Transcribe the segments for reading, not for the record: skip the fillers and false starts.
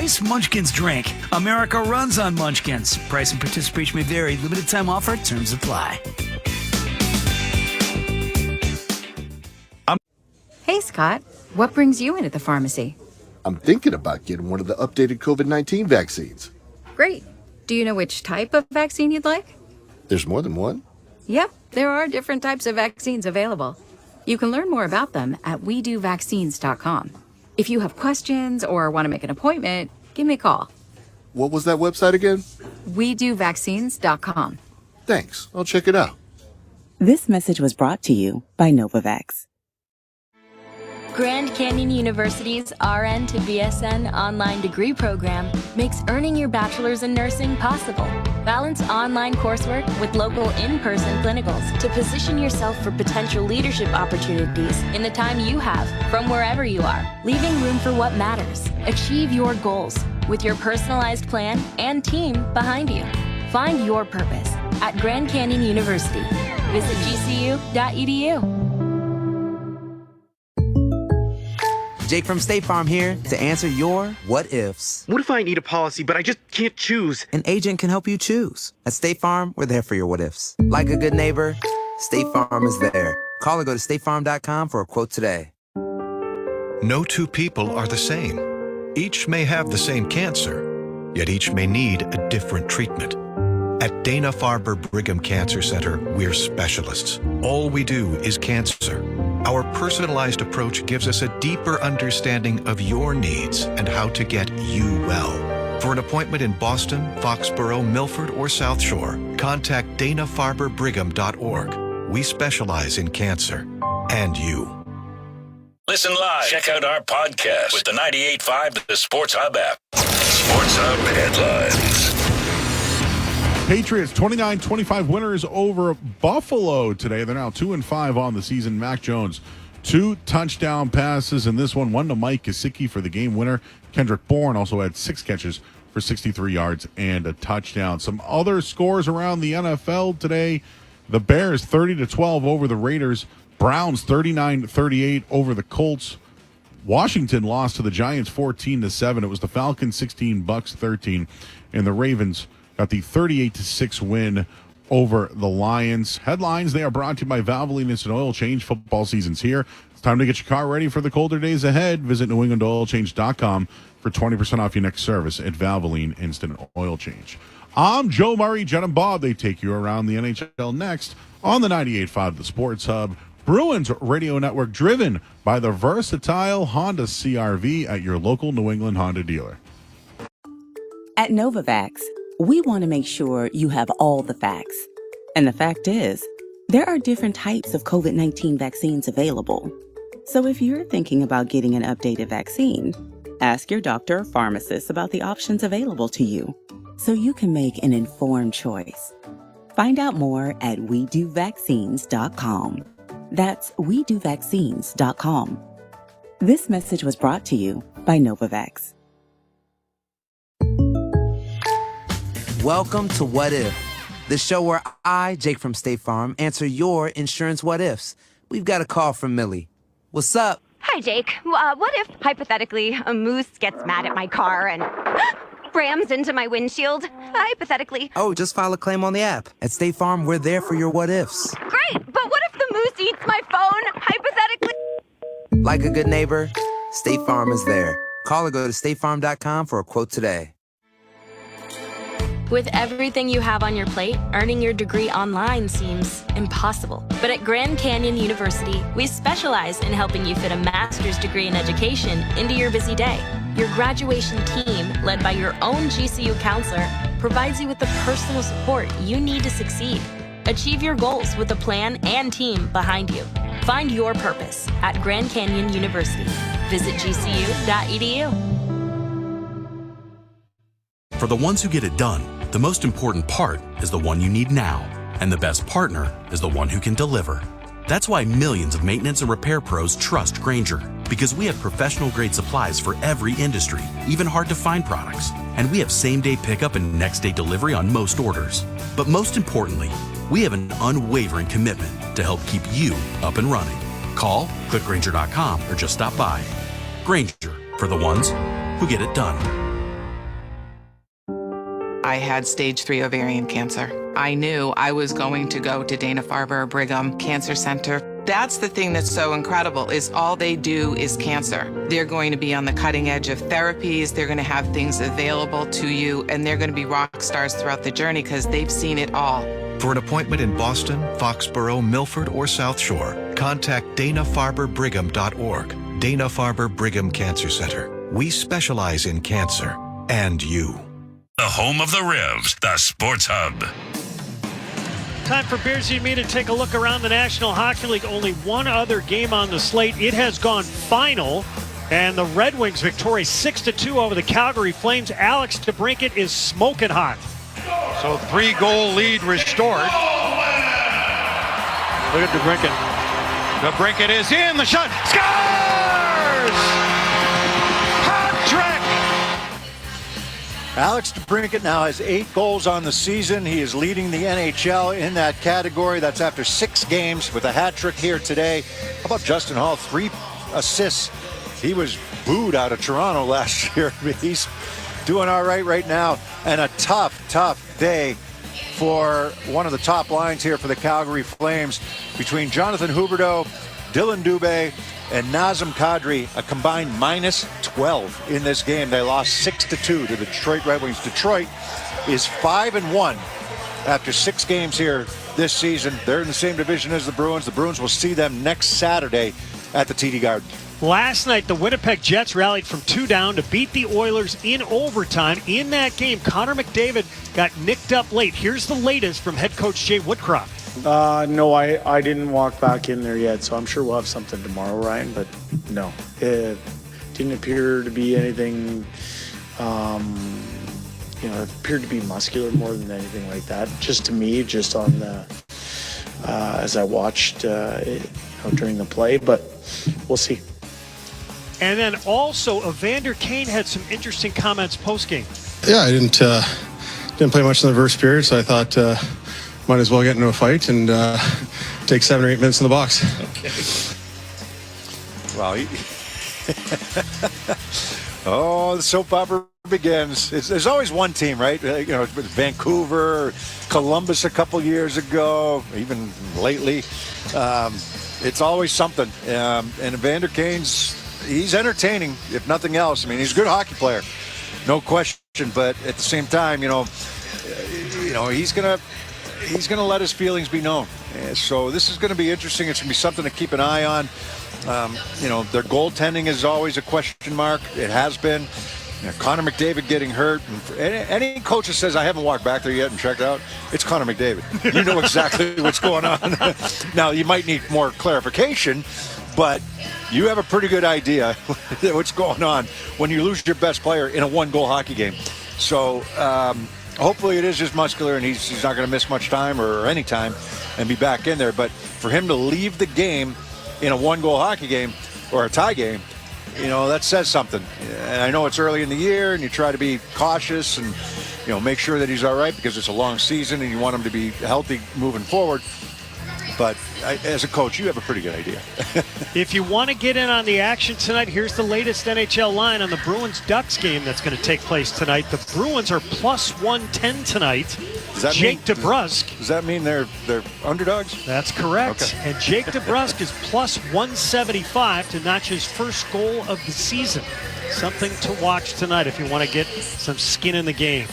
Rice Munchkins drink. America runs on Munchkins. Price and participation may vary. Limited time offer. Terms apply. Hey, Scott. What brings you into the pharmacy? I'm thinking about getting one of the updated COVID-19 vaccines. Great. Do you know which type of vaccine you'd like? There's more than one? Yep, there are different types of vaccines available. You can learn more about them at WeDoVaccines.com. If you have questions or want to make an appointment, give me a call. What was that website again? WeDoVaccines.com. Thanks. I'll check it out. This message was brought to you by Novavax. Grand Canyon University's RN to BSN online degree program makes earning your bachelor's in nursing possible. Balance online coursework with local in-person clinicals to position yourself for potential leadership opportunities in the time you have from wherever you are, leaving room for what matters. Achieve your goals with your personalized plan and team behind you. Find your purpose at Grand Canyon University. Visit gcu.edu. Jake from State Farm here to answer your what ifs. What if I need a policy, but I just can't choose? An agent can help you choose. At State Farm, we're there for your what ifs. Like a good neighbor, State Farm is there. Call or go to statefarm.com for a quote today. No two people are the same. Each may have the same cancer, yet each may need a different treatment. At Dana-Farber Brigham Cancer Center, we're specialists. All we do is cancer. Our personalized approach gives us a deeper understanding of your needs and how to get you well. For an appointment in Boston, Foxborough, Milford, or South Shore, contact danafarberbrigham.org. We specialize in cancer and you. Listen live. Check out our podcast with the 98.5 The Sports Hub app. Sports Hub headlines. Patriots 29-25 winners over Buffalo today. They're now 2-5 on the season. Mac Jones, 2 touchdown passes, and this one to Mike Gesicki for the game winner. Kendrick Bourne also had 6 catches for 63 yards and a touchdown. Some other scores around the NFL today. The Bears 30-12 over the Raiders. Browns 39-38 over the Colts. Washington lost to the Giants 14-7. It was the Falcons 16, Bucks 13, and the Ravens got the 38-6 win over the Lions. Headlines, they are brought to you by Valvoline Instant Oil Change. Football season's here. It's time to get your car ready for the colder days ahead. Visit NewEnglandOilChange.com for 20% off your next service at Valvoline Instant Oil Change. I'm Joe Murray, Jen and Bob. They take you around the NHL next on the 98.5 The Sports Hub. Bruins Radio Network, driven by the versatile Honda CR-V at your local New England Honda dealer. At Novavax, we want to make sure you have all the facts. And the fact is, there are different types of COVID-19 vaccines available. So if you're thinking about getting an updated vaccine, ask your doctor or pharmacist about the options available to you so you can make an informed choice. Find out more at WeDoVaccines.com. That's WeDoVaccines.com. This message was brought to you by Novavax. Welcome to What If, the show where I, Jake from State Farm, answer your insurance what ifs. We've got a call from Millie. What's up? Hi, Jake. What if, hypothetically, a moose gets mad at my car and rams into my windshield? Hypothetically. Oh, just file a claim on the app. At State Farm, we're there for your what ifs. Great, but what if the moose eats my phone? Hypothetically. Like a good neighbor, State Farm is there. Call or go to statefarm.com for a quote today. With everything you have on your plate, earning your degree online seems impossible. But at Grand Canyon University, we specialize in helping you fit a master's degree in education into your busy day. Your graduation team, led by your own GCU counselor, provides you with the personal support you need to succeed. Achieve your goals with a plan and team behind you. Find your purpose at Grand Canyon University. Visit gcu.edu. For the ones who get it done, the most important part is the one you need now, and the best partner is the one who can deliver. That's why millions of maintenance and repair pros trust Grainger, because we have professional-grade supplies for every industry, even hard-to-find products, and we have same-day pickup and next-day delivery on most orders. But most importantly, we have an unwavering commitment to help keep you up and running. Call, click Grainger.com, or just stop by. Grainger, for the ones who get it done. I had stage 3 ovarian cancer. I knew I was going to go to Dana-Farber Brigham Cancer Center. That's the thing that's so incredible, is all they do is cancer. They're going to be on the cutting edge of therapies. They're going to have things available to you, and they're going to be rock stars throughout the journey because they've seen it all. For an appointment in Boston, Foxborough, Milford, or South Shore, contact DanaFarberBrigham.org. Dana-Farber Brigham Cancer Center. We specialize in cancer and you. The home of the Revs, the Sports Hub. Time for Bearsy and me to take a look around the National Hockey League. Only one other game on the slate. It has gone final, and the Red Wings victorious 6-2 over the Calgary Flames. Alex DeBrincat is smoking hot. So 3-goal lead restored. Look at DeBrincat. DeBrincat is in, the shot, scores! Hat trick! Alex DeBrincat now has 8 goals on the season. He is leading the NHL in that category. That's after 6 games with a hat trick here today. How about Justin Hall? 3 assists. He was booed out of Toronto last year. He's doing all right now. And a tough day for one of the top lines here for the Calgary Flames between Jonathan Huberdeau, Dylan Dubé, and Nazem Kadri, a combined minus 12 in this game. They lost 6-2 to the Detroit Red Wings. Detroit is 5-1 after 6 games here this season. They're in the same division as the Bruins. The Bruins will see them next Saturday at the TD Garden. Last night, the Winnipeg Jets rallied from 2 down to beat the Oilers in overtime. In that game, Connor McDavid got nicked up late. Here's the latest from head coach Jay Woodcroft. No, I didn't walk back in there yet, so I'm sure we'll have something tomorrow, Ryan, but no. It didn't appear to be anything, it appeared to be muscular more than anything like that. Just to me, just on the, as I watched, during the play, but we'll see. And then also, Evander Kane had some interesting comments post-game. Yeah, I didn't play much in the first period, so I thought might as well get into a fight and take 7 or 8 minutes in the box. Okay. Well, the soap opera begins. There's always one team, right? Vancouver, Columbus a couple years ago, even lately. It's always something. And Evander Kane's, he's entertaining, if nothing else. I mean, he's a good hockey player, no question. But at the same time, he's gonna let his feelings be known. So this is going to be interesting. It's going to be something to keep an eye on. Their goaltending is always a question mark. It has been. Connor McDavid getting hurt. Any coach that says, I haven't walked back there yet and checked out, it's Connor McDavid. You know exactly what's going on. Now, you might need more clarification, but you have a pretty good idea what's going on when you lose your best player in a 1-goal hockey game. So hopefully it is just muscular and he's not going to miss much time or any time and be back in there. But for him to leave the game in a 1-goal hockey game or a tie game, that says something. And I know it's early in the year and you try to be cautious and, make sure that he's all right because it's a long season and you want him to be healthy moving forward. But as a coach, you have a pretty good idea. If you want to get in on the action tonight, here's the latest NHL line on the Bruins-Ducks game that's going to take place tonight. The Bruins are plus 110 tonight. Jake DeBrusk. Does that mean they're underdogs? That's correct. Okay. And Jake DeBrusk is plus 175 to notch his first goal of the season. Something to watch tonight if you want to get some skin in the game.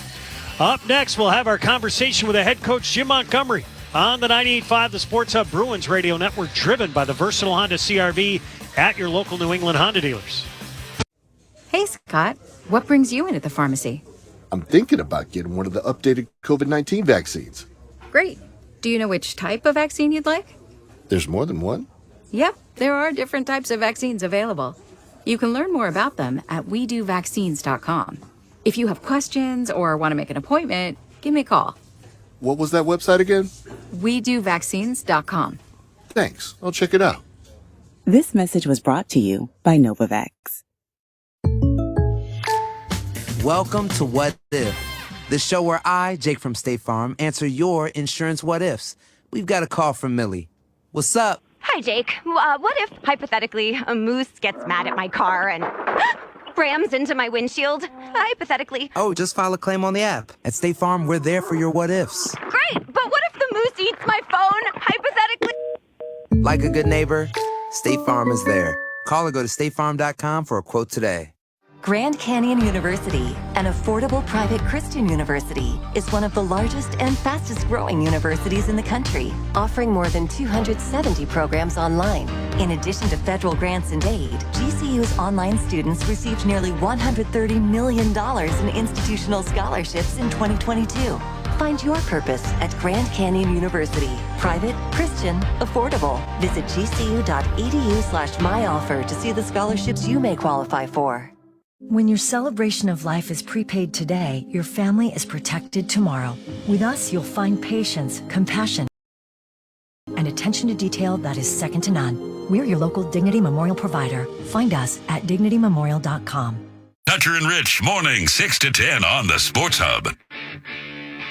Up next, we'll have our conversation with the head coach, Jim Montgomery, on the 98.5 The Sports Hub Bruins Radio Network, driven by the versatile Honda CR-V at your local New England Honda dealers. Hey, Scott. What brings you in at the pharmacy? I'm thinking about getting one of the updated COVID-19 vaccines. Great. Do you know which type of vaccine you'd like? There's more than one? Yep, there are different types of vaccines available. You can learn more about them at WeDoVaccines.com. If you have questions or want to make an appointment, give me a call. What was that website again? WeDoVaccines.com. Thanks. I'll check it out. This message was brought to you by Novavax. Welcome to What If, the show where I, Jake from State Farm, answer your insurance what ifs. We've got a call from Millie. What's up? Hi, Jake. What if, hypothetically, a moose gets mad at my car and rams into my windshield, hypothetically. Oh, just file a claim on the app. At State Farm, we're there for your what-ifs. Great, but what if the moose eats my phone, hypothetically? Like a good neighbor, State Farm is there. Call or go to statefarm.com for a quote today. Grand Canyon University, an affordable private Christian university, is one of the largest and fastest growing universities in the country, offering more than 270 programs online. In addition to federal grants and aid, GCU's online students received nearly $130 million in institutional scholarships in 2022. Find your purpose at Grand Canyon University. Private, Christian, affordable. Visit gcu.edu/myoffer to see the scholarships you may qualify for. When your celebration of life is prepaid today, your family is protected tomorrow. With us, you'll find patience, compassion, and attention to detail that is second to none. We're your local Dignity Memorial provider. Find us at dignitymemorial.com. Hunter and Rich, morning 6 to 10 on the Sports Hub.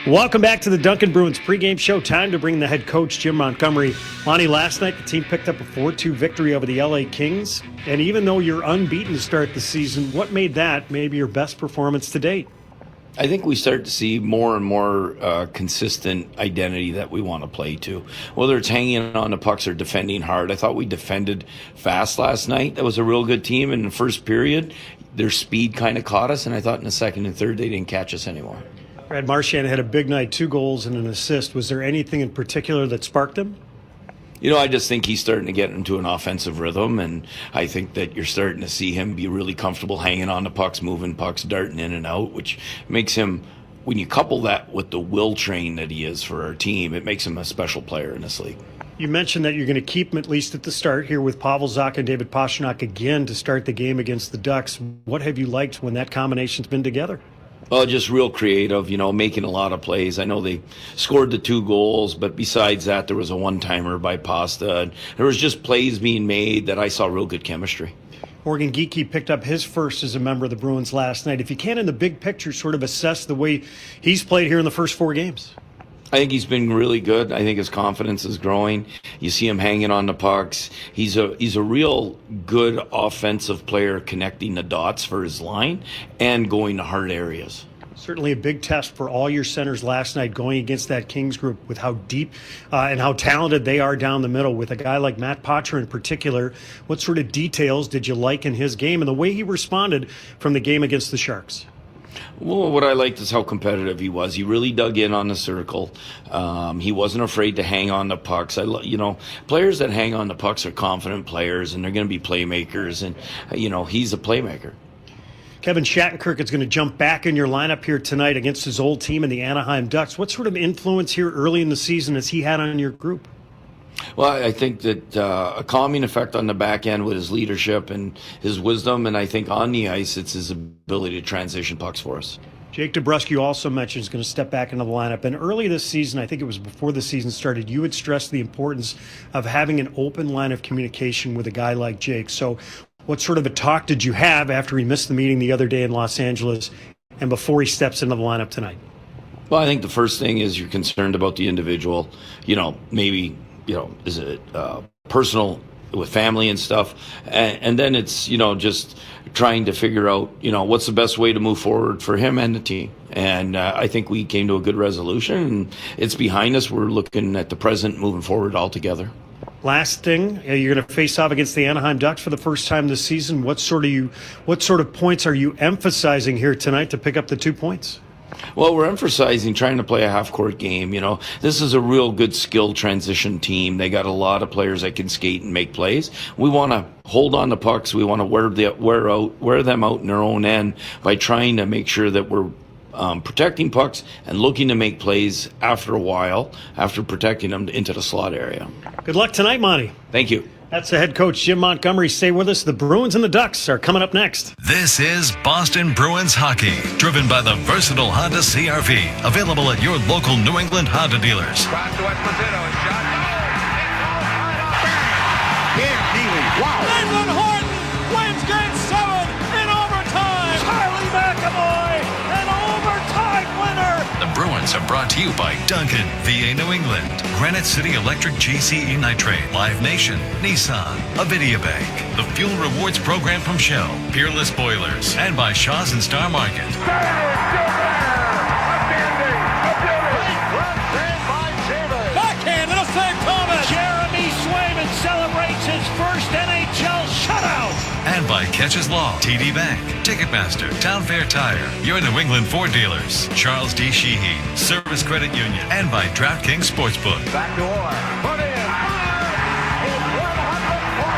Welcome back to the Duncan Bruins pregame show. Time to bring the head coach, Jim Montgomery. Lonnie, last night the team picked up a 4-2 victory over the LA Kings. And even though you're unbeaten to start the season, what made that maybe your best performance to date? I think we start to see more and more consistent identity that we want to play to. Whether it's hanging on the pucks or defending hard. I thought we defended fast last night. That was a real good team in the first period. Their speed kind of caught us, and I thought in the second and third they didn't catch us anymore. Brad Marchand had a big night, 2 goals and an assist. Was there anything in particular that sparked him? You know, I just think he's starting to get into an offensive rhythm, and I think that you're starting to see him be really comfortable hanging on the pucks, moving pucks, darting in and out, which makes him, when you couple that with the will train that he is for our team, it makes him a special player in this league. You mentioned that you're going to keep him at least at the start here with Pavel Zacha and David Pastrnak again to start the game against the Ducks. What have you liked when that combination's been together? Well, just real creative, you know, making a lot of plays. I know they scored the 2 goals, but besides that, there was a one-timer by Pasta. There was just plays being made that I saw real good chemistry. Morgan Geekie picked up his first as a member of the Bruins last night. If you can, in the big picture, sort of assess the way he's played here in the first 4 games. I think he's been really good. I think his confidence is growing. You see him hanging on the pucks. He's a real good offensive player, connecting the dots for his line and going to hard areas. Certainly a big test for all your centers last night going against that Kings group with how deep and how talented they are down the middle. With a guy like Matt Poitras in particular, what sort of details did you like in his game and the way he responded from the game against the Sharks? Well, what I liked is how competitive he was. He really dug in on the circle. He wasn't afraid to hang on the pucks. Players that hang on the pucks are confident players, and they're going to be playmakers. And, he's a playmaker. Kevin Shattenkirk is going to jump back in your lineup here tonight against his old team in the Anaheim Ducks. What sort of influence here early in the season has he had on your group? Well, I think that a calming effect on the back end with his leadership and his wisdom, and I think on the ice it's his ability to transition pucks for us. Jake DeBrusk, you also mentioned, is going to step back into the lineup. And early this season, I think it was before the season started, you had stressed the importance of having an open line of communication with a guy like Jake. So what sort of a talk did you have after he missed the meeting the other day in Los Angeles and before he steps into the lineup tonight? Well, I think the first thing is you're concerned about the individual, maybe is it personal with family and stuff, and then it's just trying to figure out what's the best way to move forward for him and the team. And I think we came to a good resolution, and it's behind us. We're looking at the present, moving forward all together. Last thing, you're going to face off against the Anaheim Ducks for the first time this season. What sort of points are you emphasizing here tonight to pick up the 2 points? Well, we're emphasizing trying to play a half-court game. This is a real good skill transition team. They got a lot of players that can skate and make plays. We want to hold on to pucks. We want to wear them out in their own end by trying to make sure that we're protecting pucks and looking to make plays after a while, after protecting them into the slot area. Good luck tonight, Monty. Thank you. That's the head coach, Jim Montgomery. Stay with us. The Bruins and the Ducks are coming up next. This is Boston Bruins hockey, driven by the versatile Honda CR-V, available at your local New England Honda dealers. Cross to Esposito, shot. Neely, wow. Nathan Horton wins Game 7 in overtime. Charlie McAvoy, an overtime winner. The Bruins Sports are brought to you by Duncan, VA New England, Granite City Electric GCE Nitrate, Live Nation, Nissan, Avidia Bank, the Fuel Rewards Program from Shell, Peerless Boilers, and by Shaw's and Star Market. Backhand, it'll save Thomas. Jeremy Swayman celebrates his first NHL shutout. And by Catches Law, TD Bank, Ticketmaster, Town Fair Tire, your New England Ford dealers, Charles D. Sheehy, Service Credit Union, and by DraftKings Sportsbook. Back door. Put in.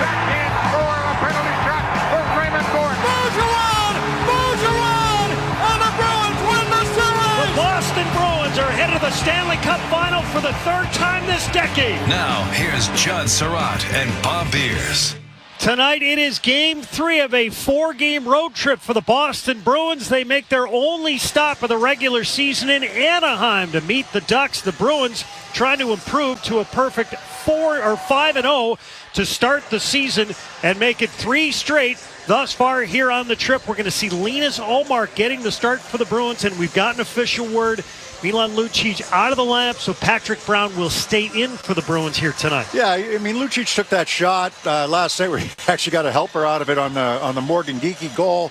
Backhand score. A penalty shot for Raymond Gordon. Bergeron! Bergeron! And the Bruins win the series! The Boston Bruins are headed to the Stanley Cup Final for the third time this decade. Now, here's John Surratt and Bob Beers. Tonight it is Game 3 of a 4-game road trip for the Boston Bruins. They make their only stop of the regular season in Anaheim to meet the Ducks. The Bruins trying to improve to a perfect 5-0 to start the season and make it 3 straight. Thus far here on the trip, we're going to see Linus Ullmark getting the start for the Bruins, and we've got an official word. Milan Lucic out of the lineup, so Patrick Brown will stay in for the Bruins here tonight. Yeah, I mean, Lucic took that shot last night where he actually got a helper out of it on the Morgan Geekie goal.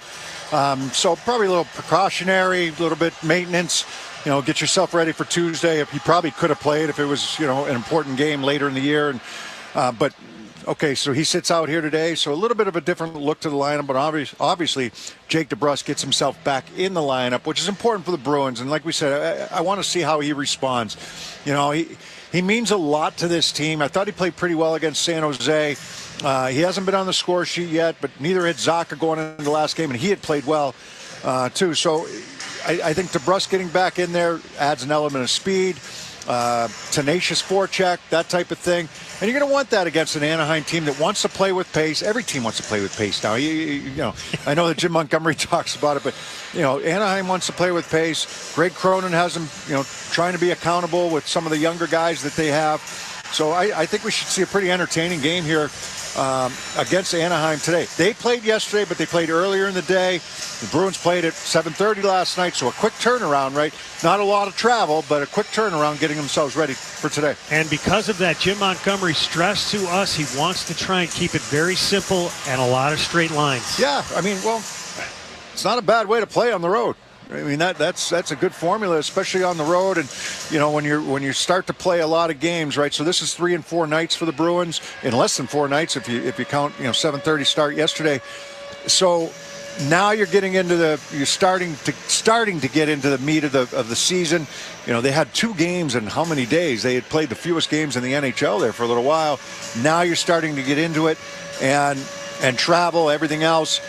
So probably a little precautionary, a little bit maintenance. You know, get yourself ready for Tuesday. He probably could have played if it was, you know, an important game later in the year. And but okay, so he sits out here today. So a little bit of a different look to the lineup, but obviously Jake DeBrusk gets himself back in the lineup, which is important for the Bruins. And like we said, I want to see how he responds. You know, he means a lot to this team. I thought he played pretty well against San Jose. He hasn't been on the score sheet yet, but neither had Zacha going into the last game, and he had played well too. So I think DeBrusk getting back in there adds an element of speed, tenacious forecheck, that type of thing. And you're going to want that against an Anaheim team that wants to play with pace. Every team wants to play with pace now. You know, I know that Jim Montgomery talks about it, but, you know, Anaheim wants to play with pace. Greg Cronin has them, you know, trying to be accountable with some of the younger guys that they have. So I think we should see a pretty entertaining game here against Anaheim today. They played yesterday, but they played earlier in the day. The Bruins played at 7:30 last night, so a quick turnaround, right? Not a lot of travel, but a quick turnaround getting themselves ready for today. And because of that, Jim Montgomery stressed to us he wants to try and keep it very simple and a lot of straight lines. Yeah, I mean, well, it's not a bad way to play on the road. I mean, that's a good formula, especially on the road. And, you know, when you start to play a lot of games, right? So this is 3 and 4 nights for the Bruins, in less than 4 nights if you count, you know, 7:30 start yesterday. So now you're getting into you're starting to get into the meat of the season. You know, they had 2 games in how many days? They had played the fewest games in the NHL there for a little while. Now you're starting to get into it and travel, everything else.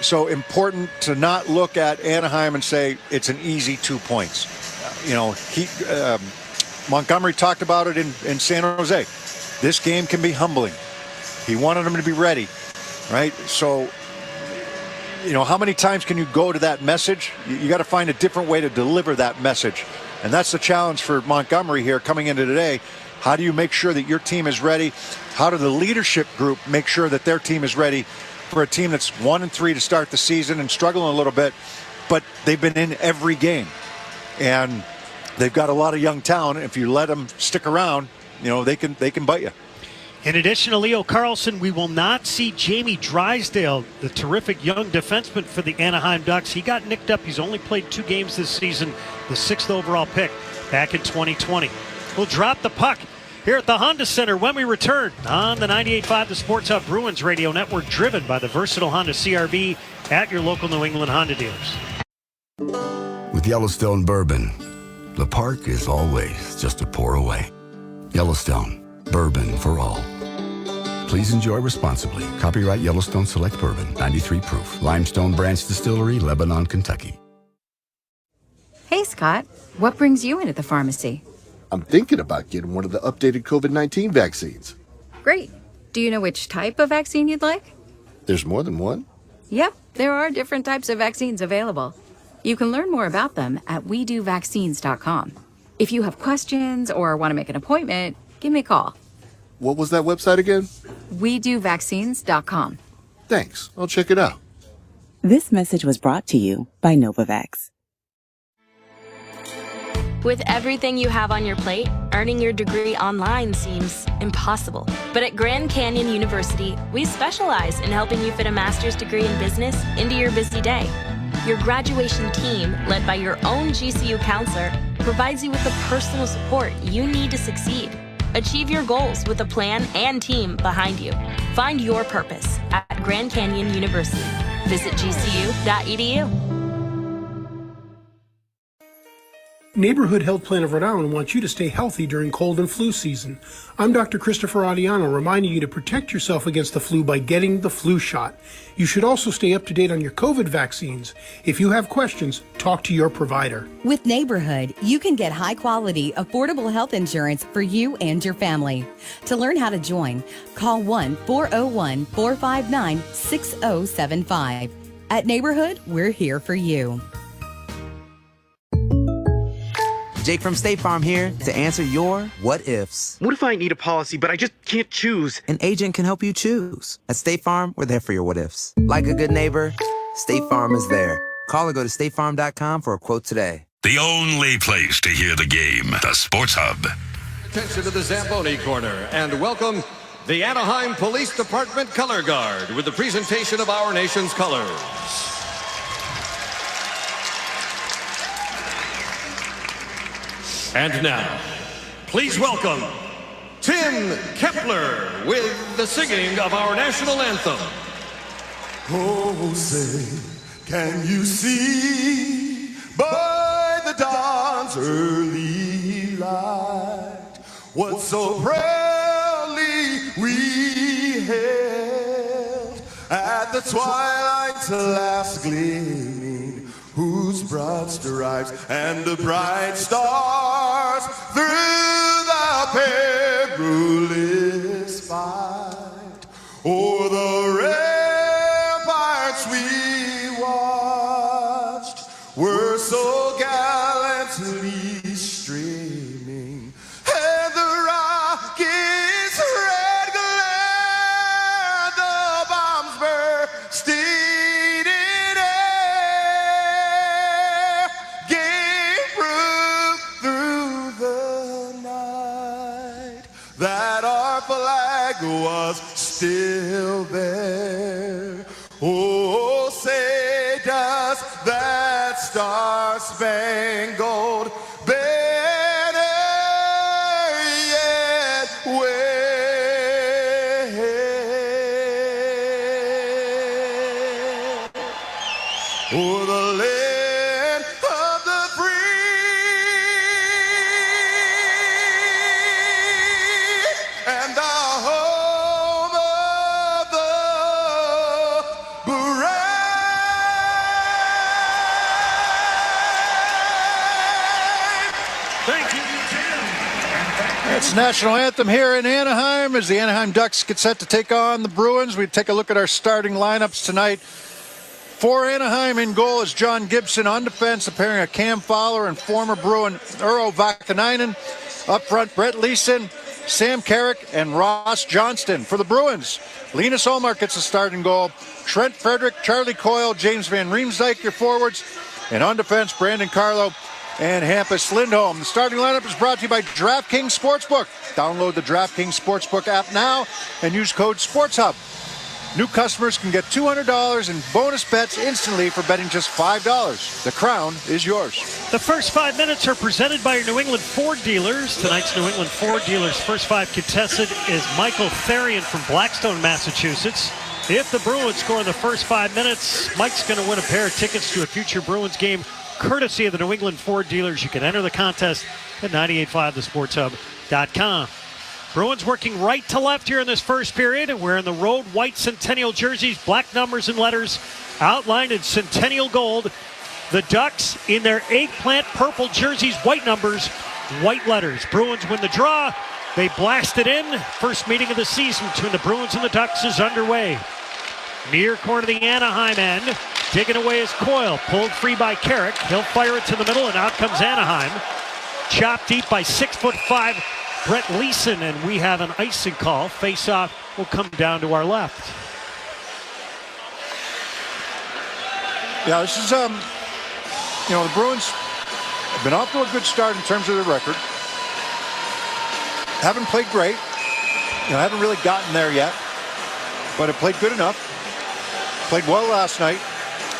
So important to not look at Anaheim and say it's an easy 2 points. You know, Montgomery talked about it in San Jose. This game can be humbling. He wanted them to be ready, right? So, you know, how many times can you go to that message? You got to find a different way to deliver that message. And that's the challenge for Montgomery here coming into today. How do you make sure that your team is ready? How do the leadership group make sure that their team is ready for a team that's 1 and 3 to start the season and struggling a little bit, but they've been in every game, and they've got a lot of young talent. If you let them stick around, you know, they can bite you. In addition to Leo Carlsson, we will not see Jamie Drysdale, the terrific young defenseman for the Anaheim Ducks. He got nicked up. He's only played 2 games this season, the 6th overall pick back in 2020. We'll drop the puck here at the Honda Center when we return on the 98.5 The Sports Hub Bruins Radio Network, driven by the versatile Honda CR-V at your local New England Honda dealers. With Yellowstone Bourbon, the park is always just a pour away. Yellowstone, bourbon for all. Please enjoy responsibly. Copyright Yellowstone Select Bourbon, 93 proof. Limestone Branch Distillery, Lebanon, Kentucky. Hey, Scott. What brings you in at the pharmacy? I'm thinking about getting one of the updated COVID-19 vaccines. Great. Do you know which type of vaccine you'd like? There's more than one? Yep, there are different types of vaccines available. You can learn more about them at WeDoVaccines.com. If you have questions or want to make an appointment, give me a call. What was that website again? WeDoVaccines.com. Thanks. I'll check it out. This message was brought to you by Novavax. With everything you have on your plate, earning your degree online seems impossible. But at Grand Canyon University, we specialize in helping you fit a master's degree in business into your busy day. Your graduation team, led by your own GCU counselor, provides you with the personal support you need to succeed. Achieve your goals with a plan and team behind you. Find your purpose at Grand Canyon University. Visit gcu.edu. Neighborhood Health Plan of Rhode Island wants you to stay healthy during cold and flu season. I'm Dr. Christopher Adiano, reminding you to protect yourself against the flu by getting the flu shot. You should also stay up to date on your COVID vaccines. If you have questions, talk to your provider. With Neighborhood, you can get high-quality, affordable health insurance for you and your family. To learn how to join, call 1-401-459-6075. At Neighborhood, we're here for you. Jake from State Farm here to answer your what ifs. What if I need a policy, but I just can't choose? An agent can help you choose. At State Farm, we're there for your what ifs. Like a good neighbor, State Farm is there. Call or go to statefarm.com for a quote today. The only place to hear the game, the Sports Hub. Attention to the Zamboni corner and welcome the Anaheim Police Department Color Guard with the presentation of our nation's colors. And now, please welcome Tim Kepler with the singing of our national anthem. Oh, say, can you see by the dawn's early light what so proudly we hailed at the twilight's last gleaming, whose broad stripes and the bright stars through the perilous fight o'er the ramparts we watched were so gallantly streaming, and the rockets' red glare, the bombs bursting in air, gave proof through the night that our flag was still there. Oh, say does that star-spangled banner yet wave o'er the land of the free and the home of the brave. Thank you, Tim. It's national anthem here in Anaheim as the Anaheim Ducks get set to take on the Bruins. We take a look at our starting lineups tonight. For Anaheim in goal is John Gibson. On defense, pairing of Cam Fowler and former Bruin Urho Vakanainen. Up front, Brett Leeson, Sam Carrick, and Ross Johnston. For the Bruins, Linus Ullmark gets the starting goal. Trent Frederick, Charlie Coyle, James Van Riemsdyk, your forwards. And on defense, Brandon Carlo and Hampus Lindholm. The starting lineup is brought to you by DraftKings Sportsbook. Download the DraftKings Sportsbook app now and use code SPORTSHUB. New customers can get $200 in bonus bets instantly for betting just $5. The crown is yours. The first 5 minutes are presented by your New England Ford dealers. Tonight's New England Ford dealers' first five contested is Michael Therian from Blackstone, Massachusetts. If the Bruins score in the first 5 minutes, Mike's going to win a pair of tickets to a future Bruins game, courtesy of the New England Ford dealers. You can enter the contest at 985thesportshub.com. Bruins working right to left here in this first period, and wearing the road white Centennial jerseys, black numbers and letters outlined in Centennial gold. The Ducks in their eggplant purple jerseys, white numbers, white letters. Bruins win the draw. They blast it in. First meeting of the season between the Bruins and the Ducks is underway. Near corner of the Anaheim end. Digging away is Coyle. Pulled free by Carrick. He'll fire it to the middle, and out comes Anaheim. Chopped deep by 6'5" Brett Leeson, and we have an icing call. Face-off will come down to our left. Yeah, this is, the Bruins been off to a good start in terms of their record. Haven't played great. Haven't really gotten there yet. But it played good enough. Played well last night.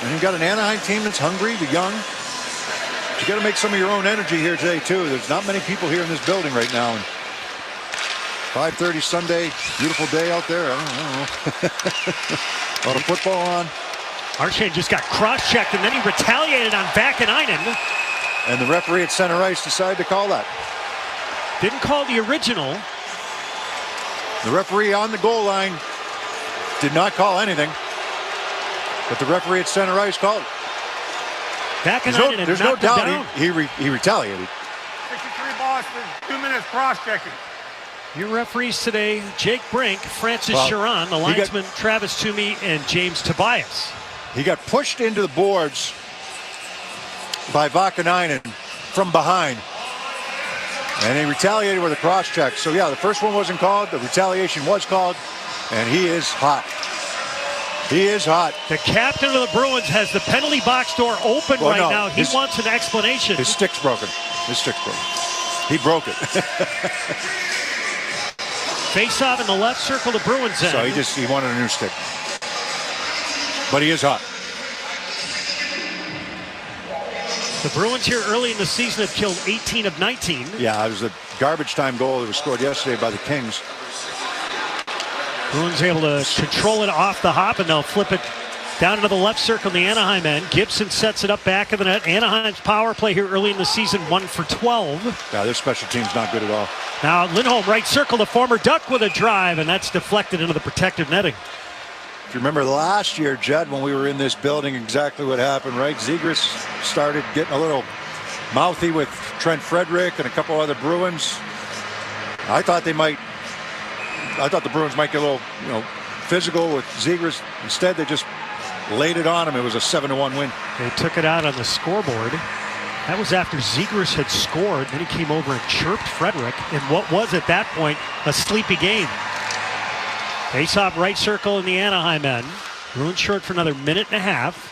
And you got an Anaheim team that's hungry, the young. But you got to make some of your own energy here today, too. There's not many people here in this building right now. And 5:30 Sunday, beautiful day out there. I don't know. A lot of football on. Marchand just got cross-checked, and then he retaliated on Vakanainen. And the referee at center ice decided to call that. Didn't call the original. The referee on the goal line did not call anything. But the referee at center ice called it. There's no doubt he retaliated. 63 Boston, 2 minutes cross-checking. Your referees today, Jake Brink, Francis Chiron, the linesman Travis Toomey, and James Tobias. He got pushed into the boards by Vakanainen from behind. And he retaliated with a cross-check. So, yeah, the first one wasn't called. The retaliation was called. And he is hot. He is hot. The captain of the Bruins has the penalty box door open now. He wants an explanation. His stick's broken. His stick's broken. He broke it. Face-off in the left circle, the Bruins end. So he wanted a new stick. But he is hot. The Bruins here early in the season have killed 18 of 19. Yeah, it was a garbage time goal that was scored yesterday by the Kings. Bruins able to control it off the hop, and they'll flip it down into the left circle in the Anaheim end. Gibson sets it up back of the net. Anaheim's power play here early in the season, 1 for 12. Yeah, their special team's not good at all. Now Lindholm, right circle, the former Duck with a drive, and that's deflected into the protective netting. If you remember last year, Judd, when we were in this building, exactly what happened, right? Zegras started getting a little mouthy with Trent Frederick and a couple other Bruins. I thought the Bruins might get a little, physical with Zegras. Instead, they just laid it on him. It was a 7-1 win. They took it out on the scoreboard. That was after Zegras had scored. Then he came over and chirped Frederick in what was at that point a sleepy game. Face-off right circle in the Anaheim end. Bruins short for another minute and a half.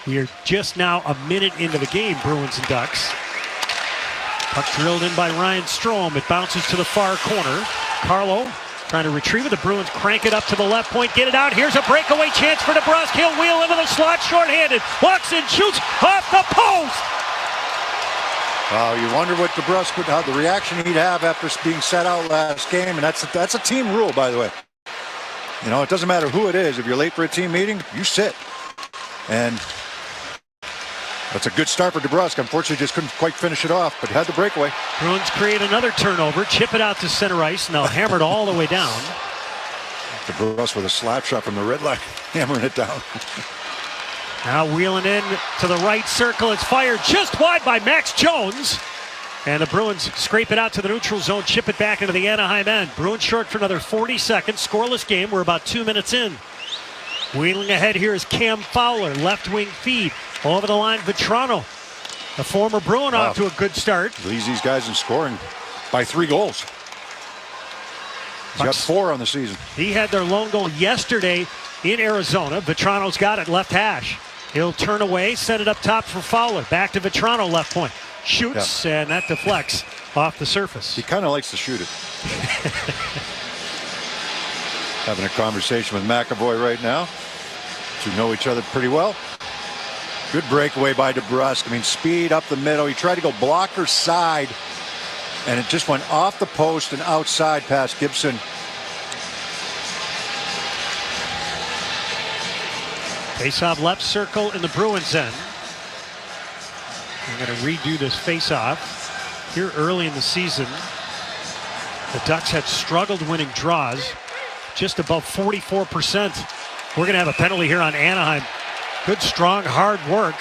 We are just now a minute into the game, Bruins and Ducks. Puck drilled in by Ryan Strome. It bounces to the far corner. Carlo trying to retrieve it. The Bruins crank it up to the left point. Get it out. Here's a breakaway chance for DeBrusk. He'll wheel into the slot shorthanded. Walks in, shoots off the post. You wonder what DeBrusk would have, the reaction he'd have after being set out last game. And that's a team rule, by the way. It doesn't matter who it is. If you're late for a team meeting, you sit. And that's a good start for DeBrusk. Unfortunately, just couldn't quite finish it off, but had the breakaway. Bruins create another turnover, chip it out to center ice, and they'll hammer it all the way down. DeBrusk with a slap shot from the red line, hammering it down. Now wheeling in to the right circle. It's fired just wide by Max Jones. And the Bruins scrape it out to the neutral zone, chip it back into the Anaheim end. Bruins short for another 40 seconds. Scoreless game. We're about 2 minutes in. Wheeling ahead here is Cam Fowler. Left wing feed. Over the line, Vetrano. The former Bruin off to a good start. Leads these guys in scoring by 3 goals. He's got 4 on the season. He had their lone goal yesterday in Arizona. Vetrano's got it left hash. He'll turn away, send it up top for Fowler. Back to Vetrano, left point. Shoots, and that deflects off the surface. He kind of likes to shoot it. Having a conversation with McAvoy right now. Two know each other pretty well. Good breakaway by DeBrusk. I mean, speed up the middle. He tried to go blocker side, and it just went off the post and outside past Gibson. Face-off left circle in the Bruins end. We're going to redo this face-off. Here early in the season, the Ducks had struggled winning draws, just above 44%. We're going to have a penalty here on Anaheim. Good, strong, hard work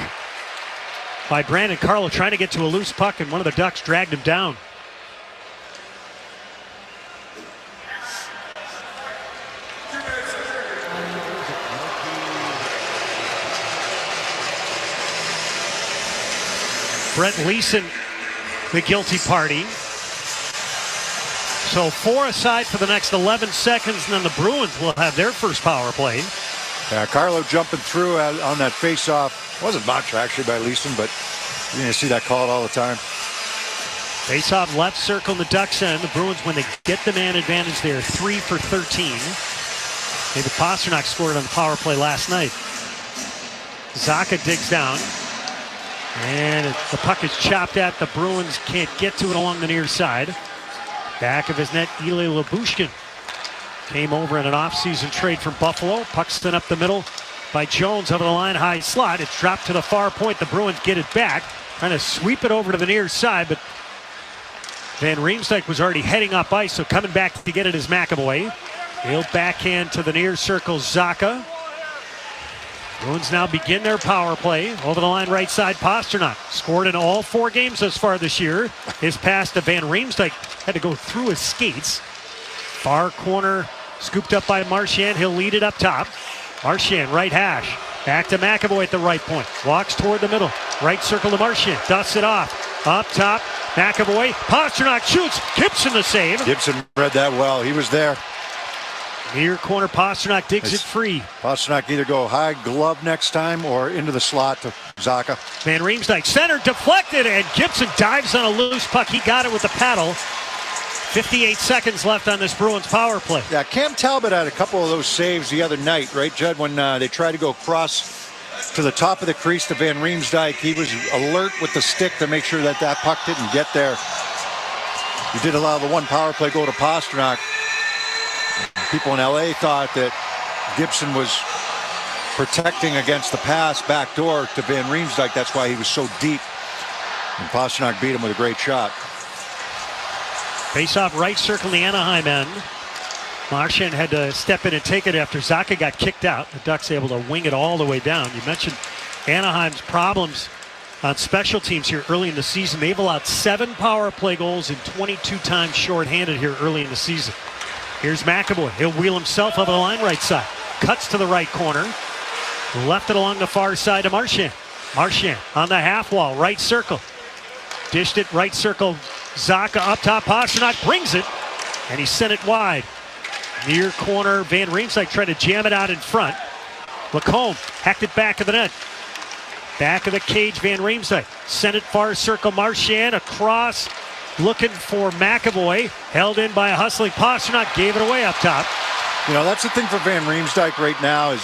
by Brandon Carlo trying to get to a loose puck, and one of the Ducks dragged him down. Brett Leeson, the guilty party. So 4 aside for the next 11 seconds, and then the Bruins will have their first power play. Yeah, Carlo jumping through on that face-off. Wasn't much, actually, by Leeson, but You're going to see that called all the time. Face-off left circle in the Ducks end. The Bruins, when they get the man advantage, they're 3 for 13. David Pastrnak scored on the power play last night. Zacha digs down. And the puck is chopped at. The Bruins can't get to it along the near side. Back of his net, Ilya Lyubushkin came over in an offseason trade from Buffalo. Puck sent up the middle by Jones over the line, high slot. It's dropped to the far point. The Bruins get it back. Trying to sweep it over to the near side, but Van Riemsdyk was already heading up ice, so coming back to get it is McAvoy. He'll backhand to the near circle, Zacha. Bruins now begin their power play. Over the line, right side, Pastrnak. Scored in all 4 games thus far this year. His pass to Van Riemsdyk had to go through his skates. Far corner, scooped up by Marchand. He'll lead it up top. Marchand, right hash. Back to McAvoy at the right point. Walks toward the middle. Right circle to Marchand. Dusts it off. Up top, McAvoy. Pastrnak shoots. Gibson the save. Gibson read that well. He was there. Near corner, Pastrnak digs it free. Pastrnak either go high glove next time or into the slot to Zacha. Van Riemsdyk center deflected, and Gibson dives on a loose puck. He got it with the paddle. 58 seconds left on this Bruins power play. Yeah, Cam Talbot had a couple of those saves the other night, right, Judd, when they tried to go across to the top of the crease to Van Riemsdyk. He was alert with the stick to make sure that that puck didn't get there. He did allow the one power play go to Pastrnak. People in LA thought that Gibson was protecting against the pass backdoor to Van Riemsdyk. That's why he was so deep. And Pastrnak beat him with a great shot. Face-off right circle in the Anaheim end. Marchand had to step in and take it after Zacha got kicked out. The Ducks able to wing it all the way down. You mentioned Anaheim's problems on special teams here early in the season. They've allowed 7 power play goals and 22 times shorthanded here early in the season. Here's McAvoy. He'll wheel himself over the line right side. Cuts to the right corner. Left it along the far side to Marchand. Marchand on the half wall, right circle. Dished it, right circle. Zacha up top. Pastrnak brings it, and he sent it wide. Near corner, Van Riemsdyk tried to jam it out in front. Lacombe hacked it back of the net. Back of the cage, Van Riemsdyk. Sent it far circle, Marchand across. Looking for McAvoy, held in by a hustling Pastrnak, gave it away up top. You know, that's the thing for Van Riemsdyk right now is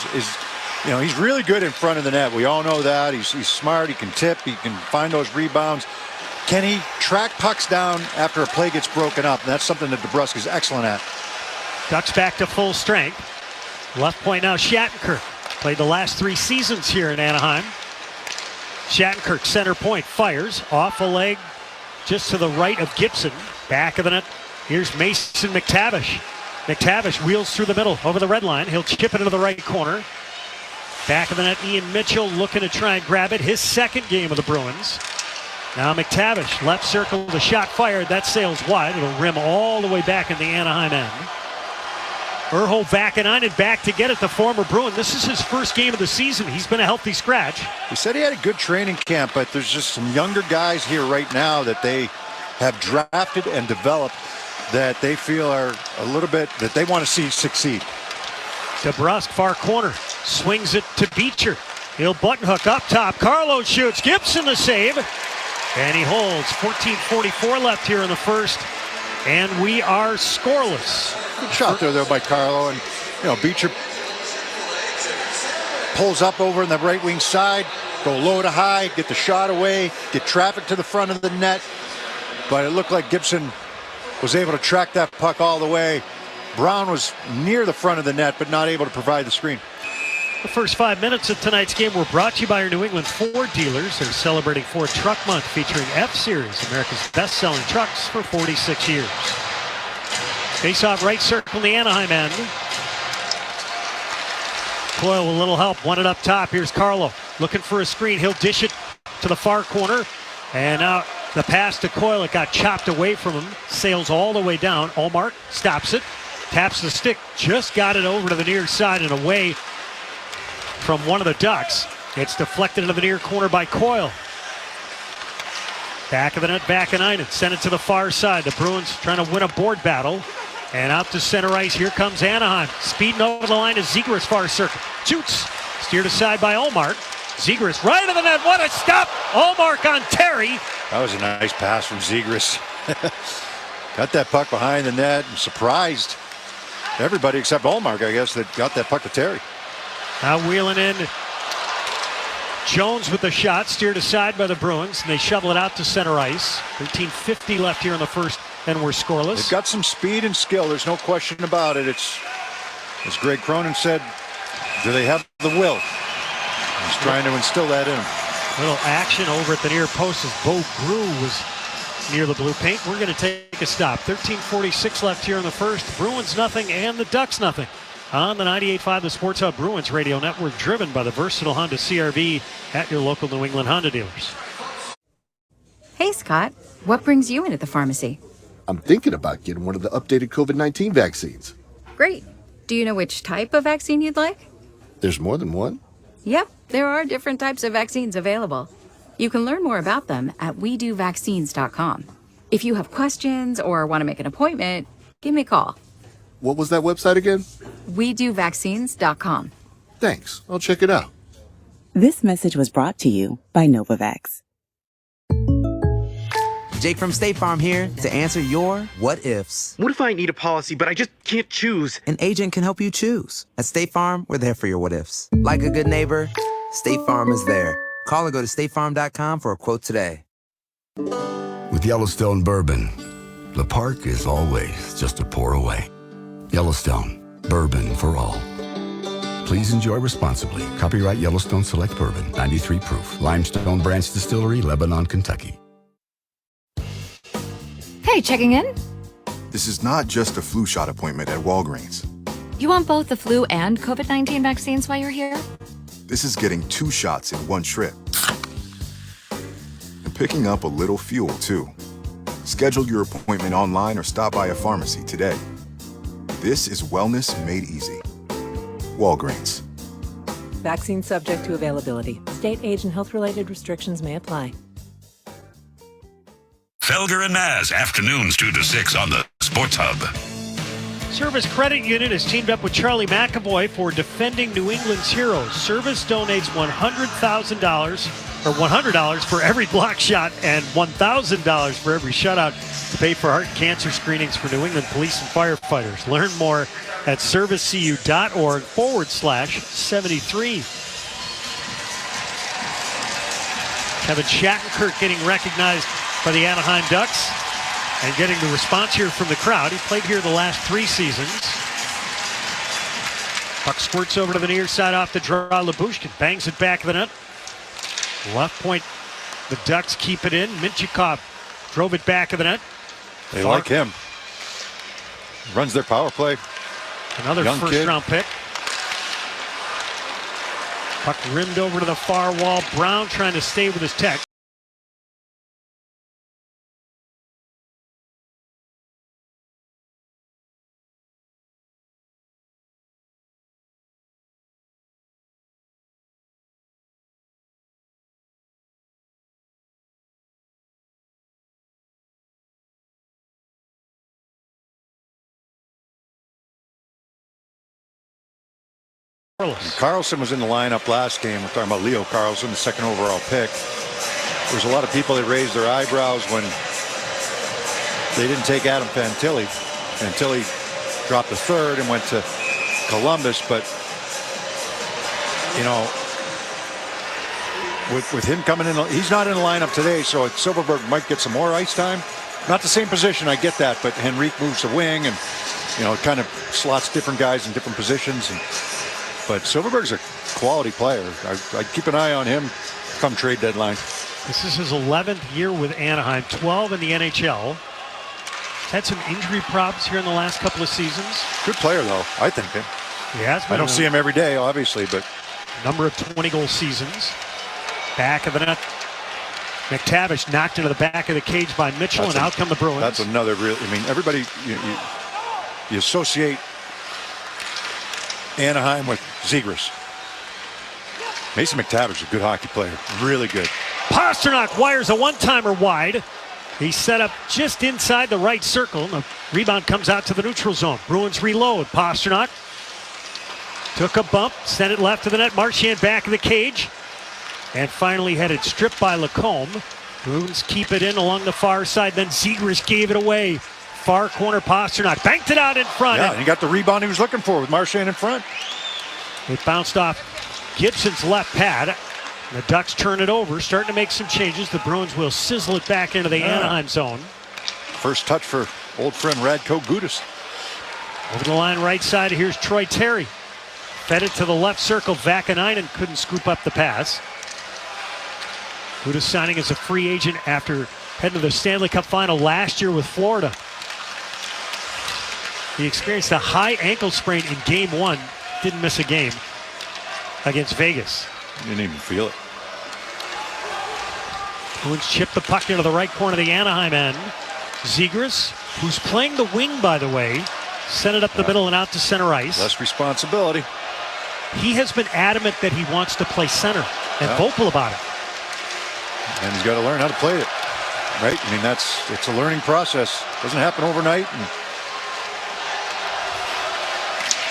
you know, he's really good in front of the net. We all know that. He's smart, he can tip, he can find those rebounds. Can he track pucks down after a play gets broken up? And that's something that DeBrusk is excellent at. Ducks back to full strength. Left point now, Shattenkirk. Played the last 3 seasons here in Anaheim. Shattenkirk, center point, fires off a leg. Just to the right of Gibson. Back of the net. Here's Mason McTavish. McTavish wheels through the middle over the red line. He'll chip it into the right corner. Back of the net, Ian Mitchell looking to try and grab it. His second game of the Bruins. Now McTavish, left circle, the shot fired. That sails wide. It'll rim all the way back in the Anaheim end. Urho Vakanainen back to get it, the former Bruin. This is his first game of the season. He's been a healthy scratch. He said he had a good training camp, but there's just some younger guys here right now that they have drafted and developed that they feel are a little bit, that they want to see succeed. DeBrusk, far corner, swings it to Beecher. He'll button hook up top. Carlo shoots. Gibson the save. And he holds. 14:44 left here in the first. And we are scoreless. Good shot there, though, by Carlo. And, you know, Beecher pulls up over in the right wing side, go low to high, get the shot away, get traffic to the front of the net. But it looked like Gibson was able to track that puck all the way. Brown was near the front of the net, but not able to provide the screen. The first 5 minutes of tonight's game were brought to you by our New England Ford dealers. They're celebrating Ford Truck Month, featuring F-Series, America's best-selling trucks for 46 years. Face-off right circle in the Anaheim end. Coyle with a little help, won it up top. Here's Carlo looking for a screen. He'll dish it to the far corner. And now the pass to Coyle, it got chopped away from him. Sails all the way down. Allmark stops it, taps the stick, just got it over to the near side and away from one of the Ducks. It's deflected into the near corner by Coyle. Back of the net, Vakanainen sent it to the far side. The Bruins trying to win a board battle. And out to center ice, here comes Anaheim. Speeding over the line is Zegras, far circle. Shoots, steered aside by Allmark. Zegras right of the net. What a stop! Allmark on Terry. That was a nice pass from Zegras. Got that puck behind the net and surprised everybody except Allmark, I guess, that got that puck to Terry. Now wheeling in. Jones with the shot, steered aside by the Bruins, and they shovel it out to center ice. 13:50 left here in the first, and we're scoreless. They've got some speed and skill. There's no question about it. It's, as Greg Cronin said, do they have the will? He's trying to instill that in them. Little action over at the near post as Bo Grew was near the blue paint. We're going to take a stop. 13:46 left here in the first. Bruins nothing and the Ducks nothing. On the 98.5 The Sports Hub Bruins Radio Network, driven by the versatile Honda CR-V at your local New England Honda dealers. Hey, Scott. What brings you in at the pharmacy? I'm thinking about getting one of the updated COVID-19 vaccines. Great. Do you know which type of vaccine you'd like? There's more than one? Yep, there are different types of vaccines available. You can learn more about them at WeDoVaccines.com. If you have questions or want to make an appointment, give me a call. What was that website again? WeDoVaccines.com. Thanks. I'll check it out. This message was brought to you by Novavax. Jake from State Farm here to answer your what ifs. What if I need a policy, but I just can't choose? An agent can help you choose. At State Farm, we're there for your what ifs. Like a good neighbor, State Farm is there. Call or go to statefarm.com for a quote today. With Yellowstone Bourbon, the park is always just a pour away. Yellowstone, bourbon for all. Please enjoy responsibly. Copyright Yellowstone Select Bourbon, 93 proof. Limestone Branch Distillery, Lebanon, Kentucky. Hey, checking in? This is not just a flu shot appointment at Walgreens. You want both the flu and COVID-19 vaccines while you're here? This is getting 2 shots in one trip. And picking up a little fuel, too. Schedule your appointment online or stop by a pharmacy today. This is wellness made easy. Walgreens. Vaccine subject to availability. State, age, and health-related restrictions may apply. Felger and Naz, afternoons 2 to 6 on the Sports Hub. Service Credit Union has teamed up with Charlie McAvoy for Defending New England's Heroes. Service donates $100,000 or $100 for every block shot and $1,000 for every shutout to pay for heart cancer screenings for New England police and firefighters. Learn more at servicecu.org/73. Kevin Shattenkirk getting recognized by the Anaheim Ducks and getting the response here from the crowd. He played here the last 3 seasons. Puck squirts over to the near side off the draw. Labushkin bangs it back of the net. Left point, the Ducks keep it in. Minchikov drove it back of the net. They like him. Runs their power play. Another first-round pick. Puck rimmed over to the far wall. Brown trying to stay with his tech. Carlson was in the lineup last game. We're talking about Leo Carlson, the 2nd overall pick. There's a lot of people that raised their eyebrows when they didn't take Adam Fantilli. Fantilli dropped the 3rd and went to Columbus, but you know, with him coming in, he's not in the lineup today, so Silverberg might get some more ice time. Not the same position, I get that, but Henrique moves the wing and, you know, it kind of slots different guys in different positions. But Silverberg's a quality player. I'd keep an eye on him come trade deadline. This is his 11th year with Anaheim, 12 in the NHL. He's had some injury problems here in the last couple of seasons. Good player, though, I think. He has been. I don't see him every day, obviously, but... Number of 20-goal seasons. Back of the net. McTavish knocked into the back of the cage by Mitchell, and out come the Bruins. That's another real... I mean, everybody... You associate Anaheim with Zegras. Mason McTavish is a good hockey player. Really good. Pasternak wires a one-timer wide. He's set up just inside the right circle. The rebound comes out to the neutral zone. Bruins reload. Pasternak took a bump, sent it left to the net. Marchand back of the cage. and finally had it stripped by Lacombe. Bruins keep it in along the far side. Then Zegras gave it away. Far corner, Pasternak banked it out in front. Yeah, and he got the rebound he was looking for with Marchand in front. It bounced off Gibson's left pad. The Ducks turn it over, starting to make some changes. The Bruins will sizzle it back into the Anaheim zone. First touch for old friend Radko Gudas. Over the line right side, here's Troy Terry. Fed it to the left circle. Vakanainen couldn't scoop up the pass. Gudas signing as a free agent after heading to the Stanley Cup final last year with Florida. He experienced a high ankle sprain in game 1. Didn't miss a game against Vegas. Didn't even feel it. Bruins chip the puck into the right corner of the Anaheim end. Zegras, who's playing the wing, by the way, sent it up the middle and out to center ice. Less responsibility. He has been adamant that he wants to play center and vocal about it. And he's got to learn how to play it. Right? I mean, it's a learning process. Doesn't happen overnight.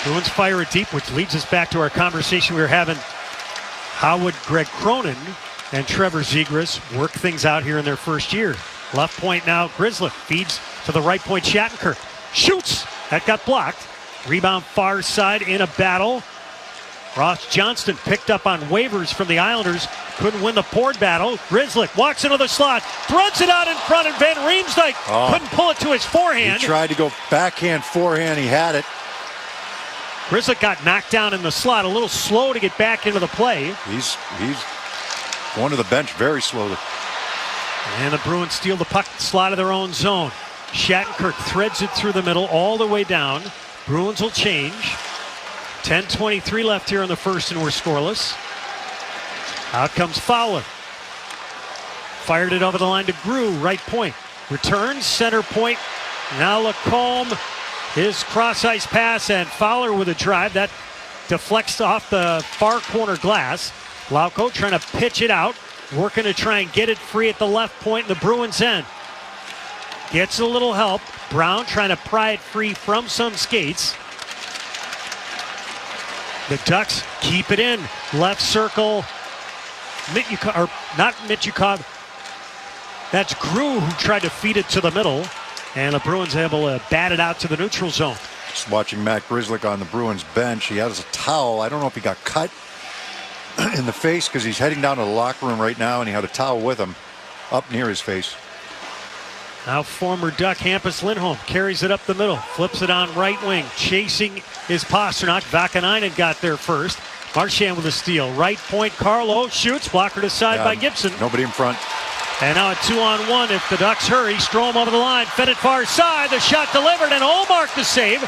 Bruins fire it deep, which leads us back to our conversation we were having. How would Greg Cronin and Trevor Zegras work things out here in their first year? Left point now, Grizzly feeds to the right point, Shattenkirk shoots. That got blocked. Rebound far side in a battle. Ross Johnston picked up on waivers from the Islanders. Couldn't win the board battle. Grizzly walks into the slot, threads it out in front, and Van Riemsdyk couldn't pull it to his forehand. He tried to go backhand, forehand. He had it. Grizzly got knocked down in the slot, a little slow to get back into the play. He's going to the bench very slowly. And the Bruins steal the puck slot of their own zone. Shattenkirk threads it through the middle all the way down. Bruins will change. 10:23 left here in the first, and we're scoreless. Out comes Fowler. Fired it over the line to Grew, right point. Returns, center point. Now Lacombe. His cross-ice pass, and Fowler with a drive. That deflects off the far corner glass. Lauko trying to pitch it out. Working to try and get it free at the left point in the Bruins' end. Gets a little help. Brown trying to pry it free from some skates. The Ducks keep it in. Left circle. Not Mityukov. That's Grew who tried to feed it to the middle. And the Bruins able to bat it out to the neutral zone. Just watching Matt Grzelcyk on the Bruins bench. He has a towel. I don't know if he got cut in the face because he's heading down to the locker room right now, and he had a towel with him up near his face. Now former Duck Hampus Lindholm carries it up the middle. Flips it on right wing. Chasing is Pasternak. Vakanainen got there first. Marchand with a steal. Right point. Carlo shoots. Blockered aside by Gibson. Nobody in front. And now a 2-on-1 if the Ducks hurry. Strome over the line, fed it far side. The shot delivered, and Ullmark the save.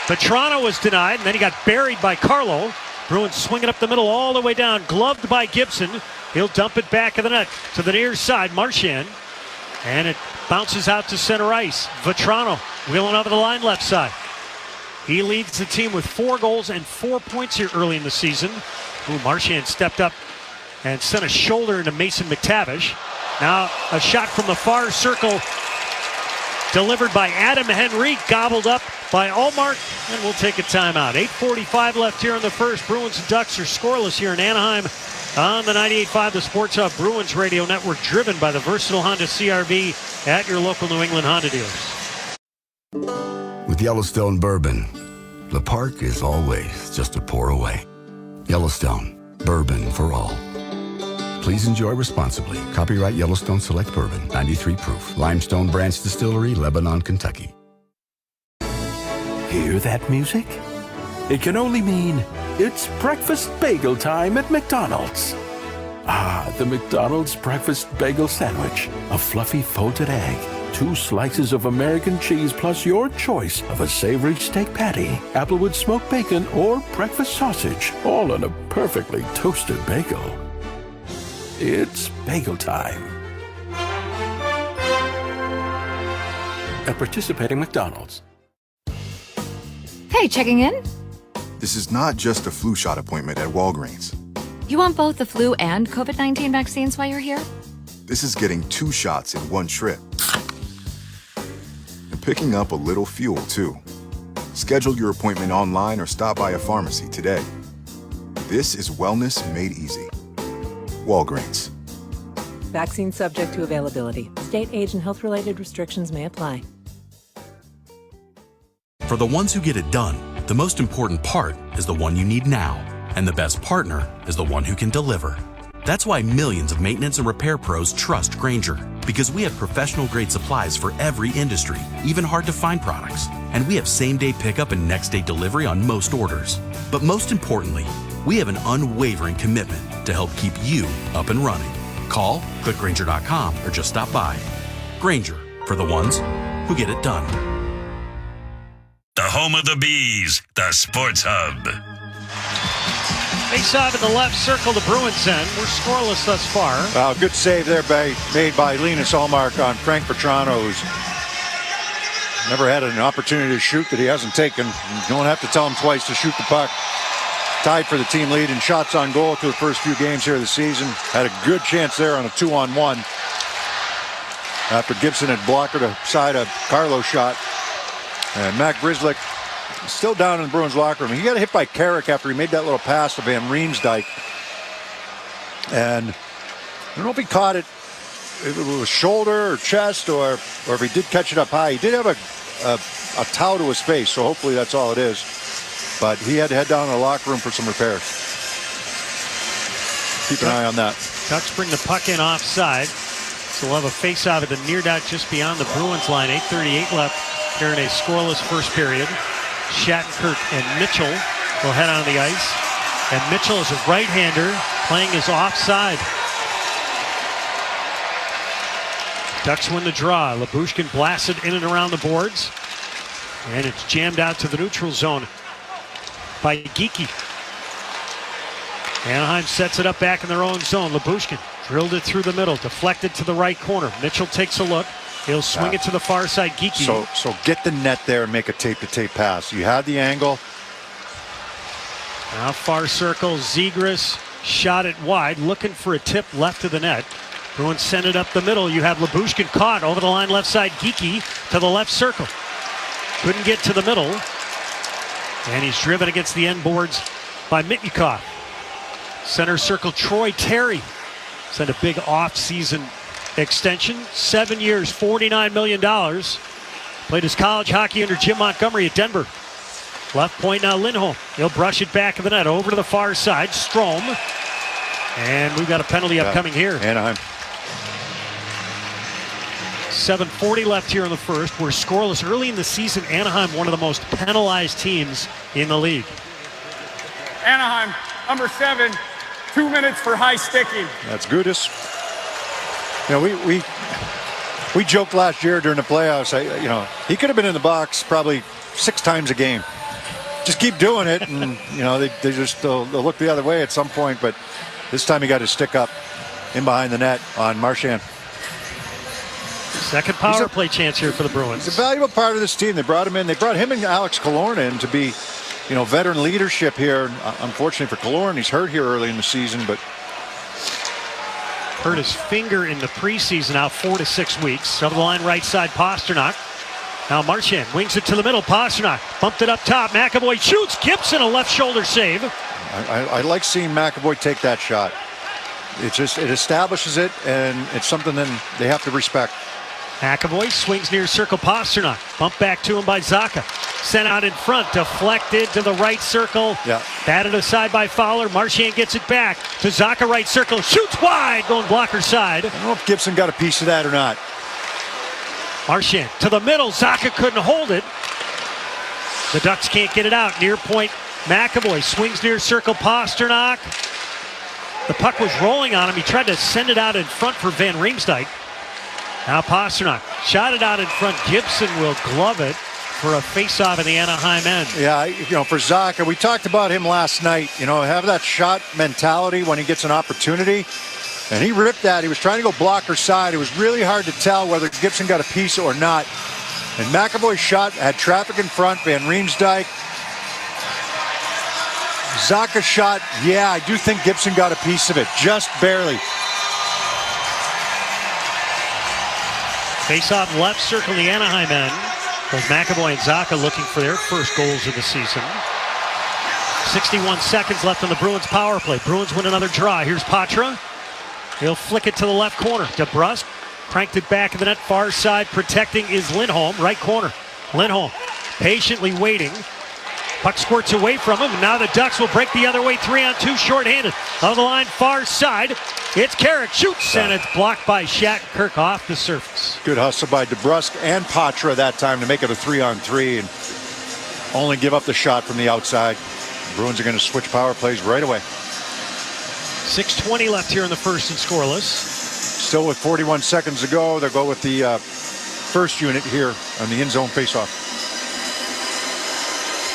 Vetrano was denied, and then he got buried by Carlo. Bruins swing it up the middle all the way down, gloved by Gibson. He'll dump it back of the net to the near side, Marchand. And it bounces out to center ice. Vetrano wheeling over the line left side. He leads the team with 4 goals and 4 points here early in the season. Marchand stepped up and sent a shoulder into Mason McTavish. Now a shot from the far circle delivered by Adam Henrique, gobbled up by Ullmark, and we'll take a timeout. 8:45 left here in the first. Bruins and Ducks are scoreless here in Anaheim on the 98.5 The Sports Hub Bruins Radio Network, driven by the versatile Honda CR-V at your local New England Honda dealers. With Yellowstone Bourbon, the park is always just a pour away. Yellowstone, bourbon for all. Please enjoy responsibly. Copyright Yellowstone Select Bourbon, 93 proof. Limestone Branch Distillery, Lebanon, Kentucky. Hear that music? It can only mean it's breakfast bagel time at McDonald's. Ah, the McDonald's breakfast bagel sandwich. A fluffy folded egg, 2 slices of American cheese, plus your choice of a savory steak patty, applewood smoked bacon, or breakfast sausage, all on a perfectly toasted bagel. It's bagel time. At participating McDonald's. Hey, checking in? This is not just a flu shot appointment at Walgreens. You want both the flu and COVID-19 vaccines while you're here? This is getting 2 shots in one trip. And picking up a little fuel, too. Schedule your appointment online or stop by a pharmacy today. This is wellness made easy. Walgreens. Vaccine subject to availability. State, age, and health-related restrictions may apply. For the ones who get it done, the most important part is the one you need now. And the best partner is the one who can deliver. That's why millions of maintenance and repair pros trust Grainger, because we have professional-grade supplies for every industry, even hard-to-find products. And we have same-day pickup and next-day delivery on most orders. But most importantly, we have an unwavering commitment to help keep you up and running. Call, click Grainger.com, or just stop by. Grainger, for the ones who get it done. The home of the Bees, the Sports Hub. Face-off in the left circle, the Bruins end. We're scoreless thus far. Wow, good save there made by Linus Ullmark on Frank Petrano, who's never had an opportunity to shoot that he hasn't taken. You don't have to tell him twice to shoot the puck. Tied for the team lead in shots on goal through the first few games here this season. Had a good chance there on a 2-on-1 after Gibson had blocked her side of Carlo's shot. And Matt Grzelcyk still down in the Bruins locker room. He got hit by Carrick after he made that little pass to Van Riemsdyk. And I don't know if he caught it, if it was shoulder or chest, or if he did catch it up high. He did have a towel to his face, so hopefully that's all it is. But he had to head down to the locker room for some repairs. Keep an eye on that. Ducks bring the puck in offside. So we'll have a face-off at the near dot just beyond the Bruins line. 8:38 left here in a scoreless first period. Shattenkirk and Mitchell will head on the ice. And Mitchell is a right-hander playing his offside. Ducks win the draw. Lyubushkin blasted in and around the boards. And it's jammed out to the neutral zone by Geekie. Anaheim sets it up back in their own zone. Lyubushkin drilled it through the middle, deflected to the right corner. Mitchell takes a look. He'll swing it to the far side. Geekie. So get the net there and make a tape-to-tape pass. You had the angle. Now far circle. Zegras shot it wide, looking for a tip left of the net. Bruins send it up the middle. You have Lyubushkin caught over the line left side. Geekie to the left circle. Couldn't get to the middle. And he's driven against the end boards by Mitnikov. Center circle, Troy Terry. Sent a big off-season extension. 7 years, $49 million. Played his college hockey under Jim Montgomery at Denver. Left point now, Lindholm. He'll brush it back of the net. Over to the far side, Strome. And we've got a penalty upcoming here. Anaheim. 7:40 left here in the first. We're scoreless. Early in the season, Anaheim, one of the most penalized teams in the league. Anaheim, number 7, 2 minutes for high sticking. That's Gudis. You know, we joked last year during the playoffs. He could have been in the box probably 6 times a game. Just keep doing it, and they'll look the other way at some point. But this time he got his stick up in behind the net on Marchand. Second power play chance here for the Bruins. He's a valuable part of this team. They brought him in. They brought him and Alex Killorn in to be, veteran leadership here. Unfortunately for Killorn, he's hurt here early in the season, but hurt his finger in the preseason, out 4 to 6 weeks. Over the line right side, Pasternak. Now Marchand wings it to the middle. Pasternak bumped it up top. McAvoy shoots. Gibson, a left shoulder save. I like seeing McAvoy take that shot. It establishes it, and it's something then they have to respect. McAvoy swings near circle. Pasternak bumped back to him by Zacha. Sent out in front, deflected to the right circle. Yeah. Batted aside by Fowler. Marchand gets it back to Zacha, right circle. Shoots wide, going blocker side. I don't know if Gibson got a piece of that or not. Marchand to the middle. Zacha couldn't hold it. The Ducks can't get it out. Near point, McAvoy swings near circle. Pasternak. The puck was rolling on him. He tried to send it out in front for Van Riemsdyk. Now Pasternak shot it out in front. Gibson will glove it for a face-off in the Anaheim end. Yeah, for Zacha, we talked about him last night. Have that shot mentality when he gets an opportunity. And he ripped that. He was trying to go blocker side. It was really hard to tell whether Gibson got a piece or not. And McAvoy's shot had traffic in front. Van Riemsdyk. Zacha's shot, yeah, I do think Gibson got a piece of it. Just barely. Face-off left circle, the Anaheim end. Both McAvoy and Zacha looking for their first goals of the season. 61 seconds left on the Bruins power play. Bruins win another draw. Here's Patra. He'll flick it to the left corner. DeBrusque cranked it back in the net, far side. Protecting is Lindholm, right corner. Lindholm patiently waiting. Puck squirts away from him. Now the Ducks will break the other way. 3-on-2, shorthanded. On the line, far side. It's Carrick. Shoots, and it's blocked by Shattenkirk off the surface. Good hustle by DeBrusque and Patra that time to make it a 3-on-3 and only give up the shot from the outside. The Bruins are going to switch power plays right away. 6:20 left here in the first and scoreless. Still with 41 seconds to go. They'll go with the first unit here on the in-zone faceoff.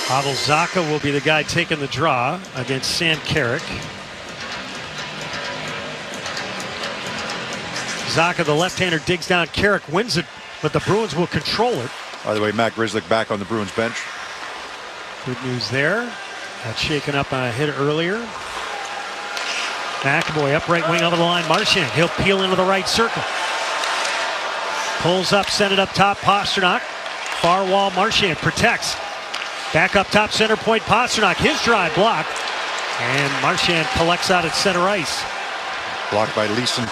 Pavel Zacha will be the guy taking the draw against Sam Carrick. Zacha, the left-hander, digs down. Carrick wins it, but the Bruins will control it. By the way, Matt Grzelcyk back on the Bruins bench. Good news there. Got shaken up on a hit earlier. McAvoy up right wing over the line. Marchand, he'll peel into the right circle. Pulls up, send it up top. Pastrnak. Far wall, Marchand protects. Back up top, center point, Pastrnak. His drive blocked. And Marchand collects out at center ice. Blocked by Leeson.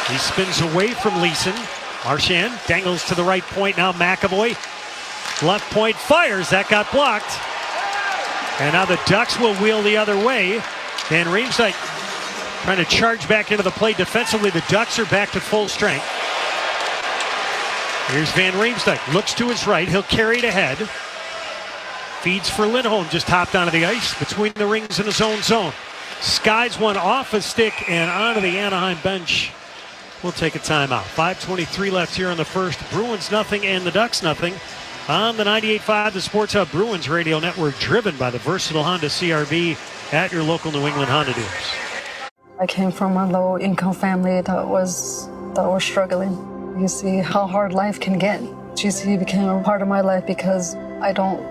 He spins away from Leeson. Marchand dangles to the right point. Now McAvoy. Left point fires. That got blocked. And now the Ducks will wheel the other way. And Riemsdyk trying to charge back into the play defensively. The Ducks are back to full strength. Here's Van Riemsdyk. Looks to his right. He'll carry it ahead. Feeds for Lindholm. Just hopped onto the ice between the rings in his own zone. Skies one off a stick and onto the Anaheim bench. We'll take a timeout. 5:23 left here in the first. Bruins nothing and the Ducks nothing. On the 98.5, the Sports Hub Bruins radio network, driven by the versatile Honda CR-V at your local New England Honda dealers. I came from a low-income family that was struggling. You see how hard life can get. GC became a part of my life because I don't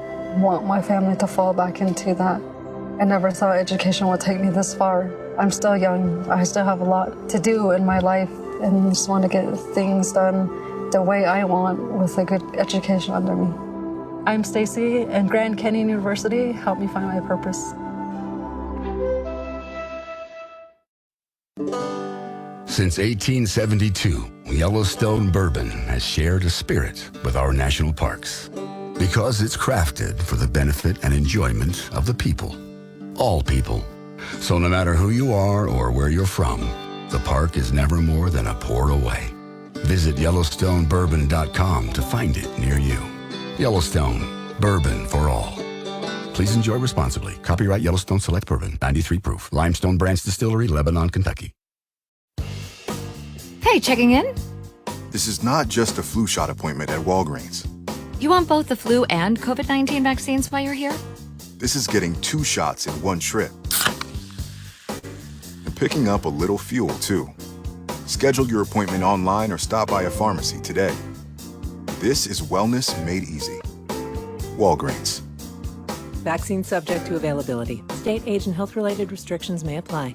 want my family to fall back into that. I never thought education would take me this far. I'm still young. I still have a lot to do in my life and just want to get things done the way I want with a good education under me. I'm Stacy, and Grand Canyon University helped me find my purpose. Since 1872, Yellowstone Bourbon has shared a spirit with our national parks because it's crafted for the benefit and enjoyment of the people, all people. So no matter who you are or where you're from, the park is never more than a pour away. Visit YellowstoneBourbon.com to find it near you. Yellowstone, bourbon for all. Please enjoy responsibly. Copyright Yellowstone Select Bourbon, 93 proof. Limestone Branch Distillery, Lebanon, Kentucky. Hey, checking in? This is not just a flu shot appointment at Walgreens. You want both the flu and COVID-19 vaccines while you're here? This is getting 2 shots in one trip. And picking up a little fuel, too. Schedule your appointment online or stop by a pharmacy today. This is wellness made easy. Walgreens. Vaccine subject to availability. State, age, and health-related restrictions may apply.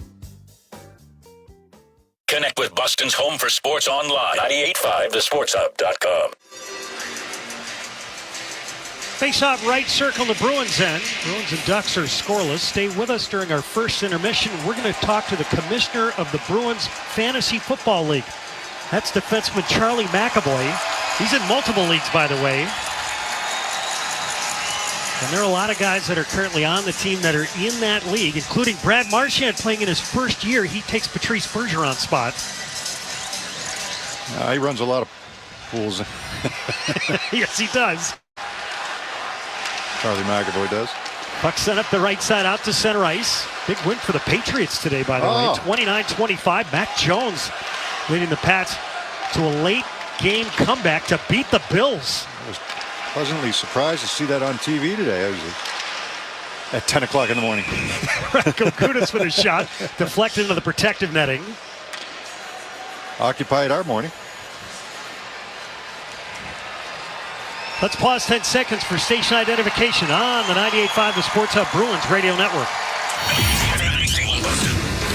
Connect with Boston's home for sports online. 98.5thesportshub.com. Face-off right circle to Bruins end. Bruins and Ducks are scoreless. Stay with us during our first intermission. We're going to talk to the commissioner of the Bruins Fantasy Football League. That's defenseman Charlie McAvoy. He's in multiple leagues, by the way. And there are a lot of guys that are currently on the team that are in that league, including Brad Marchand playing in his first year. He takes Patrice Bergeron's spot. He runs a lot of pools. Yes, he does. Charlie McAvoy does. Puck sent up the right side out to center ice. Big win for the Patriots today, by the way. 29-25. Mac Jones leading the Pats to a late game comeback to beat the Bills. I was pleasantly surprised to see that on TV today. I was at 10 o'clock in the morning. Kokutis with a shot deflected into the protective netting. Occupied our morning. Let's pause 10 seconds for station identification on the 98.5 The Sports Hub Bruins Radio Network.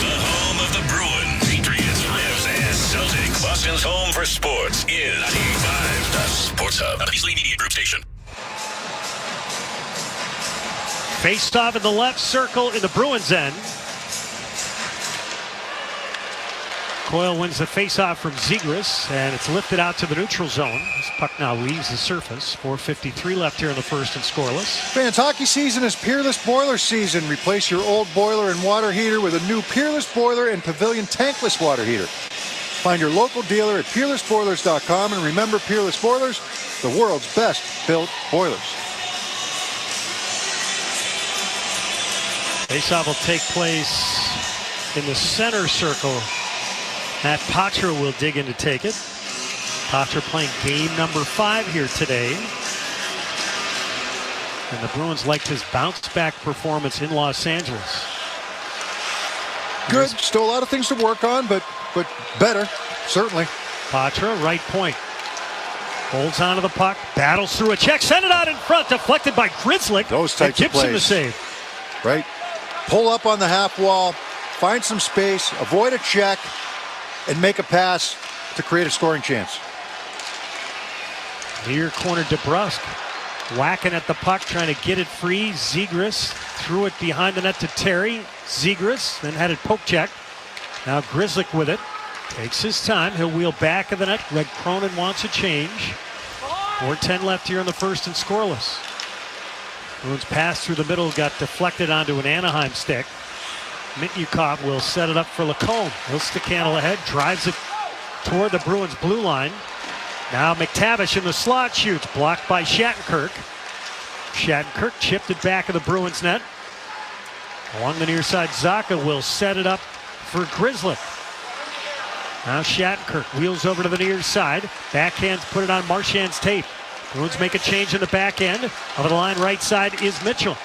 The home of the Bruins, Patriots, Revs, and Celtics. Boston's home for sports is 98.5 The Sports Hub. A Beasley Media Group station. Faced off in the left circle in the Bruins end. Coyle wins the faceoff from Zegras, and it's lifted out to the neutral zone. This puck now leaves the surface. 4:53 left here in the first and scoreless. Fans, hockey season is Peerless Boiler season. Replace your old boiler and water heater with a new Peerless Boiler and Pavilion tankless water heater. Find your local dealer at peerlessboilers.com, and remember, Peerless Boilers, the world's best built boilers. Faceoff will take place in the center circle. Matt Patra will dig in to take it. Patra playing game number 5 here today. And the Bruins liked his bounce-back performance in Los Angeles. Good. Still a lot of things to work on, but better, certainly. Patra, right point. Holds onto the puck, battles through a check, send it out in front, deflected by Grzelcyk. Those types of plays. Gibson the save. Right. Pull up on the half wall, find some space, avoid a check, and make a pass to create a scoring chance. Near corner, DeBrusk whacking at the puck, trying to get it free. Zegras threw it behind the net to Terry. Zegras then had it poke check. Now Grzelcyk with it. Takes his time. He'll wheel back of the net. Greg Cronin wants a change. 4:10 left here in the first and scoreless. Bruins pass through the middle, got deflected onto an Anaheim stick. Mitnyukov will set it up for Lacombe. He'll stick handle ahead, drives it toward the Bruins blue line. Now McTavish in the slot shoots, blocked by Shattenkirk. Shattenkirk chipped it back of the Bruins net. Along the near side, Zacha will set it up for Grzelcyk. Now Shattenkirk wheels over to the near side. Backhands put it on Marchand's tape. Bruins make a change in the back end. Over the line right side is Mitchell.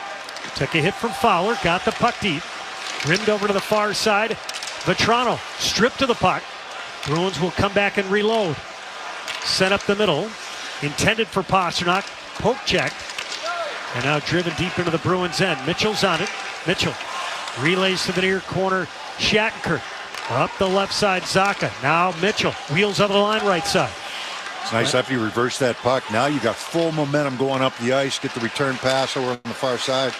Took a hit from Fowler, got the puck deep. Rimmed over to the far side. Vetrano stripped to the puck. Bruins will come back and reload. Set up the middle. Intended for Pastrnak. Poke check. And now driven deep into the Bruins end. Mitchell's on it. Mitchell relays to the near corner. Shattenkirk. Up the left side, Zacha. Now Mitchell wheels over the line right side. It's nice after you reverse that puck. Now you got full momentum going up the ice. Get the return pass over on the far side.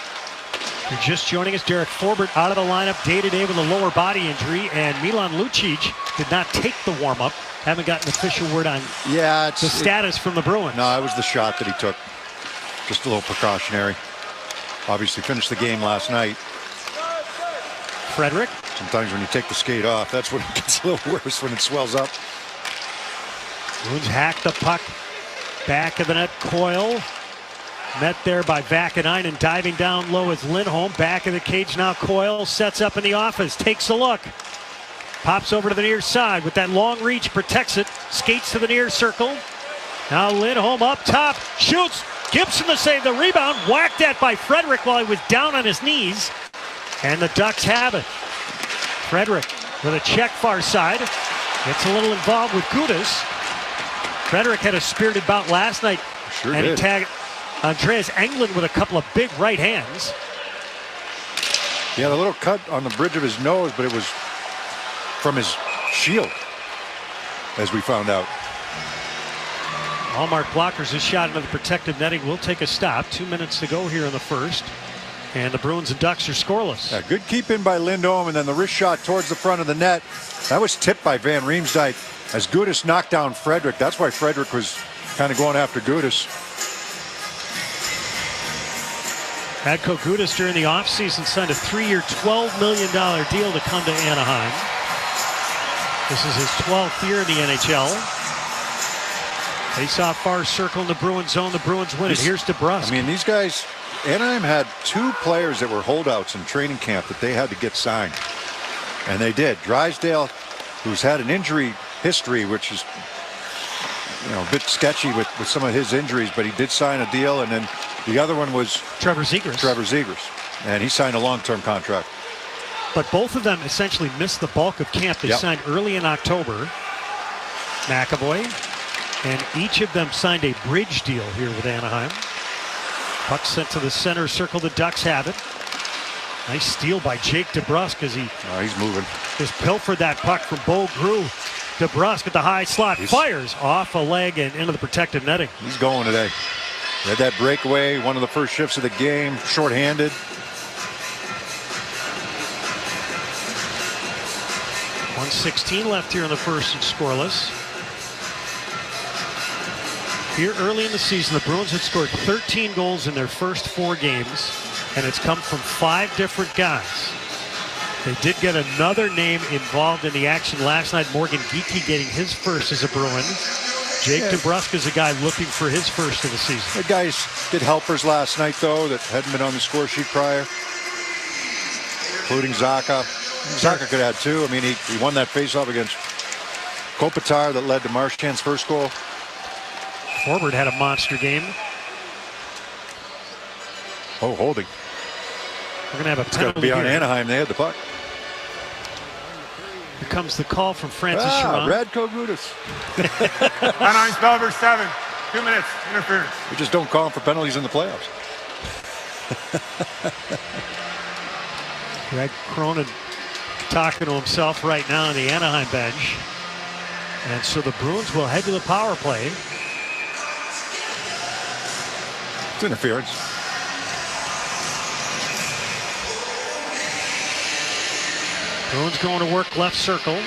You're just joining us. Derek Forbert out of the lineup day-to-day with a lower body injury, and Milan Lucic did not take the warm-up. Haven't gotten official word on the status from the Bruins. No, it was the shot that he took. Just a little precautionary. Obviously finished the game last night. Frederick. Sometimes when you take the skate off, that's when it gets a little worse, when it swells up. Bruins hack the puck. Back of the net, Coyle. Met there by Vakanainen, diving down low is Lindholm. Back of the cage now, Coyle sets up in the office, takes a look. Pops over to the near side with that long reach, protects it, skates to the near circle. Now Lindholm up top, shoots. Gibson to save the rebound, whacked at by Frederick while he was down on his knees. And the Ducks have it. Frederick with a check far side. Gets a little involved with Gudas. Frederick had a spirited bout last night. Sure and did. He tagged Andreas Englund with a couple of big right hands. Yeah, the little cut on the bridge of his nose, but it was from his shield, as we found out. Hallmark blockers is shot into the protective netting. Will take a stop. 2 minutes to go here in the first. And the Bruins and Ducks are scoreless. Yeah, good keep in by Lindholm, and then the wrist shot towards the front of the net. That was tipped by Van Riemsdyk as Gudas knocked down Frederick. That's why Frederick was kind of going after Gudas. Radko Gudas during the offseason signed a 3-year, $12 million deal to come to Anaheim. This is his 12th year in the NHL. Face off far circle in the Bruins zone. The Bruins win it. Here's DeBrusk. I mean, these guys, Anaheim had 2 players that were holdouts in training camp that they had to get signed. And they did. Drysdale, who's had an injury history, which is, you know, a bit sketchy with some of his injuries, but he did sign a deal. And then the other one was Trevor Zegras. And he signed a long-term contract. But both of them essentially missed the bulk of camp. They signed early in October. McAvoy. And each of them signed a bridge deal here with Anaheim. Puck sent to the center circle. The Ducks have it. Nice steal by Jake DeBrusk as he's moving. Just pilfered that puck from Bo Grew. DeBrusk at the high slot fires off a leg and into the protective netting. He's going today. He had that breakaway, one of the first shifts of the game, shorthanded. 1:16 left here in the first and scoreless. Here early in the season, the Bruins had scored 13 goals in their first 4 games, and it's come from 5 different guys. They did get another name involved in the action last night. Morgan Geekie getting his first as a Bruin. Jake DeBrusk is a guy looking for his first of the season. The guys did helpers last night, though, that hadn't been on the score sheet prior, including Zacha. Zacha could have had 2. I mean, he won that faceoff against Kopitar that led to Marchand's first goal. Forward had a monster game. Oh, holding. We're going to have a It's got penalty to be on here. Anaheim. They had the puck. Here comes the call from Francis Sharon. Radko Gudas. Anaheim spell number 7. 2 minutes. Interference. We just don't call him for penalties in the playoffs. Greg Cronin talking to himself right now on the Anaheim bench. And so the Bruins will head to the power play. It's interference. Bruins going to work left circle.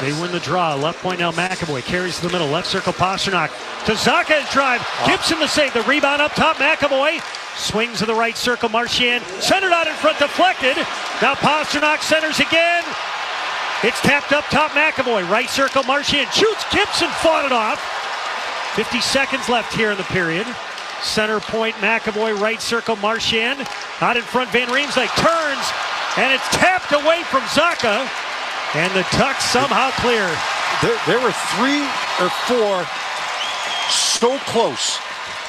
They win the draw. Left point now McAvoy carries to the middle. Left circle Pasternak to Zacha's drive. Gibson the save. The rebound up top. McAvoy swings to the right circle. Marchand centered out in front, deflected. Now Pasternak centers again. It's tapped up top. McAvoy right circle. Marchand shoots. Gibson fought it off. 50 seconds left here in the period. Center point McAvoy right circle. Marchand out in front. Van Riemsdyk turns and it's tapped away from Zacha. And the Ducks somehow clear. There were 3 or 4 so close.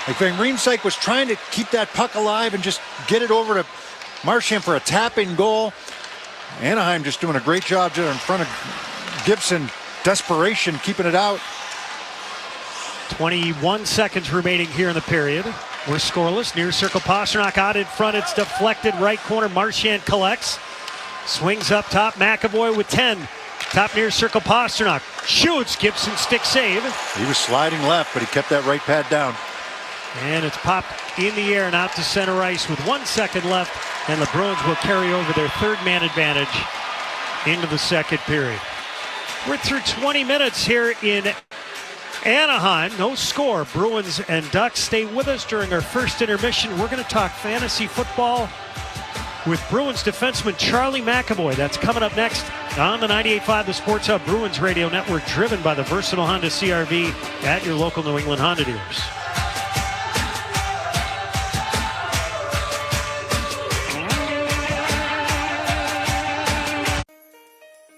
Like Van Riemsdyk was trying to keep that puck alive and just get it over to Marchand for a tap-in goal. Anaheim just doing a great job in front of Gibson. Desperation, keeping it out. 21 seconds remaining here in the period. We're scoreless. Near circle Pasternak out in front. It's deflected right corner. Marchand collects. Swings up top. McAvoy with 10. Top near circle Pasternak. Shoots. Gibson stick save. He was sliding left, but he kept that right pad down. And it's popped in the air and out to center ice with 1 second left. And the Bruins will carry over their 3rd man advantage into the second period. We're through 20 minutes here in Anaheim. No score. Bruins and Ducks. Stay with us during our first intermission. We're going to talk fantasy football with Bruins defenseman Charlie McAvoy. That's coming up next on the 98.5 The Sports Hub Bruins Radio Network, driven by the versatile Honda CR-V at your local New England Honda dealers.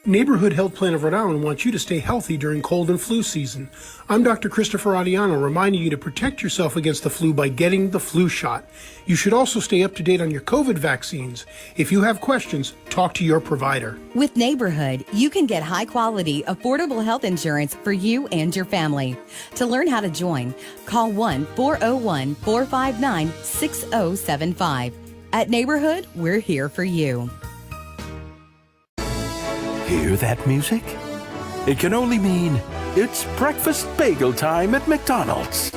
Neighborhood Health Plan of Rhode Island wants you to stay healthy during cold and flu season. I'm Dr. Christopher Adiano, reminding you to protect yourself against the flu by getting the flu shot. You should also stay up to date on your COVID vaccines. If you have questions, talk to your provider. With Neighborhood, you can get high-quality, affordable health insurance for you and your family. To learn how to join, call 1-401-459-6075. At Neighborhood, we're here for you. Hear that music? It can only mean it's breakfast bagel time at McDonald's.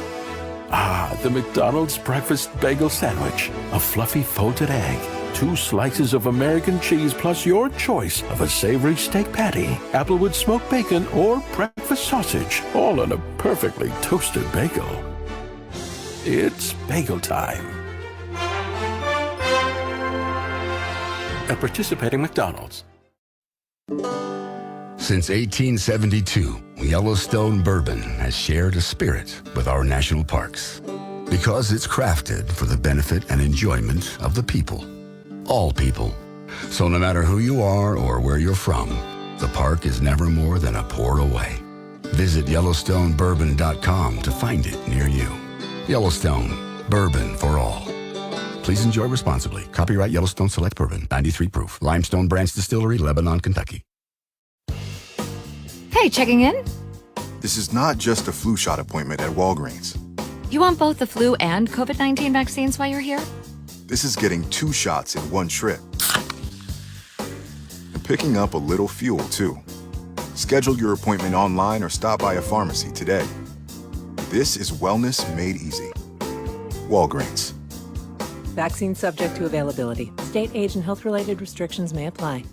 Ah, the McDonald's breakfast bagel sandwich. A fluffy folded egg, 2 slices of American cheese, plus your choice of a savory steak patty, applewood smoked bacon, or breakfast sausage, all on a perfectly toasted bagel. It's bagel time. At participating McDonald's. Since 1872, Yellowstone Bourbon has shared a spirit with our national parks because it's crafted for the benefit and enjoyment of the people, all people. So no matter who you are or where you're from, the park is never more than a pour away. Visit YellowstoneBourbon.com to find it near you. Yellowstone, bourbon for all. Please enjoy responsibly. Copyright Yellowstone Select Bourbon, 93 proof. Limestone Branch Distillery, Lebanon, Kentucky. Hey, checking in? This is not just a flu shot appointment at Walgreens. You want both the flu and COVID-19 vaccines while you're here? This is getting 2 shots in one trip. And picking up a little fuel, too. Schedule your appointment online or stop by a pharmacy today. This is wellness made easy. Walgreens. Vaccine subject to availability. State, age, and health-related restrictions may apply.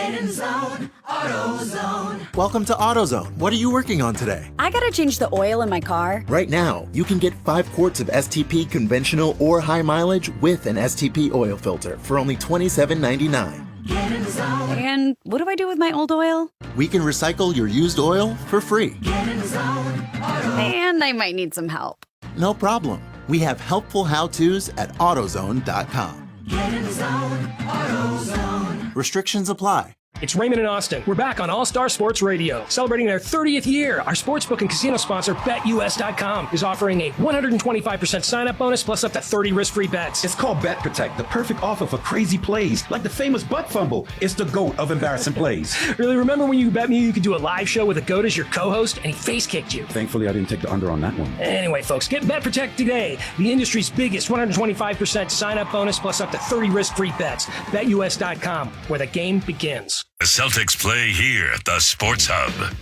Get in zone, AutoZone. Welcome to AutoZone. What are you working on today? I gotta change the oil in my car. Right now, you can get 5 quarts of STP conventional or high mileage with an STP oil filter for only $27.99. Get in zone. And what do I do with my old oil? We can recycle your used oil for free. Get in zone, And I might need some help. No problem. We have helpful how-tos at AutoZone.com. Get in zone, AutoZone. Restrictions apply. It's Raymond and Austin. We're back on All Star Sports Radio, celebrating their 30th year. Our sportsbook and casino sponsor, BetUS.com, is offering a 125% sign-up bonus plus up to 30 risk-free bets. It's called Bet Protect, the perfect offer for crazy plays, like the famous butt fumble. It's the GOAT of embarrassing plays. Really, remember when you bet me you could do a live show with a GOAT as your co-host, and he face-kicked you? Thankfully, I didn't take the under on that one. Anyway, folks, get Bet Protect today. The industry's biggest 125% sign-up bonus plus up to 30 risk-free bets. BetUS.com, where the game begins. The Celtics play here at the Sports Hub.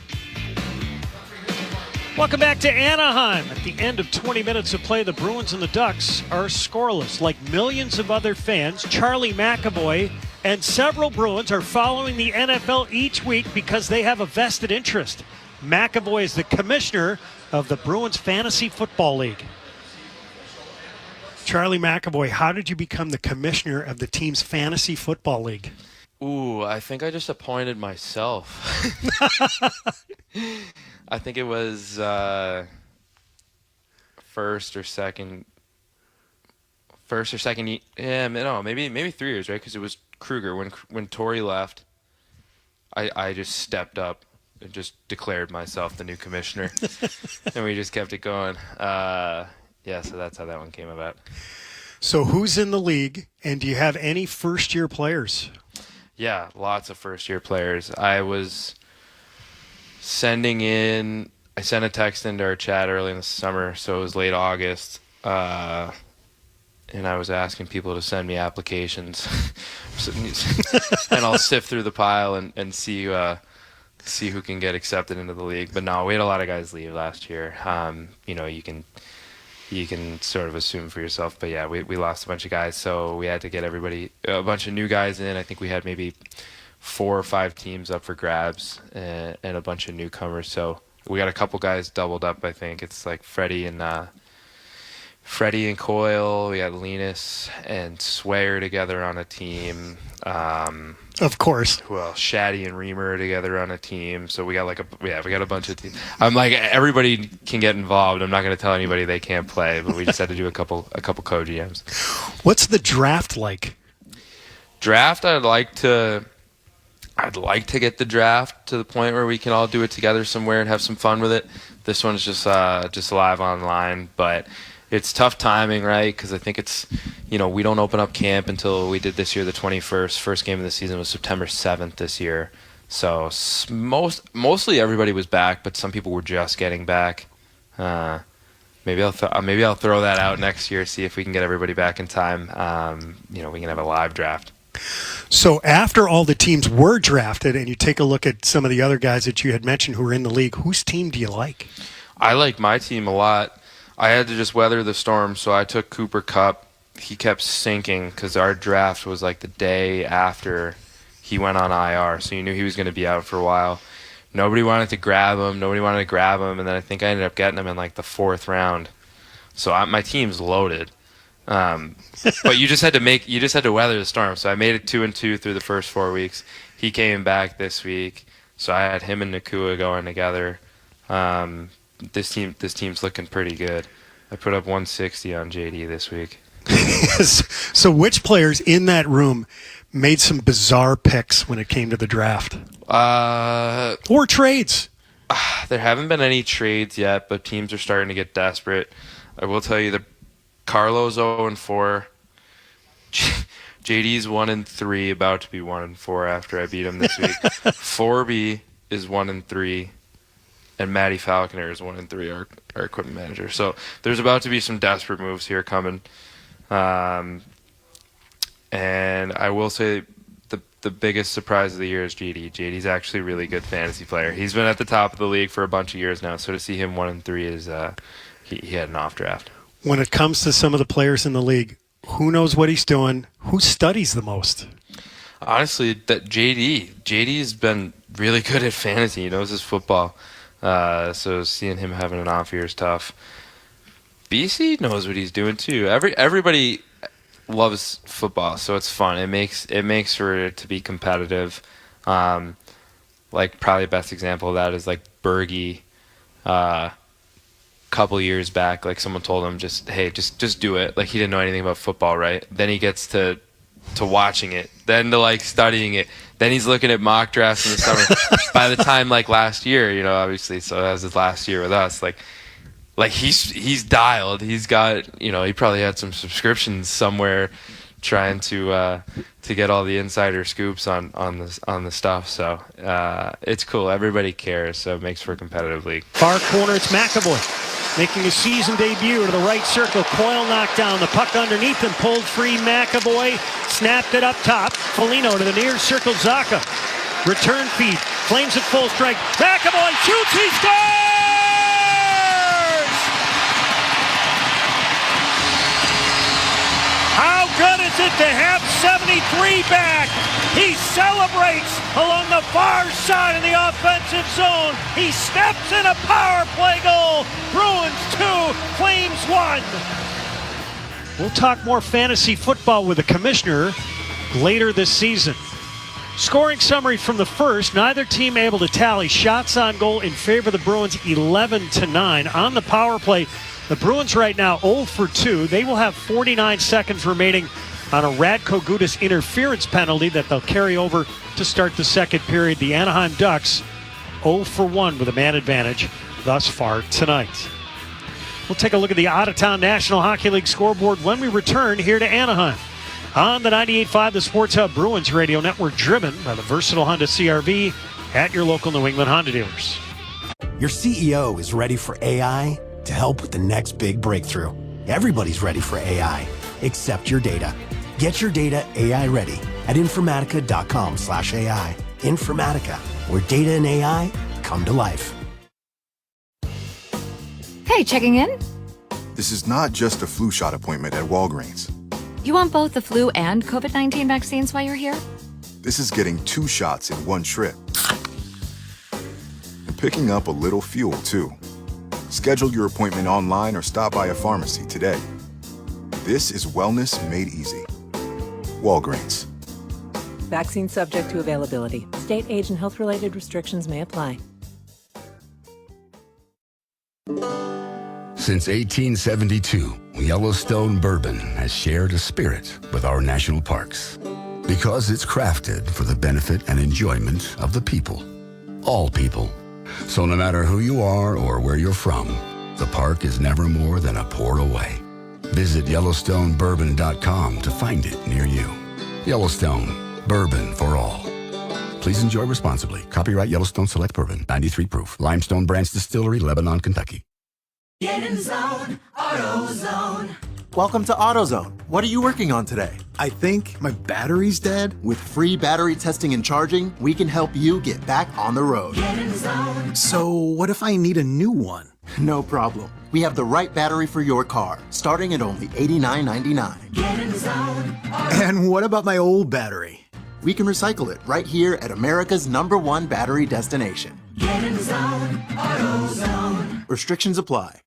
Welcome back to Anaheim. At the end of 20 minutes of play, the Bruins and the Ducks are scoreless. Like millions of other fans, Charlie McAvoy and several Bruins are following the NFL each week because they have a vested interest. McAvoy is the commissioner of the Bruins Fantasy Football League. Charlie McAvoy, how did you become the commissioner of the team's Fantasy Football League? Ooh, I think I just appointed myself. I think it was first or second. Yeah, no, maybe 3 years, right? Because it was Kruger when Torrey left. I just stepped up and just declared myself the new commissioner, and we just kept it going. So that's how that one came about. So who's in the league, and do you have any first-year players? Yeah, lots of first-year players. I sent a text into our chat early in the summer, so it was late August, and I was asking people to send me applications, and I'll sift through the pile and see who can get accepted into the league. But no, we had a lot of guys leave last year. You can sort of assume for yourself, but yeah, we lost a bunch of guys, so we had to get a bunch of new guys in. I think we had maybe 4 or 5 teams up for grabs and a bunch of newcomers. So we got a couple guys doubled up. I think it's like Freddie and Coyle. We had Linus and Swayer together on a team. Of course. Who else? Shaddy and Reamer together on a team. So we got we got a bunch of teams. I'm like, everybody can get involved. I'm not going to tell anybody they can't play, but we just had to do a couple co-GMs. What's the draft like? Draft, I'd like to get the draft to the point where we can all do it together somewhere and have some fun with it. This one's just live online, but it's tough timing, right? Because I think it's, we don't open up camp until we did this year, the 21st. First game of the season was September 7th this year. So mostly everybody was back, but some people were just getting back. Maybe I'll throw that out next year, see if we can get everybody back in time. We can have a live draft. So after all the teams were drafted, and you take a look at some of the other guys that you had mentioned who were in the league, whose team do you like? I like my team a lot. I had to just weather the storm, so I took Cooper Kupp. He kept sinking because our draft was like the day after he went on IR, so you knew he was going to be out for a while. Nobody wanted to grab him, and then I think I ended up getting him in like the 4th round. So my team's loaded. But you just had to weather the storm. So I made it 2-2 through the first 4 weeks. He came back this week, so I had him and Nakua going together. This team's looking pretty good. I put up 160 on JD this week. So which players in that room made some bizarre picks when it came to the draft? Or trades? There haven't been any trades yet, but teams are starting to get desperate. I will tell you that Carlo's 0-4. JD's 1-3, about to be 1-4 after I beat him this week. Forby is 1-3. And Matty Falconer is 1-3, our equipment manager. So there's about to be some desperate moves here coming. And I will say the biggest surprise of the year is JD. JD's actually a really good fantasy player. He's been at the top of the league for a bunch of years now. So to see him 1-3 is he had an off draft. When it comes to some of the players in the league, who knows what he's doing? Who studies the most? Honestly, that JD has been really good at fantasy. He knows his football. So seeing him having an off year is tough. BC knows what he's doing too. Everybody loves football, so it's fun. It makes for it to be competitive. Like probably the best example of that is like Bergie. Couple years back, like someone told him just do it. Like he didn't know anything about football, right? Then he gets to watching it, then to like studying it, then he's looking at mock drafts in the summer. By the time like last year, obviously, so that was his last year with us. Like he's dialed. He's got he probably had some subscriptions somewhere, trying to get all the insider scoops on the stuff. So it's cool. Everybody cares, so it makes for a competitive league. Far corner, it's McAvoy making a season debut to the right circle. Coyle knocked down, the puck underneath him, pulled free. McAvoy snapped it up top. Foligno to the near circle. Zacha, return feed, Flames at full strike. McAvoy shoots, he scores! How good is it to have 73 back? He celebrates along the far side of the offensive zone. He steps in a power play goal. Bruins 2, Flames 1. We'll talk more fantasy football with the commissioner later this season. Scoring summary from the first. Neither team able to tally shots on goal in favor of the Bruins, 11-9. On the power play, the Bruins right now 0 for 2. They will have 49 seconds remaining on a Radko Gudas interference penalty that they'll carry over to start the second period. The Anaheim Ducks 0 for 1 with a man advantage thus far tonight. We'll take a look at the out-of-town National Hockey League scoreboard when we return here to Anaheim on the 98.5 The Sports Hub Bruins Radio Network, driven by the versatile Honda CR-V at your local New England Honda dealers. Your CEO is ready for AI to help with the next big breakthrough. Everybody's ready for AI, except your data. Get your data AI ready at informatica.com/AI. Informatica, where data and AI come to life. Hey, checking in? This is not just a flu shot appointment at Walgreens. You want both the flu and COVID-19 vaccines while you're here? This is getting 2 shots in one trip. And picking up a little fuel, too. Schedule your appointment online or stop by a pharmacy today. This is wellness made easy. Walgreens. Vaccine subject to availability. State, age, and health-related restrictions may apply. Since 1872, Yellowstone Bourbon has shared a spirit with our national parks. Because it's crafted for the benefit and enjoyment of the people. All people. So no matter who you are or where you're from, the park is never more than a pour away. Visit YellowstoneBourbon.com to find it near you. Yellowstone, bourbon for all. Please enjoy responsibly. Copyright Yellowstone Select Bourbon, 93 proof. Limestone Branch Distillery, Lebanon, Kentucky. Get in zone, AutoZone. Welcome to AutoZone. What are you working on today? I think my battery's dead. With free battery testing and charging, we can help you get back on the road. Get in zone. So what if I need a new one? No problem. We have the right battery for your car, starting at only $89.99. Get in zone, And what about my old battery? We can recycle it right here at America's #1 battery destination. Get in zone, AutoZone. Restrictions apply.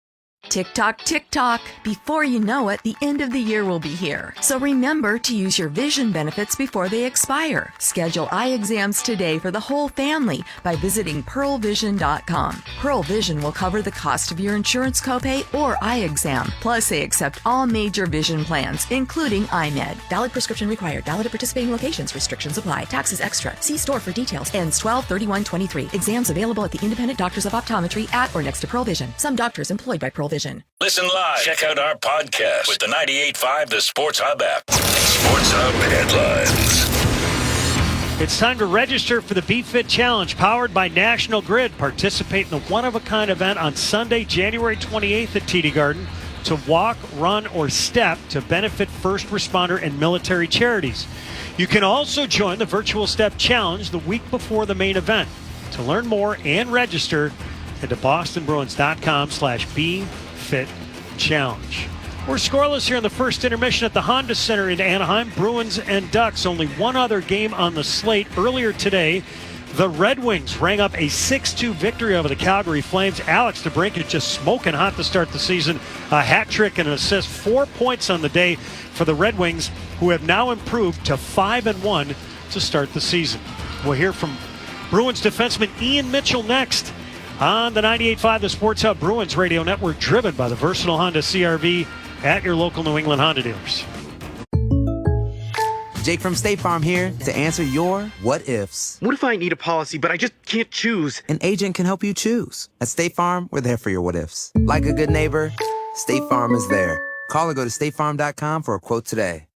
Tick tock, tick tock. Before you know it, the end of the year will be here. So remember to use your vision benefits before they expire. Schedule eye exams today for the whole family by visiting pearlvision.com. Pearl Vision will cover the cost of your insurance copay or eye exam. Plus, they accept all major vision plans, including iMed. Valid prescription required. Valid at participating locations. Restrictions apply. Taxes extra. See store for details. Ends 12/31/23. Exams available at the independent doctors of optometry at or next to Pearl Vision. Some doctors employed by Pearl Vision. Listen live. Check out our podcast with the 98.5 The Sports Hub app. Sports Hub headlines. It's time to register for the Be Fit Challenge, powered by National Grid. Participate in the one-of-a-kind event on Sunday, January 28th at TD Garden to walk, run, or step to benefit first responder and military charities. You can also join the Virtual Step Challenge the week before the main event. To learn more and register, head to bostonbruins.com/BeFitChallenge. We're scoreless here in the first intermission at the Honda Center in Anaheim. Bruins and Ducks. Only one other game on the slate. Earlier today, the Red Wings rang up a 6-2 victory over the Calgary Flames. Alex DeBrincat just smoking hot to start the season. A hat trick and an assist. 4 points on the day for the Red Wings, who have now improved to 5-1 to start the season. We'll hear from Bruins defenseman Ian Mitchell next on the 98.5 The Sports Hub Bruins Radio Network, driven by the versatile Honda CR-V at your local New England Honda dealers. Jake from State Farm here to answer your what ifs. What if I need a policy, but I just can't choose? An agent can help you choose. At State Farm, we're there for your what ifs. Like a good neighbor, State Farm is there. Call or go to statefarm.com for a quote today.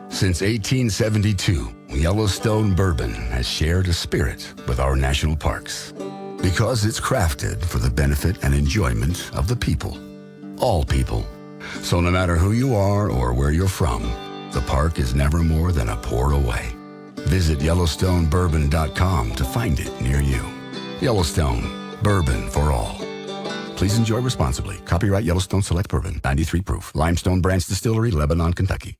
Since 1872, Yellowstone Bourbon has shared a spirit with our national parks. Because it's crafted for the benefit and enjoyment of the people. All people. So no matter who you are or where you're from, the park is never more than a pour away. Visit YellowstoneBourbon.com to find it near you. Yellowstone, bourbon for all. Please enjoy responsibly. Copyright Yellowstone Select Bourbon, 93 proof. Limestone Branch Distillery, Lebanon, Kentucky.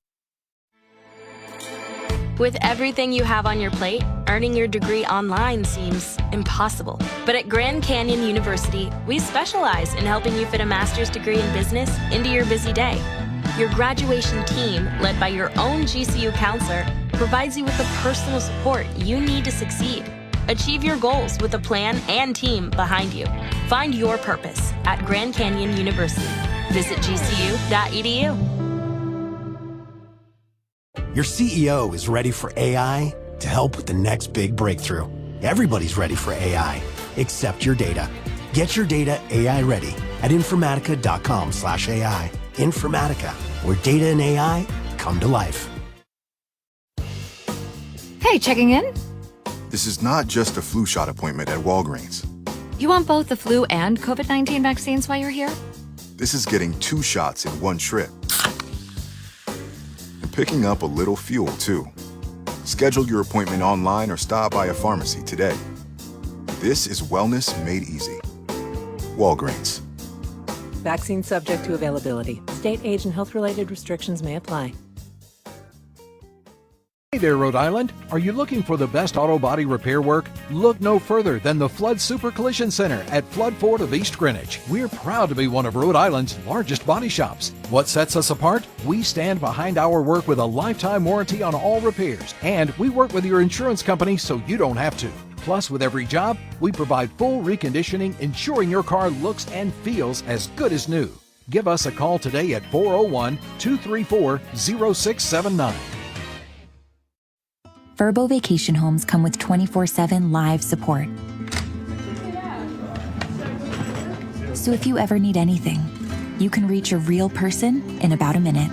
With everything you have on your plate, earning your degree online seems impossible. But at Grand Canyon University, we specialize in helping you fit a master's degree in business into your busy day. Your graduation team, led by your own GCU counselor, provides you with the personal support you need to succeed. Achieve your goals with a plan and team behind you. Find your purpose at Grand Canyon University. Visit gcu.edu. Your CEO is ready for AI to help with the next big breakthrough. Everybody's ready for AI, except your data. Get your data AI ready at informatica.com/AI. Informatica, where data and AI come to life. Hey, checking in? This is not just a flu shot appointment at Walgreens. You want both the flu and COVID-19 vaccines while you're here? This is getting 2 shots in one trip. And picking up a little fuel, too. Schedule your appointment online or stop by a pharmacy today. This is wellness made easy. Walgreens. Vaccine subject to availability. State, age, and health-related restrictions may apply. Hey there, Rhode Island. Are you looking for the best auto body repair work? Look no further than the Flood Super Collision Center at Flood Ford of East Greenwich. We're proud to be one of Rhode Island's largest body shops. What sets us apart? We stand behind our work with a lifetime warranty on all repairs, and we work with your insurance company so you don't have to. Plus, with every job, we provide full reconditioning, ensuring your car looks and feels as good as new. Give us a call today at 401-234-0679. Verbo Vacation Homes come with 24/7 live support. So if you ever need anything, you can reach a real person in about a minute.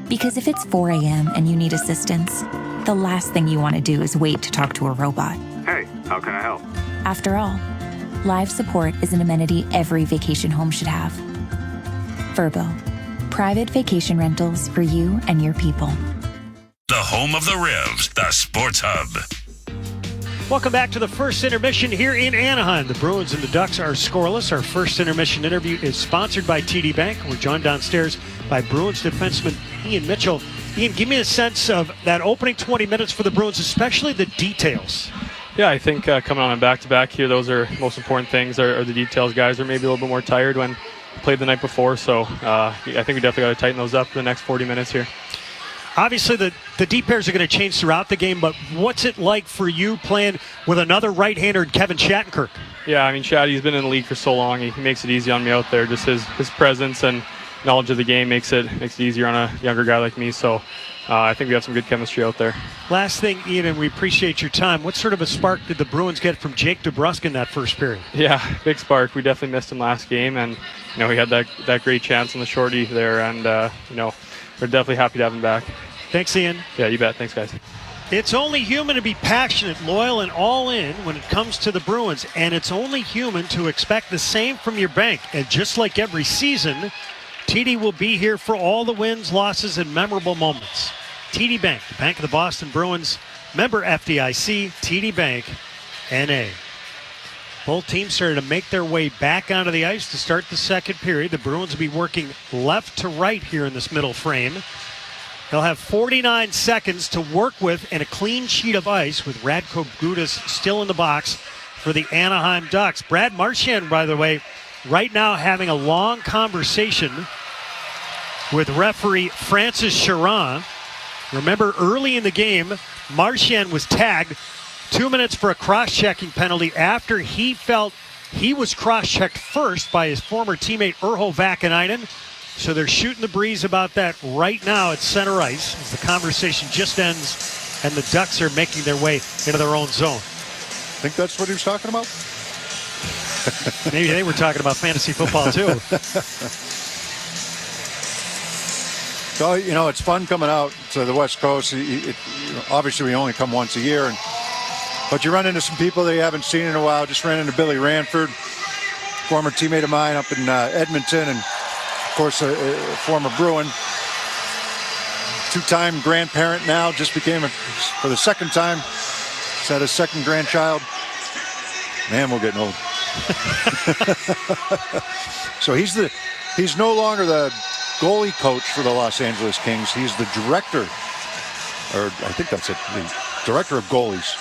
Because if it's 4 a.m. and you need assistance, the last thing you want to do is wait to talk to a robot. Hey, how can I help? After all, live support is an amenity every vacation home should have. Verbo, private vacation rentals for you and your people. The home of the Revs, the Sports Hub. Welcome back to the first intermission here in Anaheim. The Bruins and the Ducks are scoreless. Our first intermission interview is sponsored by TD Bank. We're joined downstairs by Bruins defenseman Ian Mitchell. Ian, give me a sense of that opening 20 minutes for the Bruins, especially the details. Yeah, I think coming on a back-to-back here, those are most important things are the details. Guys are maybe a little bit more tired when played the night before, so I think we definitely got to tighten those up for the next 40 minutes here. Obviously, the deep pairs are going to change throughout the game, but what's it like for you playing with another right-hander, Kevin Shattenkirk? Yeah, I mean, Shatty's been in the league for so long. He makes it easy on me out there. Just his presence and knowledge of the game makes it easier on a younger guy like me. So I think we have some good chemistry out there. Last thing, Ian, and we appreciate your time. What sort of a spark did the Bruins get from Jake DeBrusk in that first period? Yeah, big spark. We definitely missed him last game, and he had that great chance on the shorty there, and we're definitely happy to have him back. Thanks, Ian. Yeah, you bet. Thanks, guys. It's only human to be passionate, loyal, and all in when it comes to the Bruins, and it's only human to expect the same from your bank. And just like every season, TD will be here for all the wins, losses, and memorable moments. TD Bank, the bank of the Boston Bruins, member FDIC, TD Bank, N.A. Both teams started to make their way back onto the ice to start the second period. The Bruins will be working left to right here in this middle frame. They'll have 49 seconds to work with and a clean sheet of ice with Radko Gudas still in the box for the Anaheim Ducks. Brad Marchand, by the way, right now having a long conversation with referee Francis Charron. Remember, early in the game, Marchand was tagged 2 minutes for a cross-checking penalty after he felt he was cross-checked first by his former teammate Urho Vakanainen. So they're shooting the breeze about that right now at center ice as the conversation just ends and the Ducks are making their way into their own zone. Think that's what he was talking about? Maybe they were talking about fantasy football too. So, it's fun coming out to the West Coast. Obviously, we only come once a year, but you run into some people that you haven't seen in a while. Just ran into Billy Ranford, former teammate of mine up in Edmonton, and of course a former Bruin. Two-time grandparent now, just became for the second time. He's had a second grandchild. Man, we're getting old. So he's no longer the goalie coach for the Los Angeles Kings. He's the director, or I think that's it, the director of goalies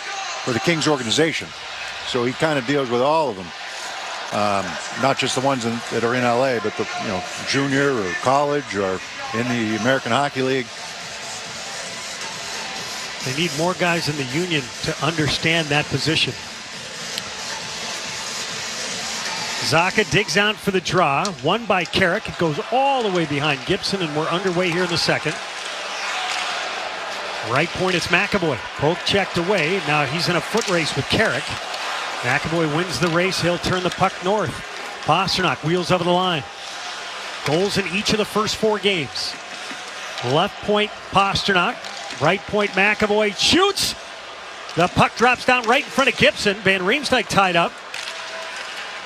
for the Kings organization. So he kind of deals with all of them, not just the ones that are in LA, but the junior or college or in the American Hockey League. They need more guys in the union to understand that position. Zacha digs out for the draw. Won by Carrick. It goes all the way behind Gibson, and we're underway here in the second. Right point, it's McAvoy. Poke checked away. Now he's in a foot race with Carrick. McAvoy wins the race. He'll turn the puck north. Pastrnak wheels over the line. Goals in each of the first 4 games. Left point, Pastrnak. Right point, McAvoy shoots. The puck drops down right in front of Gibson. Van Riemsdyk tied up.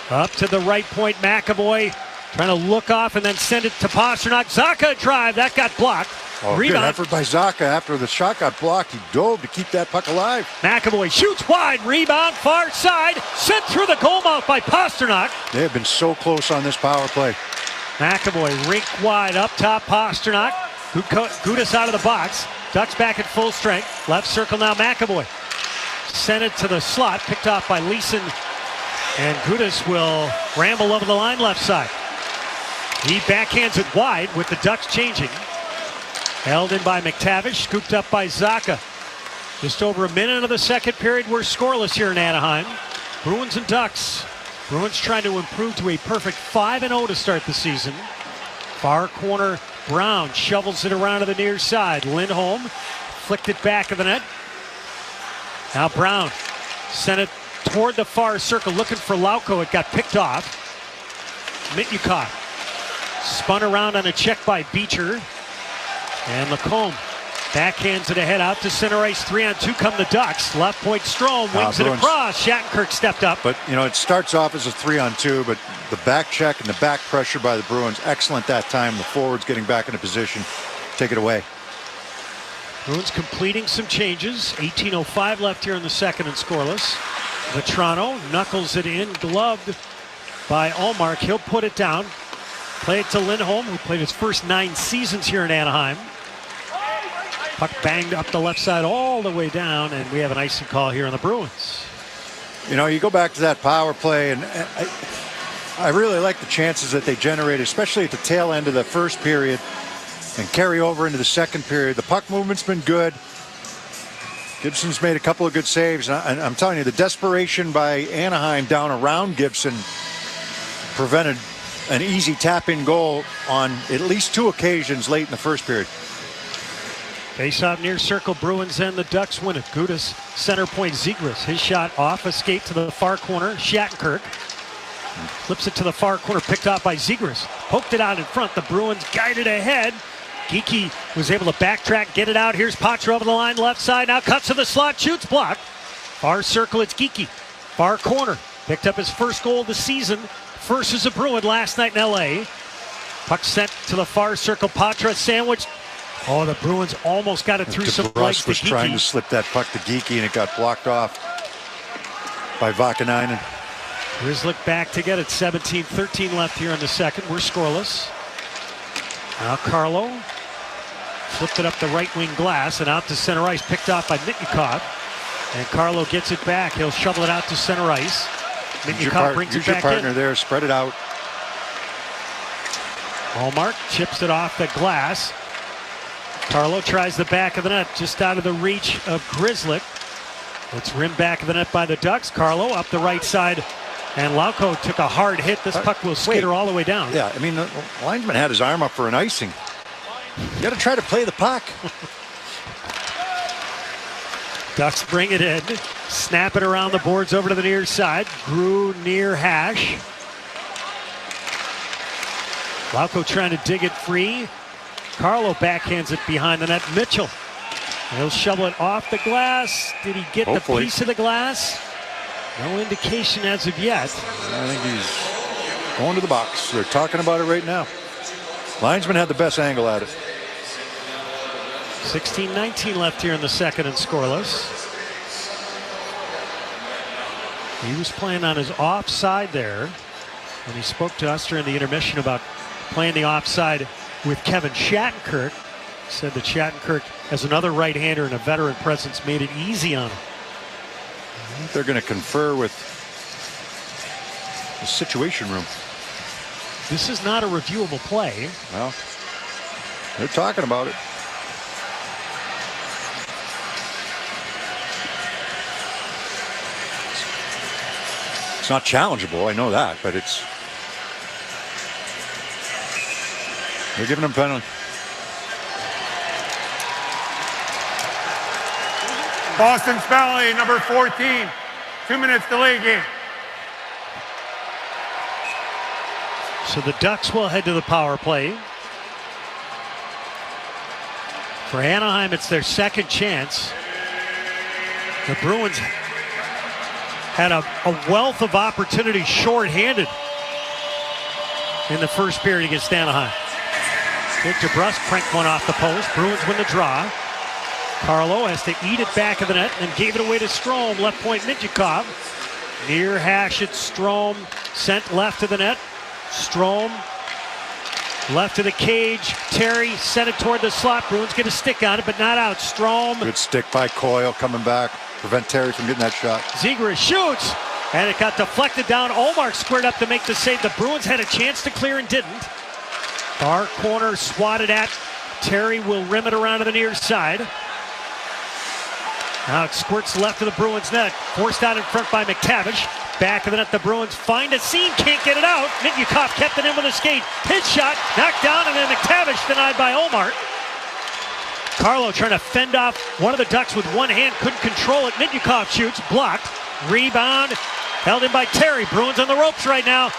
Up to the right point, McAvoy trying to look off and then send it to Pastrnak. Zacha drive, that got blocked. Oh, Rebound. Good effort by Zacha. After the shot got blocked, he dove to keep that puck alive. McAvoy shoots wide, rebound, far side, sent through the goal mouth by Pastrnak. They have been so close on this power play. McAvoy rink wide, up top, Pastrnak. Gudas out of the box. Ducks back at full strength. Left circle now, McAvoy. Sent it to the slot, picked off by Leeson. And Gudas will ramble over the line left side. He backhands it wide with the Ducks changing. Held in by McTavish, scooped up by Zacha. Just over a minute of the second period. We're scoreless here in Anaheim. Bruins and Ducks. Bruins trying to improve to a perfect 5-0 to start the season. Far corner, Brown shovels it around to the near side. Lindholm flicked it back of the net. Now Brown sent it toward the far circle, looking for Lauko. It got picked off. Mitnyukov spun around on a check by Beecher. And Lacombe backhands it ahead out to center ice. 3-on-2 come the Ducks. Left point Strome wings it across. Shattenkirk stepped up. But, it starts off as a 3-on-2, but the back check and the back pressure by the Bruins, excellent that time. The forwards getting back into position. Take it away. Bruins completing some changes. 18:05 left here in the second and scoreless. Vetrano knuckles it in, gloved by Ullmark. He'll put it down. Play it to Lindholm, who played his first 9 seasons here in Anaheim. Puck banged up the left side all the way down, and we have an icing call here on the Bruins. You go back to that power play, and I really like the chances that they generated, especially at the tail end of the first period and carry over into the second period. The puck movement's been good. Gibson's made a couple of good saves, and I'm telling you, the desperation by Anaheim down around Gibson prevented an easy tap-in goal on at least 2 occasions late in the first period. Face-off near circle, Bruins and the Ducks win it. Gudas, center point, Zegras. His shot off, escape to the far corner, Shattenkirk. Flips it to the far corner, picked off by Zegras. Poked it out in front, the Bruins guided ahead. Geekie was able to backtrack, get it out. Here's Poitras over the line, left side, now cuts to the slot, shoots, blocked. Far circle, it's Geekie. Far corner, picked up his first goal of the season. First as a Bruin last night in LA. Puck sent to the far circle, Poitras sandwiched. Oh, the Bruins almost got it through some legs to was Geekie. trying to slip that puck to Geekie, and it got blocked off by Vakanainen. Grzelcyk back to get it. 17-13 left here in the second. We're scoreless. Now Carlo flipped it up the right wing glass and out to center ice. Picked off by Mitnikov. And Carlo gets it back. He'll shovel it out to center ice. Mitnikov brings it back in. Use your partner there. Spread it out. Hallmark chips it off the glass. Carlo tries the back of the net, just out of the reach of Grzelcyk. It's rimmed back of the net by the Ducks. Carlo up the right side, and Lauko took a hard hit. This puck will skitter all the way down. Yeah, I mean, the linesman had his arm up for an icing. You got to try to play the puck. Ducks bring it in, snap it around the boards over to the near side. Grew near hash. Lauko trying to dig it free. Carlo backhands it behind the net. Mitchell. He'll shovel it off the glass. Did he get the piece of the glass? No indication as of yet. I think he's going to the box. They're talking about it right now. Linesman had the best angle at it. 16-19 left here in the second and scoreless. He was playing on his offside there when he spoke to us during the intermission about playing the offside with Kevin Shattenkirk. Said that Shattenkirk, as another right-hander and a veteran presence, made it easy on him. I think they're going to confer with the situation room. This is not a reviewable play. Well, they're talking about it. It's not challengeable, I know that, but they're giving him a penalty. Boston penalty, number 14. 2 minutes delay game. So the Ducks will head to the power play. For Anaheim, it's their second chance. The Bruins had a wealth of opportunities short-handed in the first period against Anaheim. Jake DeBrusk cranked one off the post. Bruins win the draw. Carlo has to eat it back of the net and gave it away to Strome. Left point Mitchikov. Near hash at Strome. Sent left to the net. Strome left to the cage. Terry sent it toward the slot. Bruins get a stick on it, but not out. Strome. Good stick by Coyle coming back. Prevent Terry from getting that shot. Zegras shoots. And it got deflected down. Olmark squared up to make the save. The Bruins had a chance to clear and didn't. Far corner swatted at. Terry will rim it around to the near side. Now it squirts left of the Bruins net. Forced out in front by McTavish. Back of the net, the Bruins find a seam, can't get it out. Mitnikov kept it in with a skate. His shot knocked down, and then McTavish denied by Olmark. Carlo trying to fend off one of the Ducks with one hand, couldn't control it. Mitnikov shoots, blocked. Rebound, held in by Terry. Bruins on the ropes right now.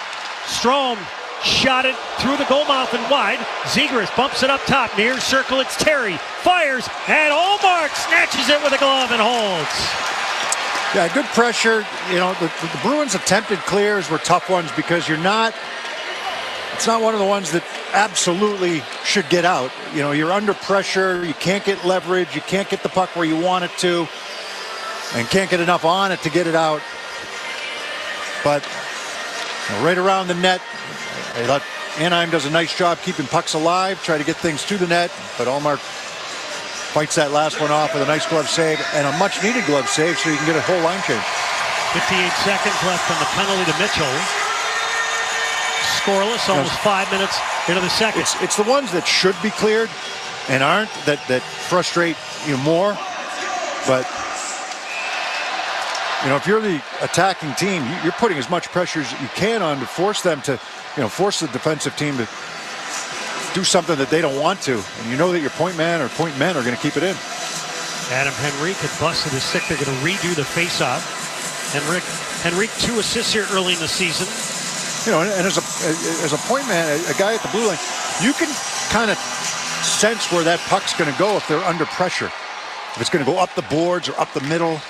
Strome shot it through the goal mouth and wide. Zegras bumps it up top, near circle, it's Terry. Fires, and Olmark snatches it with a glove and holds. Yeah, good pressure. You know, the Bruins' attempted clears were tough ones because it's not one of the ones that absolutely should get out. You know, you're under pressure, you can't get leverage, you can't get the puck where you want it to, and can't get enough on it to get it out. But right around the net, I thought Anaheim does a nice job keeping pucks alive, try to get things to the net, but Olmark fights that last one off with a nice glove save and a much-needed glove save so you can get a whole line change. 58 seconds left on the penalty to Mitchell. Scoreless, almost 5 minutes into the second. It's the ones that should be cleared and aren't that frustrate you more. But, you know, if you're the attacking team, you're putting as much pressure as you can on to force them to, force the defensive team to do something that they don't want to. And you know that your point man or point men are going to keep it in. Adam Henrique had busted his stick. They're going to redo the faceoff. Henrique 2 assists here early in the season. You know, and as a point man, a guy at the blue line, you can kind of sense where that puck's going to go if they're under pressure. If it's going to go up the boards or up the middle.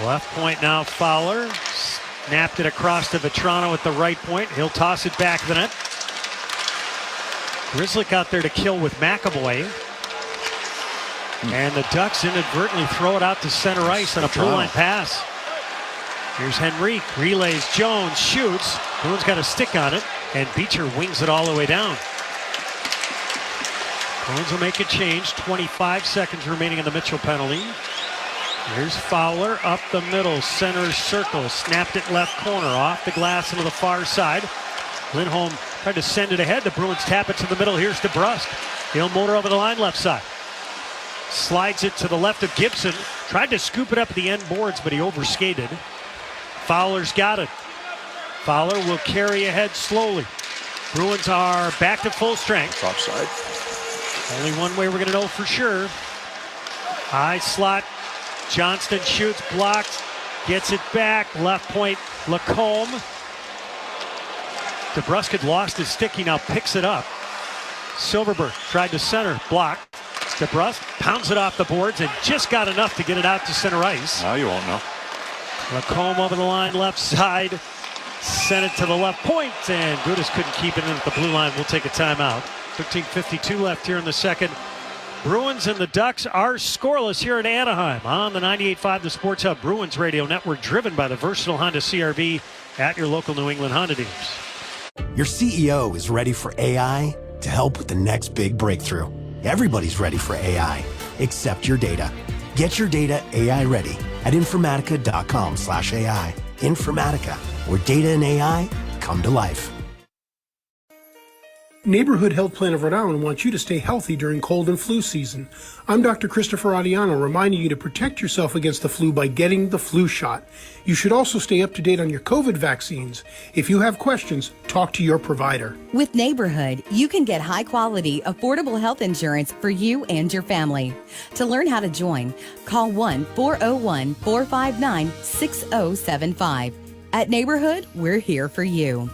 Left point now, Fowler. Snapped it across to Vetrano at the right point. He'll toss it back to the net. Grzelcyk out there to kill with McAvoy. And the Ducks inadvertently throw it out to center ice on a blue line pass. Here's Henrique, relays Jones, shoots. Bruins got a stick on it, and Beecher wings it all the way down. Bruins will make a change. 25 seconds remaining in the Mitchell penalty. Here's Fowler up the middle, center circle, snapped it left corner, off the glass into the far side. Lindholm tried to send it ahead. The Bruins tap it to the middle. Here's DeBrusque. He'll motor over the line left side. Slides it to the left of Gibson. Tried to scoop it up at the end boards, but he overskated. Fowler's got it. Fowler will carry ahead slowly. Bruins are back to full strength. Offside. Only one way we're going to know for sure. High slot. Johnston shoots, blocked, gets it back. Left point, Lacombe. DeBrusque had lost his stick. He now picks it up. Silverberg tried to center, blocked. DeBrusque pounds it off the boards and just got enough to get it out to center ice. Now you won't know. Lacombe over the line, left side. Sent it to the left point, and Gudas couldn't keep it in at the blue line. We'll take a timeout. 13:52 left here in the second. Bruins and the Ducks are scoreless here in Anaheim on the 98.5 The Sports Hub Bruins Radio Network, driven by the versatile Honda CR-V at your local New England Honda dealers. Your CEO is ready for AI to help with the next big breakthrough. Everybody's ready for AI, except your data. Get your data AI ready at informatica.com/AI. Informatica, where data and AI come to life. Neighborhood Health Plan of Rhode Island wants you to stay healthy during cold and flu season. I'm Dr. Christopher Adiano, reminding you to protect yourself against the flu by getting the flu shot. You should also stay up to date on your COVID vaccines. If you have questions, talk to your provider. With Neighborhood, you can get high-quality, affordable health insurance for you and your family. To learn how to join, call 1-401-459-6075. At Neighborhood, we're here for you.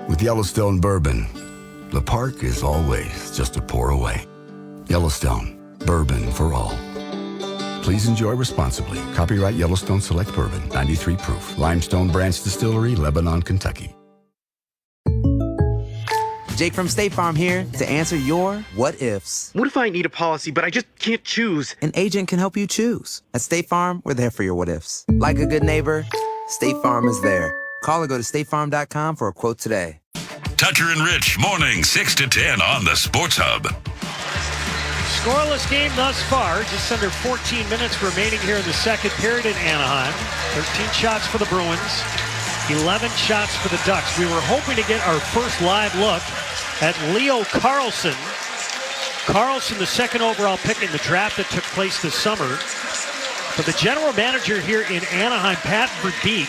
With Yellowstone Bourbon, the park is always just a pour away. Yellowstone, bourbon for all. Please enjoy responsibly. Copyright Yellowstone Select Bourbon, 93 proof. Limestone Branch Distillery, Lebanon, Kentucky. Jake from State Farm here to answer your what ifs. What if I need a policy, but I just can't choose? An agent can help you choose. At State Farm, we're there for your what ifs. Like a good neighbor, State Farm is there. Call or go to statefarm.com for a quote today. Tucker and Rich, morning 6 to 10 on the Sports Hub. Scoreless game thus far. Just under 14 minutes remaining here in the second period in Anaheim. 13 shots for the Bruins, 11 shots for the Ducks. We were hoping to get our first live look at Leo Carlsson. Carlsson, the second overall pick in the draft that took place this summer. But the general manager here in Anaheim, Pat Verbeek,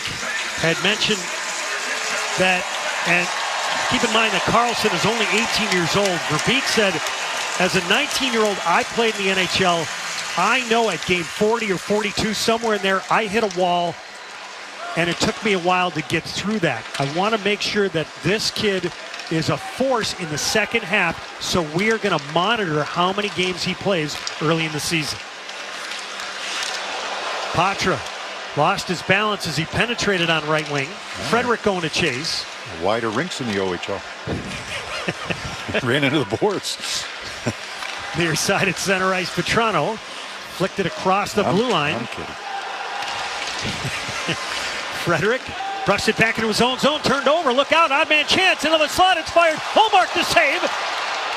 had mentioned that, and keep in mind that Carlsson is only 18 years old. Verbeek said, as a 19-year-old, I played in the NHL. I know at game 40 or 42, somewhere in there, I hit a wall, and it took me a while to get through that. I want to make sure that this kid is a force in the second half, so we are going to monitor how many games he plays early in the season. Patra lost his balance as he penetrated on right wing. Frederick going to chase. Wider rinks in the OHL. Ran into the boards. Near side at center ice, Petrano flicked it across the blue line. I'm kidding. Frederick brushed it back into his own zone, turned over, look out, odd man chance, into the slot, it's fired. Hallmark the save.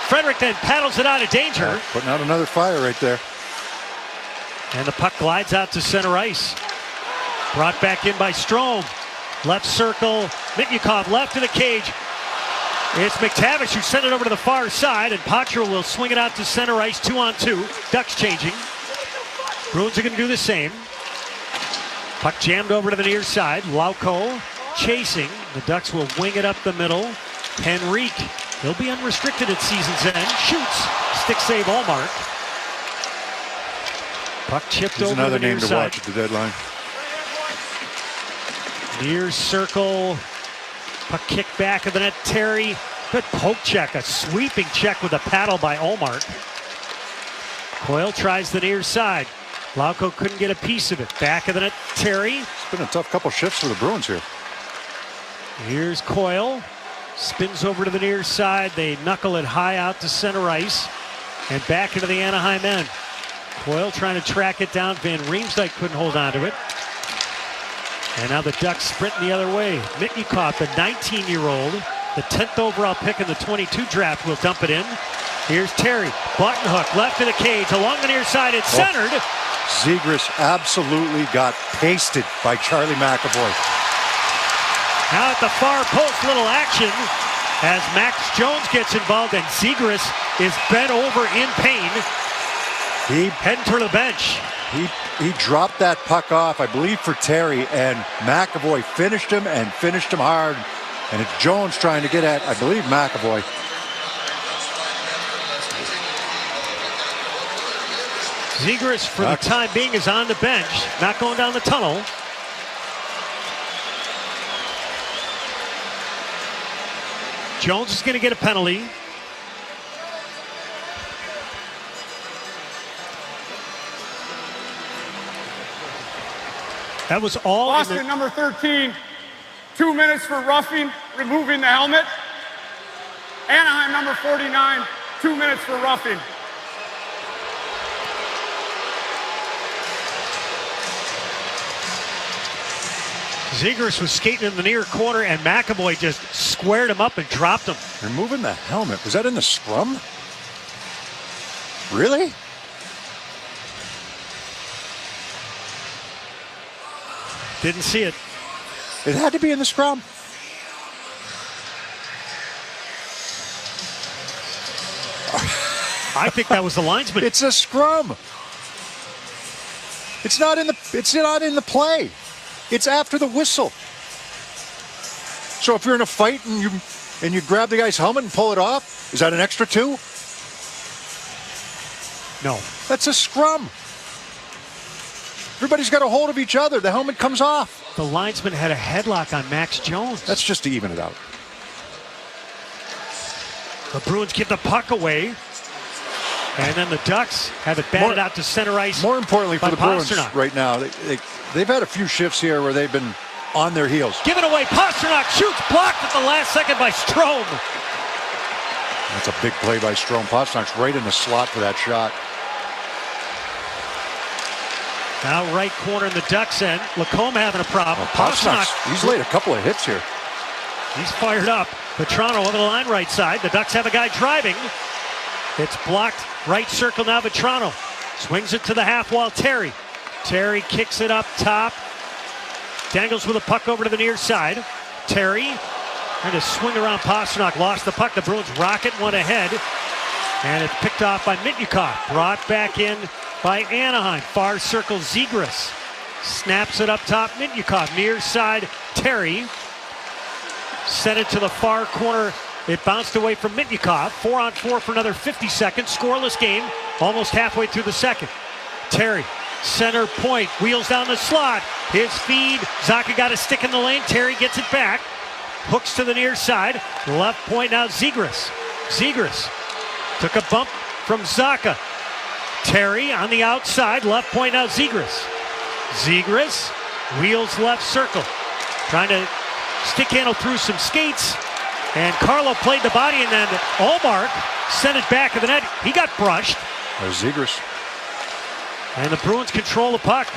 Frederick then paddles it out of danger. Putting out another fire right there. And the puck glides out to center ice. Brought back in by Strome. Left circle, Mitnyakov left of the cage. It's McTavish who sent it over to the far side, and Patra will swing it out to center ice, 2-on-2. Ducks changing. Bruins are going to do the same. Puck jammed over to the near side. Lauko chasing. The Ducks will wing it up the middle. Henrique, he'll be unrestricted at season's end. Shoots. Stick save Allmark. Puck chipped Here's over to the near another name to side. watch at the deadline. Near circle. Puck kicked back of the net. Terry. Good poke check. A sweeping check with a paddle by Allmark. Coyle tries the near side. Lauko couldn't get a piece of it. Back of the net. Terry. It's been a tough couple shifts for the Bruins here. Here's Coyle. Spins over to the near side. They knuckle it high out to center ice. And back into the Anaheim end. Coyle trying to track it down. Van Riemsdyk couldn't hold on to it. And now the Ducks sprinting the other way. Mitnikov, the 19-year-old, the 10th overall pick in the 22 draft, will dump it in. Here's Terry. Button hook, left of the cage, along the near side. It's centered. Zegras absolutely got pasted by Charlie McAvoy. Now at the far post, little action as Max Jones gets involved, and Zegras is bent over in pain. He heading toward the bench. He dropped that puck off, I believe, for Terry, and McAvoy finished him hard. And it's Jones trying to get at, I believe, McAvoy. Zegras, for the time being, is on the bench, not going down the tunnel. Jones is going to get a penalty. That was all. Boston, number 13, 2 minutes for roughing, removing the helmet. Anaheim, number 49, 2 minutes for roughing. Zegras was skating in the near corner, and McAvoy just squared him up and dropped him. Removing the helmet. Was that in the scrum? Really? Didn't see it. It had to be in the scrum. I think that was the linesman. It's a scrum. It's not in the play. It's after the whistle. So if you're in a fight and you grab the guy's helmet and pull it off, is that an extra 2? No. That's a scrum. Everybody's got a hold of each other. The helmet comes off. The linesman had a headlock on Max Jones. That's just to even it out. The Bruins give the puck away. And then the Ducks have it batted out to center ice. More importantly for the Bruins Pastrnak right now, they've had a few shifts here where they've been on their heels. Give it away. Pastrnak shoots, blocked at the last second by Strome. That's a big play by Strome. Pasternak's right in the slot for that shot. Now right corner in the Ducks end. Lacombe having a problem. Pastrnak, he's laid a couple of hits here. He's fired up. Vetrano over the line right side. The Ducks have a guy driving. It's blocked. Right circle now, Vetrano. Swings it to the half wall, Terry. Terry kicks it up top. Dangles with a puck over to the near side. Terry trying to swing around Pastrnak. Lost the puck. The Bruins rocket one ahead. And it's picked off by Mitnikov. Brought back in by Anaheim. Far circle, Zegras. Snaps it up top, Mitnikov. Near side, Terry. Sent it to the far corner. It bounced away from Mitnikov. 4-on-4 for another 50 seconds. Scoreless game. Almost halfway through the second. Terry, center point. Wheels down the slot. His feed. Zacha got a stick in the lane. Terry gets it back. Hooks to the near side. Left point now, Zegras. Zegras took a bump from Zacha. Terry on the outside. Left point now, Zegras. Zegras wheels left circle. Trying to stick handle through some skates. And Carlo played the body, and then Allmark sent it back to the net. He got brushed. There's Zegras. And the Bruins control the puck.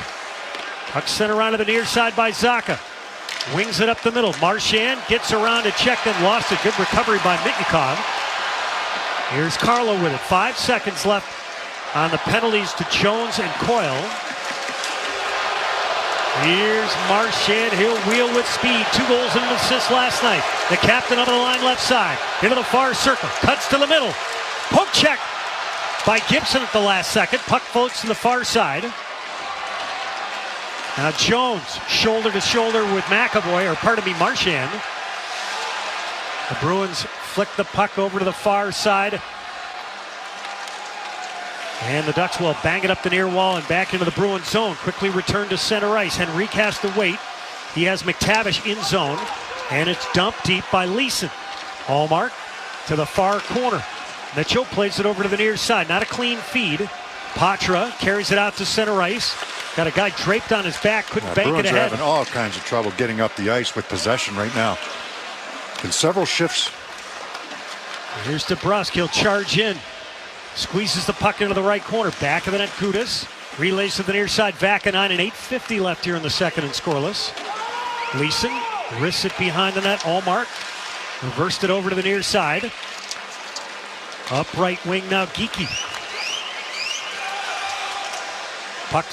Puck sent around to the near side by Zacha. Wings it up the middle. Marchand gets around to check, then lost it. Good recovery by Mitnikov. Here's Carlo with it. 5 seconds left on the penalties to Jones and Coyle. Here's Marchand. He'll wheel with speed. 2 goals and an assist last night. The captain over the line left side. Into the far circle. Cuts to the middle. Poke check by Gibson at the last second. Puck floats to the far side. Now Jones shoulder to shoulder with McAvoy, or pardon me, Marchand. The Bruins flick the puck over to the far side. And the Ducks will bang it up the near wall and back into the Bruins zone. Quickly return to center ice. Henrique has to wait. He has McTavish in zone. And it's dumped deep by Leeson. Allmark to the far corner. Mitchell plays it over to the near side. Not a clean feed. Patra carries it out to center ice. Got a guy draped on his back. Couldn't bank Bruins it ahead. are having all kinds of trouble getting up the ice with possession right now. In several shifts. Here's DeBrusk. He'll charge in. Squeezes the puck into the right corner. Back of the net, Kudus. Relays to the near side, Vakanine, and 8:50 left here in the second and scoreless. Leeson wrists it behind the net. Allmark reversed it over to the near side. Up right wing now, Geekie. Puck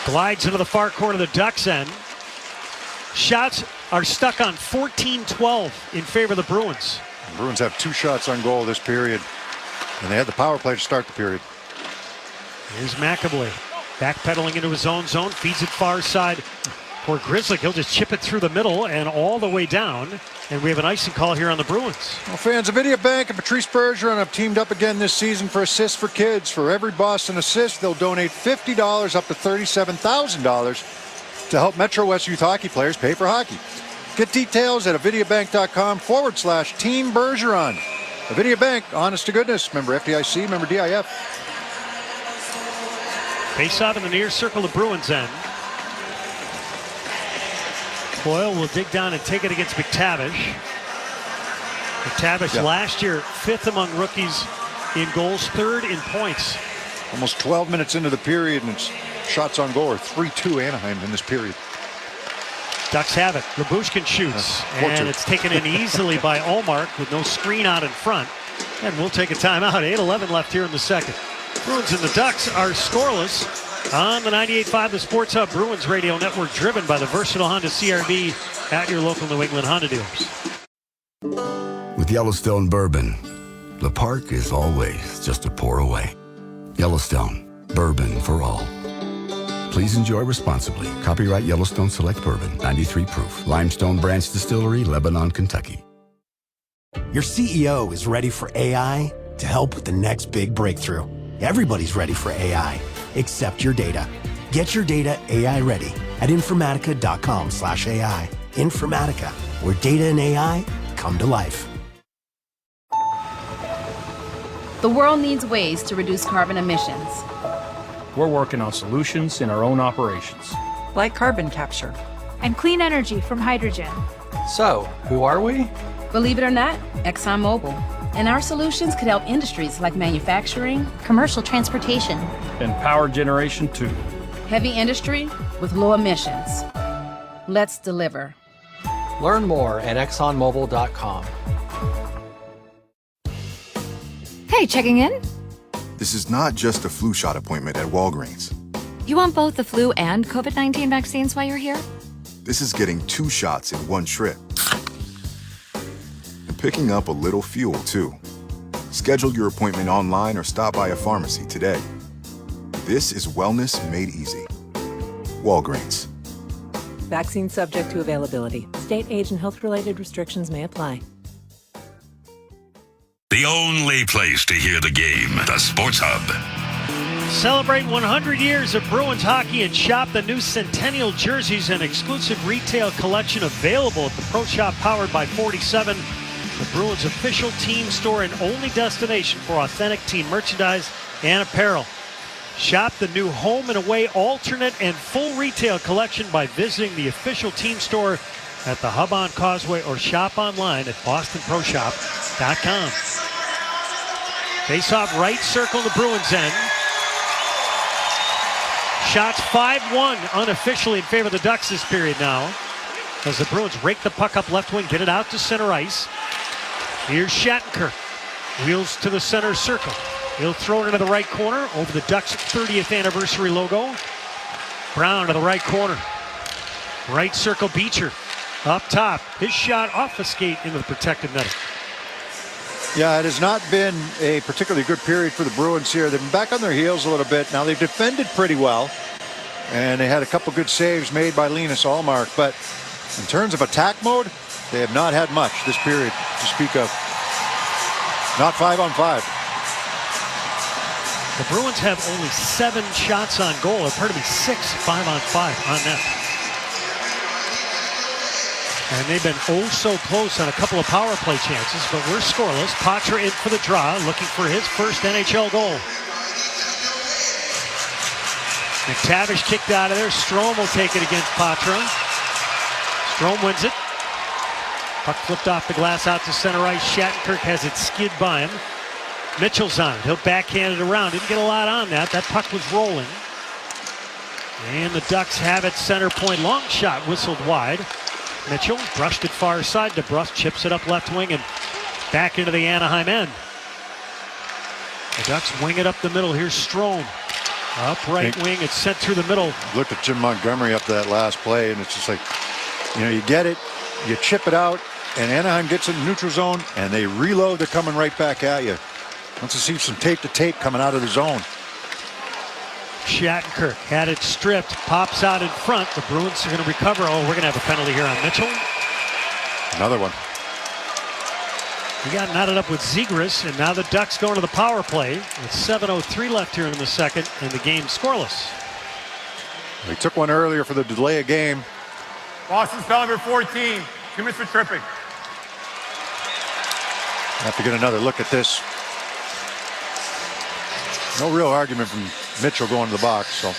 glides into the far corner of the Ducks end. Shots are stuck on 14-12 in favor of the Bruins. The Bruins have 2 shots on goal this period, and they had the power play to start the period. Here's McAvoy backpedaling into his own zone, feeds it far side for Grizzly. He'll just chip it through the middle and all the way down. And we have an icing call here on the Bruins. Well, fans of Bank and Patrice Bergeron have teamed up again this season for Assists for Kids. For every Boston assist, they'll donate $50 up to $37,000 to help Metro West youth hockey players pay for hockey. Get details at avidiabank.com/Team Bergeron. Avidia Bank, honest to goodness. Member FDIC, member DIF. Face off in the near circle of Bruins end. Boyle will dig down and take it against McTavish. McTavish last year 5th among rookies in goals, 3rd in points. Almost 12 minutes into the period, and it's shots on goal are 3-2 Anaheim in this period. Ducks have it. Labushkin shoots, and it's taken in easily by Allmark with no screen out in front. And we'll take a timeout. 8:11 left here in the second. Bruins and the Ducks are scoreless on the 98.5 The Sports Hub Bruins Radio Network, driven by the versatile Honda CR-V at your local New England Honda dealers. With Yellowstone Bourbon, the park is always just a pour away. Yellowstone, bourbon for all. Please enjoy responsibly. Copyright Yellowstone Select Bourbon, 93 proof. Limestone Branch Distillery, Lebanon, Kentucky. Your CEO is ready for AI to help with the next big breakthrough. Everybody's ready for AI, except your data. Get your data AI ready at Informatica.com/AI. Informatica, where data and AI come to life. The world needs ways to reduce carbon emissions. We're working on solutions in our own operations. Like carbon capture. And clean energy from hydrogen. So, who are we? Believe it or not, ExxonMobil. And our solutions could help industries like manufacturing, commercial transportation, and power generation too. Heavy industry with low emissions. Let's deliver. Learn more at ExxonMobil.com. Hey, checking in? This is not just a flu shot appointment at Walgreens. You want both the flu and COVID-19 vaccines while you're here? This is getting 2 shots in one trip. And picking up a little fuel, too. Schedule your appointment online or stop by a pharmacy today. This is wellness made easy. Walgreens. Vaccine subject to availability. State, age, and health-related restrictions may apply. The only place to hear the game, the Sports Hub. Celebrate 100 years of Bruins hockey and shop the new Centennial jerseys and exclusive retail collection available at the Pro Shop powered by 47, the Bruins official team store and only destination for authentic team merchandise and apparel. Shop the new home and away alternate and full retail collection by visiting the official team store at the Hub on Causeway or shop online at bostonproshop.com. Face-off right circle the Bruins end. Shots 5-1 unofficially in favor of the Ducks this period now, as the Bruins rake the puck up left wing, get it out to center ice. Here's Shattenkirk. Wheels to the center circle. He'll throw it into the right corner over the Ducks' 30th anniversary logo. Brown to the right corner. Right circle, Beecher. Up top. His shot off the skate into the protected net. Yeah, it has not been a particularly good period for the Bruins here. They've been back on their heels a little bit. Now, they've defended pretty well, and they had a couple good saves made by Linus Allmark. But in terms of attack mode, they have not had much this period to speak of. Not 5-on-5. The Bruins have only 7 shots on goal, or pardon me, 6 5-on-5 on net. And they've been oh so close on a couple of power play chances, but we're scoreless. Patra in for the draw, looking for his first NHL goal. McTavish kicked out of there. Strome will take it against Patra. Strome wins it. Puck flipped off the glass out to center ice. Shattenkirk has it skid by him. Mitchell's on it. He'll backhand it around. Didn't get a lot on that. That puck was rolling. And the Ducks have it center point. Long shot whistled wide. Mitchell brushed it far side. DeBrusk chips it up left wing and back into the Anaheim end. The Ducks wing it up the middle. Here's Strome. Up right wing. It's sent through the middle. Look at Jim Montgomery up that last play, and it's just like, you get it, you chip it out, and Anaheim gets in the neutral zone, and they reload. They're coming right back at you. Once you see some tape to tape coming out of the zone. Shattenkirk had it stripped, pops out in front. The Bruins are going to recover. Oh, we're going to have a penalty here on Mitchell. Another one. He got knotted up with Zegras, and now the Ducks going to the power play with 7:03 left here in the second, and the game scoreless. They took one earlier for the delay of game. Boston's foul number 14. 2 minutes for tripping. Have to get another look at this. No real argument from Mitchell going to the box. So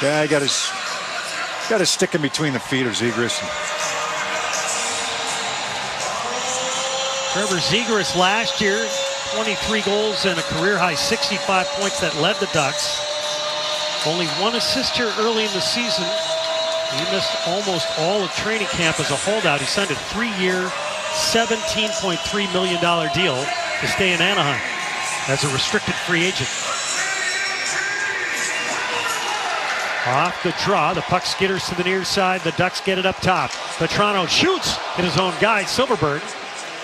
yeah, he got his stick in between the feet of Zegras. Trevor Zegras last year, 23 goals and a career-high 65 points that led the Ducks. Only one assist here early in the season. He missed almost all of training camp as a holdout. He signed a 3-year, $17.3 million deal to stay in Anaheim as a restricted free agent. Off the draw, the puck skitters to the near side. The Ducks get it up top. Petrano shoots at his own guy, Silverberg.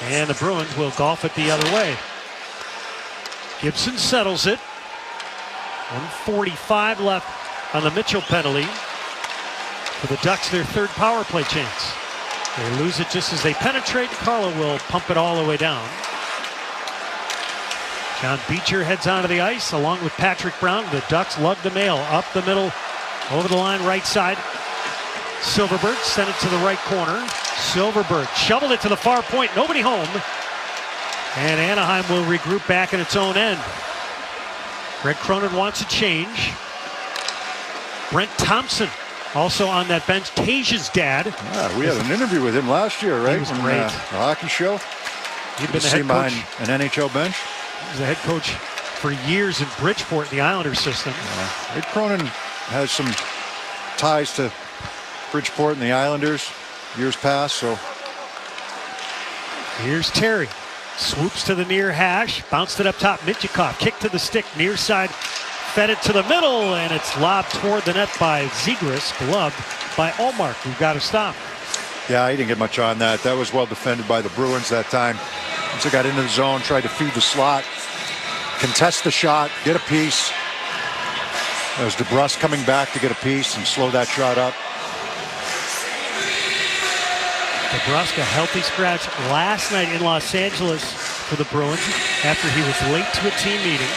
And the Bruins will golf it the other way. Gibson settles it. 1:45 left on the Mitchell penalty. For the Ducks, their third power play chance. They lose it just as they penetrate. Carlo will pump it all the way down. John Beecher heads onto the ice along with Patrick Brown. The Ducks lug the mail up the middle, over the line right side. Silverberg sent it to the right corner. Silverberg shoveled it to the far point. Nobody home. And Anaheim will regroup back in its own end. Greg Cronin wants a change. Brent Thompson also on that bench. Taja's dad. Yeah, we had an interview with him last year, right? He was great. The hockey show. He'd been the head coach. An NHL bench. He was the head coach for years in Bridgeport, the Islanders system. Greg Cronin has some ties to Bridgeport and the Islanders years past. So here's Terry. Swoops to the near hash. Bounced it up top. Mitchikov kicked to the stick near side. Fed it to the middle, and it's lobbed toward the net by Zegras. Gloved by Ullmark. We've got to stop. Yeah, he didn't get much on that. That was well defended by the Bruins that time. Once they got into the zone, tried to feed the slot, contest the shot, get a piece. That was DeBrusk coming back to get a piece and slow that shot up. DeBrusk, a healthy scratch last night in Los Angeles for the Bruins after he was late to a team meeting.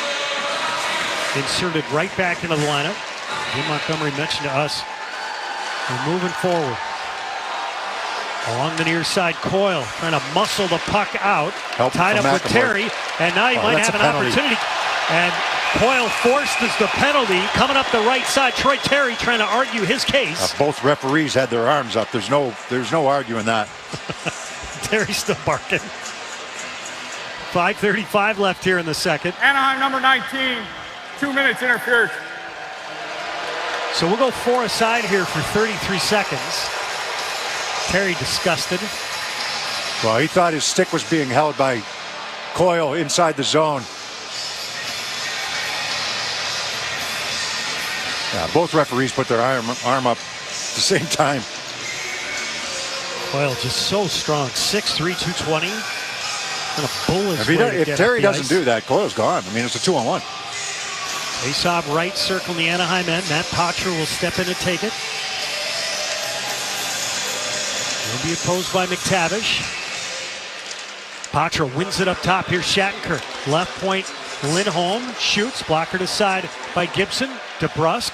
Inserted right back into the lineup. Jim Montgomery mentioned to us, we're moving forward. Along the near side, Coyle trying to muscle the puck out. Tied up with Terry, and now he might have an opportunity. And Coyle forces the penalty coming up the right side. Troy Terry trying to argue his case. Both referees had their arms up. There's no arguing that. Terry's still barking. 5:35 left here in the second. Anaheim number 19, 2 minutes interfered. So we'll go 4 aside here for 33 seconds. Terry disgusted. Well, he thought his stick was being held by Coyle inside the zone. Yeah, both referees put their arm up at the same time. Coyle just so strong. 6'3", 220. And a bullet. If Terry doesn't do that, Coyle's gone. I mean, it's a 2-on-1. Face-off right circle in the Anaheim end. Matt Poitras will step in and take it. Will be opposed by McTavish. Poitras wins it up top. Here's Shattenkirk. Left point, Lindholm shoots. Blocker to side by Gibson. DeBrusk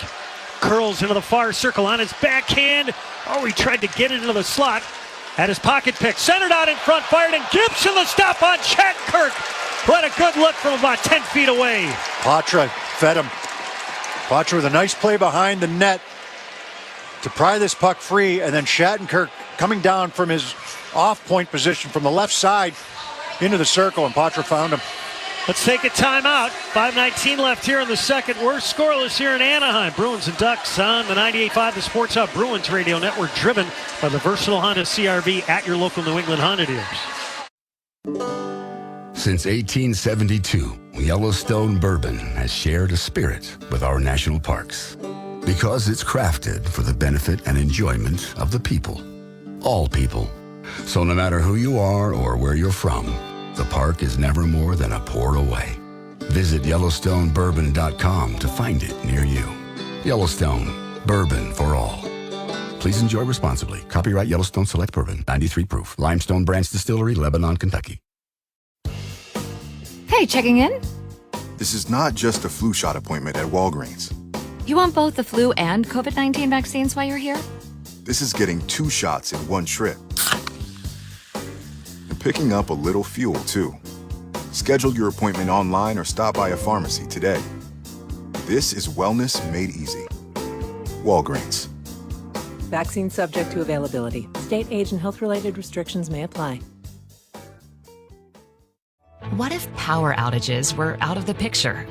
curls into the far circle on his backhand. Oh, he tried to get it into the slot. Had his pocket pick. Centered out in front, fired, and Gibson the stop on Shattenkirk. What a good look from about 10 feet away. Poitras fed him. Poitras with a nice play behind the net to pry this puck free, and then Shattenkirk coming down from his off-point position from the left side, into the circle, and Patra found him. Let's take a timeout. 5:19 left here in the second. We're scoreless here in Anaheim. Bruins and Ducks on the 98.5 The Sports Hub Bruins Radio Network, driven by the versatile Honda CR-V at your local New England Honda dealers. Since 1872, Yellowstone Bourbon has shared a spirit with our national parks because it's crafted for the benefit and enjoyment of the people. All people. So no matter who you are or where you're from, the park is never more than a pour away. Visit YellowstoneBourbon.com to find it near you. Yellowstone, bourbon for all. Please enjoy responsibly. Copyright Yellowstone Select Bourbon, 93 proof. Limestone Branch Distillery, Lebanon, Kentucky. Hey, checking in? This is not just a flu shot appointment at Walgreens. You want both the flu and COVID-19 vaccines while you're here? This is getting 2 shots in one trip. And picking up a little fuel, too. Schedule your appointment online or stop by a pharmacy today. This is wellness made easy. Walgreens. Vaccine subject to availability. State, age, and health-related restrictions may apply. What if power outages were out of the picture?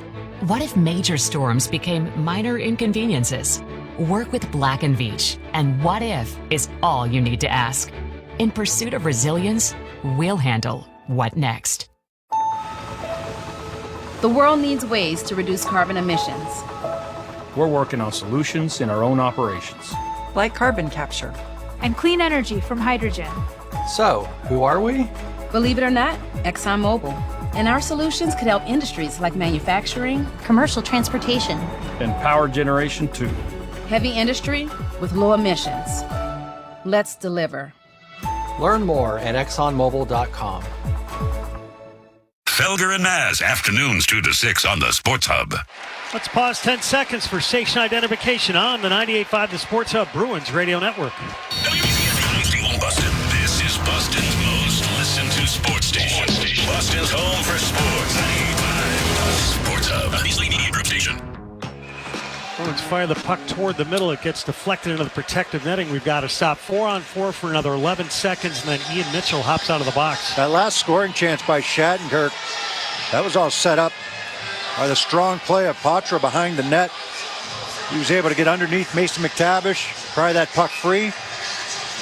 What if major storms became minor inconveniences? Work with Black & Veatch, and what if is all you need to ask. In pursuit of resilience, we'll handle what next. The world needs ways to reduce carbon emissions. We're working on solutions in our own operations. Like carbon capture. And clean energy from hydrogen. So, who are we? Believe it or not, ExxonMobil. And our solutions could help industries like manufacturing, commercial transportation, and power generation too. Heavy industry with low emissions. Let's deliver. Learn more at ExxonMobil.com. Felger and Maz, afternoons 2 to 6 on the Sports Hub. Let's pause 10 seconds for station identification on the 98.5 The Sports Hub Bruins Radio Network. Boston. This is Boston's most listened to sports station. Boston's home for sports. 98.5 Sports Hub. Beasley Media Group station. Bruins fire the puck toward the middle. It gets deflected into the protective netting. We've got to stop 4-on-4 for another 11 seconds, and then Ian Mitchell hops out of the box. That last scoring chance by Shattenkirk, that was all set up by the strong play of Patra behind the net. He was able to get underneath Mason McTavish, pry that puck free.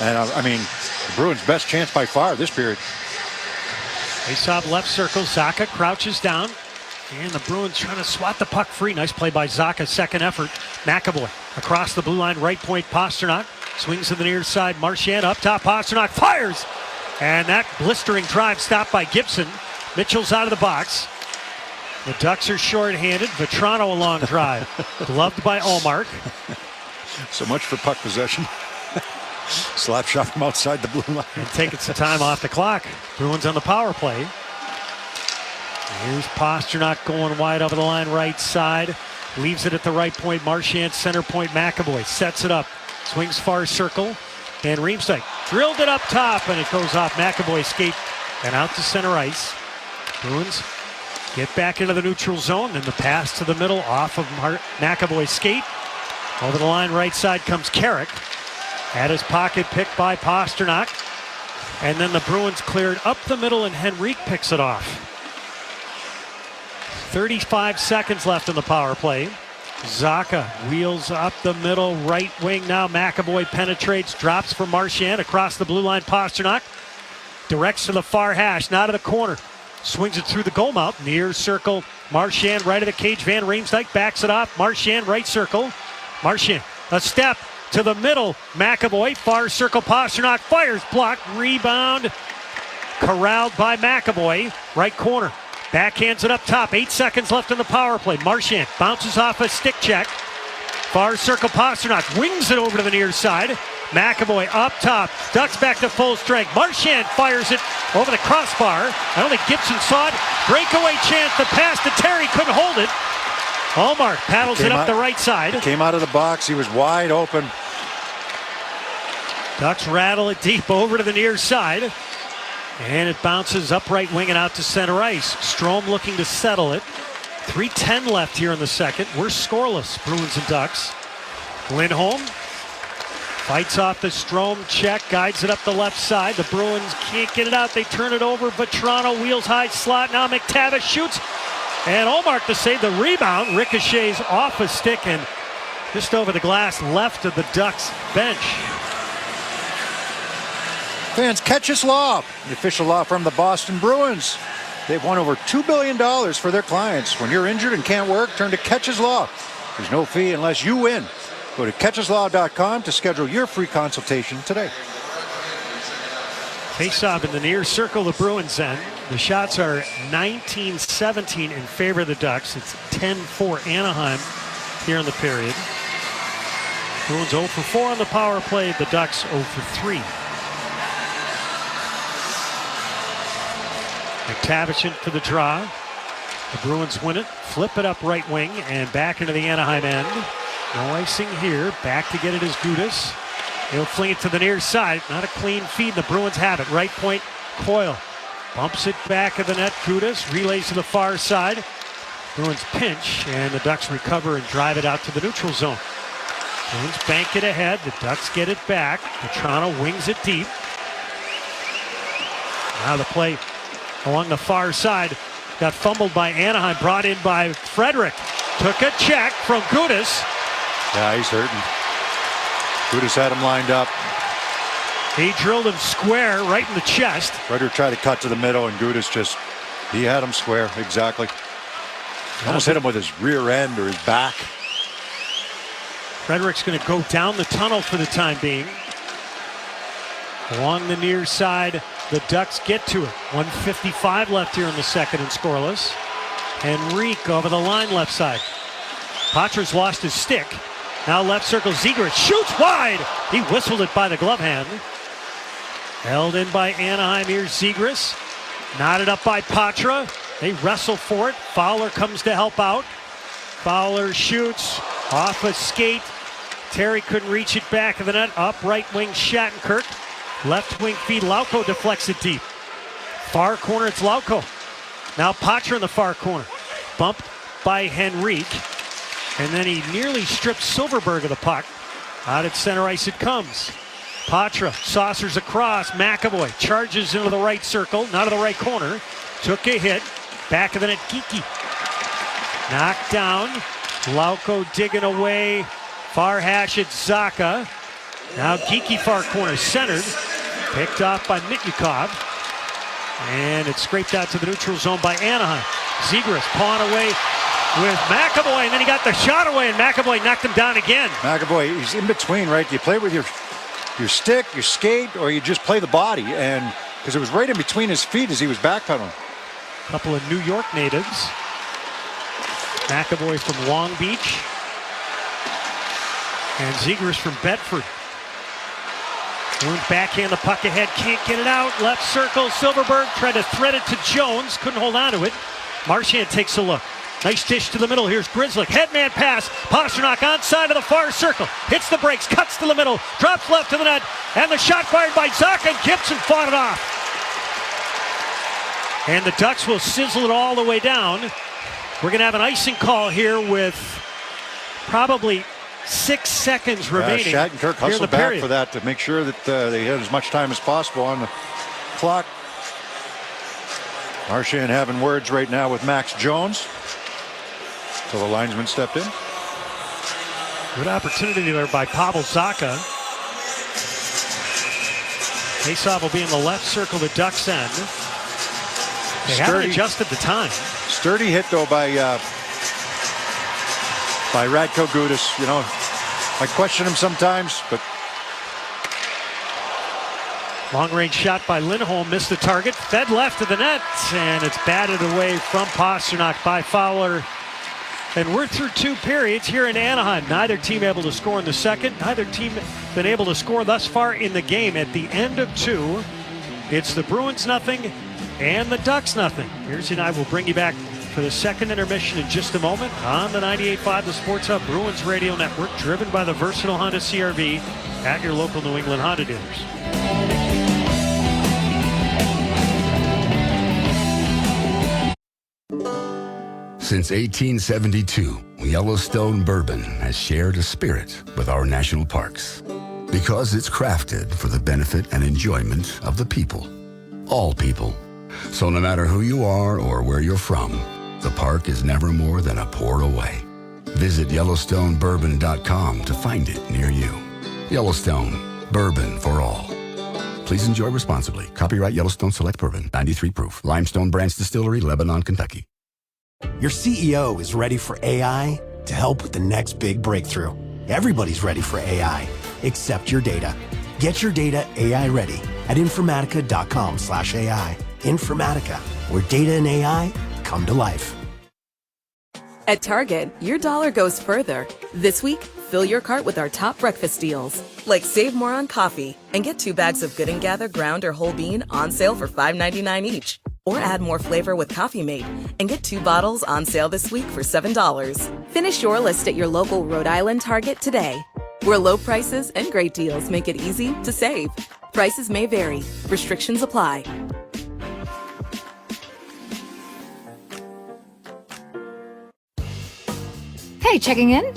And, I mean, the Bruins' best chance by far this period. Face-off left circle. Zacha crouches down. And the Bruins trying to swat the puck free. Nice play by Zacha. Second effort. McAvoy across the blue line. Right point. Pasternak swings to the near side. Marchand up top. Pasternak fires. And that blistering drive stopped by Gibson. Mitchell's out of the box. The Ducks are shorthanded. Vetrano a long drive. Gloved by Allmark. So much for puck possession. Slap shot from outside the blue line. And taking some time off the clock. Bruins on the power play. Here's Pasternak going wide over the line right side. Leaves it at the right point. Marchand center point. McAvoy sets it up. Swings far circle. And Riemsdyk drilled it up top, and it goes off McAvoy's skate and out to center ice. Bruins get back into the neutral zone. And the pass to the middle off of McAvoy's skate. Over the line right side comes Carrick. At his pocket, picked by Pasternak. And then the Bruins cleared up the middle, and Henrique picks it off. 35 seconds left in the power play. Zacha wheels up the middle, right wing now. McAvoy penetrates, drops for Marchand across the blue line. Pasternak directs to the far hash, not to the corner. Swings it through the goal mouth, near circle. Marchand right of the cage. Van Riemsdyk backs it off. Marchand right circle. Marchand a step to the middle. McAvoy far circle. Pasternak fires, blocked, rebound, corralled by McAvoy. Right corner. Backhands it up top. 8 seconds left in the power play. Marchand bounces off a stick check. Far circle. Pasternak wings it over to the near side. McAvoy up top. Ducks back to full strength. Marchand fires it over the crossbar. I don't think Gibson saw it. Breakaway chance. The pass to Terry. Couldn't hold it. Allmark paddles it up the right side. Came out of the box. He was wide open. Ducks rattle it deep over to the near side. And it bounces up right wing and out to center ice. Strome looking to settle it. 3:10 left here in the second. We're scoreless, Bruins and Ducks. Lindholm Fights off the Strome check, guides it up the left side. The Bruins can't get it out. They turn it over, but Toronto wheels high slot. Now McTavish shoots. And Ullmark to save the rebound. Ricochets off a stick and just over the glass left of the Ducks bench. Fans, Catches Law, the official law from the Boston Bruins. They've won over $2 billion for their clients. When you're injured and can't work, turn to Catches Law. There's no fee unless you win. Go to catcheslaw.com to schedule your free consultation today. Face-off in the near circle, the Bruins end. The shots are 19-17 in favor of the Ducks. It's 10-4 Anaheim here in the period. Bruins 0 for 4 on the power play. The Ducks 0 for 3. McTavish in for the draw. The Bruins win it, flip it up right wing, and back into the Anaheim end. No icing here. Back to get it is Gudas. He'll fling it to the near side. Not a clean feed. The Bruins have it. Right point, Coyle. Bumps it back of the net. Gudas relays to the far side. Bruins pinch, and the Ducks recover and drive it out to the neutral zone. Bruins bank it ahead. The Ducks get it back. The Toronto wings it deep. Now the play along the far side. Got fumbled by Anaheim. Brought in by Frederick. Took a check from Gudas. Yeah, he's hurting. Gudas had him lined up. He drilled him square right in the chest. Frederick tried to cut to the middle, and Gudas he had him square, exactly. Almost hit him with his rear end or his back. Frederick's going to go down the tunnel for the time being. Along the near side, the Ducks get to it. 1:55 left here in the second and scoreless. Henrique over the line left side. Patra's lost his stick. Now left circle, Zegras shoots wide. He whistled it by the glove hand. Held in by Anaheim. Here's Zegras. Knotted up by Patra. They wrestle for it. Fowler comes to help out. Fowler shoots off a skate. Terry couldn't reach it back of the net. Up right wing Shattenkirk. Left wing feed. Lauko deflects it deep. Far corner, it's Lauko. Now Patra in the far corner. Bumped by Henrique. And then he nearly stripped Silverberg of the puck. Out at center ice it comes. Patra saucers across. McAvoy charges into the right circle. Not to the right corner. Took a hit. Back of the net, Geekie. Knocked down. Lauko digging away. Far hash at Zacha. Now Geekie far corner centered. Picked off by Mityukov. And it's scraped out to the neutral zone by Anaheim. Zegras pawing away with McAvoy, and then he got the shot away, and McAvoy knocked him down again. McAvoy, he's in between, right? You play with your stick, your skate, or you just play the body, and because it was right in between his feet as he was backpedaling. A couple of New York natives. McAvoy from Long Beach, and Zegras from Bedford. Bruins backhand the puck ahead, can't get it out. Left circle, Silverberg tried to thread it to Jones, couldn't hold on to it. Marchand takes a look. Nice dish to the middle. Here's Grzelcyk. Headman pass. Pastrnak onside of the far circle. Hits the brakes. Cuts to the middle. Drops left to the net. And the shot fired by Zacha. And Gibson fought it off. And the Ducks will sizzle it all the way down. We're going to have an icing call here with probably 6 seconds remaining. Shattenkirk hustled back period for that to make sure that they had as much time as possible on the clock. Marchand having words right now with Max Jones. So the linesman stepped in. Good opportunity there by Pavel Zacha. Faceoff will be in the left circle, the Ducks end. They haven't adjusted the time. Sturdy hit though by Radko Gudas. You know, I question him sometimes, but long range shot by Lindholm, missed the target, fed left of the net, and it's batted away from Pastrnak by Fowler. And we're through 2 periods here in Anaheim. Neither team able to score in the second. Neither team been able to score thus far in the game. At the end of 2, it's the Bruins nothing and the Ducks nothing. Here's and I will bring you back for the second intermission in just a moment on the 98.5 The Sports Hub Bruins Radio Network, driven by the versatile Honda CR-V at your local New England Honda dealers. Since 1872, Yellowstone Bourbon has shared a spirit with our national parks. Because it's crafted for the benefit and enjoyment of the people. All people. So no matter who you are or where you're from, the park is never more than a pour away. Visit YellowstoneBourbon.com to find it near you. Yellowstone, bourbon for all. Please enjoy responsibly. Copyright Yellowstone Select Bourbon, 93 proof. Limestone Branch Distillery, Lebanon, Kentucky. Your CEO is ready for AI to help with the next big breakthrough. Everybody's ready for AI, except your data. Get your data AI ready at Informatica.com/AI. Informatica, where data and AI come to life. At Target, your dollar goes further. This week, fill your cart with our top breakfast deals. Like save more on coffee and get 2 bags of Good & Gather ground or whole bean on sale for $5.99 each. Or add more flavor with Coffee Mate and get 2 bottles on sale this week for $7. Finish your list at your local Rhode Island Target today, where low prices and great deals make it easy to save. Prices may vary. Restrictions apply. Hey, checking in?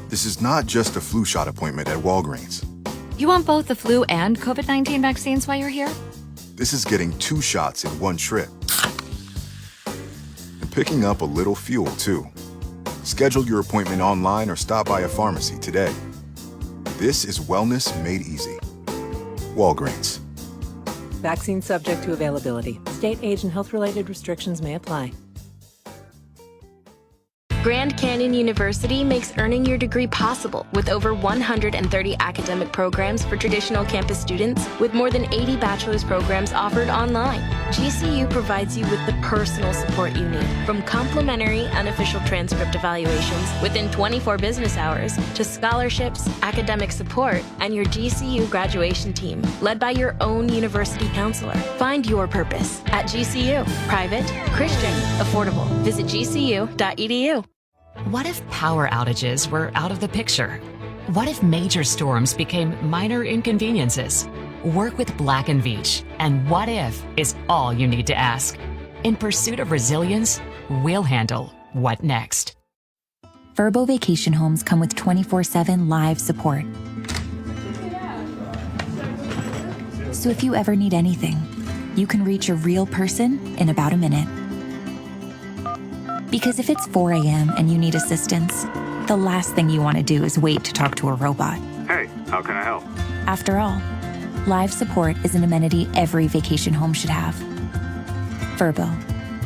This is not just a flu shot appointment at Walgreens. You want both the flu and COVID-19 vaccines while you're here? This is getting 2 shots in one trip. And picking up a little fuel, too. Schedule your appointment online or stop by a pharmacy today. This is wellness made easy. Walgreens. Vaccine subject to availability. State, age, and health-related restrictions may apply. Grand Canyon University makes earning your degree possible with over 130 academic programs for traditional campus students, with more than 80 bachelor's programs offered online. GCU provides you with the personal support you need, from complimentary unofficial transcript evaluations within 24 business hours to scholarships, academic support, and your GCU graduation team, led by your own university counselor. Find your purpose at GCU. Private, Christian, affordable. Visit gcu.edu. What if power outages were out of the picture? What if major storms became minor inconveniences? Work with Black & Veatch, and what if is all you need to ask. In pursuit of resilience, we'll handle what next. Verbo Vacation Homes come with 24/7 live support. So if you ever need anything, you can reach a real person in about a minute. Because if it's 4 a.m. and you need assistance, the last thing you want to do is wait to talk to a robot. Hey, how can I help? After all, live support is an amenity every vacation home should have. Verbo,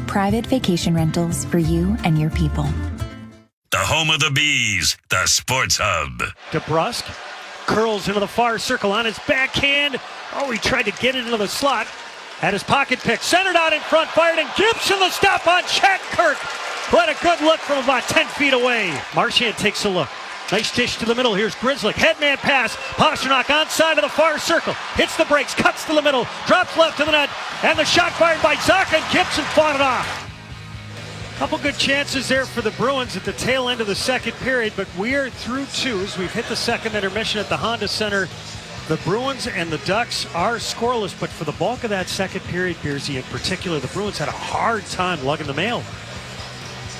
private vacation rentals for you and your people. The home of the Bees, the Sports Hub. DeBrusque curls into the far circle on his backhand. Oh, he tried to get it into the slot. Had his pocket pick, centered out in front, fired, and Gibson the stop on Shattenkirk. Who had a good look from about 10 feet away. Marchand takes a look. Nice dish to the middle. Here's Grzelcyk. Headman pass. Pasternak onside of the far circle. Hits the brakes, cuts to the middle, drops left to the net, and the shot fired by Zacha, and Gibson fought it off. Couple good chances there for the Bruins at the tail end of the second period, but we're through 2 as we've hit the second intermission at the Honda Center. The Bruins and the Ducks are scoreless, but for the bulk of that second period, Beersy in particular, the Bruins had a hard time lugging the mail.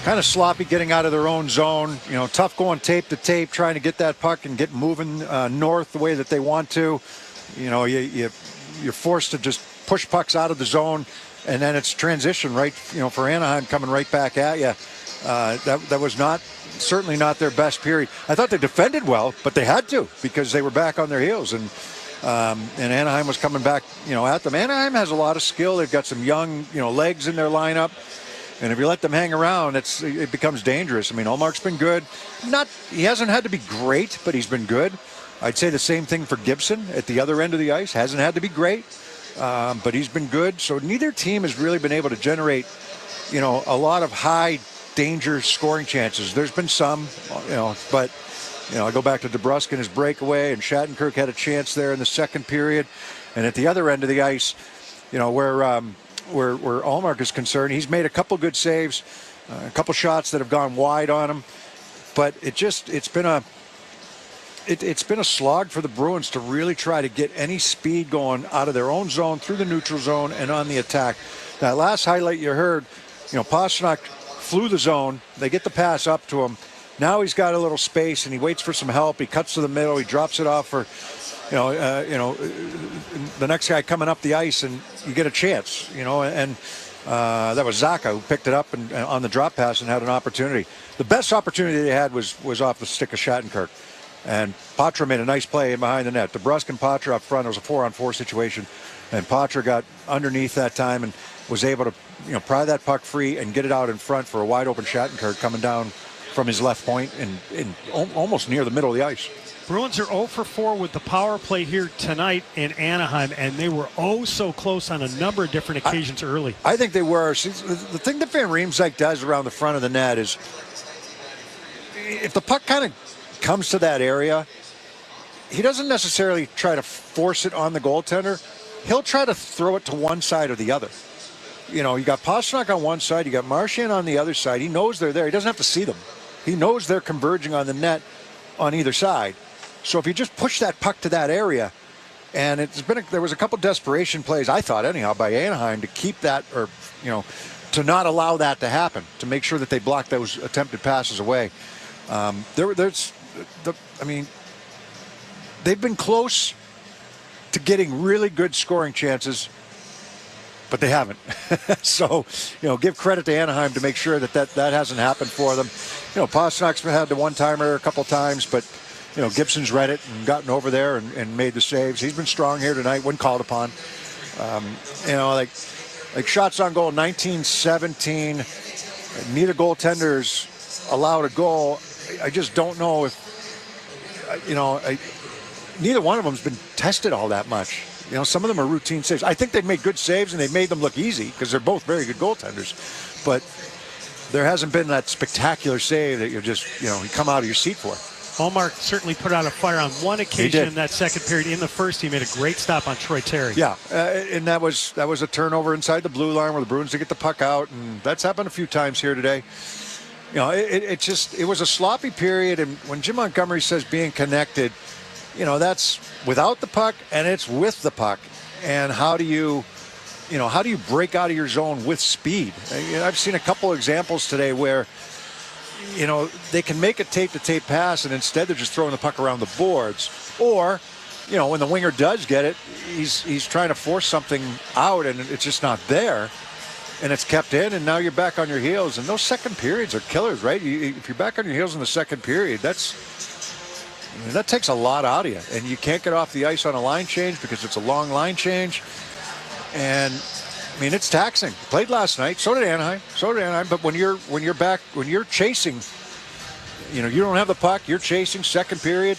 Kind of sloppy getting out of their own zone. You know, tough going tape to tape, trying to get that puck and get moving north the way that they want to. You know, you're forced to just push pucks out of the zone, and then it's transition right. You know, for Anaheim coming right back at you. That was certainly not their best period. I thought they defended well, but they had to because they were back on their heels, and Anaheim was coming back, you know, at them. Anaheim has a lot of skill. They've got some young, you know, legs in their lineup. And if you let them hang around, it becomes dangerous. I mean, Ullmark's been good. He hasn't had to be great, but he's been good. I'd say the same thing for Gibson at the other end of the ice. Hasn't had to be great, but he's been good. So neither team has really been able to generate, you know, a lot of high danger scoring chances. There's been some, you know, but, you know, I go back to DeBrusque and his breakaway, and Shattenkirk had a chance there in the second period. And at the other end of the ice, you know, where Ullmark is concerned, he's made a couple good saves, a couple shots that have gone wide on him, but it's been a slog for the Bruins to really try to get any speed going out of their own zone, through the neutral zone, and on the attack. That last highlight you heard, you know, Pasternak flew the zone. They get the pass up to him, Now he's got a little space, and he waits for some help. He cuts to the middle. He drops it off for, the next guy coming up the ice, and you get a chance. And that was Zacha who picked it up and on the drop pass and had an opportunity. The best opportunity they had was off the stick of Shattenkirk. And Patra made a nice play in behind the net. DeBrusk and Patra up front. It was a 4-on-4 situation. And Patra got underneath that time and was able to, pry that puck free and get it out in front for a wide-open Shattenkirk coming down from his left point and almost near the middle of the ice. Bruins are 0 for 4 with the power play here tonight in Anaheim, and they were so close on a number of different occasions early. I think they were. See, the thing that Van Riemsdyk does around the front of the net is if the puck kind of comes to that area, he doesn't necessarily try to force it on the goaltender. He'll try to throw it to one side or the other. You got Pastrnak on one side, you got Marchand on the other side. He knows they're there. He doesn't have to see them. He knows they're converging on the net on either side. So if you just push that puck to that area, and there was a couple desperation plays, I thought anyhow, by Anaheim to keep that, or to not allow that to happen, to make sure that they block those attempted passes away. They've been close to getting really good scoring chances, but they haven't. So, give credit to Anaheim to make sure that hasn't happened for them. Pasternak's had the one-timer a couple times, but Gibson's read it and gotten over there and made the saves. He's been strong here tonight when called upon. Like shots on goal, 19-17. Neither goaltender's allowed a goal. I just don't know if, neither one of them's been tested all that much. Some of them are routine saves. I think they've made good saves, and they've made them look easy because they're both very good goaltenders. But there hasn't been that spectacular save that you come out of your seat for. Ullmark certainly put out a fire on one occasion in that second period. In the first, he made a great stop on Troy Terry. Yeah, and that was a turnover inside the blue line where the Bruins did get the puck out, and that's happened a few times here today. It was a sloppy period, and when Jim Montgomery says being connected, that's without the puck and it's with the puck. And how do you break out of your zone with speed? I've seen a couple examples today where they can make a tape-to-tape pass, and instead they're just throwing the puck around the boards. Or, when the winger does get it, he's trying to force something out, and it's just not there, and it's kept in, and now you're back on your heels. And those second periods are killers, right? If you're back on your heels in the second period, that takes a lot out of you, and you can't get off the ice on a line change because it's a long line change. And it's taxing. Played last night. So did Anaheim. But when you're chasing, you don't have the puck. You're chasing second period.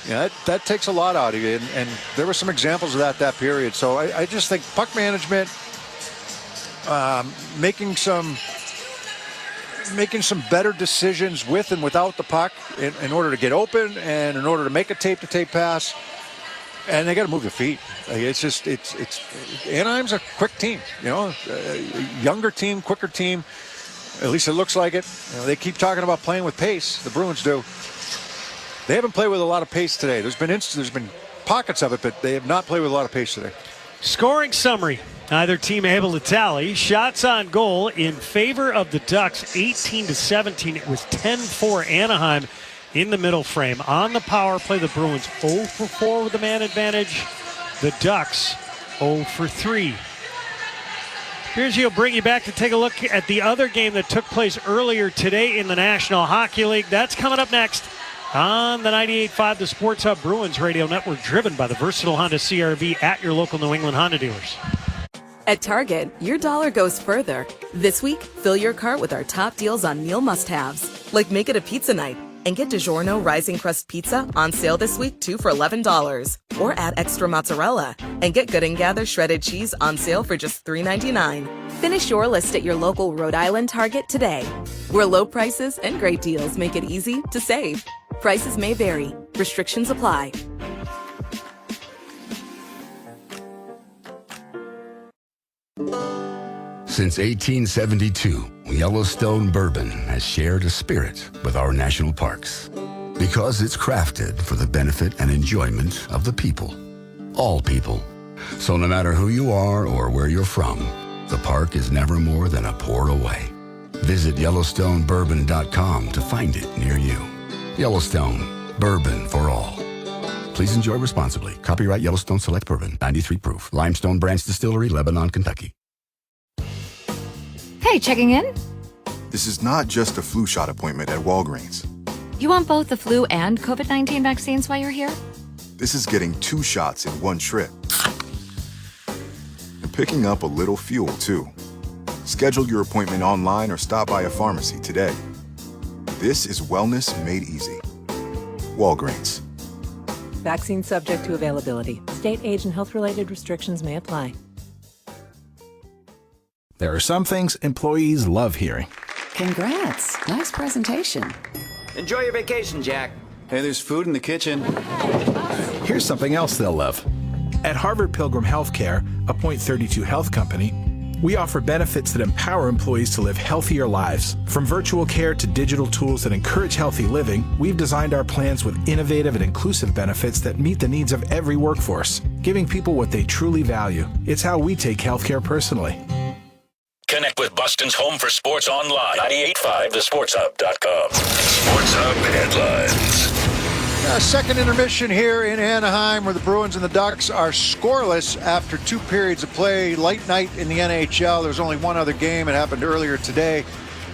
That takes a lot out of you. And there were some examples of that period. So I just think puck management, making some better decisions with and without the puck in order to get open and in order to make a tape-to-tape pass. And they got to move their feet. Anaheim's a quick team, a younger team, quicker team. At least it looks like it. They keep talking about playing with pace. The Bruins do. They haven't played with a lot of pace today. There's been pockets of it, but they have not played with a lot of pace today. Scoring summary. Neither team able to tally. Shots on goal in favor of the Ducks, 18-17. It was 10-4 Anaheim in the middle frame. On the power play, the Bruins 0 for 4 with the man advantage. The Ducks 0 for 3. Here's you'll bring you back to take a look at the other game that took place earlier today in the National Hockey League. That's coming up next on the 98.5 The Sports Hub Bruins Radio Network, driven by the versatile Honda CR-V at your local New England Honda dealers. At Target, your dollar goes further. This week, fill your cart with our top deals on meal must-haves, like make it a pizza night and get DiGiorno Rising Crust Pizza on sale this week, 2 for $11. Or add extra mozzarella and get Good & Gather shredded cheese on sale for just $3.99. Finish your list at your local Rhode Island Target today, where low prices and great deals make it easy to save. Prices may vary. Restrictions apply. Since 1872, Yellowstone Bourbon has shared a spirit with our national parks because it's crafted for the benefit and enjoyment of the people, all people. So no matter who you are or where you're from, the park is never more than a pour away. Visit YellowstoneBourbon.com to find it near you. Yellowstone, bourbon for all. Please enjoy responsibly. Copyright Yellowstone Select Bourbon, 93 proof. Limestone Branch Distillery, Lebanon, Kentucky. Hey, checking in? This is not just a flu shot appointment at Walgreens. You want both the flu and COVID-19 vaccines while you're here? This is getting 2 shots in one trip. And picking up a little fuel, too. Schedule your appointment online or stop by a pharmacy today. This is wellness made easy. Walgreens. Vaccine subject to availability. State, age, and health-related restrictions may apply. There are some things employees love hearing. Congrats. Nice presentation. Enjoy your vacation, Jack. Hey, there's food in the kitchen. Here's something else they'll love. At Harvard Pilgrim Healthcare, a Point 32 health company, we offer benefits that empower employees to live healthier lives. From virtual care to digital tools that encourage healthy living, we've designed our plans with innovative and inclusive benefits that meet the needs of every workforce, giving people what they truly value. It's how we take healthcare personally. Connect with Boston's home for sports online. 98.5thesportshub.com. Sports Hub headlines. Second intermission here in Anaheim, where the Bruins and the Ducks are scoreless after 2 periods of play. Light night in the NHL. There's only one other game. It happened earlier today,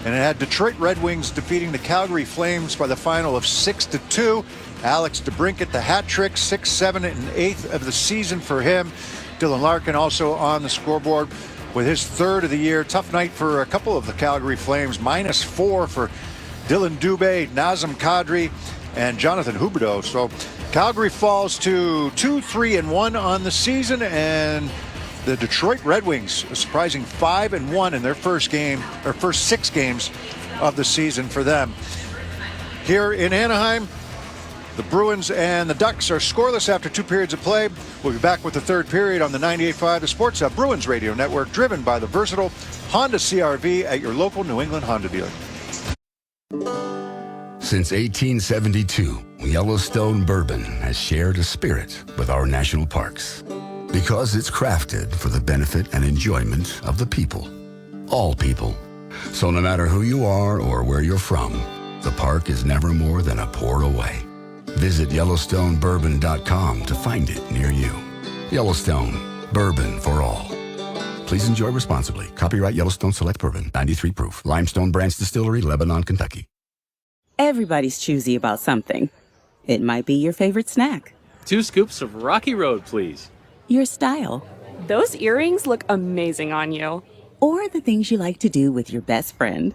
and it had Detroit Red Wings defeating the Calgary Flames by the final of 6-2. Alex DeBrincat, the hat trick, 6th, 7th, and 8th of the season for him. Dylan Larkin also on the scoreboard with his 3rd of the year. Tough night for a couple of the Calgary Flames. -4 for Dylan Dubé, Nazem Kadri, and Jonathan Huberdeau. So Calgary falls to 2-3-1 on the season, and the Detroit Red Wings a surprising 5-1 in their first 6 games of the season for them. Here in Anaheim, the Bruins and the Ducks are scoreless after 2 periods of play. We'll be back with the 3rd period on the 98.5 The Sports Hub Bruins Radio Network, driven by the versatile Honda CR-V at your local New England Honda dealer. Since 1872, Yellowstone Bourbon has shared a spirit with our national parks because it's crafted for the benefit and enjoyment of the people, all people. So no matter who you are or where you're from, the park is never more than a pour away. Visit YellowstoneBourbon.com to find it near you. Yellowstone, bourbon for all. Please enjoy responsibly. Copyright Yellowstone Select Bourbon, 93 proof. Limestone Branch Distillery, Lebanon, Kentucky. Everybody's choosy about something. It might be your favorite snack. 2 scoops of Rocky Road, please. Your style. Those earrings look amazing on you. Or the things you like to do with your best friend.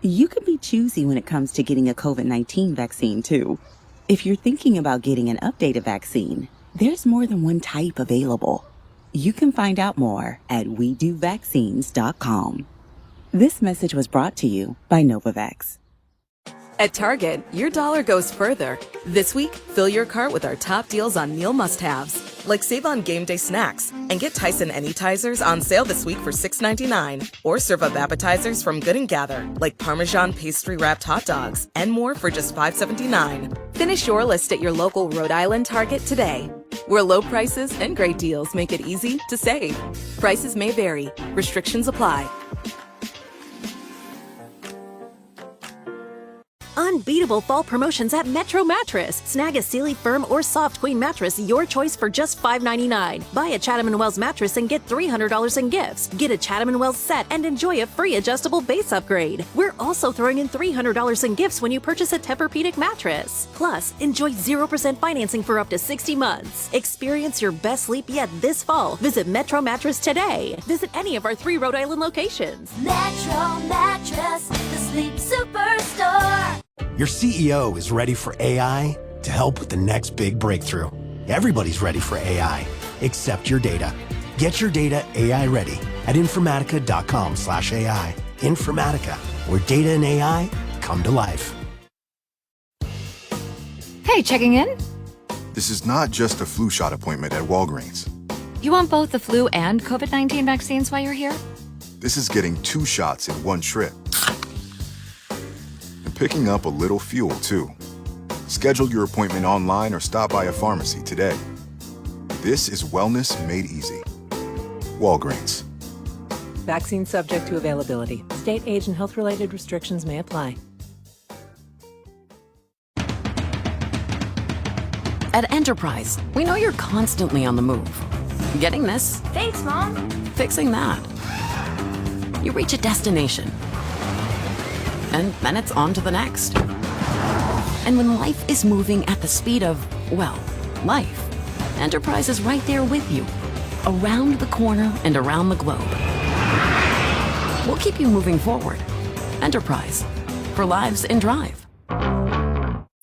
You can be choosy when it comes to getting a COVID-19 vaccine, too. If you're thinking about getting an updated vaccine, there's more than one type available. You can find out more at WeDoVaccines.com. This message was brought to you by Novavax. At Target, your dollar goes further. This week, fill your cart with our top deals on meal must-haves, like save on game day snacks and get Tyson Anytizers on sale this week for $6.99. Or serve up appetizers from Good & Gather, like Parmesan pastry-wrapped hot dogs and more for just $5.79. Finish your list at your local Rhode Island Target today, where low prices and great deals make it easy to save. Prices may vary. Restrictions apply. Unbeatable fall promotions at Metro Mattress. Snag a Sealy Firm or Soft Queen mattress, your choice for just $5.99. Buy a Chatham & Wells mattress and get $300 in gifts. Get a Chatham & Wells set and enjoy a free adjustable base upgrade. We're also throwing in $300 in gifts when you purchase a Tempur-Pedic mattress. Plus, enjoy 0% financing for up to 60 months. Experience your best sleep yet this fall. Visit Metro Mattress today. Visit any of our 3 Rhode Island locations. Metro Mattress, the sleep superstore. Your CEO is ready for AI to help with the next big breakthrough. Everybody's ready for AI, except your data. Get your data AI ready at Informatica.com/AI. Informatica, where data and AI come to life. Hey, checking in? This is not just a flu shot appointment at Walgreens. You want both the flu and COVID-19 vaccines while you're here? This is getting 2 shots in one trip. And picking up a little fuel, too. Schedule your appointment online or stop by a pharmacy today. This is wellness made easy. Walgreens. Vaccine subject to availability. State, age, and health-related restrictions may apply. At Enterprise, we know you're constantly on the move. Getting this? Thanks, Mom. Fixing that. You reach a destination. And then it's on to the next. And when life is moving at the speed of, well, life, Enterprise is right there with you. Around the corner and around the globe. We'll keep you moving forward. Enterprise. For lives in drive.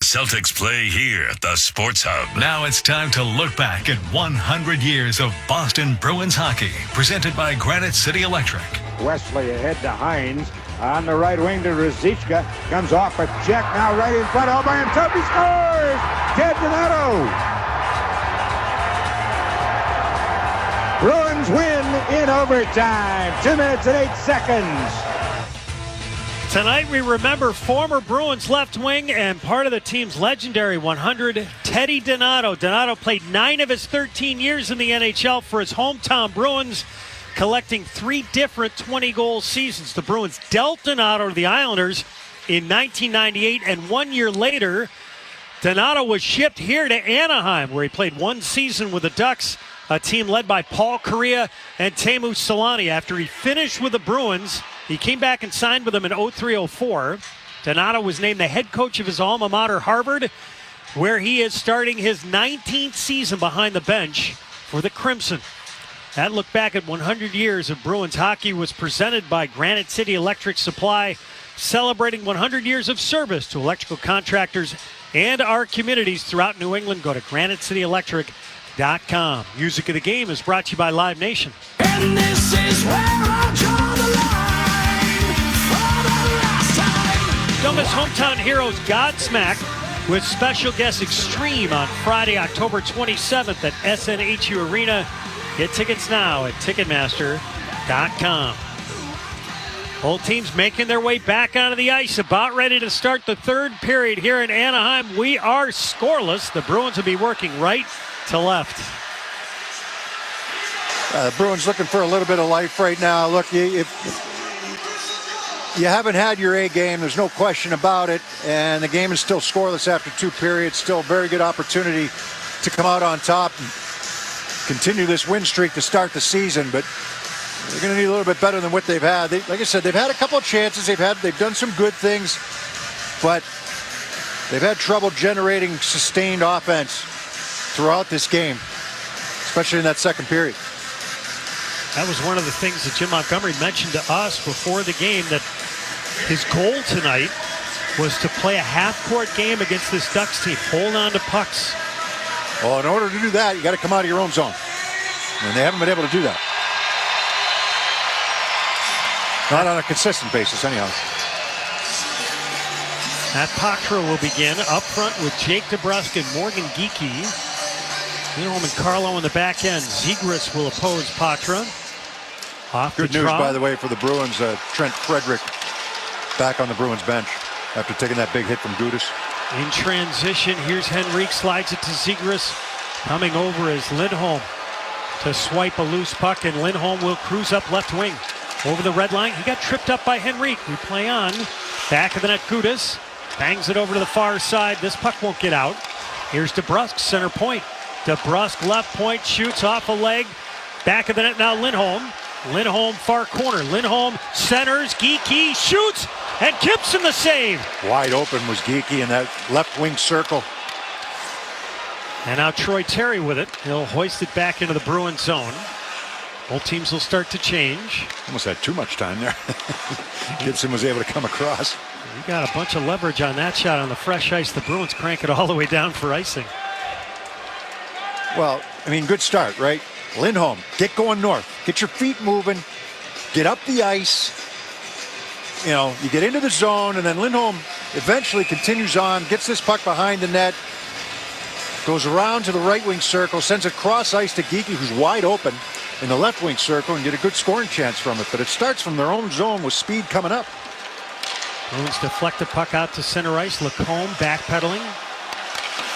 Celtics play here at the Sports Hub. Now it's time to look back at 100 years of Boston Bruins hockey, presented by Granite City Electric. Wesley ahead to Hines. On the right wing to Ruzicka. Comes off a check, now right in front, all by himself, he scores! Ted Donato! Bruins win in overtime. 2 minutes and 8 seconds. Tonight we remember former Bruins left wing and part of the team's legendary 100, Teddy Donato. Donato played 9 of his 13 years in the NHL for his hometown Bruins, collecting 3 different 20-goal seasons. The Bruins dealt Donato to the Islanders in 1998, and 1 year later, Donato was shipped here to Anaheim, where he played 1 season with the Ducks, a team led by Paul Kariya and Teemu Selanne. After he finished with the Bruins, he came back and signed with them in 03-04. Donato was named the head coach of his alma mater, Harvard, where he is starting his 19th season behind the bench for the Crimson. That look back at 100 years of Bruins hockey was presented by Granite City Electric Supply, celebrating 100 years of service to electrical contractors and our communities throughout New England. Go to GraniteCityElectric.com. Music of the Game is brought to you by Live Nation. And this is where I draw the line for the last time. Don't miss hometown heroes Godsmack with special guest Extreme on Friday, October 27th at SNHU Arena. Get tickets now at Ticketmaster.com. Both teams making their way back onto the ice, about ready to start the third period here in Anaheim. We are scoreless. The Bruins will be working right to left. Bruins looking for a little bit of life right now. Look, if you haven't had your A game, there's no question about it, and the game is still scoreless after 2 periods. Still a very good opportunity to come out on top and continue this win streak to start the season, but they're going to need a little bit better than what they've had. Like I said, they've had a couple of chances. They've done some good things, but they've had trouble generating sustained offense throughout this game, especially in that second period. That was one of the things that Jim Montgomery mentioned to us before the game, that his goal tonight was to play a half-court game against this Ducks team, hold on to pucks. Well, in order to do that, you got to come out of your own zone, and they haven't been able to do that. Not on a consistent basis, anyhow. Matt Patra will begin up front with Jake DeBrusk and Morgan Geekie. Lindholm and Carlo on the back end. Zegras will oppose Patra. Off Good the news, draw. by the way, for the Bruins. Trent Frederick back on the Bruins bench after taking that big hit from Gudas. In transition, here's Henrique, slides it to Zegras. Coming over is Lindholm to swipe a loose puck, and Lindholm will cruise up left wing. Over the red line, he got tripped up by Henrique. We play on. Back of the net, Gudas bangs it over to the far side. This puck won't get out. Here's DeBrusk, center point. DeBrusk left point, shoots off a leg. Back of the net now, Lindholm. Lindholm far corner. Lindholm centers, Geekie shoots, and Gibson the save. Wide open was Geekie in that left wing circle. And now Troy Terry with it. He'll hoist it back into the Bruins zone. Both teams will start to change. Almost had too much time there. Gibson was able to come across. We got a bunch of leverage on that shot on the fresh ice. The Bruins crank it all the way down for icing. Well, I mean, good start, right? Lindholm, get going north. Get your feet moving. Get up the ice. You know, you get into the zone, and then Lindholm eventually continues on, gets this puck behind the net, goes around to the right wing circle, sends it cross ice to Geekie, who's wide open in the left wing circle, and get a good scoring chance from it. But it starts from their own zone with speed coming up. Bruins deflect the puck out to center ice. Lacombe backpedaling.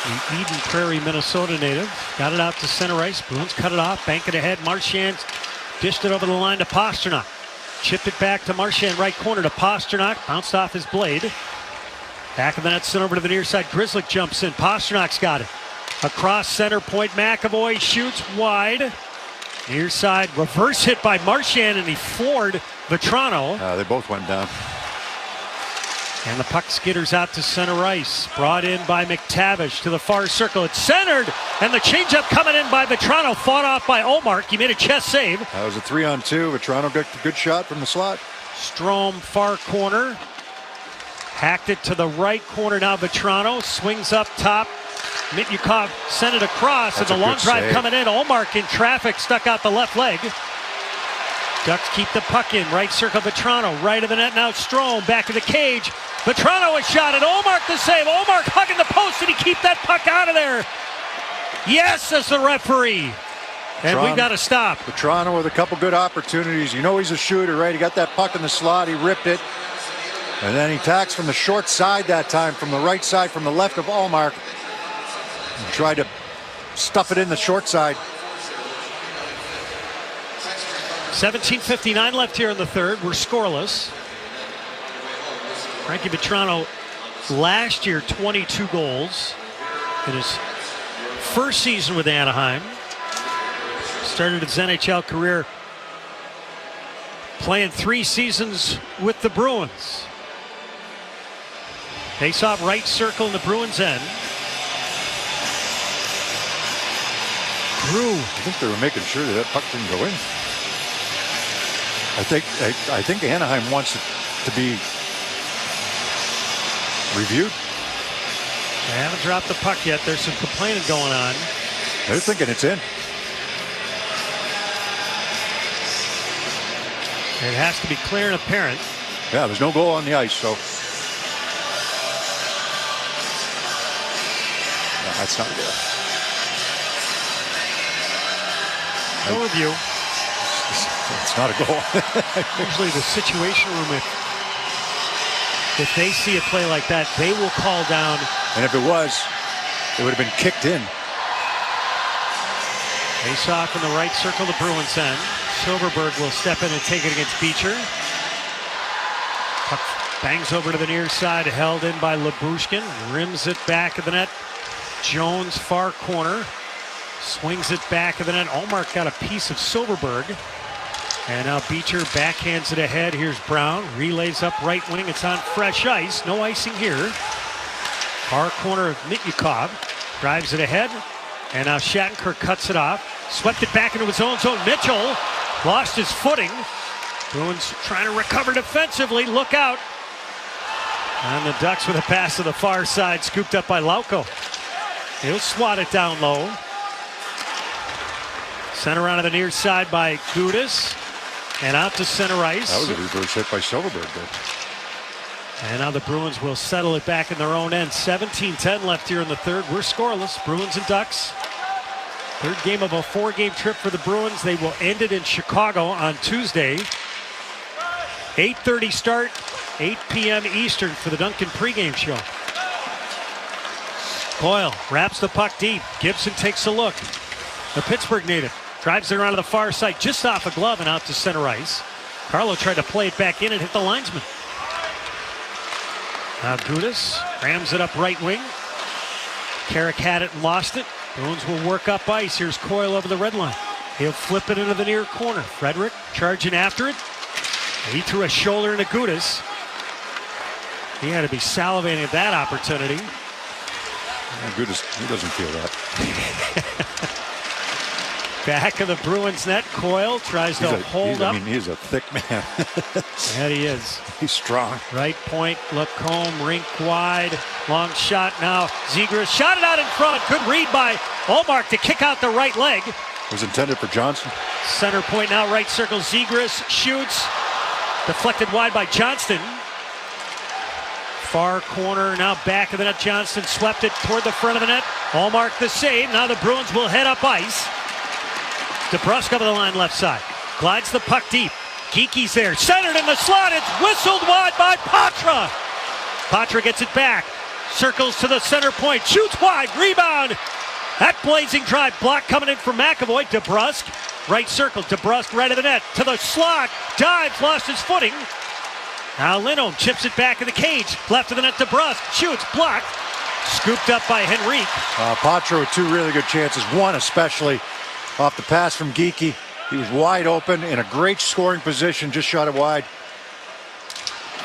The Eden Prairie, Minnesota native. Got it out to center ice. Bruins cut it off. Bank it ahead. Marchand dished it over the line to Pasternak. Chipped it back to Marchand, right corner to Pasternak. Bounced off his blade. Back of the net, sent over to the near side. Grzelcyk jumps in. Pasternak's got it. Across center point, McAvoy shoots wide. Near side, reverse hit by Marchand, and he floored Vetrano. They both went down. And the puck skitters out to center ice. Brought in by McTavish to the far circle. It's centered, and the changeup coming in by Vetrano. Fought off by Ullmark. He made a chest save. That was a 3-on-2. Vetrano got a good shot from the slot. Strome, far corner. Hacked it to the right corner. Now Vetrano swings up top. Mityukov sent it across, and the long drive save. coming in. Ullmark in traffic, stuck out the left leg. Ducks keep the puck in. Right circle, Vetrano. Right of the net now, Strome. Back of the cage. Vetrano a shot, and Ullmark the save. Ullmark hugging the post. Did he keep that puck out of there? Yes, says the referee. And we've got to stop. Vetrano with a couple good opportunities. You know he's a shooter, right? He got that puck in the slot. He ripped it. And then he tacks from the short side that time, from the right side, from the left of Ullmark. And tried to stuff it in the short side. 17:59 left here in the third. We're scoreless. Frankie Vetrano last year 22 goals in his first season with Anaheim. Started his NHL career playing 3 seasons with the Bruins. Face off right circle in the Bruins end. Drew. I think they were making sure that puck didn't go in. I think Anaheim wants it to be reviewed. They haven't dropped the puck yet. There's some complaining going on. They're thinking it's in. It has to be clear and apparent. Yeah, there's no goal on the ice, so. No, that's not good. No review. It's not a goal. Usually the situation room, if they see a play like that, they will call down. And if it was, it would have been kicked in. Face off in the right circle, the Bruins end. Silverberg will step in and take it against Beecher. Puck bangs over to the near side, held in by Labrushkin. Rims it back of the net. Jones, far corner. Swings it back of the net. Ullmark got a piece of Silverberg. And now Beecher backhands it ahead. Here's Brown. Relays up right wing. It's on fresh ice. No icing here. Far corner of Mityukov. Drives it ahead. And now Shattenkirk cuts it off. Swept it back into his own zone. Mitchell lost his footing. Bruins trying to recover defensively. Look out. And the Ducks with a pass to the far side. Scooped up by Lauko. He'll swat it down low. Sent around to the near side by Gudas. And out to center ice. That was a reverse hit by Silverberg. And now the Bruins will settle it back in their own end. 17-10 left here in the third. We're scoreless. Bruins and Ducks. Third game of a 4-game trip for the Bruins. They will end it in Chicago on Tuesday. 8:30 start, 8 p.m. Eastern for the Duncan pregame show. Coyle wraps the puck deep. Gibson takes a look. The Pittsburgh native drives it around to the far side, just off a glove and out to center ice. Carlo tried to play it back in and hit the linesman. Now Gudas rams it up right wing. Carrick had it and lost it. Bruins will work up ice. Here's Coyle over the red line. He'll flip it into the near corner. Frederick charging after it. He threw a shoulder into Gudas. He had to be salivating at that opportunity. Yeah, Gudas, he doesn't feel that. Back of the Bruins net. Coyle tries to hold up. I mean, he's a thick man. Yeah, he is. He's strong. Right point, Lacombe, rink wide. Long shot now. Zegras shot it out in front. Good read by Ullmark to kick out the right leg. It was intended for Johnson. Center point now, right circle. Zegras shoots. Deflected wide by Johnston. Far corner, now back of the net. Johnston swept it toward the front of the net. Ullmark the save. Now the Bruins will head up ice. DeBrusk over the line left side. Glides the puck deep. Geeky's there. Centered in the slot. It's whistled wide by Patra. Patra gets it back. Circles to the center point. Shoots wide. Rebound. That blazing drive block coming in from McAvoy. DeBrusk Right circle, DeBrusque right of the net, to the slot, dives, lost his footing. Now Lindholm chips it back in the cage, left of the net, DeBrusque, shoots, blocked, scooped up by Henrique. Patra with 2 really good chances, one especially off the pass from Geekie. He was wide open in a great scoring position, just shot it wide.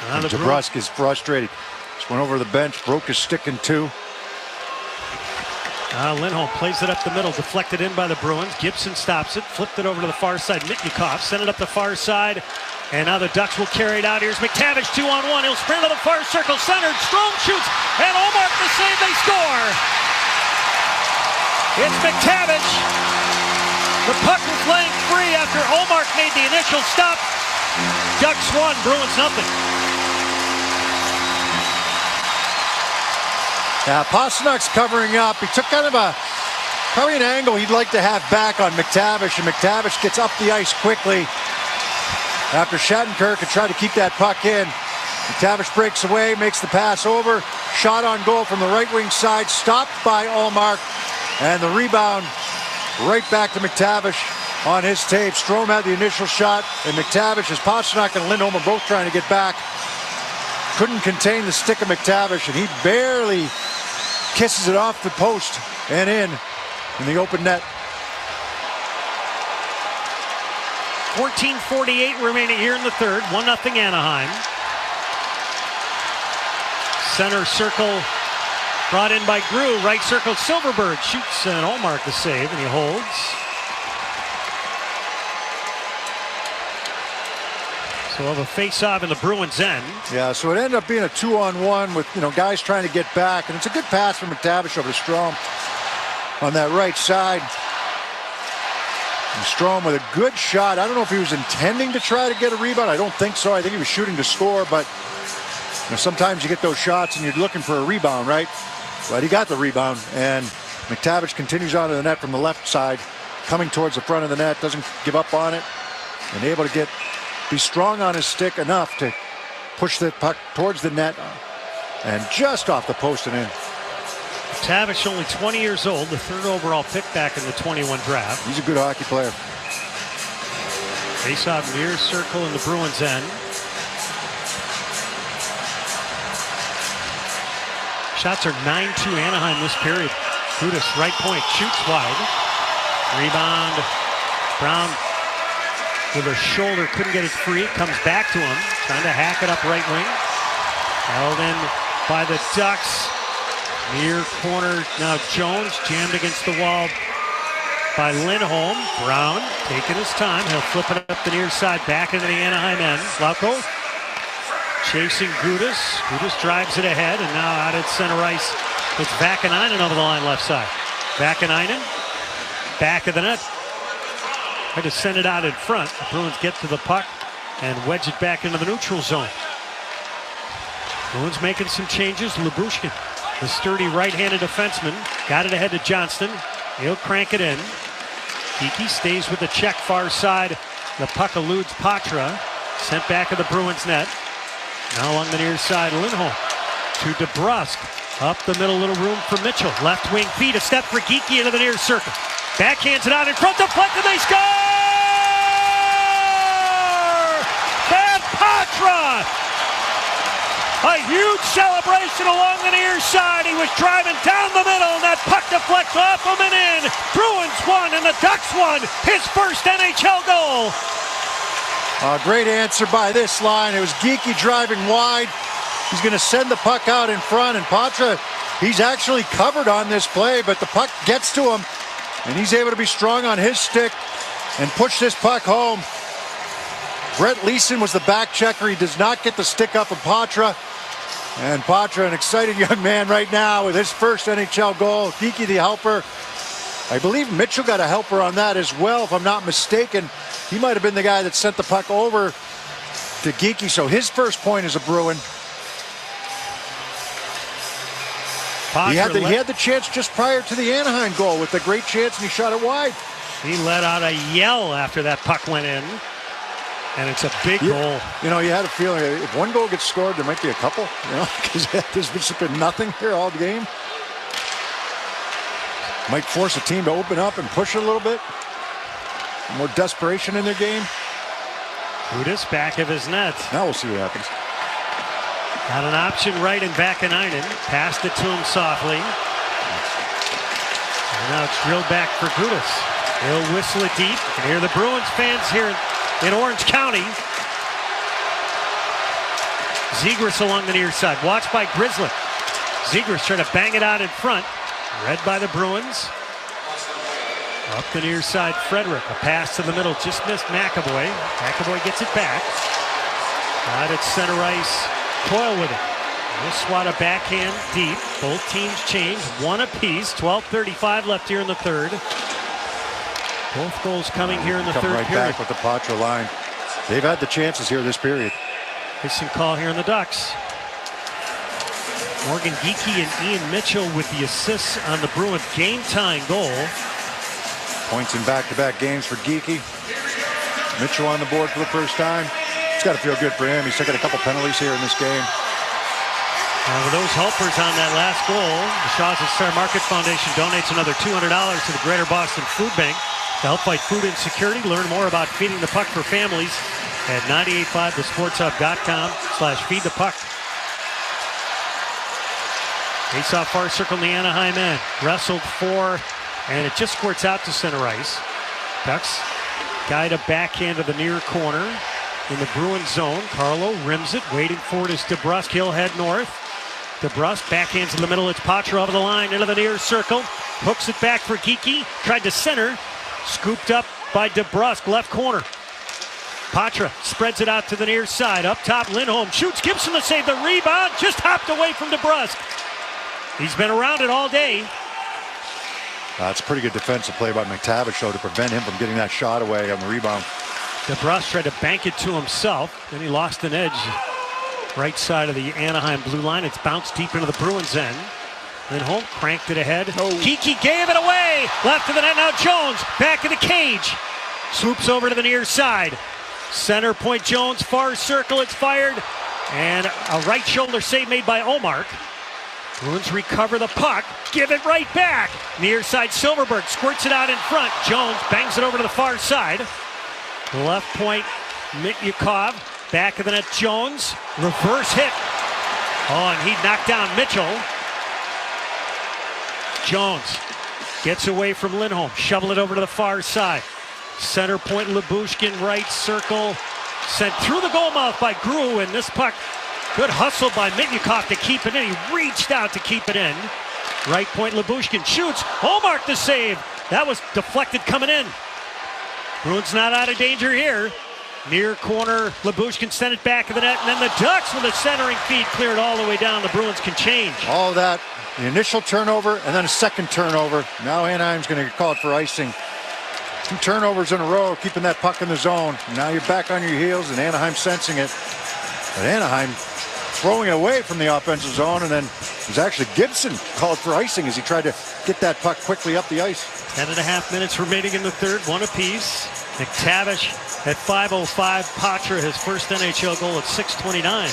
DeBrusque is frustrated. Just went over the bench, broke his stick in 2. Lindholm plays it up the middle, deflected in by the Bruins. Gibson stops it, flipped it over to the far side. Mitnikov sent it up the far side, and now the Ducks will carry it out. Here's McTavish 2-on-1. He'll sprint to the far circle, centered. Strome shoots, and Ullmark the save. They score. It's McTavish. The puck was laying free after Ullmark made the initial stop. Ducks 1, Bruins nothing. Pasternak's covering up. He took kind of probably an angle he'd like to have back on McTavish, and McTavish gets up the ice quickly after Shattenkirk had tried to keep that puck in. McTavish breaks away, makes the pass over. Shot on goal from the right wing side, stopped by Ullmark, and the rebound right back to McTavish on his tape. Strome had the initial shot, and McTavish, as Pasternak and Lindholm are both trying to get back, couldn't contain the stick of McTavish, and he barely kisses it off the post and in the open net. 14:48 remaining here in the third. 1-0 Anaheim. Center circle brought in by Grew. Right circle, Silverberg shoots, and Ullmark the save, and he holds. So we'll have a face-off in the Bruins' end. Yeah, so it ended up being a 2-on-1 with, guys trying to get back. And it's a good pass from McTavish over to Strome on that right side. And Strome with a good shot. I don't know if he was intending to try to get a rebound. I don't think so. I think he was shooting to score, but sometimes you get those shots and you're looking for a rebound, right? But he got the rebound, and McTavish continues on to the net from the left side, coming towards the front of the net, doesn't give up on it, and able to be strong on his stick enough to push the puck towards the net and just off the post and in. McTavish, only 20 years old, the 3rd overall pick back in the 21 draft. He's a good hockey player. Face-off near circle in the Bruins' end. Shots are 9-2 Anaheim this period. Gudas, right point, shoots wide. Rebound. Brown with a shoulder, couldn't get it free. Comes back to him, trying to hack it up right wing. Held in by the Ducks. Near corner, now Jones jammed against the wall by Lindholm. Brown taking his time. He'll flip it up the near side, back into the Anaheim end. Lauko chasing Gudas. Gudas drives it ahead, and now out at center ice, it's Vakanainen over the line left side. Vakanainen, back of the net. Had to send it out in front. The Bruins get to the puck and wedge it back into the neutral zone. Bruins making some changes. Lyubushkin, the sturdy right-handed defenseman, got it ahead to Johnston. He'll crank it in. Geekie stays with the check far side. The puck eludes Patra. Sent back of the Bruins net. Now along the near side, Lindholm to DeBrusque. Up the middle, little room for Mitchell. Left wing feed, a step for Geekie into the near circle. Backhands it out in front, deflected, they score! And Patra! A huge celebration along the near side. He was driving down the middle, and that puck deflects off him and in. Bruins won, and the Ducks won his first NHL goal. A great answer by this line. It was Geekie driving wide. He's going to send the puck out in front, and Patra, he's actually covered on this play, but the puck gets to him, and he's able to be strong on his stick and push this puck home. Brett Leeson was the back checker. He does not get the stick up of Patra. And Patra, an exciting young man right now with his first NHL goal. Geekie the helper. I believe Mitchell got a helper on that as well, if I'm not mistaken. He might have been the guy that sent the puck over to Geekie. So his first point as a Bruin. He had the chance just prior to the Anaheim goal with the great chance, and he shot it wide. He let out a yell after that puck went in. And it's a big goal. You had a feeling if one goal gets scored, there might be a couple, because there's just been nothing here all game. Might force a team to open up and push it a little bit. More desperation in their game. Gudas back of his net. Now we'll see what happens. Got an option right in Vakanainen. Passed it to him softly. And now it's drilled back for Gudas. He'll whistle it deep. You can hear the Bruins fans here in Orange County. Zegras along the near side. Watched by Grizzly. Zegras trying to bang it out in front. Read by the Bruins. Up the near side, Frederick. A pass to the middle. Just missed McAvoy. McAvoy gets it back. Out at center ice. Coyle with it. We'll swat a backhand deep. Both teams change. One apiece. 12:35 left here in the third. Both goals coming here in the third right period. Back with the Patra line. They've had the chances here this period. Icing call here in the Ducks. Morgan Geekie and Ian Mitchell with the assists on the Bruins game-tying goal. Points in back-to-back games for Geekie. Mitchell on the board for the first time. It's got to feel good for him. He's taken a couple penalties here in this game. With those helpers on that last goal, the Shaw's at Star Market Foundation donates another $200 to the Greater Boston Food Bank to help fight food insecurity. Learn more about Feeding the Puck for families at 985thesportshub.com/feedthepuck. Face-off far circle in the Anaheim end. Wrestled for, and it just squirts out to center ice. Ducks guide a backhand to the near corner in the Bruins zone. Carlo rims it, waiting for it is DeBrusk. He'll head north. DeBrusk backhands in the middle. It's Patra over the line into the near circle. Hooks it back for Geekie. Tried to center. Scooped up by DeBrusk, left corner. Patra spreads it out to the near side. Up top, Lindholm shoots. Gibson to save the rebound. Just hopped away from DeBrusk. He's been around it all day. It's a pretty good defensive play by McTavish, though, to prevent him from getting that shot away on the rebound. DeBrusk tried to bank it to himself. Then he lost an edge. Right side of the Anaheim blue line. It's bounced deep into the Bruins end. Lindholm cranked it ahead. Geekie gave it away. Left of the net. Now Jones back in the cage. Swoops over to the near side. Center point Jones. Far circle. It's fired. And a right shoulder save made by Omark. Bruins recover the puck. Give it right back. Near side Silverberg squirts it out in front. Jones bangs it over to the far side. Left point Mityukov. Back of the net Jones. Reverse hit. Oh, and he knocked down Mitchell. Jones gets away from Lindholm. Shovel it over to the far side. Center point Lyubushkin, right circle. Sent through the goal mouth by Grew, and this puck, good hustle by Mityukov to keep it in. He reached out to keep it in. Right point Lyubushkin shoots. Hallmark the save. That was deflected coming in. Bruins not out of danger here. Near corner, Lyubushkin sent it back of the net, and then the Ducks with a centering feed cleared all the way down. The Bruins can change. All of that, the initial turnover, and then a second turnover. Now Anaheim's going to get called for icing. 2 turnovers in a row, keeping that puck in the zone. Now you're back on your heels, and Anaheim sensing it. But Anaheim throwing it away from the offensive zone, and then it was actually Gibson called for icing as he tried to get that puck quickly up the ice. 10.5 minutes remaining in the third, one apiece. McTavish at 5:05. Patra, his first NHL goal at 6:29.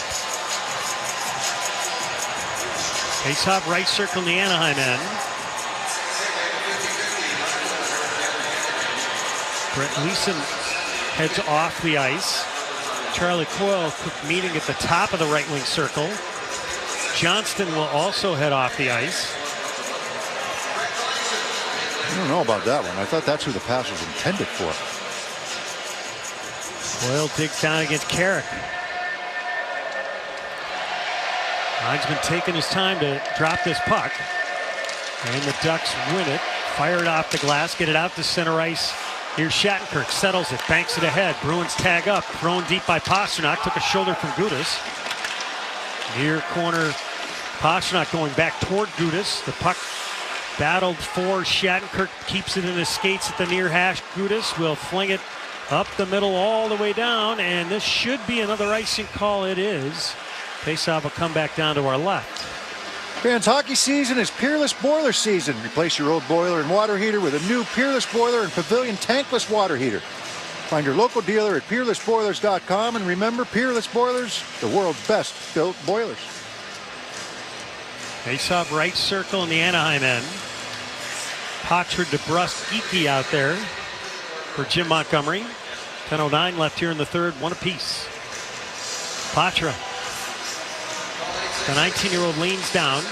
Face-off right circle in the Anaheim end. Brett Leeson heads off the ice. Charlie Coyle meeting at the top of the right wing circle. Johnston will also head off the ice. I don't know about that one. I thought that's who the pass was intended for. Coyle digs down against Carrick. Linesman taking his time to drop this puck. And the Ducks win it. Fire it off the glass, get it out to center ice. Here's Shattenkirk, settles it, banks it ahead. Bruins tag up, thrown deep by Pastrnak, took a shoulder from Gudas. Near corner, Pastrnak going back toward Gudas. The puck battled for Shattenkirk, keeps it in his skates at the near hash. Gudas will fling it up the middle all the way down, and this should be another icing call. It is. Faceoff will come back down to our left. Fans, hockey season is Peerless Boiler season. Replace your old boiler and water heater with a new Peerless Boiler and Pavilion tankless water heater. Find your local dealer at peerlessboilers.com, and remember, Peerless Boilers, the world's best built boilers. Face-off right circle in the Anaheim end. Patra, DeBrusk, Geekie out there. for Jim Montgomery. 10:09 left here in the third, one apiece. Patra. The 19-year-old leans down.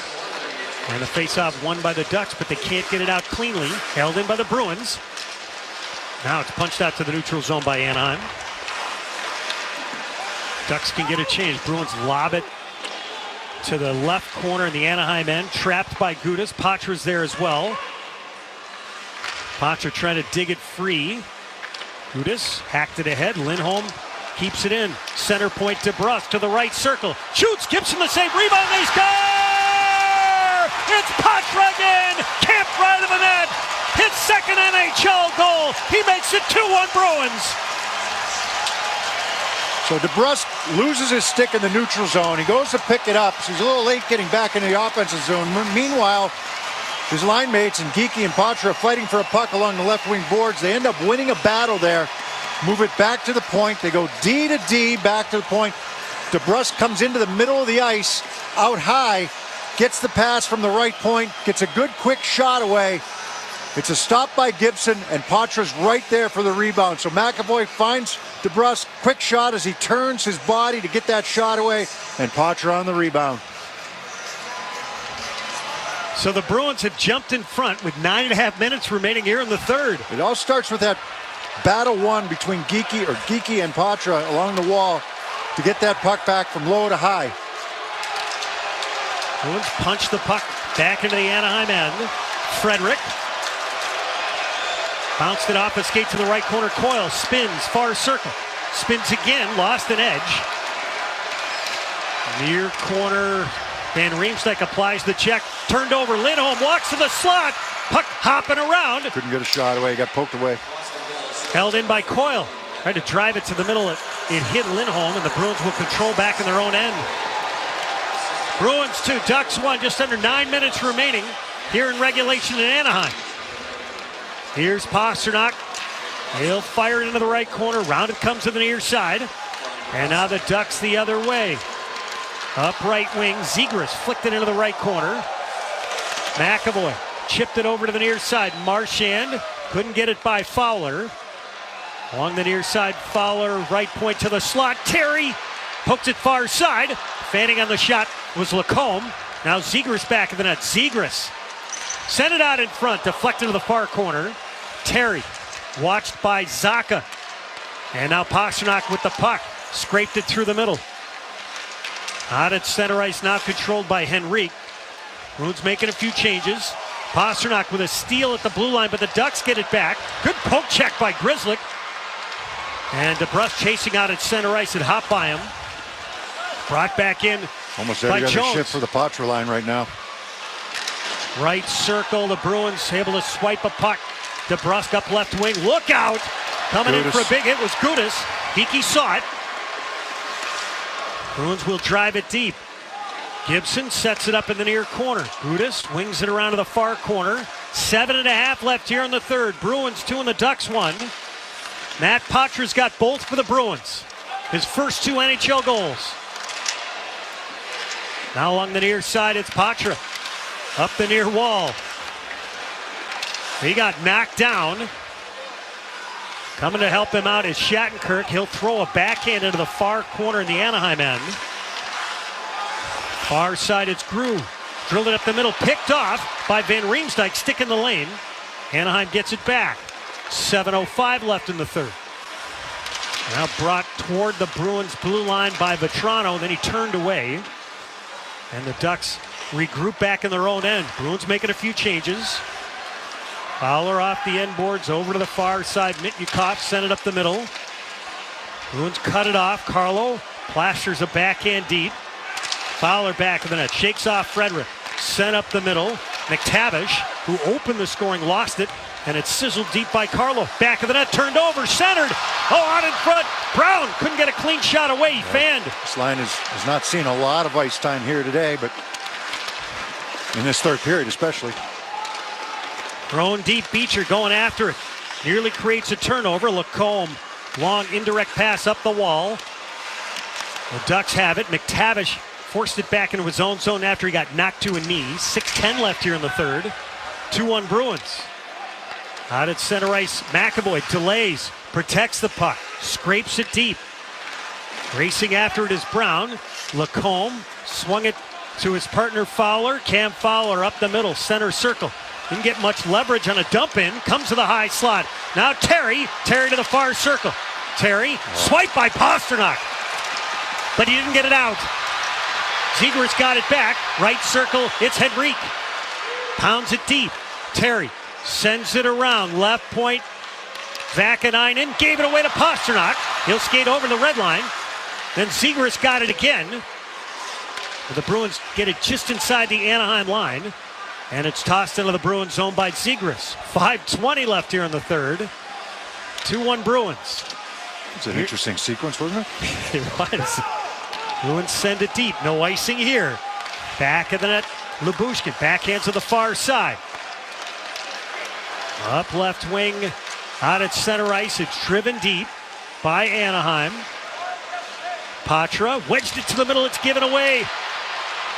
And the faceoff won by the Ducks, but they can't get it out cleanly. Held in by the Bruins. Now it's punched out to the neutral zone by Anaheim. Ducks can get a change. Bruins lob it to the left corner in the Anaheim end. Trapped by Gudas. Patra's there as well. Patra trying to dig it free. Gudas hacked it ahead. Lindholm keeps it in. Center point DeBrusk to the right circle. Shoots. Gibson the save. Rebound. They score! It's Patra again. Camped right of the net. His second NHL goal. He makes it 2-1 Bruins. So DeBrusk loses his stick in the neutral zone. He goes to pick it up. So he's a little late getting back into the offensive zone. Meanwhile, his line mates and Geekie and Patra fighting for a puck along the left wing boards. They end up winning a battle there. Move it back to the point. They go D to D back to the point. DeBrusk comes into the middle of the ice, out high, gets the pass from the right point, gets a good quick shot away. It's a stop by Gibson, and Patra's right there for the rebound. So McAvoy finds DeBrusk, quick shot as he turns his body to get that shot away, and Patra on the rebound. So the Bruins have jumped in front with 9.5 minutes remaining here in the third. It all starts with that battle one between Geekie and Patra along the wall to get that puck back from low to high. Bruins punch the puck back into the Anaheim end. Frederick bounced it off a skate to the right corner. Coyle spins, far circle. Spins again, lost an edge. Near corner, Van Riemsdyk applies the check. Turned over, Lindholm walks to the slot. Puck hopping around. Couldn't get a shot away, got poked away. Held in by Coyle. Tried to drive it to the middle. It hit Lindholm, and the Bruins will control back in their own end. Bruins 2, Ducks 1, just under 9 minutes remaining here in regulation in Anaheim. Here's Pastrnak. He'll fire it into the right corner. Round it comes to the near side. And now the Ducks the other way. Up right wing, Zegras flicked it into the right corner. McAvoy chipped it over to the near side. Marchand couldn't get it by Fowler. Along the near side, Fowler, right point to the slot. Terry pokes it far side. Fanning on the shot was Lacombe. Now Zegras back of the net. Zegras sent it out in front, deflected to the far corner. Terry watched by Zacha. And now Pastrnak with the puck. Scraped it through the middle. Out at center ice, now controlled by Henrique. Bruins making a few changes. Pastrnak with a steal at the blue line, but the Ducks get it back. Good poke check by Grzelcyk. And DeBrusk chasing out at center ice and hop by him. Brought back in almost by every other Jones. shift for the Patra line right now. Right circle, the Bruins able to swipe a puck. DeBrusk up left wing, look out! Coming in for a big hit was Gudas. Geekie saw it. Bruins will drive it deep. Gibson sets it up in the near corner. Gudas wings it around to the far corner. 7.5 left here in the third. Bruins 2 and the Ducks 1. Matt Patra's got both for the Bruins. His first 2 NHL goals. Now along the near side, it's Patra. Up the near wall. He got knocked down. Coming to help him out is Shattenkirk. He'll throw a backhand into the far corner in the Anaheim end. Far side, it's Grew. Drilled it up the middle, picked off by Van Riemsdyk, stick in the lane. Anaheim gets it back. 7:05 left in the third. Now brought toward the Bruins blue line by Vetrano, then he turned away. And the Ducks regroup back in their own end. Bruins making a few changes. Fowler off the end boards over to the far side. Mitnyukov sent it up the middle. Bruins cut it off. Carlo plasters a backhand deep. Fowler back of the net. Shakes off Frederick. Sent up the middle. McTavish, who opened the scoring, lost it. And it's sizzled deep by Carlo. Back of the net, turned over, centered. Oh, out in front. Brown couldn't get a clean shot away. He fanned. This line has not seen a lot of ice time here today, but in this third period especially. Thrown deep, Beecher going after it. Nearly creates a turnover. Lacombe, long indirect pass up the wall. The Ducks have it. McTavish forced it back into his own zone after he got knocked to a knee. 6:10 left here in the third. 2-1 Bruins. Out at center ice, McAvoy delays, protects the puck, scrapes it deep. Racing after it is Brown. Lacombe swung it to his partner Fowler. Cam Fowler up the middle, center circle. Didn't get much leverage on a dump in. Comes to the high slot. Now Terry to the far circle. Terry, swipe by Pasternak. But he didn't get it out. Zegras got it back. Right circle, it's Henrique. Pounds it deep. Terry sends it around. Left point. Vakanainen gave it away to Pasternak. He'll skate over the red line. Then Zegras got it again. But the Bruins get it just inside the Anaheim line. And it's tossed into the Bruins zone by Zegras. 5:20 left here in the third. 2-1 Bruins. It's an interesting sequence, wasn't it? It was. Bruins send it deep. No icing here. Back of the net. Lyubushkin backhands to the far side. Up left wing. Out at center ice. It's driven deep by Anaheim. Patra wedged it to the middle. It's given away.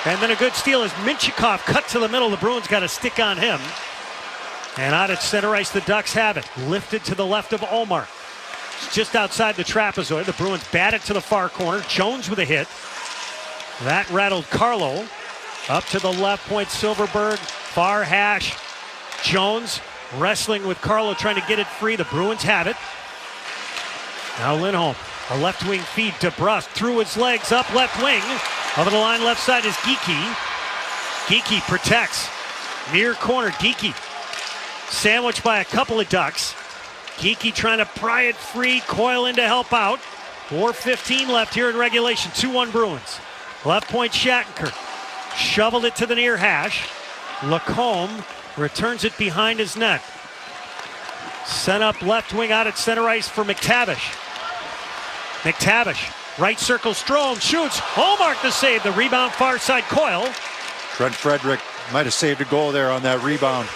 And then a good steal as Minchikov cut to the middle. The Bruins got a stick on him. And out at center ice, the Ducks have it. Lifted to the left of Ullmark. It's just outside the trapezoid. The Bruins bat it to the far corner. Jones with a hit. That rattled Carlo. Up to the left point, Silverberg. Far hash. Jones wrestling with Carlo, trying to get it free. The Bruins have it. Now Lindholm. A left wing feed to Brust. Through his legs, up left wing. Over the line, left side is Geekie. Geekie protects. Near corner, Geekie. Sandwiched by a couple of Ducks. Geekie trying to pry it free. Coyle in to help out. 4:15 left here in regulation. 2-1 Bruins. Left point, Shattenkirk. Shoveled it to the near hash. Lacombe returns it behind his net. Sent up left wing out at center ice for McTavish. McTavish. Right circle, Strome shoots. Ullmark the save. The rebound far side, Coyle. Trent Frederick might have saved a goal there on that rebound.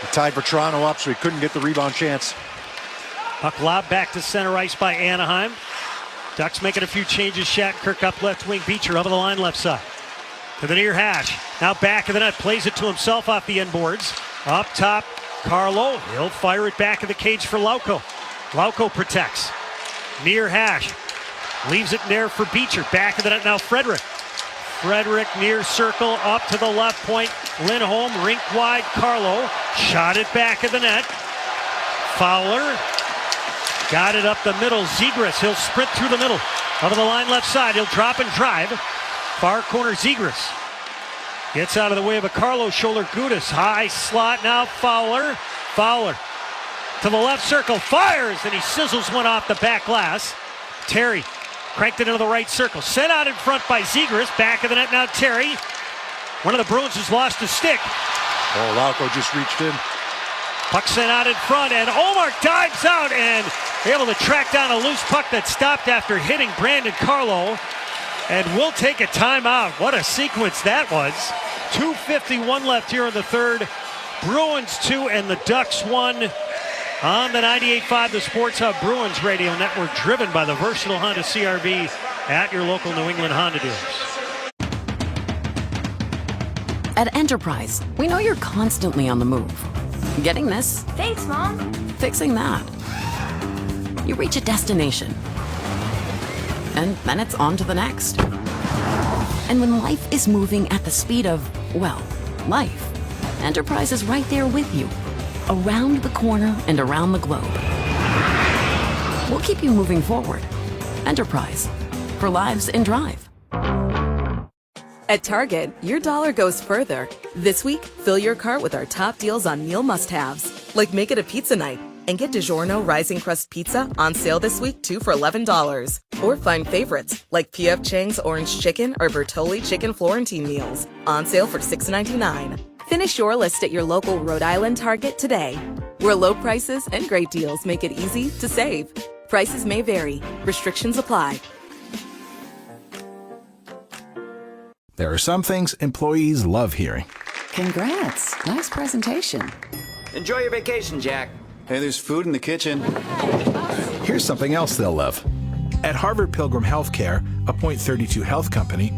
He tied for Toronto up, so he couldn't get the rebound chance. Puck lobbed back to center ice by Anaheim. Ducks making a few changes. Shattenkirk up left wing. Beecher over the line left side. To the near hash. Now back of the net. Plays it to himself off the end boards. Up top, Carlo. He'll fire it back in the cage for Lauko. Lauko protects. Near hash. Leaves it there for Beecher. Back of the net now, Frederick. Frederick near circle, up to the left point. Lindholm, rink wide, Carlo. Shot it back of the net. Fowler. Got it up the middle. Zegras, he'll sprint through the middle. Over the line left side, he'll drop and drive. Far corner, Zegras. Gets out of the way of a Carlo shoulder. Gudas, high slot now, Fowler. Fowler to the left circle, fires, and he sizzles one off the back glass. Terry cranked it into the right circle. Sent out in front by Zegras. Back of the net now, Terry. One of the Bruins has lost a stick. Oh, Lauko just reached in. Puck sent out in front, and Ullmark dives out and able to track down a loose puck that stopped after hitting Brandon Carlo. And we'll take a timeout. What a sequence that was. 2:51 left here in the third. Bruins 2 and the Ducks 1. On the 98.5, the Sports Hub Bruins Radio Network, driven by the versatile Honda CR-V at your local New England Honda dealers. At Enterprise, we know you're constantly on the move. Getting this? Thanks, Mom. Fixing that. You reach a destination. And then it's on to the next. And when life is moving at the speed of, well, life, Enterprise is right there with you. Around the corner and around the globe. We'll keep you moving forward. Enterprise. For lives in drive. At Target, your dollar goes further. This week, fill your cart with our top deals on meal must-haves. Like make it a pizza night and get DiGiorno Rising Crust Pizza on sale this week, 2 for $11. Or find favorites like P.F. Chang's Orange Chicken or Bertolli Chicken Florentine meals on sale for $6.99. Finish your list at your local Rhode Island Target today, where low prices and great deals make it easy to save. Prices may vary. Restrictions apply. There are some things employees love hearing. Congrats. Nice presentation. Enjoy your vacation, Jack. Hey, there's food in the kitchen. Here's something else they'll love. At Harvard Pilgrim Healthcare, a Point 32 health company,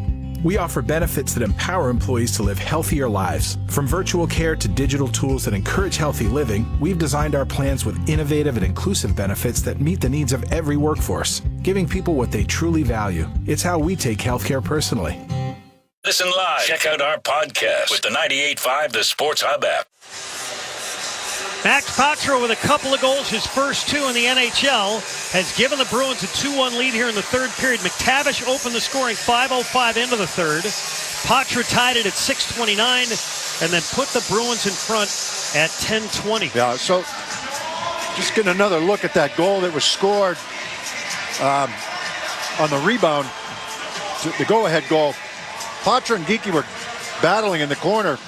We offer benefits that empower employees to live healthier lives. From virtual care to digital tools that encourage healthy living, we've designed our plans with innovative and inclusive benefits that meet the needs of every workforce, giving people what they truly value. It's how we take healthcare personally. Listen live. Check out our podcast with the 98.5 The Sports Hub app. Max Patra with a couple of goals, his first two in the NHL, has given the Bruins a 2-1 lead here in the third period. McTavish opened the scoring 5:05 into the third. Patra tied it at 6:29 and then put the Bruins in front at 10:20. Yeah, so just getting another look at that goal that was scored on the rebound, the go-ahead goal. Patra and Geekie were battling in the corner,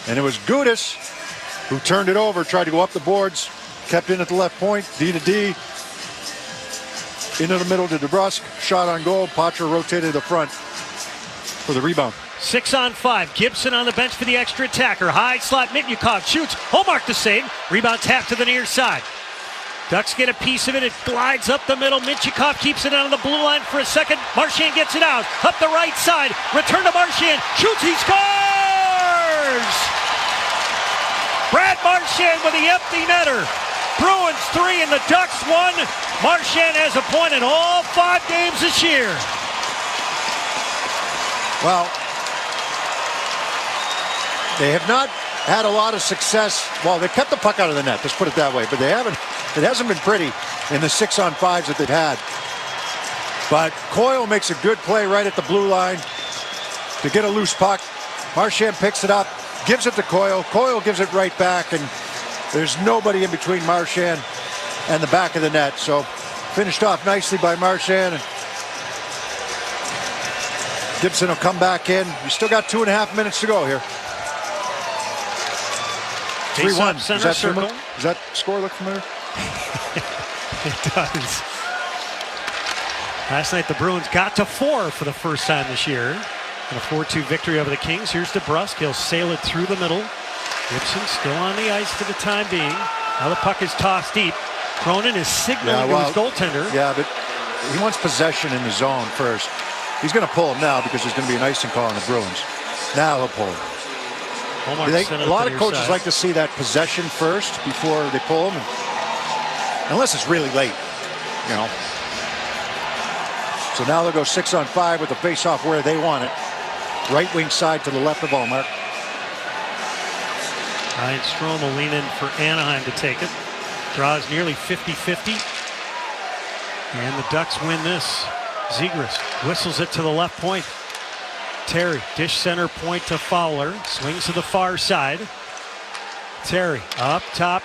and it was Gudis who turned it over, tried to go up the boards, kept in at the left point, D to D, into the middle to DeBrusk, shot on goal. Patra rotated to the front for the rebound. 6-on-5, Gibson on the bench for the extra attacker. High slot, Mitnyakov shoots, Hallmark the save, rebound tapped to the near side. Ducks get a piece of it, it glides up the middle, Mitnyakov keeps it on the blue line for a second, Marchand gets it out, up the right side, return to Marchand, shoots, he scores! Brad Marchand with the empty netter. Bruins 3 and the Ducks 1. Marchand has a point in all 5 games this year. Well, they have not had a lot of success. Well, they kept the puck out of the net, let's put it that way, but they haven't. It hasn't been pretty in the 6-on-5s that they've had. But Coyle makes a good play right at the blue line to get a loose puck. Marchand picks it up, gives it to Coyle. Coyle gives it right back, and there's nobody in between Marchand and the back of the net. So finished off nicely by Marchand. And Gibson will come back in. You still got 2.5 minutes to go here. 3-1. Center circle. Does that score look familiar? It does. Last night the Bruins got to 4 for the first time this year. And a 4-2 victory over the Kings. Here's DeBrusk. He'll sail it through the middle. Gibson still on the ice for the time being. Now the puck is tossed deep. Cronin is signaling to his goaltender. Yeah, but he wants possession in the zone first. He's going to pull him now because there's going to be an icing call on the Bruins. Now he'll pull him. A lot of coaches like to see that possession first before they pull him. Unless it's really late, you know. So now they'll go 6-on-5 with the face-off where they want it. Right wing side to the left of Hallmark. Ryan Strome will lean in for Anaheim to take it. Draws nearly 50-50. And the Ducks win this. Zegras whistles it to the left point. Terry, dish center point to Fowler. Swings to the far side. Terry up top.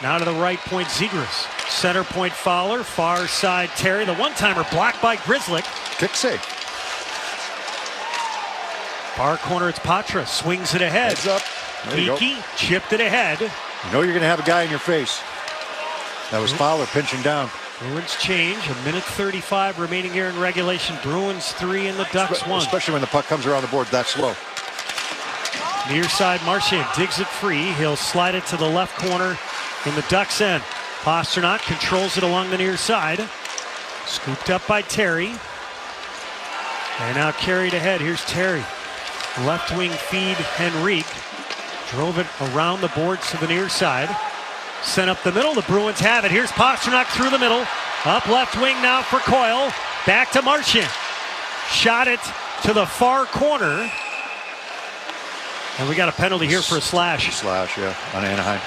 Now to the right point, Zegras. Center point Fowler. Far side Terry. The one-timer blocked by Grzelcyk. Kick save. Far corner, it's Patra. Swings it ahead. Heads up. Geekie chipped it ahead. You know you're going to have a guy in your face. That was Fowler pinching down. Bruins change. 1:35 remaining here in regulation. Bruins 3 and the Ducks 1. Especially when the puck comes around the board that slow. Near side, Marchand digs it free. He'll slide it to the left corner in the Ducks end. Pasternak controls it along the near side. Scooped up by Terry. And now carried ahead. Here's Terry. Left wing feed Henrique. Drove it around the boards to the near side. Sent up the middle. The Bruins have it. Here's Pasternak through the middle. Up left wing now for Coyle. Back to Marchand. Shot it to the far corner. And we got a penalty here for a slash. Slash, yeah, on Anaheim.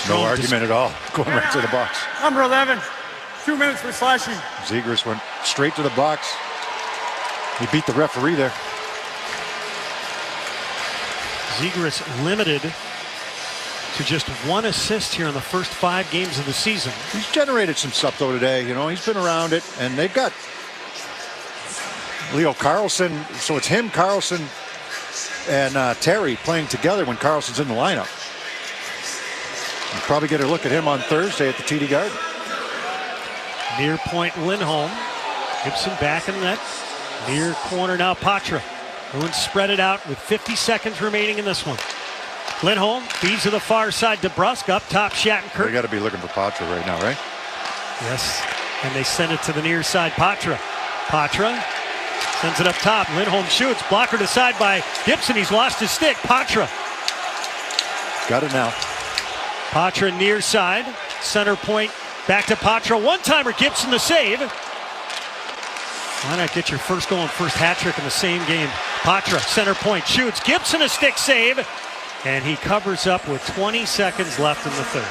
No argument at all. Going right to the box. Number 11. 2 minutes for slashing. Zegras went straight to the box. He beat the referee there. Zegras limited to just 1 assist here in the first 5 games of the season. He's generated some stuff though today. You know, he's been around it, and they've got Leo Carlson. So it's him, Carlson, and Terry playing together when Carlson's in the lineup. You'll probably get a look at him on Thursday at the TD Garden. Near point Lindholm. Gibson back in the net. Near corner now Patra. Bruins spread it out with 50 seconds remaining in this one. Lindholm feeds to the far side. DeBrusk up top. Shattenkirk. They got to be looking for Patra right now, right? Yes. And they send it to the near side. Patra Patra sends it up top. Lindholm shoots. Blocker to side by Gibson. He's lost his stick. Patra. Got it now. Patra near side. Center point. Back to Patra. One-timer. Gibson the save. Why not get your first goal and first hat trick in the same game? Patra, center point, shoots. Gibson a stick save. And he covers up with 20 seconds left in the third.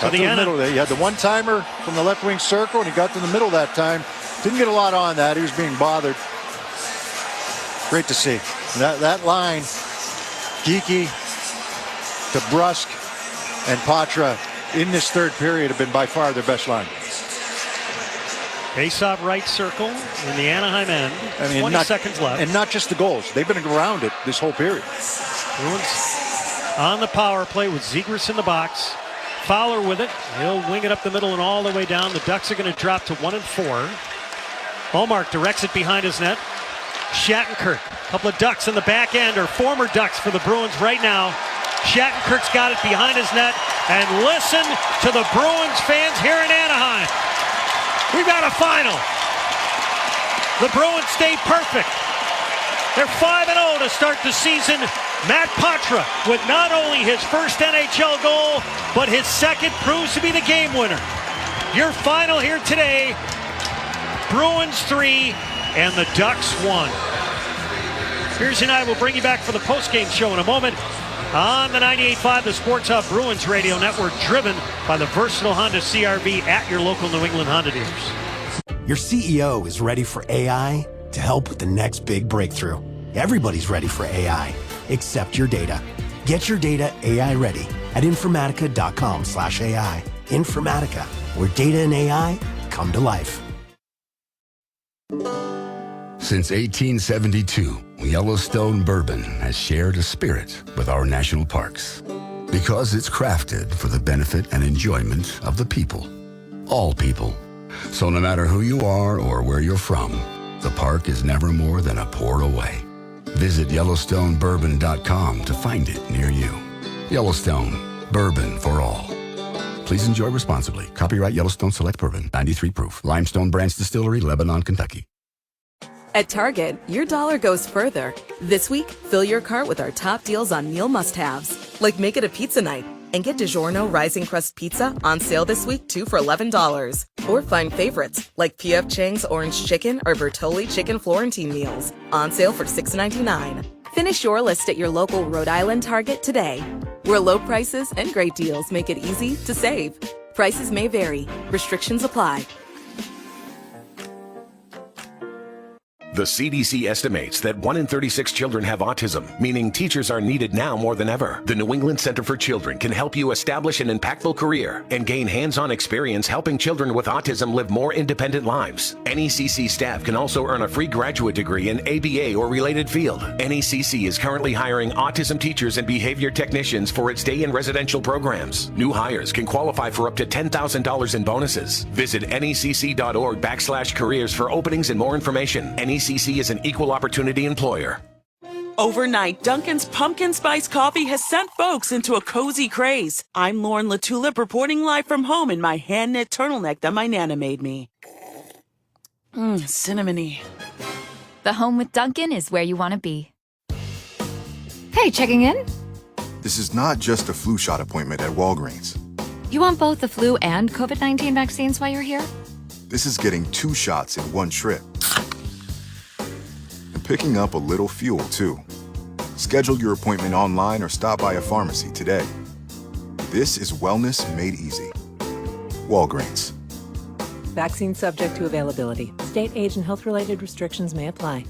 So the middle there. You had the one-timer from the left wing circle, and he got to the middle that time. Didn't get a lot on that. He was being bothered. Great to see. That line, Geeky, DeBrusk, and Patra in this third period have been by far their best line. Face-off right circle in the Anaheim end. 20 seconds left. And not just the goals. They've been around it this whole period. Bruins on the power play with Zegras in the box. Fowler with it. He'll wing it up the middle and all the way down. The Ducks are going to drop to 1-4. Ullmark directs it behind his net. Shattenkirk. A couple of Ducks in the back end, or former Ducks for the Bruins right now. Shattenkirk's got it behind his net. And listen to the Bruins fans here in Anaheim. We've got a final. The Bruins stay perfect. They're 5-0 to start the season. Matt Patra with not only his first NHL goal, but his second proves to be the game winner. Your final here today, Bruins 3 and the Ducks 1. Piercy and I will bring you back for the postgame show in a moment on the 98.5, the Sports Hub Bruins Radio Network, driven by the versatile Honda CR-V at your local New England Honda dealers. Your CEO is ready for AI to help with the next big breakthrough. Everybody's ready for AI, except your data. Get your data AI ready at Informatica.com/AI. Informatica, where data and AI come to life. Since 1872, Yellowstone Bourbon has shared a spirit with our national parks because it's crafted for the benefit and enjoyment of the people, all people. So no matter who you are or where you're from, the park is never more than a pour away. Visit YellowstoneBourbon.com to find it near you. Yellowstone, bourbon for all. Please enjoy responsibly. Copyright Yellowstone Select Bourbon, 93 proof. Limestone Branch Distillery, Lebanon, Kentucky. At Target, your dollar goes further. This week, fill your cart with our top deals on meal must-haves, like make it a pizza night and get DiGiorno Rising Crust Pizza on sale this week, 2 for $11. Or find favorites like P.F. Chang's Orange Chicken or Bertolli Chicken Florentine meals on sale for $6.99. Finish your list at your local Rhode Island Target today, where low prices and great deals make it easy to save. Prices may vary. Restrictions apply. The CDC estimates that 1 in 36 children have autism, meaning teachers are needed now more than ever. The New England Center for Children can help you establish an impactful career and gain hands-on experience helping children with autism live more independent lives. NECC staff can also earn a free graduate degree in ABA or related field. NECC is currently hiring autism teachers and behavior technicians for its day and residential programs. New hires can qualify for up to $10,000 in bonuses. Visit necc.org/careers for openings and more information. NECC is an equal opportunity employer. Overnight, Dunkin's Pumpkin Spice Coffee has sent folks into a cozy craze. I'm Lauren LaTulip reporting live from home in my hand-knit turtleneck that my Nana made me. Cinnamony. The home with Dunkin' is where you want to be. Hey, checking in? This is not just a flu shot appointment at Walgreens. You want both the flu and COVID-19 vaccines while you're here? This is getting 2 shots in one trip. And picking up a little fuel, too. Schedule your appointment online or stop by a pharmacy today. This is wellness made easy. Walgreens. Vaccine subject to availability. State, age, and health-related restrictions may apply.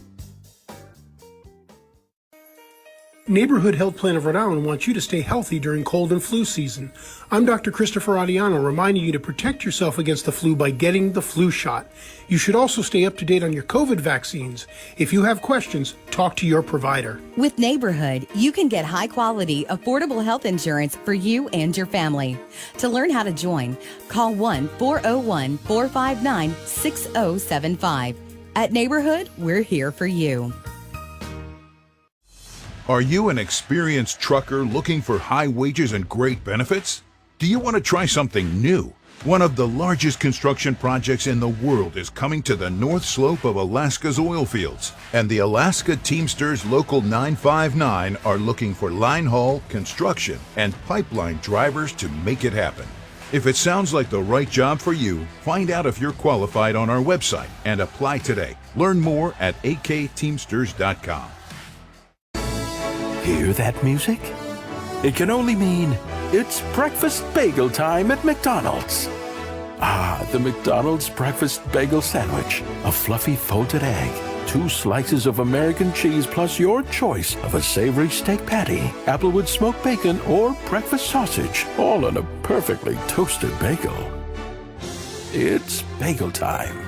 Neighborhood Health Plan of Rhode Island wants you to stay healthy during cold and flu season. I'm Dr. Christopher Adiano, reminding you to protect yourself against the flu by getting the flu shot. You should also stay up to date on your COVID vaccines. If you have questions, talk to your provider. With Neighborhood, you can get high-quality, affordable health insurance for you and your family. To learn how to join, call 1-401-459-6075. At Neighborhood, we're here for you. Are you an experienced trucker looking for high wages and great benefits? Do you want to try something new? One of the largest construction projects in the world is coming to the north slope of Alaska's oil fields, and the Alaska Teamsters Local 959 are looking for line haul, construction, and pipeline drivers to make it happen. If it sounds like the right job for you, find out if you're qualified on our website and apply today. Learn more at akteamsters.com. Hear that music? It can only mean it's breakfast bagel time at McDonald's. Ah, the McDonald's breakfast bagel sandwich. A fluffy folded egg, 2 slices of American cheese plus your choice of a savory steak patty, applewood smoked bacon, or breakfast sausage, all on a perfectly toasted bagel. It's bagel time.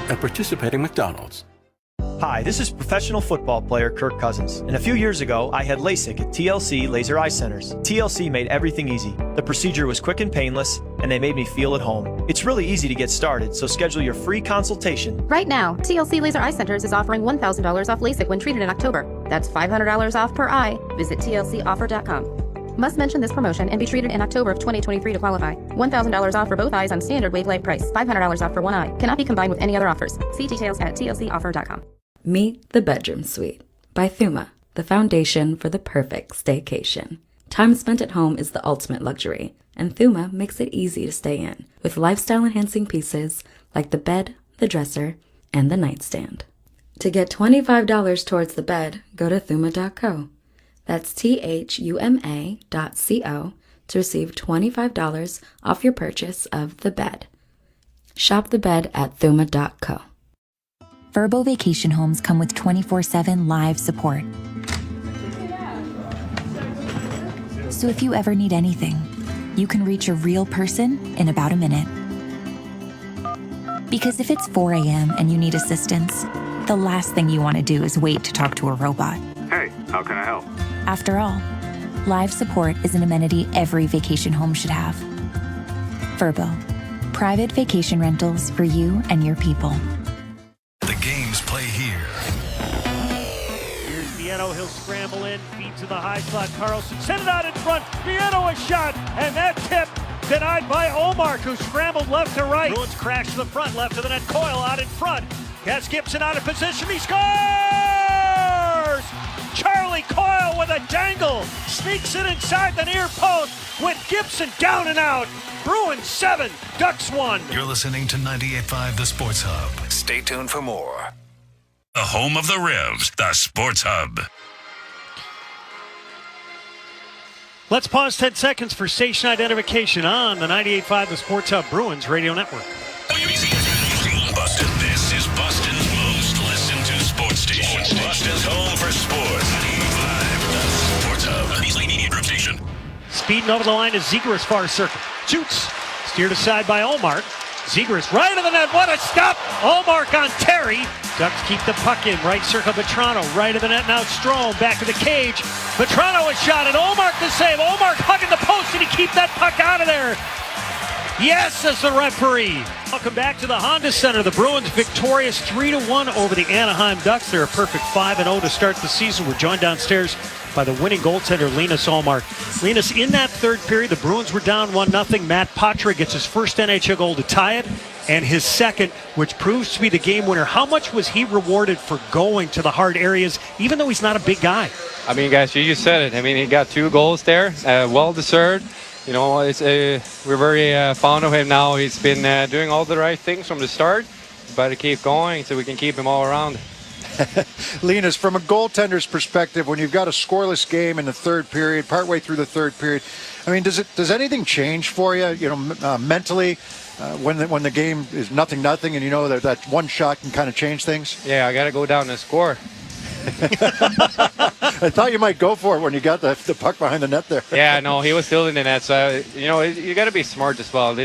At participating McDonald's. Hi, this is professional football player Kirk Cousins, and a few years ago, I had LASIK at TLC Laser Eye Centers. TLC made everything easy. The procedure was quick and painless, and they made me feel at home. It's really easy to get started, so schedule your free consultation. Right now, TLC Laser Eye Centers is offering $1,000 off LASIK when treated in October. That's $500 off per eye. Visit tlcoffer.com. Must mention this promotion and be treated in October of 2023 to qualify. $1,000 off for both eyes on standard wavelength price. $500 off for one eye. Cannot be combined with any other offers. See details at tlcoffer.com. Meet the Bedroom Suite by Thuma, the foundation for the perfect staycation. Time spent at home is the ultimate luxury, and Thuma makes it easy to stay in with lifestyle-enhancing pieces like the bed, the dresser, and the nightstand. To get $25 towards the bed, go to Thuma.co. That's THUMA.co to receive $25 off your purchase of the bed. Shop the bed at Thuma.co. Verbo Vacation Homes come with 24/7 live support. So if you ever need anything, you can reach a real person in about a minute. Because if it's 4 a.m. and you need assistance, the last thing you want to do is wait to talk to a robot. Hey, how can I help? After all, live support is an amenity every vacation home should have. Verbo, private vacation rentals for you and your people. The games play here. Here's Vienno. He'll scramble in, feed to the high slot. Carlson sent it out in front. Vienno a shot, and that tip denied by Omar, who scrambled left to right. Bruins crash to the front, left to the net. Coyle out in front. Gets Gibson out of position. He scores! Charlie Coyle with a dangle. Sneaks it inside the near post with Gibson down and out. Bruins 7, Ducks 1. You're listening to 98.5 The Sports Hub. Stay tuned for more. The home of the Revs, the Sports Hub. Let's pause 10 seconds for station identification on the 98.5 The Sports Hub Bruins Radio Network. Boston. This is Boston's most listened to sports station. Boston's home for sports. 95 The Sports Hub. Beasley Media Group Station. Speeding over the line is Zegras far circle. Shoots. Steered aside by Olmark. Zegras right of the net. What a stop. Olmark on Terry. Ducks keep the puck in. Right circle Vetrano. Right of the net now Strome. Back to the cage. Vetrano a shot and Olmark the save. Olmark hugging the post. Did he keep that puck out of there? Yes, says the referee. Welcome back to the Honda Center. The Bruins victorious 3-1 over the Anaheim Ducks. They're a perfect 5-0 to start the season. We're joined downstairs by the winning goaltender, Linus Ullmark. Linus, in that third period, the Bruins were down 1-0. Matt Patra gets his first NHL goal to tie it, and his second, which proves to be the game winner. How much was he rewarded for going to the hard areas, even though he's not a big guy? I mean, guys, you just said it. I mean, he got 2 goals there, well-deserved. You know, it's we're very fond of him now. He's been doing all the right things from the start. Better keep going so we can keep him all around. Linus, from a goaltender's perspective, when you've got a scoreless game in the third period, partway through the third period, I mean, does anything change for you? You know, mentally, when the game is 0-0, and you know that one shot can kind of change things. Yeah, I got to go down and score. I thought you might go for it when you got the puck behind the net there. Yeah, no, he was still in the net. So, you know, you got to be smart as well.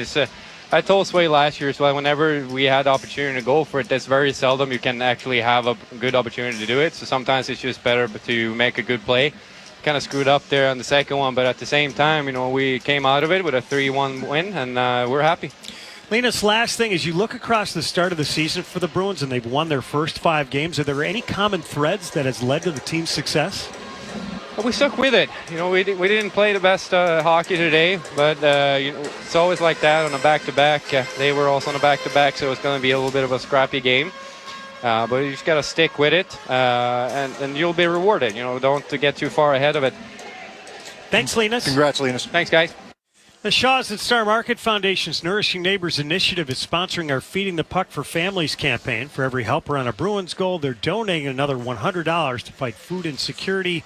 I told Sway last year as well, whenever we had the opportunity to go for it, that's very seldom you can actually have a good opportunity to do it. So sometimes it's just better to make a good play. Kind of screwed up there on the second one, but at the same time, you know, we came out of it with a 3-1 win, and we're happy. Linus, last thing, as you look across the start of the season for the Bruins and they've won their first 5 games, are there any common threads that has led to the team's success? We stuck with it. We didn't play the best hockey today, but it's always like that on a back-to-back. They were also on a back-to-back, so it's going to be a little bit of a scrappy game. But you just got to stick with it, and you'll be rewarded. Don't get too far ahead of it. Thanks, Linus. Congrats, Linus. Thanks, guys. The Shaw's and Star Market Foundation's Nourishing Neighbors initiative is sponsoring our Feeding the Puck for Families campaign. For every helper on a Bruins goal, they're donating another $100 to fight food insecurity.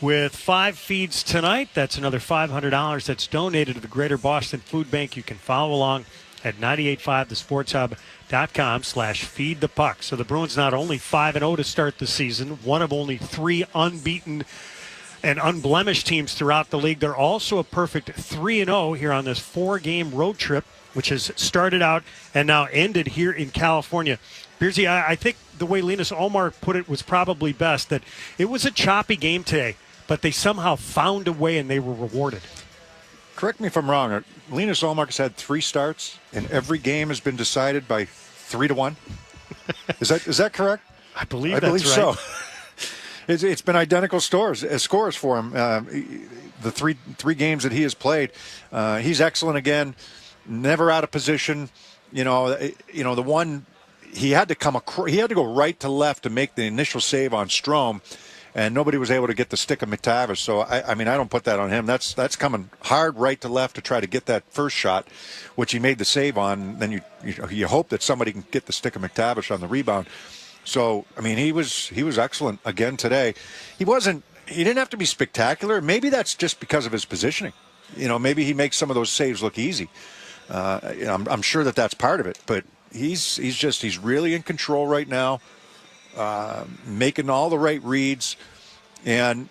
With 5 feeds tonight, that's another $500 that's donated to the Greater Boston Food Bank. You can follow along at 985thesportshub.com/feedthepuck. So the Bruins not only 5-0 to start the season, one of only 3 unbeaten and unblemished teams throughout the league. They're also a perfect 3-0 here on this 4-game road trip, which has started out and now ended here in California. Beersy, I think the way Linus Ullmark put it was probably best, that it was a choppy game today, but they somehow found a way and they were rewarded. Correct me if I'm wrong. Linus Ullmark has had 3 starts, and every game has been decided by 3-1. Is that correct? I believe I that's believe right. So. It's been identical scores for him. The three games that he has played, he's excellent again. Never out of position. The one he had to go right to left to make the initial save on Strome, and nobody was able to get the stick of McTavish. So I don't put that on him. That's coming hard right to left to try to get that first shot, which he made the save on. Then you hope that somebody can get the stick of McTavish on the rebound. So, he was excellent again today. He didn't have to be spectacular. Maybe that's just because of his positioning. Maybe he makes some of those saves look easy. I'm sure that's part of it. But he's really in control right now, making all the right reads. And,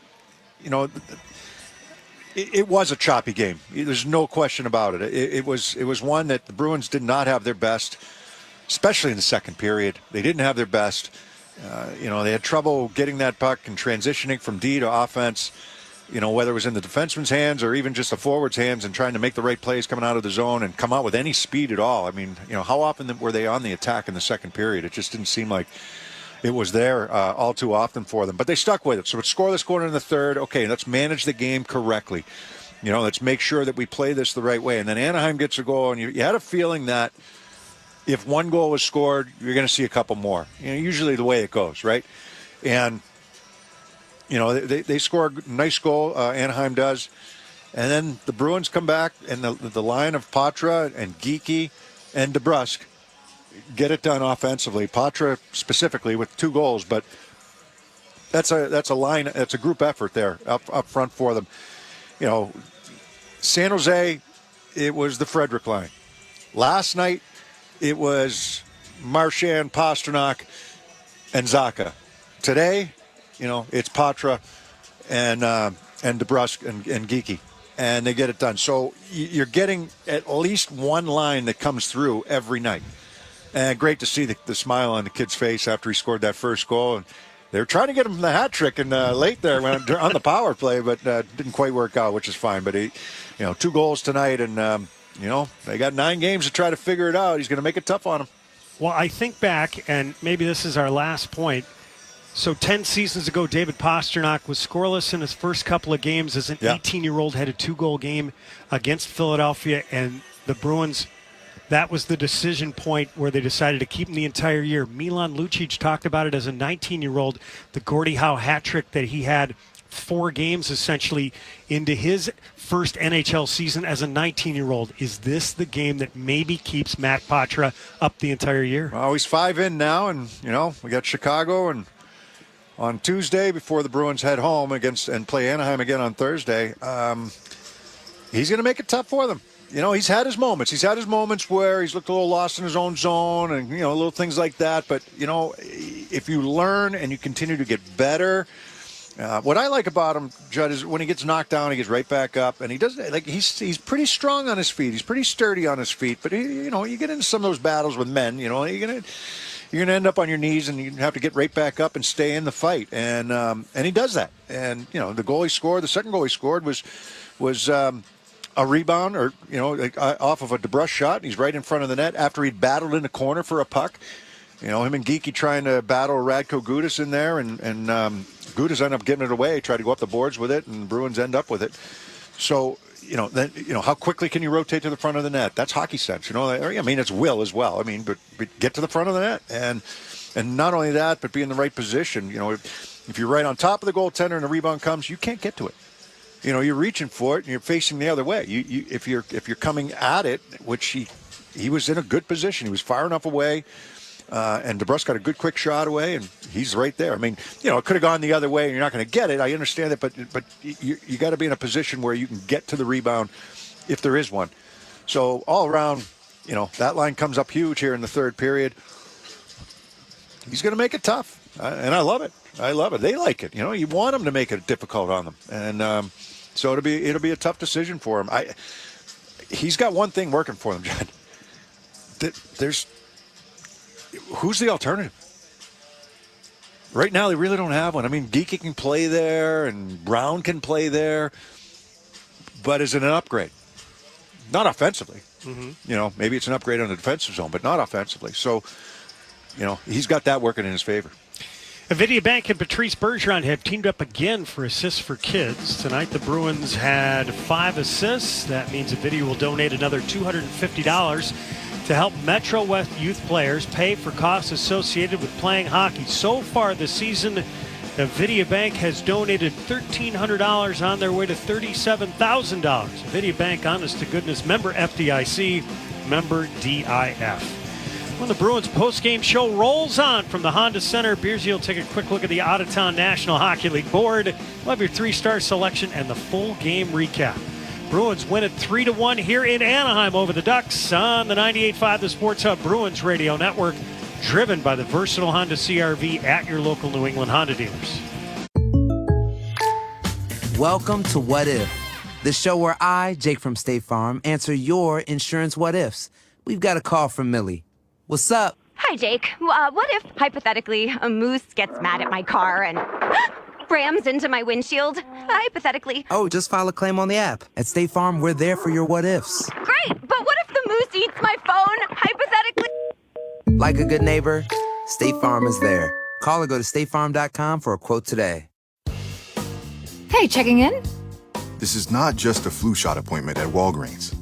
it was a choppy game. There's no question about it. It was one that the Bruins did not have their best, especially in the second period. They didn't have their best. They had trouble getting that puck and transitioning from D to offense, whether it was in the defenseman's hands or even just the forward's hands, and trying to make the right plays coming out of the zone and come out with any speed at all. How often were they on the attack in the second period? It just didn't seem like it was there all too often for them. But they stuck with it. So it's scoreless going in the third. Okay, let's manage the game correctly. Let's make sure that we play this the right way. And then Anaheim gets a goal, and you had a feeling that if one goal was scored, you're going to see a couple more. Usually the way it goes, right? And, they score a nice goal, Anaheim does. And then the Bruins come back, and the line of Patra and Geekie and DeBrusk get it done offensively. Patra specifically with 2 goals, but that's a line, that's a group effort there up front for them. San Jose, it was the Frederick line. Last night, it was Marchand, Pasternak, and Zacha. Today, it's Patra and DeBrusk and Geekie, and they get it done. So you're getting at least one line that comes through every night. And great to see the smile on the kid's face after he scored that first goal. And they were trying to get him the hat trick and late there on the power play, but didn't quite work out, which is fine. But he, 2 goals tonight, and they got 9 games to try to figure it out. He's going to make it tough on them. Well, I think back, and maybe this is our last point. So 10 seasons ago, David Pasternak was scoreless in his first couple of games as an 18-year-old, had a 2-goal game against Philadelphia, and the Bruins, that was the decision point where they decided to keep him the entire year. Milan Lucic talked about it as a 19-year-old, the Gordie Howe hat trick that he had 4 games essentially into his first NHL season as a 19-year-old. Is this the game that maybe keeps Matt Patra up the entire year? Well, he's 5 in now, and, we got Chicago and on Tuesday before the Bruins head home and play Anaheim again on Thursday. He's going to make it tough for them. He's had his moments. He's had his moments where he's looked a little lost in his own zone and, little things like that. But, if you learn and you continue to get better, what I like about him, Judd, is when he gets knocked down, he gets right back up. And he does, he's pretty strong on his feet. He's pretty sturdy on his feet. But, you get into some of those battles with men, you're going to end up on your knees and you have to get right back up and stay in the fight. And he does that. And, the goal he scored, the second goal he scored was a rebound or, off of a DeBrusk shot. He's right in front of the net after he'd battled in the corner for a puck. Him and Geekie trying to battle Radko Gudas in there and Gudas end up giving it away, try to go up the boards with it, and the Bruins end up with it. So, then how quickly can you rotate to the front of the net? That's hockey sense. I mean, it's will as well. I mean, but get to the front of the net. And not only that, but be in the right position. If you're right on top of the goaltender and the rebound comes, you can't get to it. You're reaching for it and you're facing the other way. If you're coming at it, which he was in a good position. He was far enough away. And DeBrusk got a good quick shot away, and he's right there. I mean, it could have gone the other way, and you're not going to get it. I understand that, but you got to be in a position where you can get to the rebound if there is one. So all around, that line comes up huge here in the third period. He's going to make it tough, and I love it. I love it. They like it. You want them to make it difficult on them, and so it'll be a tough decision for him. He's got one thing working for them, John. Who's the alternative? Right now, they really don't have one. I mean, Geeky can play there, and Brown can play there, but is it an upgrade? Not offensively. Mm-hmm. Maybe it's an upgrade on the defensive zone, but not offensively. So, he's got that working in his favor. Avidia Bank and Patrice Bergeron have teamed up again for Assists for Kids. Tonight, the Bruins had 5 assists. That means Avidia will donate another $250 to help Metro West youth players pay for costs associated with playing hockey. So far this season, Avidia Bank has donated $1,300 on their way to $37,000. Avidia Bank, honest to goodness, member FDIC, member DIF. When the Bruins post-game show rolls on from the Honda Center, Beersy will take a quick look at the out-of-town National Hockey League board. We'll have your 3-star selection and the full game recap. Bruins win it 3-1 here in Anaheim over the Ducks on the 98.5 The Sports Hub Bruins Radio Network, driven by the versatile Honda CR-V at your local New England Honda dealers. Welcome to What If, the show where I, Jake from State Farm, answer your insurance what ifs. We've got a call from Millie. What's up? Hi, Jake. What if, hypothetically, a moose gets mad at my car and rams into my windshield? Hypothetically. Oh, just file a claim on the app. At State Farm, we're there for your what ifs. Great, but what if the moose eats my phone? Hypothetically. Like a good neighbor, State Farm is there. Call or go to statefarm.com for a quote today. Hey, checking in? This is not just a flu shot appointment at Walgreens.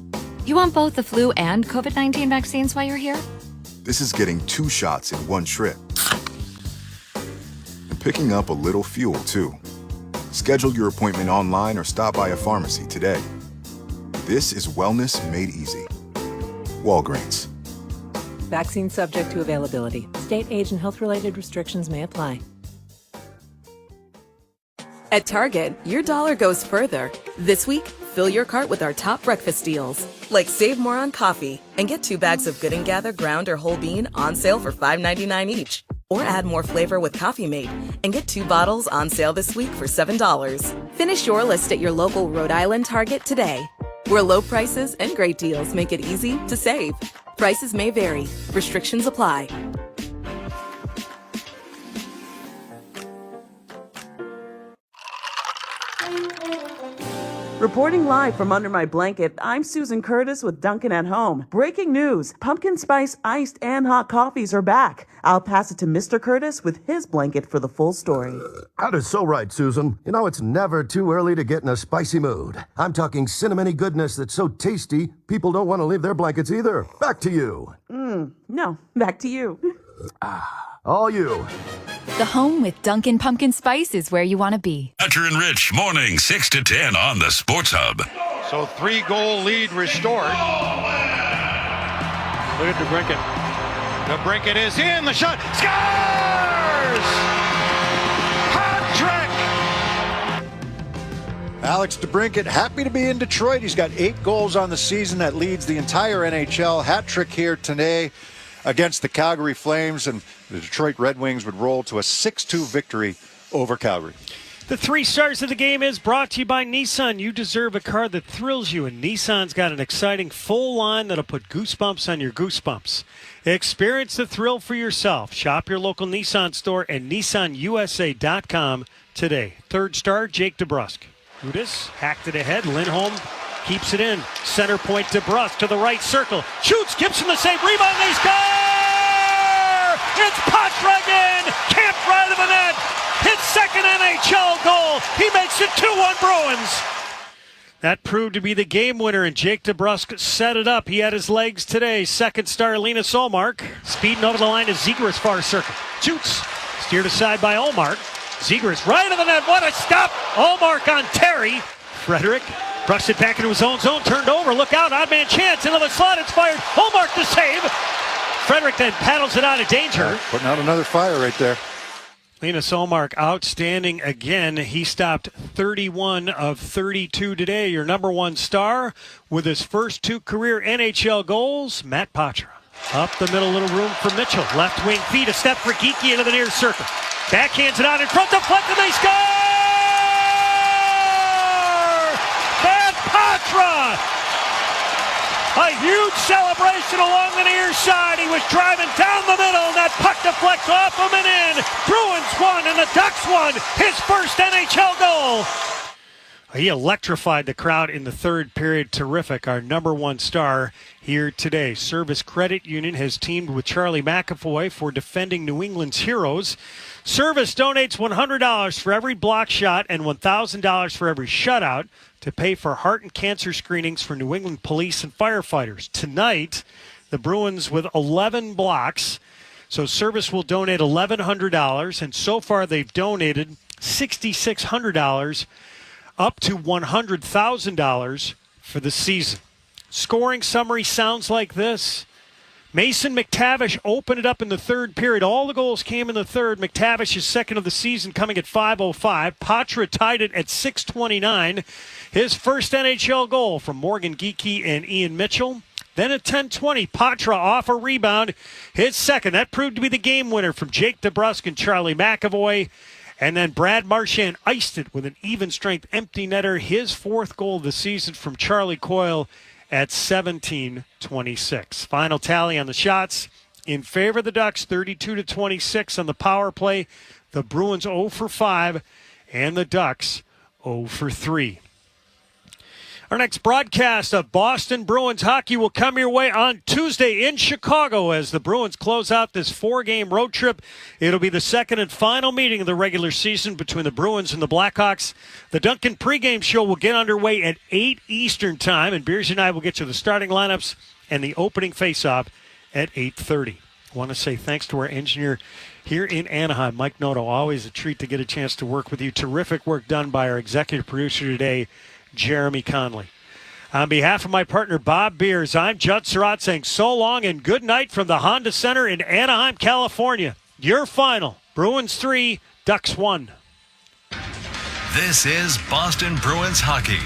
You want both the flu and COVID-19 vaccines while you're here? This is getting 2 shots in one trip. And picking up a little fuel, too. Schedule your appointment online or stop by a pharmacy today. This is wellness made easy. Walgreens. Vaccine subject to availability. State, age, and health-related restrictions may apply. At Target, your dollar goes further. This week, fill your cart with our top breakfast deals. Like save more on coffee and get 2 bags of Good & Gather ground or whole bean on sale for $5.99 each. Or add more flavor with Coffee Mate and get 2 bottles on sale this week for $7. Finish your list at your local Rhode Island Target today, where low prices and great deals make it easy to save. Prices may vary. Restrictions apply. Reporting live from under my blanket, I'm Susan Curtis with Dunkin' at Home. Breaking news, pumpkin spice iced and hot coffees are back. I'll pass it to Mr. Curtis with his blanket for the full story. That is so right, Susan. It's never too early to get in a spicy mood. I'm talking cinnamony goodness that's so tasty, people don't want to leave their blankets either. Back to you. No, back to you. All you. The home with Dunkin' Pumpkin Spice is where you want to be. Hunter and Rich, morning 6 to 10 on the Sports Hub. So 3-goal lead restored. Look at DeBrincat. DeBrincat is in, the shot, scores! Hat trick! Alex DeBrincat happy to be in Detroit. He's got 8 goals on the season. That leads the entire NHL. Hat trick here today against the Calgary Flames, and the Detroit Red Wings would roll to a 6-2 victory over Calgary. The 3 stars of the game is brought to you by Nissan. You deserve a car that thrills you, and Nissan's got an exciting full line that'll put goosebumps on your goosebumps. Experience the thrill for yourself. Shop your local Nissan store and NissanUSA.com today. 3rd star, Jake DeBrusk. Udis hacked it ahead. Lindholm keeps it in. Center point DeBrusk to the right circle. Shoots, Gibson the save, rebound, they score! It's Pastragin! Can't right of the net! His 2nd NHL goal. He makes it 2-1 Bruins. That proved to be the game winner, and Jake DeBrusk set it up. He had his legs today. Second star, Linus Ullmark, speeding over the line to Zegras far circle. Shoots. Steered aside by Ullmark. Zegras right of the net. What a stop. Ullmark on Terry. Frederick brushed it back into his own zone. Turned over. Look out. Odd man chance. Into the slot. It's fired. Ullmark to save. Frederick then paddles it out of danger. Putting out another fire right there. Linus Ullmark outstanding again. He stopped 31 of 32 today. Your number one star with his first 2 career NHL goals, Matt Patra. Up the middle, little room for Mitchell. Left wing feed, a step for Geekie into the near circle. Backhands it out in front, deflected, they score! Matt Patra! A huge celebration along the near side. He was driving down the middle, and that puck deflects off him and in. Bruins won, and the Ducks won his first NHL goal. He electrified the crowd in the third period. Terrific. Our number one star here today. Service Credit Union has teamed with Charlie McAvoy for defending New England's heroes. Service donates $100 for every block shot and $1,000 for every shutout to pay for heart and cancer screenings for New England police and firefighters. Tonight, the Bruins with 11 blocks. So Service will donate $1,100, and so far they've donated $6,600 up to $100,000 for the season. Scoring summary sounds like this. Mason McTavish opened it up in the third period. All the goals came in the third. McTavish is second of the season, coming at .505. Patra tied it at .629. His first NHL goal from Morgan Geekie and Ian Mitchell. Then at 10:20, Patra off a rebound. His second. That proved to be the game winner from Jake DeBrusk and Charlie McAvoy. And then Brad Marchand iced it with an even-strength empty netter. His fourth goal of the season from Charlie Coyle at 17:26. Final tally on the shots in favor of the Ducks, 32-26 on the power play. The Bruins 0 for 5 and the Ducks 0 for 3. Our next broadcast of Boston Bruins hockey will come your way on Tuesday in Chicago as the Bruins close out this 4-game road trip. It'll be the second and final meeting of the regular season between the Bruins and the Blackhawks. The Duncan pregame show will get underway at 8 Eastern time, and Beers and I will get you the starting lineups and the opening faceoff at 8:30. I want to say thanks to our engineer here in Anaheim, Mike Noto. Always a treat to get a chance to work with you. Terrific work done by our executive producer today, Jeremy Conley. On behalf of my partner, Bob Beers, I'm Judd Surratt saying so long and good night from the Honda Center in Anaheim, California. Your final, Bruins 3, Ducks 1. This is Boston Bruins hockey.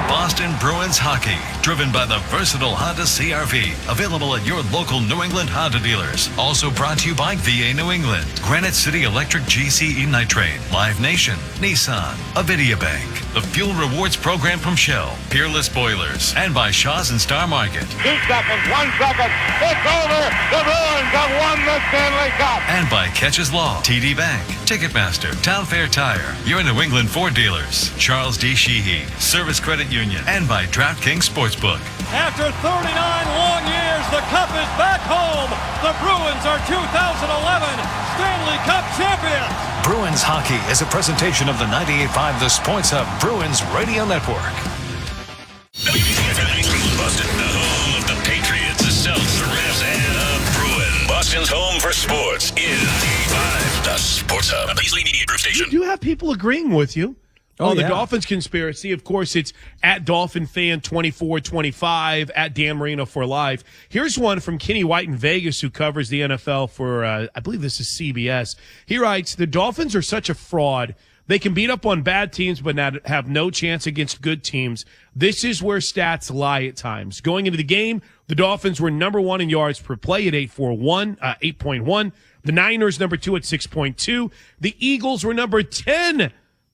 Boston Bruins hockey, driven by the versatile Honda CR-V, available at your local New England Honda dealers. Also brought to you by VA New England, Granite City Electric GCE Night Train, Live Nation, Nissan, Avidia Bank, the Fuel Rewards Program from Shell, Peerless Boilers, and by Shaw's and Star Market. 2 seconds, 1 second, it's over! The Bruins have won the Stanley Cup! And by Catches Law, TD Bank, Ticketmaster, Town Fair Tire, your New England Ford dealers, Charles D. Sheehy, Service Credit Union, and by DraftKings Sportsbook. After 39 long years, the Cup is back home. The Bruins are 2011 Stanley Cup champions. Bruins hockey is a presentation of the 98.5 The Sports Hub Bruins Radio Network. Boston, the home of the Patriots, the Celtics, the Revs, and the Bruins. Boston's home for sports is 98.5 The Sports Hub, a Beasley Media Group station. You do have people agreeing with you. Oh, the yeah. Dolphins conspiracy. Of course, it's at Dolphin Fan 2425 at Dan Marino for Live. Here's one from Kenny White in Vegas, who covers the NFL for, I believe this is CBS. He writes, the Dolphins are such a fraud. They can beat up on bad teams, but not have no chance against good teams. This is where stats lie at times. Going into the game, the Dolphins were number 1 in yards per play at 8.1. The Niners number 2 at 6.2. The Eagles were number 10.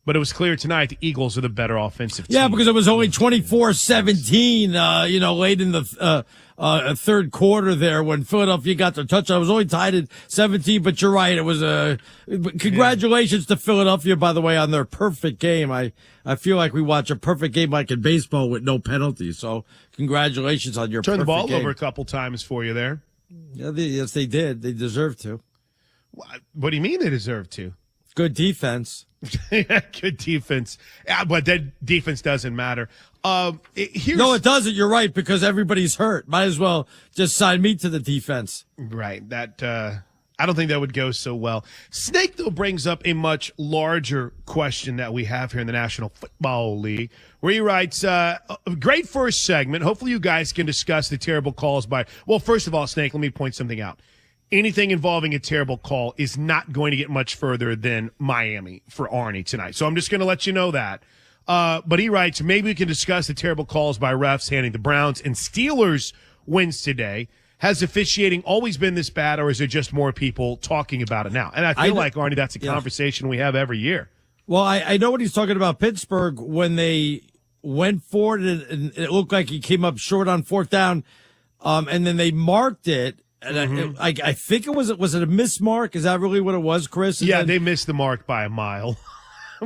But it was clear tonight the Eagles are the better offensive team. Yeah, because it was only 24-17, late in the third quarter there when Philadelphia got their touchdown. It was only tied at 17, but you're right. It was congratulations to Philadelphia, by the way, on their perfect game. I feel like we watch a perfect game like in baseball with no penalties. So congratulations on your Turn perfect the ball game. over a couple times for you there. Yeah, yes, they did. They deserved to. What do you mean they deserve to? Good defense. Good defense. Yeah, but that defense doesn't matter. No, it doesn't. You're right, because everybody's hurt. Might as well just sign me to the defense. Right. That I don't think that would go so well. Snake, though, brings up a much larger question that we have here in the National Football League, where he writes, great first segment. Hopefully you guys can discuss the terrible calls by, well, first of all, Snake, let me point something out. Anything involving a terrible call is not going to get much further than Miami for Arnie tonight. So I'm just going to let you know that. But he writes, maybe we can discuss the terrible calls by refs handing the Browns and Steelers wins today. Has officiating always been this bad, or is it just more people talking about it now? And I feel like, Arnie, that's a conversation we have every year. Well, I know what he's talking about. Pittsburgh, when they went forward and it looked like he came up short on fourth down, and then they marked it. And I think was it a mismark? Is that really what it was, Chris? And they missed the mark by a mile.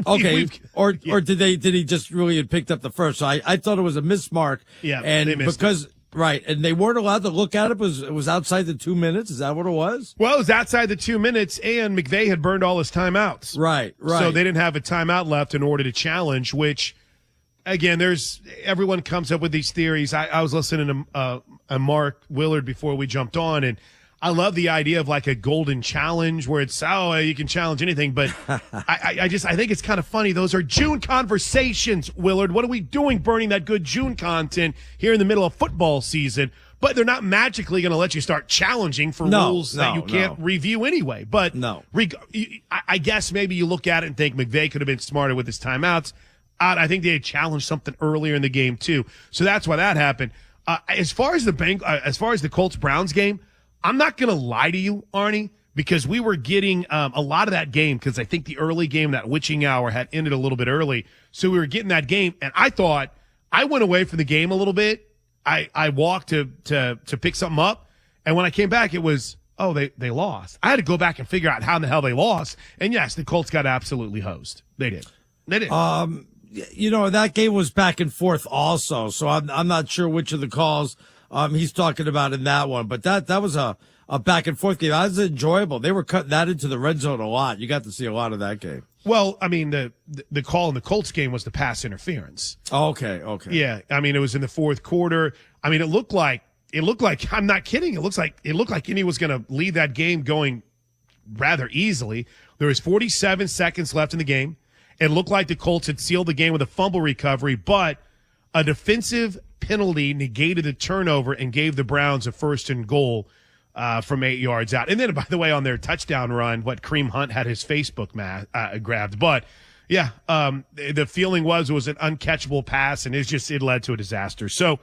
Okay, or did he just really had picked up the first? So I thought it was a mismark. Yeah, and they missed because and they weren't allowed to look at it. It was outside the 2 minutes. Is that what it was? Well, it was outside the 2 minutes, and McVay had burned all his timeouts. Right. So they didn't have a timeout left in order to challenge. Which, again, everyone comes up with these theories. I was listening to Mark Willard before we jumped on, and I love the idea of like a golden challenge where it's, you can challenge anything. But I think it's kind of funny. Those are June conversations, Willard. What are we doing burning that good June content here in the middle of football season? But they're not magically going to let you start challenging for rules that you can't review anyway. But I guess maybe you look at it and think McVay could have been smarter with his timeouts. I think they had challenged something earlier in the game too. So that's why that happened. As far as the Colts-Browns game, I'm not going to lie to you, Arnie, because we were getting a lot of that game because I think the early game, that witching hour, had ended a little bit early. So we were getting that game, and I thought I went away from the game a little bit. I walked to pick something up, and when I came back, it was, they lost. I had to go back and figure out how in the hell they lost. And yes, the Colts got absolutely hosed. They did. That game was back and forth also, so I'm not sure which of the calls he's talking about in that one, but that was a back and forth game. That was enjoyable. They were cutting that into the red zone a lot. You got to see a lot of that game. Well, I mean, the call in the Colts game was the pass interference. Okay. Yeah, I mean, it was in the fourth quarter. I mean, it looked like I'm not kidding. It looked like Indy was going to lead that game going rather easily. There was 47 seconds left in the game. It looked like the Colts had sealed the game with a fumble recovery, but a defensive penalty negated the turnover and gave the Browns a first and goal from 8 yards out. And then, by the way, on their touchdown run, Kareem Hunt had his Facebook grabbed. But, yeah, the feeling was it was an uncatchable pass, and it led to a disaster. So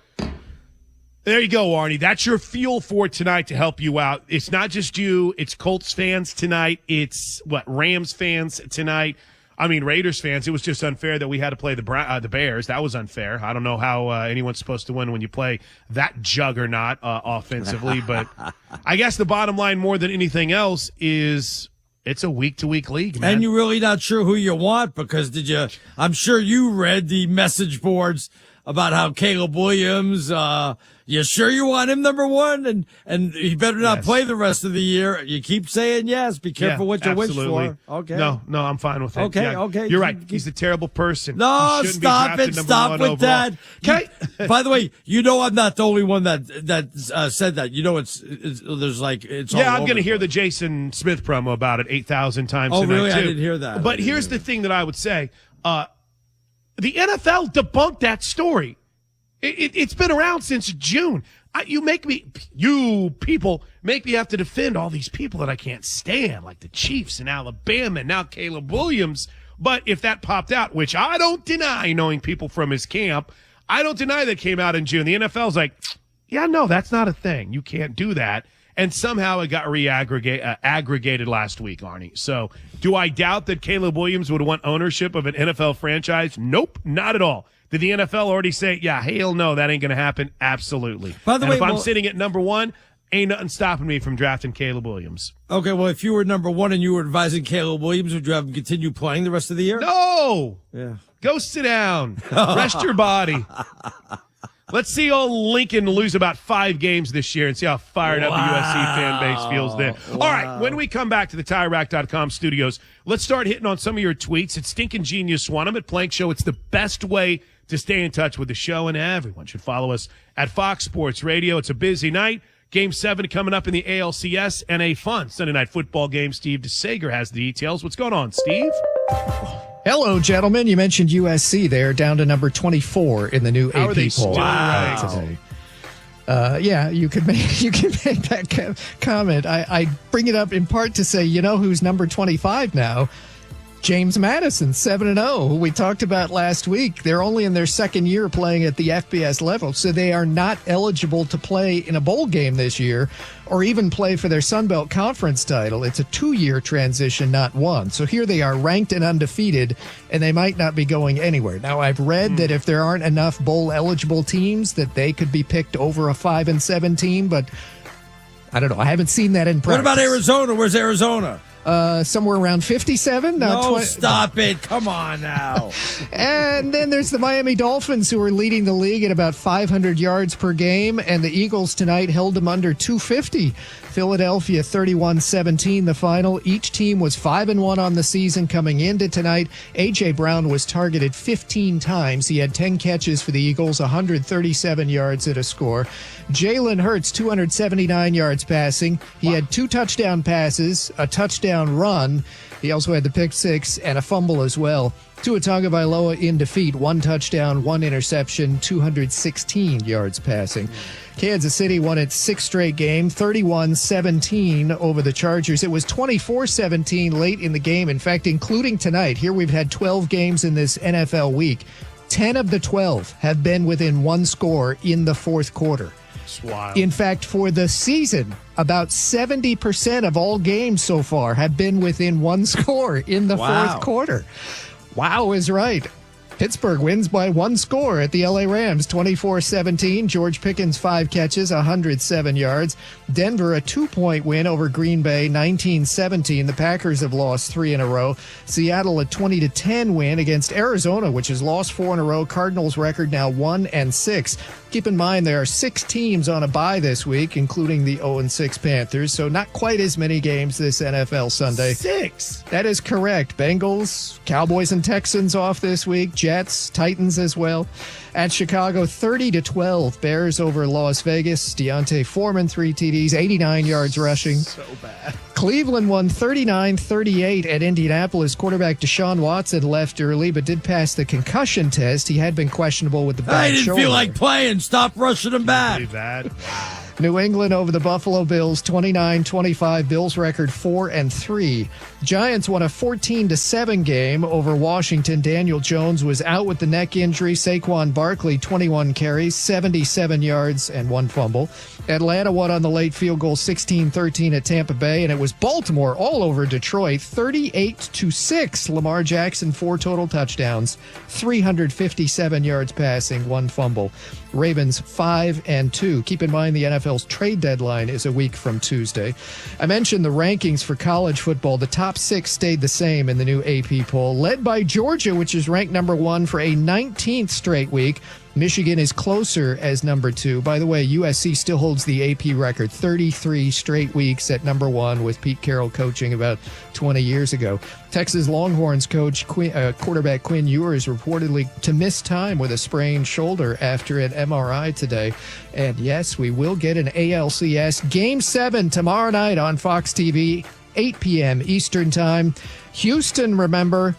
there you go, Arnie. That's your fuel for tonight to help you out. It's not just you. It's Colts fans tonight. It's, Rams fans tonight. I mean, Raiders fans, it was just unfair that we had to play the Bears. That was unfair. I don't know how anyone's supposed to win when you play that juggernaut offensively. But I guess the bottom line more than anything else is it's a week-to-week league, man. And you're really not sure who you want because I'm sure you read the message boards about how Caleb Williams, you sure you want him number one? And he better not play the rest of the year. You keep saying yes. Be careful what you wish for. Okay. No, I'm fine with it. Okay. You're right. He's a terrible person. No, stop it. Stop with that. Okay. By the way, I'm not the only one that said that. It's all I'm going to hear the Jason Smith promo about it 8,000 times tonight, really? too. I didn't hear that. But here's the thing that I would say. The NFL debunked that story. It's been around since June. You people make me have to defend all these people that I can't stand, like the Chiefs in Alabama and now Caleb Williams. But if that popped out, which I don't deny, knowing people from his camp, I don't deny that came out in June. The NFL's like, yeah, no, that's not a thing. You can't do that. And somehow it got aggregated last week, Arnie. So do I doubt that Caleb Williams would want ownership of an NFL franchise? Nope, not at all. Did the NFL already say, yeah, hell no, that ain't going to happen? Absolutely. By the way, if I'm sitting at number one, ain't nothing stopping me from drafting Caleb Williams. Okay, well, if you were number one and you were advising Caleb Williams, would you have him continue playing the rest of the year? No. Yeah. Go sit down. Rest your body. Let's see old Lincoln lose about 5 games this year and see how fired up the USC fan base feels then. All right, when we come back to the TireRack.com studios, let's start hitting on some of your tweets. It's Stinkin' Genius One. I'm at Plank Show. It's the best way to stay in touch with the show, and everyone should follow us at Fox Sports Radio. It's a busy night. Game 7 coming up in the ALCS and a fun Sunday night football game. Steve DeSager has the details. What's going on, Steve? Hello, gentlemen. You mentioned USC there, down to number 24 in the new How AP are they poll. still ranked? Today. Yeah, you can make that comment. I bring it up in part to say, you know who's number 25 now? James Madison, 7-0, who we talked about last week. They're only in their second year playing at the FBS level, so they are not eligible to play in a bowl game this year or even play for their Sun Belt Conference title. It's a 2-year transition, not one. So here they are ranked and undefeated, and they might not be going anywhere. Now, I've read that if there aren't enough bowl-eligible teams, that they could be picked over a 5-7 team, but I don't know. I haven't seen that in practice. What about Arizona? Where's Arizona? Somewhere around 57. No, stop it. Come on now. And then there's the Miami Dolphins, who are leading the league at about 500 yards per game, and the Eagles tonight held them under 250. Philadelphia 31-17 the final. Each team was 5-1 on the season coming into tonight. A.J. Brown was targeted 15 times. He had 10 catches for the Eagles, 137 yards at a score. Jalen Hurts, 279 yards passing. He had 2 touchdown passes, a touchdown run. He also had the pick 6 and a fumble as well. Tua Tagovailoa in defeat, 1 touchdown, 1 interception, 216 yards passing. Kansas City won its 6th straight game, 31-17 over the Chargers. It was 24-17 late in the game. In fact, including tonight, here we've had 12 games in this NFL week. 10 of the 12 have been within 1 score in the fourth quarter. It's wild. In fact, for the season, about 70% of all games so far have been within 1 score in the fourth quarter. Wow is right. Pittsburgh wins by 1 score at the LA Rams, 24-17. George Pickens, 5 catches, 107 yards. Denver, a 2-point win over Green Bay, 19-17. The Packers have lost 3 in a row. Seattle, a 20-10 win against Arizona, which has lost 4 in a row. Cardinals record now 1-6. Keep in mind there are 6 teams on a bye this week, including the 0-6 Panthers, so not quite as many games this NFL Sunday. 6? That is correct. Bengals, Cowboys and Texans off this week. Jets, Titans as well. At Chicago, 30-12. Bears over Las Vegas. Deontay Foreman, 3 TDs, 89 yards rushing. So bad. Cleveland won 39-38 at Indianapolis. Quarterback Deshaun Watson left early, but did pass the concussion test. He had been questionable with the bad shoulder. I didn't feel like playing. Stop rushing him back. Pretty bad. New England over the Buffalo Bills, 29-25. Bills record 4-3. Giants won a 14-7 game over Washington. Daniel Jones was out with the neck injury. Saquon Barkley, 21 carries, 77 yards, and 1 fumble. Atlanta won on the late field goal, 16-13 at Tampa Bay, and it was Baltimore all over Detroit, 38-6. Lamar Jackson, 4 total touchdowns, 357 yards passing, 1 fumble. Ravens 5-2. Keep in mind the NFL's trade deadline is a week from Tuesday. I mentioned the rankings for college football. The top 6 stayed the same in the new AP poll, led by Georgia, which is ranked number 1 for a 19th straight week. Michigan is closer as number 2. By the way, USC still holds the AP record, 33 straight weeks at number 1 with Pete Carroll coaching about 20 years ago. Texas Longhorns coach quarterback Quinn Ewers reportedly to miss time with a sprained shoulder after an MRI today. And yes, we will get an ALCS Game 7 tomorrow night on Fox TV, 8 p.m. Eastern Time. Houston, remember,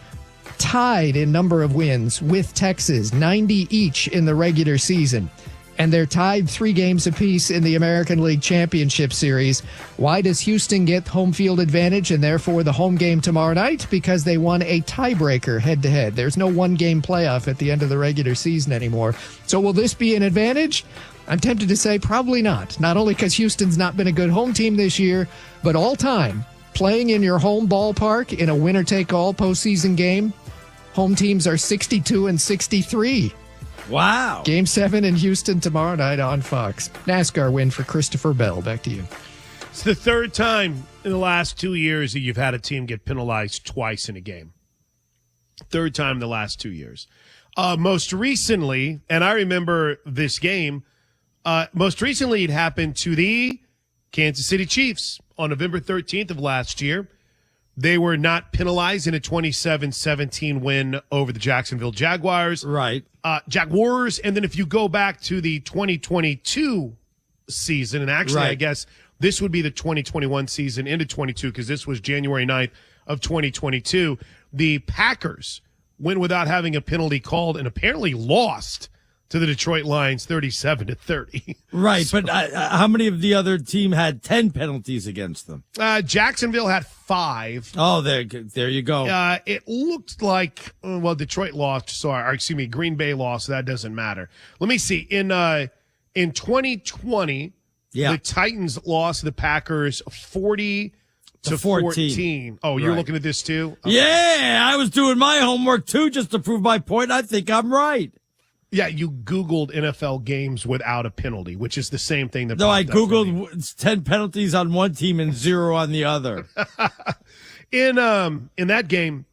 tied in number of wins with Texas, 90 each in the regular season. And they're tied 3 games apiece in the American League Championship Series. Why does Houston get home field advantage and therefore the home game tomorrow night? Because they won a tiebreaker head-to-head. There's no 1-game playoff at the end of the regular season anymore. So will this be an advantage? I'm tempted to say probably not. Not only because Houston's not been a good home team this year, but all time, playing in your home ballpark in a winner-take-all postseason game, home teams are 62-63. Wow. Game 7 in Houston tomorrow night on Fox. NASCAR win for Christopher Bell. Back to you. It's the 3rd time in the last 2 years that you've had a team get penalized twice in a game. 3rd time in the last 2 years. Most recently, and I remember this game, most recently it happened to the Kansas City Chiefs on November 13th of last year. They were not penalized in a 27-17 win over the Jacksonville Jaguars. Right. Jaguars, and then if you go back to the 2022 season, and actually I guess this would be the 2021 season into 22 because this was January 9th of 2022, the Packers went without having a penalty called and apparently lost to the Detroit Lions 37-30. Right, so, but how many of the other team had 10 penalties against them? Jacksonville had 5. Oh, there you go. It looked like, Detroit lost, Green Bay lost, so that doesn't matter. Let me see. In 2020, the Titans lost the Packers 40-14. Oh, you're looking at this too? Okay. Yeah, I was doing my homework too just to prove my point. I think I'm right. Yeah, you Googled NFL games without a penalty, which is the same thing that. No, I Googled 10 penalties on one team and 0 on the other. In that game,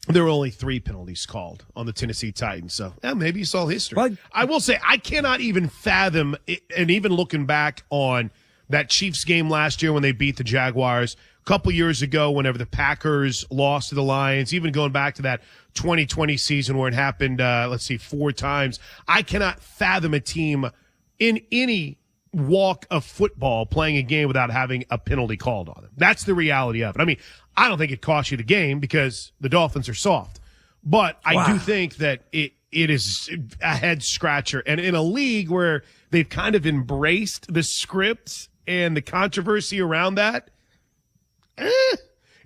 there were only 3 penalties called on the Tennessee Titans. So maybe you saw history. But I will say I cannot even fathom it, and even looking back on that Chiefs game last year when they beat the Jaguars, a couple years ago whenever the Packers lost to the Lions, even going back to that 2020 season where it happened, 4 times. I cannot fathom a team in any walk of football playing a game without having a penalty called on them. That's the reality of it. I mean, I don't think it cost you the game because the Dolphins are soft, but I do think that it is a head scratcher. And in a league where they've kind of embraced the script and the controversy around that,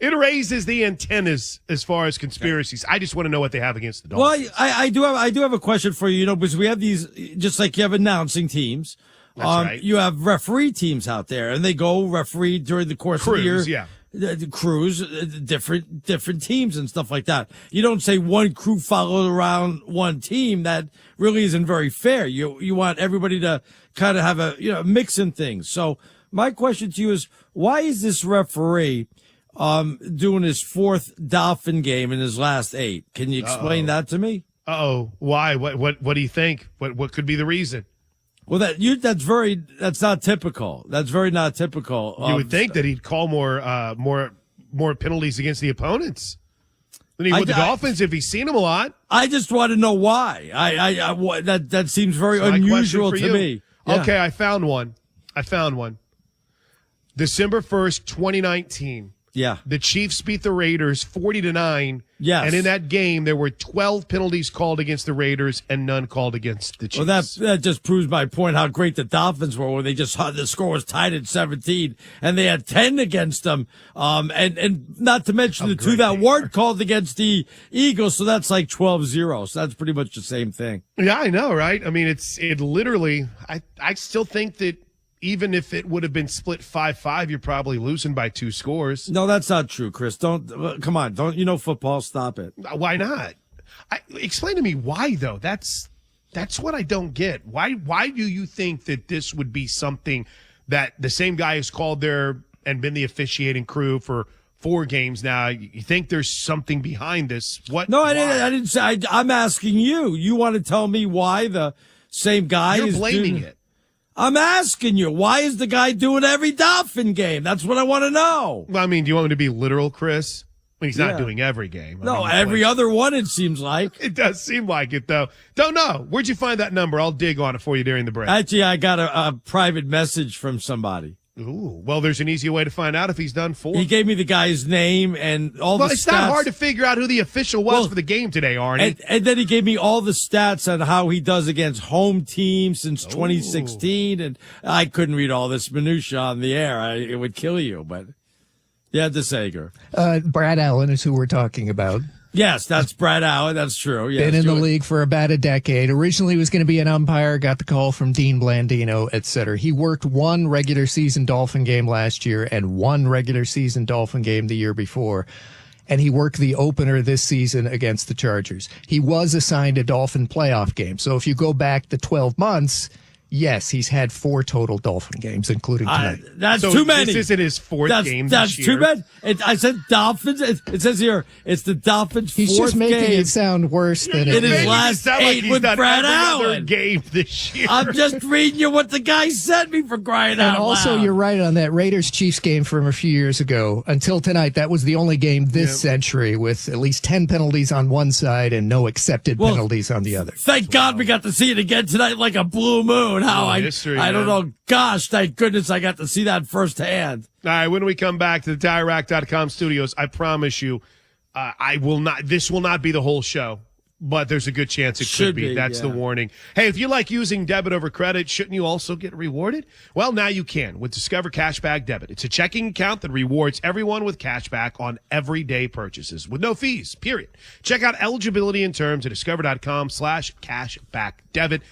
it raises the antennas as far as conspiracies. I just want to know what they have against the Dolphins. Well, I do have a question for you. Because we have these, just like you have announcing teams. That's right. You have referee teams out there, and they go referee during the course of the year. Yeah. The crews, different teams and stuff like that. You don't say one crew followed around one team. That really isn't very fair. You want everybody to kind of have a mix in things. So my question to you is, why is this referee doing his 4th Dolphin game in his last 8? Can you explain that to me? Why? What do you think? What could be the reason? Well, that's not typical. That's very not typical. You would think that he'd call more penalties against the opponents than he would the Dolphins if he's seen them a lot. I just want to know why. That seems very unusual to me. Yeah. Okay, I found one. December 1st, 2019. Yeah. The Chiefs beat the Raiders 40-9. Yes. And in that game, there were 12 penalties called against the Raiders and none called against the Chiefs. Well, that just proves my point how great the Dolphins were when the score was tied at 17 and they had 10 against them. And not to mention the 2 that weren't called against the Eagles. So that's like 12-0. So that's pretty much the same thing. Yeah, I know, right? I mean, it literally, I still think that even if it would have been split 5-5, you're probably losing by 2 scores. No, that's not true, Chris. Come on. Don't you know football? Stop it. Why not? Explain to me why, though. That's what I don't get. Why do you think that this would be something that the same guy has called there and been the officiating crew for 4 games now? You think there's something behind this? What? No, I didn't say. I'm asking you. You want to tell me why the same guy You're is blaming it. I'm asking you, why is the guy doing every Dolphin game? That's what I want to know. Well, I mean, do you want me to be literal, Chris? I mean, he's not doing every game. Every other one, it seems like. It does seem like it, though. Don't know. Where'd you find that number? I'll dig on it for you during the break. Actually, I got a private message from somebody. Ooh, well, there's an easy way to find out if he's done 4. He gave me the guy's name and all the stats. Well, it's not hard to figure out who the official was for the game today, Arnie. And then he gave me all the stats on how he does against home teams since 2016. And I couldn't read all this minutia on the air. It would kill you, but yeah, DeSager. Brad Allen is who we're talking about. Yes, that's Brad Allen. That's true. Yes, been in the league for about a decade. Originally was going to be an umpire, got the call from Dean Blandino, etc. He worked 1 regular season Dolphin game last year and 1 regular season Dolphin game the year before. And he worked the opener this season against the Chargers. He was assigned a Dolphin playoff game. So if you go back the 12 months, Yes, he's had 4 total Dolphin games, including tonight. That's So too many. This isn't his fourth game That's this year. too many. I said Dolphins. It says here it's the Dolphins' He's fourth just making game it sound worse than in it his is. last sound like 8 he's with done Brad every other Allen. game this year. I'm just reading you what the guy sent me for crying out And also, loud. you're right on that Raiders-Chiefs game from a few years ago. Until tonight, that was the only game this century with at least 10 penalties on one side and no accepted penalties on the other. Thank God we got to see it again tonight like a blue moon. I don't know. Gosh, thank goodness I got to see that firsthand. All right, when we come back to the TireRack.com studios, I promise you, this will not be the whole show, but there's a good chance it could be. That's the warning. Hey, if you like using debit over credit, shouldn't you also get rewarded? Well, now you can with Discover Cashback Debit. It's a checking account that rewards everyone with cashback on everyday purchases with no fees, period. Check out eligibility and terms at discover.com/cashbackdebit.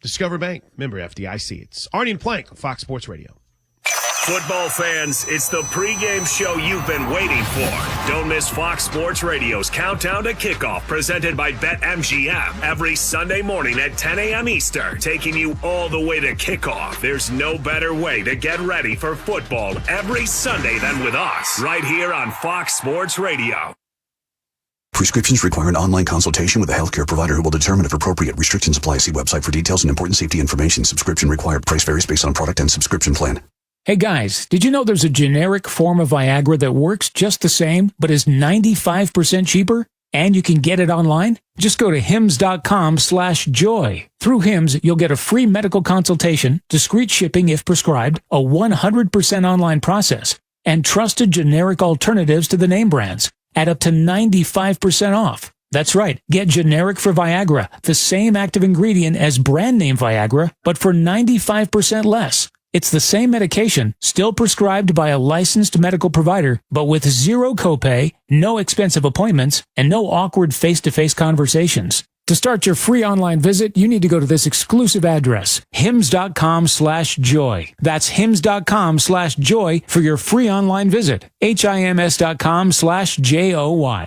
Discover Bank, member FDIC. It's Arnie and Plank on Fox Sports Radio. Football fans, it's the pregame show you've been waiting for. Don't miss Fox Sports Radio's Countdown to Kickoff, presented by BetMGM, every Sunday morning at 10 a.m. Eastern, taking you all the way to kickoff. There's no better way to get ready for football every Sunday than with us, right here on Fox Sports Radio. Prescriptions require an online consultation with a healthcare provider who will determine if appropriate. Restrictions apply. See website for details and important safety information. Subscription required. Price varies based on product and subscription plan. Hey guys, did you know there's a generic form of Viagra that works just the same, but is 95% cheaper? And you can get it online? Just go to hims.com/joy. Through Hims, you'll get a free medical consultation, discreet shipping if prescribed, a 100% online process, and trusted generic alternatives to the name brands at up to 95% off. That's right. Get generic for Viagra, the same active ingredient as brand name Viagra, but for 95% less. It's the same medication, still prescribed by a licensed medical provider, but with zero copay, no expensive appointments, and no awkward face-to-face conversations. To start your free online visit, you need to go to this exclusive address, hims.com/joy. That's hims.com/joy for your free online visit. HIMS.com/JOY.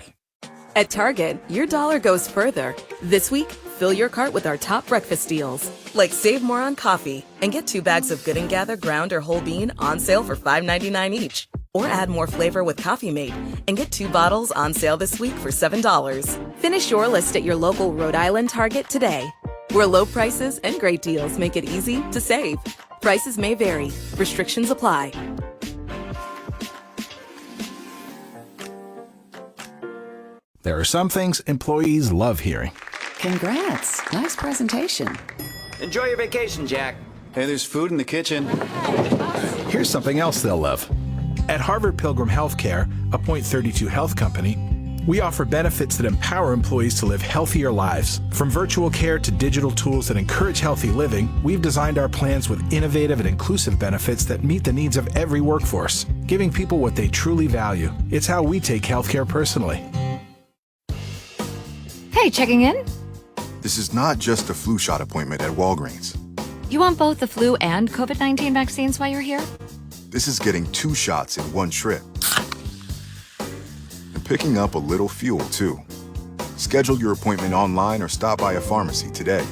At Target, your dollar goes further. This week, fill your cart with our top breakfast deals. Like save more on coffee and get 2 bags of Good & Gather ground or whole bean on sale for $5.99 each. Or add more flavor with Coffee Mate and get 2 bottles on sale this week for $7. Finish your list at your local Rhode Island Target today, where low prices and great deals make it easy to save. Prices may vary. Restrictions apply. There are some things employees love hearing. Congrats. Nice presentation. Enjoy your vacation, Jack. Hey, there's food in the kitchen. Here's something else they'll love. At Harvard Pilgrim Healthcare, a Point 32 health company, we offer benefits that empower employees to live healthier lives. From virtual care to digital tools that encourage healthy living, we've designed our plans with innovative and inclusive benefits that meet the needs of every workforce, giving people what they truly value. It's how we take healthcare personally. Hey, checking in? This is not just a flu shot appointment at Walgreens. You want both the flu and COVID-19 vaccines while you're here? This is getting 2 shots in one trip. And picking up a little fuel, too. Schedule your appointment online or stop by a pharmacy today.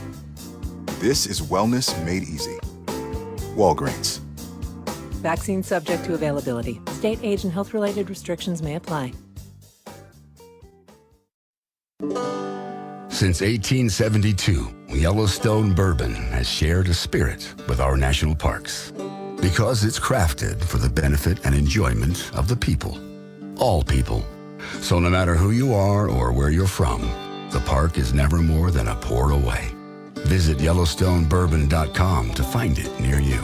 This is wellness made easy. Walgreens. Vaccine subject to availability. State, age, and health-related restrictions may apply. Since 1872, Yellowstone Bourbon has shared a spirit with our national parks because it's crafted for the benefit and enjoyment of the people, all people. So no matter who you are or where you're from, the park is never more than a pour away. Visit YellowstoneBourbon.com to find it near you.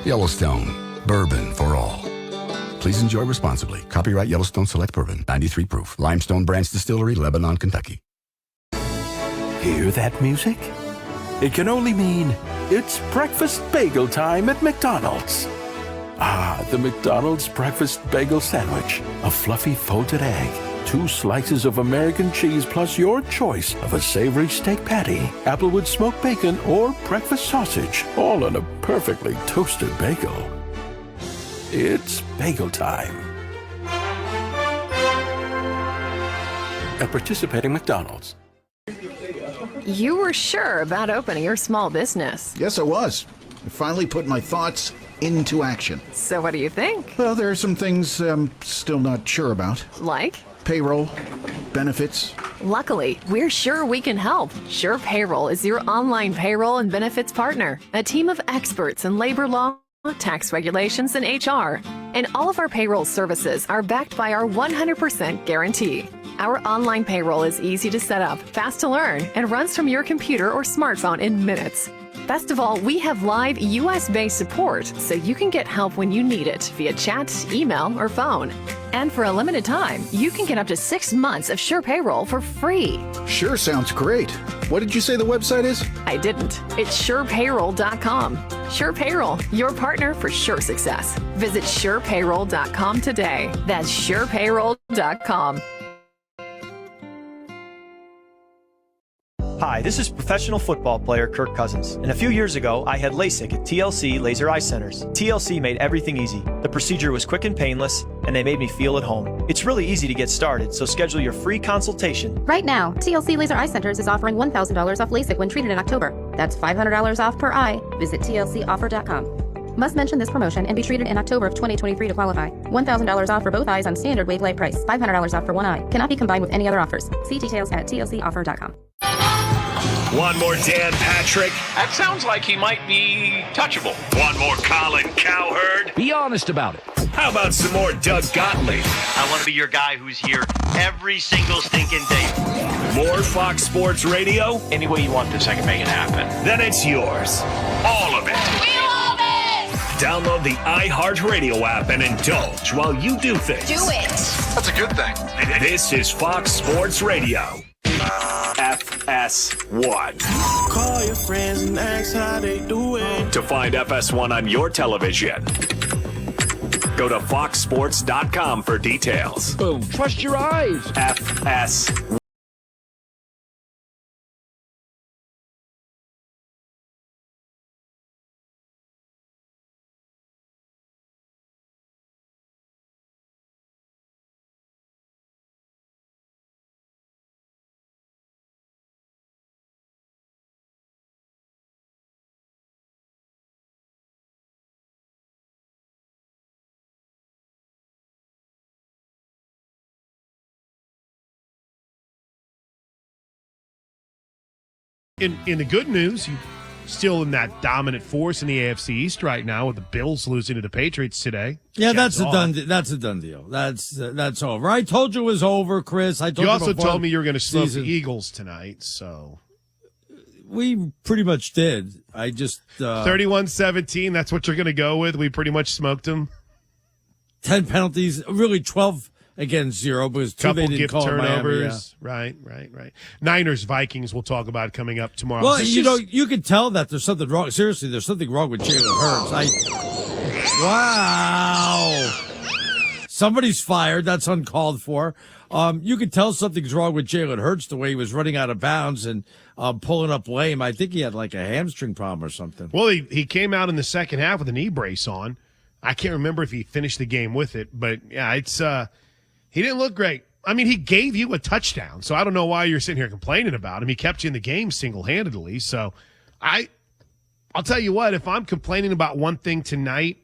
Yellowstone, bourbon for all. Please enjoy responsibly. Copyright Yellowstone Select Bourbon, 93 proof. Limestone Branch Distillery, Lebanon, Kentucky. Hear that music? It can only mean it's breakfast bagel time at McDonald's. Ah, the McDonald's breakfast bagel sandwich. A fluffy folded egg, 2 slices of American cheese, plus your choice of a savory steak patty, applewood smoked bacon, or breakfast sausage, all on a perfectly toasted bagel. It's bagel time. At participating McDonald's. You were sure about opening your small business. Yes, I was. I finally put my thoughts into action. So what do you think? Well, there are some things I'm still not sure about. Like? Payroll, benefits. Luckily, we're sure we can help. Sure Payroll is your online payroll and benefits partner. A team of experts in labor law, tax regulations, and HR. And all of our payroll services are backed by our 100% guarantee. Our online payroll is easy to set up, fast to learn, and runs from your computer or smartphone in minutes. Best of all, we have live US-based support, so you can get help when you need it via chat, email, or phone. And for a limited time, you can get up to 6 months of Sure Payroll for free. Sure sounds great. What did you say the website is? I didn't. It's surepayroll.com. Sure Payroll, your partner for sure success. Visit surepayroll.com today. That's surepayroll.com. Hi, this is professional football player Kirk Cousins, and a few years ago, I had LASIK at TLC Laser Eye Centers. TLC made everything easy. The procedure was quick and painless, and they made me feel at home. It's really easy to get started, so schedule your free consultation. Right now, TLC Laser Eye Centers is offering $1,000 off LASIK when treated in October. That's $500 off per eye. Visit tlcoffer.com. Must mention this promotion and be treated in October of 2023 to qualify. $1,000 off for both eyes on standard wave light price. $500 off for one eye. Cannot be combined with any other offers. See details at tlcoffer.com. One more Dan Patrick. That sounds like he might be touchable. One more Colin Cowherd. Be honest about it. How about some more Doug Gottlieb? I want to be your guy who's here every single stinking day. More Fox Sports Radio? Any way you want this, I can make it happen. Then it's yours. All of it. We love it! Download the iHeartRadio app and indulge while you do things. Do it! That's a good thing. This is Fox Sports Radio. FS1. Call your friends and ask how they doing. To find FS1 on your television, go to foxsports.com for details. Boom. Trust your eyes. FS1. In the good news, you still in that dominant force in the AFC East right now with the Bills losing to the Patriots today. Yeah, that's a done deal. That's over. I told you it was over, Chris. I told you also told me you were going to smoke season. the Eagles tonight, so we pretty much did. I just 31-17. That's what you're going to go with. We pretty much smoked them. 10 penalties, really 12 against 0 because two couple they didn't gift call turnovers. Miami, yeah. Right. Niners Vikings we'll talk about coming up tomorrow. Well, you can tell that there's something wrong. Seriously, there's something wrong with Jalen Hurts. Wow. Somebody's fired. That's uncalled for. You can tell something's wrong with Jalen Hurts the way he was running out of bounds and pulling up lame. I think he had like a hamstring problem or something. Well, he came out in the second half with a knee brace on. I can't remember if he finished the game with it, but yeah, it's he didn't look great. I mean, he gave you a touchdown, so I don't know why you're sitting here complaining about him. He kept you in the game single-handedly. So I'll tell you what, if I'm complaining about one thing tonight,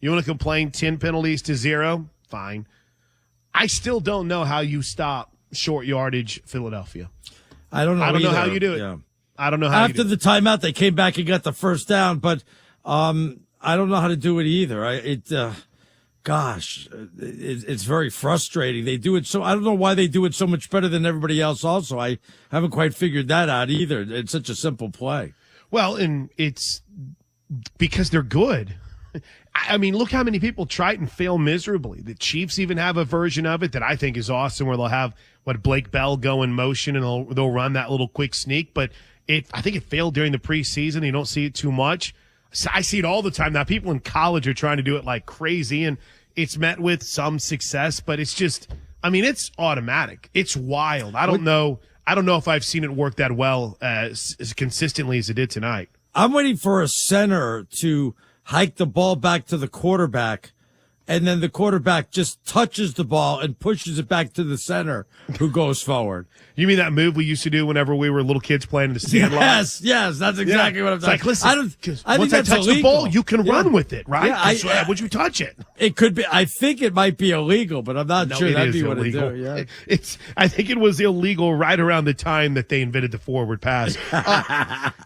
you want to complain 10 penalties to 0? Fine. I still don't know how you stop short yardage Philadelphia. I don't know how you do it. Yeah. I don't know how After the timeout, they came back and got the first down, but I don't know how to do it either. It's very frustrating. They do it so, I don't know why they do it so much better than everybody else also. I haven't quite figured that out either. It's such a simple play. Well, and it's because they're good. I mean, look how many people try it and fail miserably. The Chiefs even have a version of it that I think is awesome where they'll have Blake Bell go in motion and they'll run that little quick sneak. But I think it failed during the preseason. You don't see it too much. I see it all the time now. People in college are trying to do it like crazy, and it's met with some success, but it's just, I mean, it's automatic. It's wild. I don't know if I've seen it work that well as consistently as it did tonight. I'm waiting for a center to hike the ball back to the quarterback and then the quarterback just touches the ball and pushes it back to the center, who goes forward. You mean that move we used to do whenever we were little kids playing in the sandlot? Yes, that's exactly what I'm talking about. Listen, I once think I that's touch illegal. the ball, you can run with it, right? Yeah, would you touch it? It could be. I think it might be illegal, but I'm not sure. That'd be what it illegal. do. Yeah. I think it was illegal right around the time that they invented the forward pass.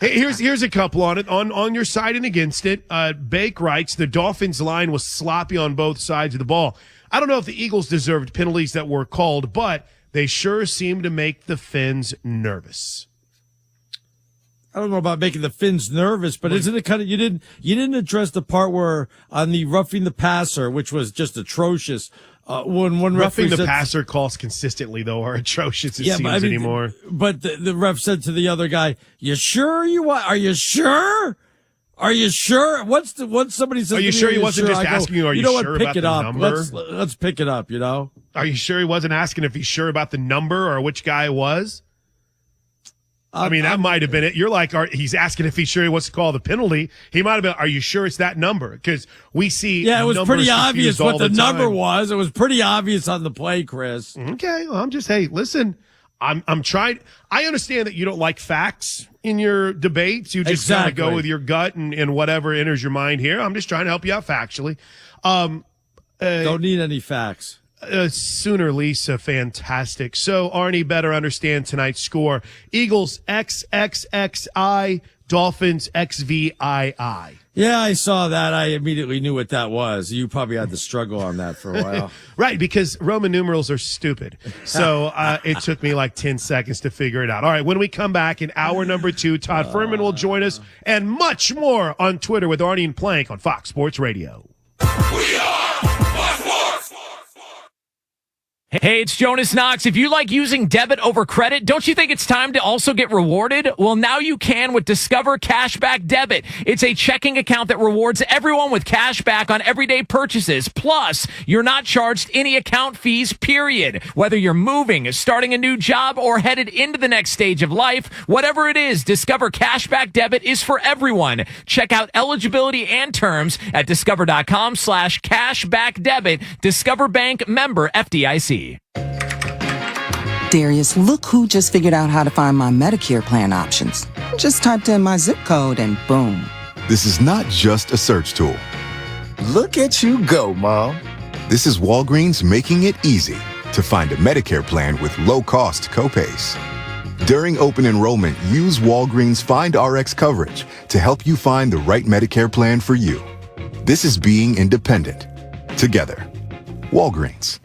Here's a couple on it. On your side and against it, Bake writes, the Dolphins line was sloppy on both sides of the ball. I don't know if the Eagles deserved penalties that were called, but they sure seem to make the Finns nervous. I don't know about making the Finns nervous, but isn't it kind of, you didn't address the part where on the roughing the passer, which was just atrocious. When one roughing referee the passer calls consistently though are atrocious. It seems but anymore. But the ref said to the other guy, "You sure you want? Are you sure? Are you sure?" Once somebody says, "Are you sure?" He wasn't just asking you, "Are you sure about the number?" Let's pick it up. You know. Are you sure he wasn't asking if he's sure about the number or which guy it was? I mean, that might have been it. You're like, he's asking if he's sure he wants to call the penalty. He might have been, are you sure it's that number? Because we see. Yeah, it was pretty obvious what the number time. was. It was pretty obvious on the play, Chris. Okay, well, I'm just, hey, listen, I'm trying. I understand that you don't like facts in your debates. You just kind of go with your gut and whatever enters your mind here. I'm just trying to help you out factually. Don't need any facts. Sooner Lisa, fantastic. So Arnie better understand tonight's score. Eagles XXXI, Dolphins XVII. Yeah, I saw that. I immediately knew what that was. You probably had to struggle on that for a while. Right, because Roman numerals are stupid. So it took me like 10 seconds to figure it out. All right, when we come back in hour number 2, Todd Furman will join us and much more on Twitter with Arnie and Plank on Fox Sports Radio. We are Fox Sports. Hey, it's Jonas Knox. If you like using debit over credit, don't you think it's time to also get rewarded? Well, now you can with Discover Cashback Debit. It's a checking account that rewards everyone with cash back on everyday purchases. Plus, you're not charged any account fees, period. Whether you're moving, starting a new job, or headed into the next stage of life, whatever it is, Discover Cashback Debit is for everyone. Check out eligibility and terms at discover.com/cashbackdebit. Discover Bank, member FDIC. Darius, look who just figured out how to find my Medicare plan options. Just typed in my zip code and boom. This is not just a search tool. Look at you go, Mom. This is Walgreens making it easy to find a Medicare plan with low-cost copays. During open enrollment, use Walgreens Find RX coverage to help you find the right Medicare plan for you. This is being independent. Together. Walgreens.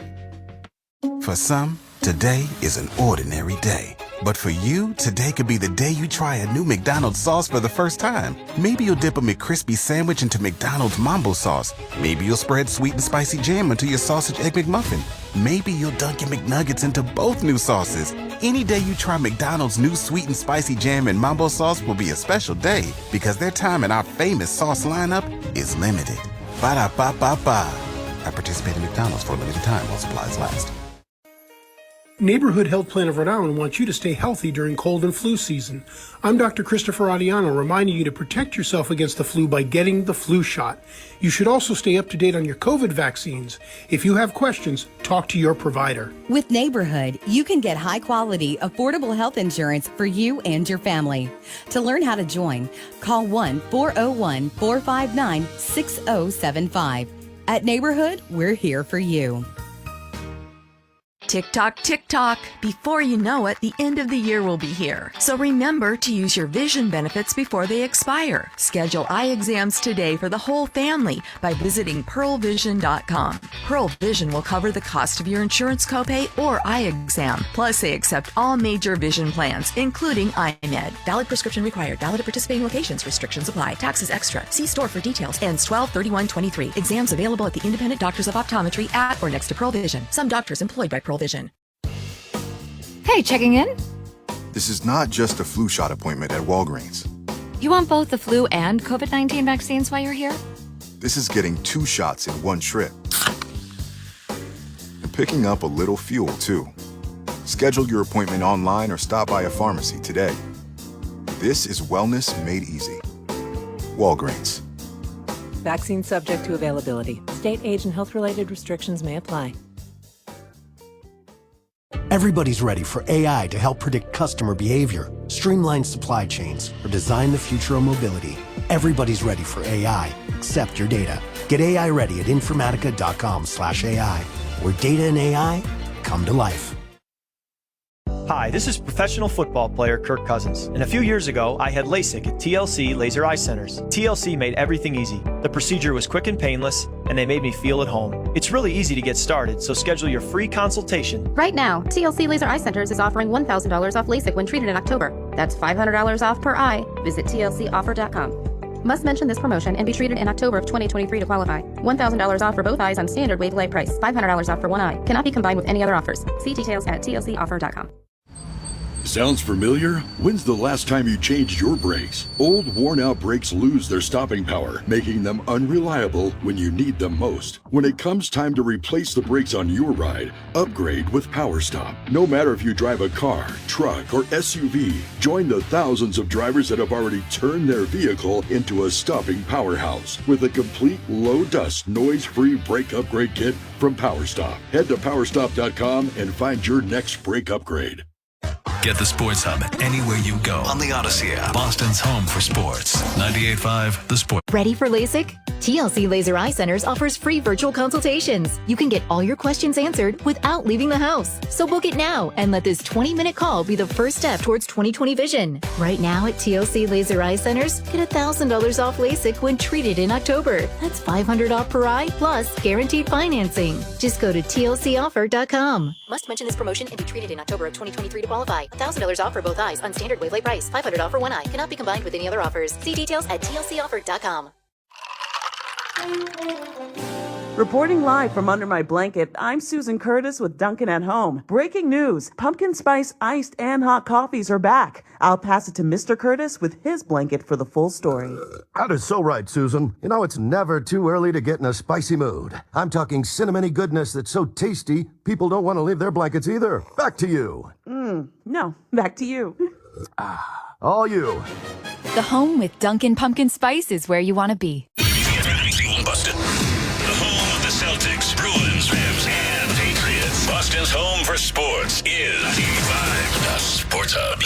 For some, today is an ordinary day. But for you, today could be the day you try a new McDonald's sauce for the first time. Maybe you'll dip a McCrispy sandwich into McDonald's Mambo sauce. Maybe you'll spread sweet and spicy jam into your sausage egg McMuffin. Maybe you'll dunk your McNuggets into both new sauces. Any day you try McDonald's new sweet and spicy jam and Mambo sauce will be a special day because their time in our famous sauce lineup is limited. Ba-da-ba-ba-ba. At participating McDonald's for a limited time while supplies last. Neighborhood Health Plan of Rhode Island wants you to stay healthy during cold and flu season. I'm Dr. Christopher Adiano, reminding you to protect yourself against the flu by getting the flu shot. You should also stay up to date on your COVID vaccines. If you have questions, talk to your provider. With Neighborhood, you can get high-quality, affordable health insurance for you and your family. To learn how to join, call 1-401-459-6075. At Neighborhood, we're here for you. Tick tock, tick tock. Before you know it, the end of the year will be here. So remember to use your vision benefits before they expire. Schedule eye exams today for the whole family by visiting pearlvision.com. Pearl Vision will cover the cost of your insurance copay or eye exam. Plus, they accept all major vision plans, including iMed. Valid prescription required. Valid at participating locations. Restrictions apply. Taxes extra. See store for details. Ends 12/31/23. Exams available at the Independent Doctors of Optometry at or next to Pearl Vision. Some doctors employed by Pearl Vision. Hey, checking in? This is not just a flu shot appointment at Walgreens. You want both the flu and COVID-19 vaccines while you're here? This is getting 2 shots in one trip. And picking up a little fuel, too. Schedule your appointment online or stop by a pharmacy today. This is wellness made easy. Walgreens. Vaccine subject to availability. State, age, and health-related restrictions may apply. Everybody's ready for AI to help predict customer behavior, streamline supply chains, or design the future of mobility. Everybody's ready for AI, except your data. Get AI ready at informatica.com/AI, where data and AI come to life. Hi, this is professional football player Kirk Cousins. And a few years ago, I had LASIK at TLC Laser Eye Centers. TLC made everything easy. The procedure was quick and painless, and they made me feel at home. It's really easy to get started, so schedule your free consultation. Right now, TLC Laser Eye Centers is offering $1,000 off LASIK when treated in October. That's $500 off per eye. Visit tlcoffer.com. Must mention this promotion and be treated in October of 2023 to qualify. $1,000 off for both eyes on standard wavelength price. $500 off for one eye. Cannot be combined with any other offers. See details at tlcoffer.com. Sounds familiar? When's the last time you changed your brakes? Old, worn-out brakes lose their stopping power, making them unreliable when you need them most. When it comes time to replace the brakes on your ride, upgrade with PowerStop. No matter if you drive a car, truck, or SUV, join the thousands of drivers that have already turned their vehicle into a stopping powerhouse with a complete low-dust, noise-free brake upgrade kit from PowerStop. Head to PowerStop.com and find your next brake upgrade. Get the Sports Hub anywhere you go on the Odyssey app. Boston's home for sports. 98.5 The Sport. Ready for LASIK? TLC Laser Eye Centers offers free virtual consultations. You can get all your questions answered without leaving the house. So book it now and let this 20-minute call be the first step towards 20/20 vision. Right now at TLC Laser Eye Centers, get $1,000 off LASIK when treated in October. That's $500 off per eye plus guaranteed financing. Just go to tlcoffer.com. Must mention this promotion and be treated in October of 2023 to qualify. $1,000 off for both eyes on standard wavelength price. $500 off for one eye. Cannot be combined with any other offers. See details at tlcoffer.com. Reporting live from under my blanket, I'm Susan Curtis with Dunkin' at Home. Breaking news, pumpkin spice iced and hot coffees are back. I'll pass it to Mr. Curtis with his blanket for the full story. That is so right, Susan. You know, it's never too early to get in a spicy mood. I'm talking cinnamony goodness that's so tasty, people don't want to leave their blankets either. Back to you. No, back to you. All you. The home with Dunkin' Pumpkin Spice is where you want to be. Boston, the home of the Celtics, Bruins, Rams, and Patriots. Boston's home for sports is 95 The Sports Hub.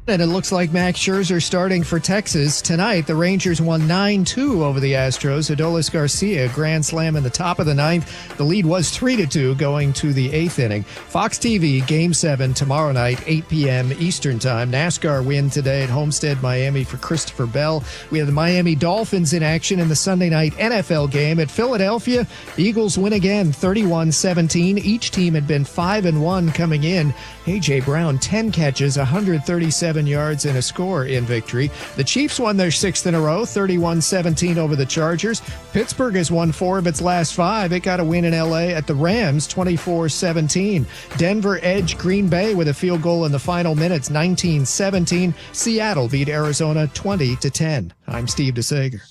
And it looks like Max Scherzer starting for Texas tonight. The Rangers won 9-2 over the Astros. Adolis Garcia, grand slam in the top of the ninth. The lead was 3-2 going to the eighth inning. Fox TV, Game 7 tomorrow night, 8 p.m. Eastern Time. NASCAR win today at Homestead, Miami for Christopher Bell. We have the Miami Dolphins in action in the Sunday night NFL game at Philadelphia. Eagles win again, 31-17. Each team had been 5-1 coming in. A.J. Brown, 10 catches, 137 yards, and a score in victory. The Chiefs won their sixth in a row, 31-17 over the Chargers. Pittsburgh has won 4 of its last 5. It got a win in L.A. at the Rams, 24-17. Denver edged Green Bay with a field goal in the final minutes, 19-17. Seattle beat Arizona 20-10. I'm Steve DeSager.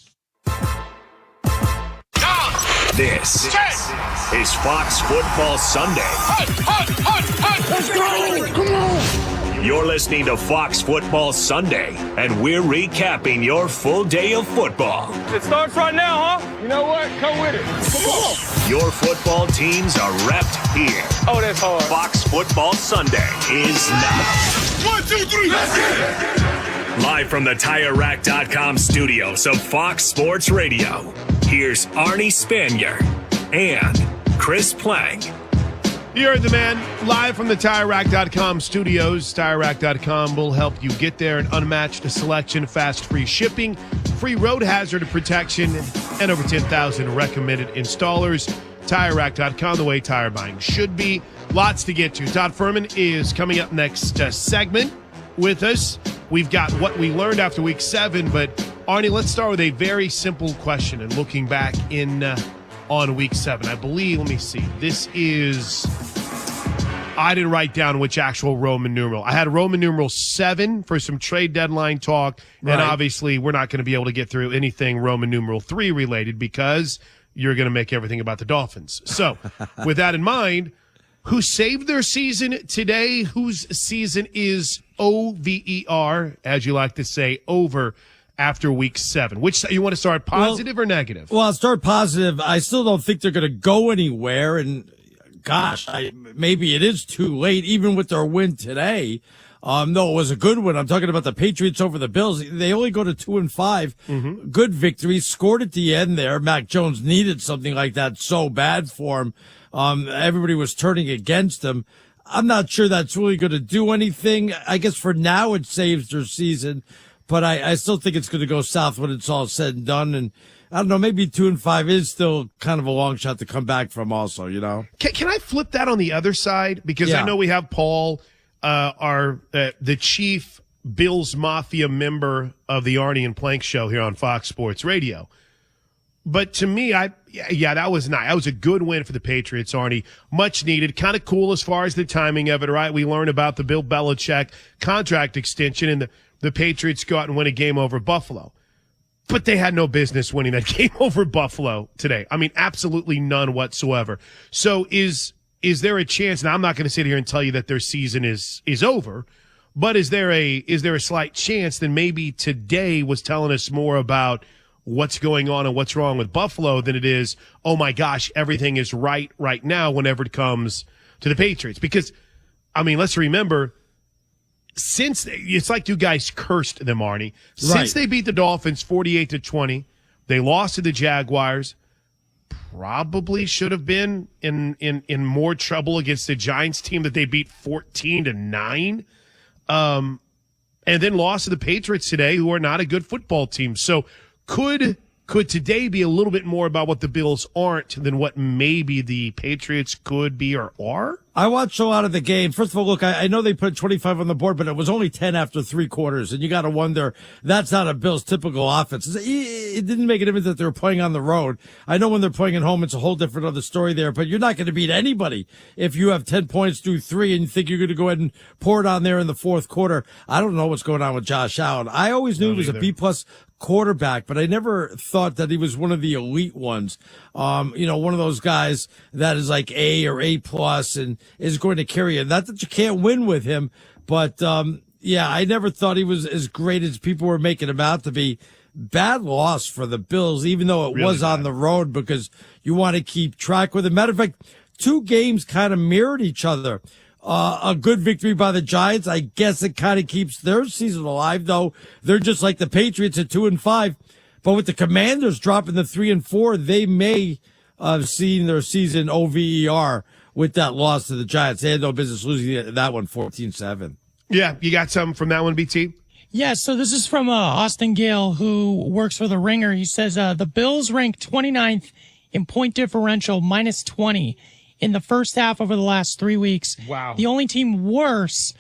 This is Fox Football Sunday. Let's go! Come on! You're listening to Fox Football Sunday, and we're recapping your full day of football. It starts right now, huh? You know what? Come with it. Come on! Your football teams are repped here. Oh, that's hard. Fox Football Sunday is now. 1, 2, 3, let's get it! Live from the TireRack.com studios of Fox Sports Radio, here's Arnie Spanier and Chris Plank. You heard the man live from the TireRack.com studios. TireRack.com will help you get there. An unmatched selection, fast free shipping, free road hazard protection, and over 10,000 recommended installers. TireRack.com, the way tire buying should be. Lots to get to. Todd Furman is coming up next segment with us. We've got what we learned after week 7, but Arnie, let's start with a very simple question and looking back on week 7. I believe, let me see, this is, I didn't write down which actual Roman numeral. I had Roman numeral 7 for some trade deadline talk, and obviously we're not going to be able to get through anything Roman numeral 3 related because you're going to make everything about the Dolphins. So with that in mind, who saved their season today, whose season is over, as you like to say, over after week 7. Which you want to start, positive or negative? Well, I'll start positive. I still don't think they're going to go anywhere. And gosh, maybe it is too late, even with their win today. No, it was a good win. I'm talking about the Patriots over the Bills. They only go to 2-5. Mm-hmm. Good victory. Scored at the end there. Mac Jones needed something like that so bad for him. Everybody was turning against him. I'm not sure that's really going to do anything. I guess for now it saves their season, but I still think it's going to go south when it's all said and done. And I don't know, maybe 2-5 is still kind of a long shot to come back from also, you know? Can I flip that on the other side? Because I know we have Paul, the chief Bills Mafia member of the Arnie and Plank show here on Fox Sports Radio. But to me, that was nice. That was a good win for the Patriots, Arnie. Much needed. Kind of cool as far as the timing of it, right? We learned about the Bill Belichick contract extension, and the Patriots go out and win a game over Buffalo. But they had no business winning that game over Buffalo today. I mean, absolutely none whatsoever. So is there a chance, and I'm not going to sit here and tell you that their season is over, but is there a slight chance that maybe today was telling us more about what's going on and what's wrong with Buffalo than it is, oh my gosh, everything is right now whenever it comes to the Patriots? Because, I mean, let's remember, since it's like you guys cursed them, Arnie. Since they beat the Dolphins 48-20, they lost to the Jaguars, probably should have been in more trouble against the Giants team that they beat 14-9. And then lost to the Patriots today, who are not a good football team. So could today be a little bit more about what the Bills aren't than what maybe the Patriots could be or are? I watched a lot of the game. First of all, look, I know they put 25 on the board, but it was only 10 after 3 quarters. And you got to wonder, that's not a Bills typical offense. It didn't make a difference that they were playing on the road. I know when they're playing at home, it's a whole different other story there, but you're not going to beat anybody if you have 10 points through 3 and you think you're going to go ahead and pour it on there in the fourth quarter. I don't know what's going on with Josh Allen. I always knew he was a B+ quarterback, but I never thought that he was one of the elite ones. One of those guys that is like A or A+ and is going to carry it. Not that you can't win with him, but I never thought he was as great as people were making him out to be. Bad loss for the Bills, even though it really was on the road, because you want to keep track with it. Matter of fact, 2 games kind of mirrored each other. A good victory by the Giants. I guess it kind of keeps their season alive, though. They're just like the Patriots at 2-5. But with the Commanders dropping to 3-4, they may have seen their season over with that loss to the Giants. They had no business losing that one 14-7. Yeah, you got something from that one, BT? Yeah, so this is from Austin Gale, who works for The Ringer. He says the Bills ranked 29th in point differential, -20. In the first half over the last 3 weeks. Wow. The only team worse,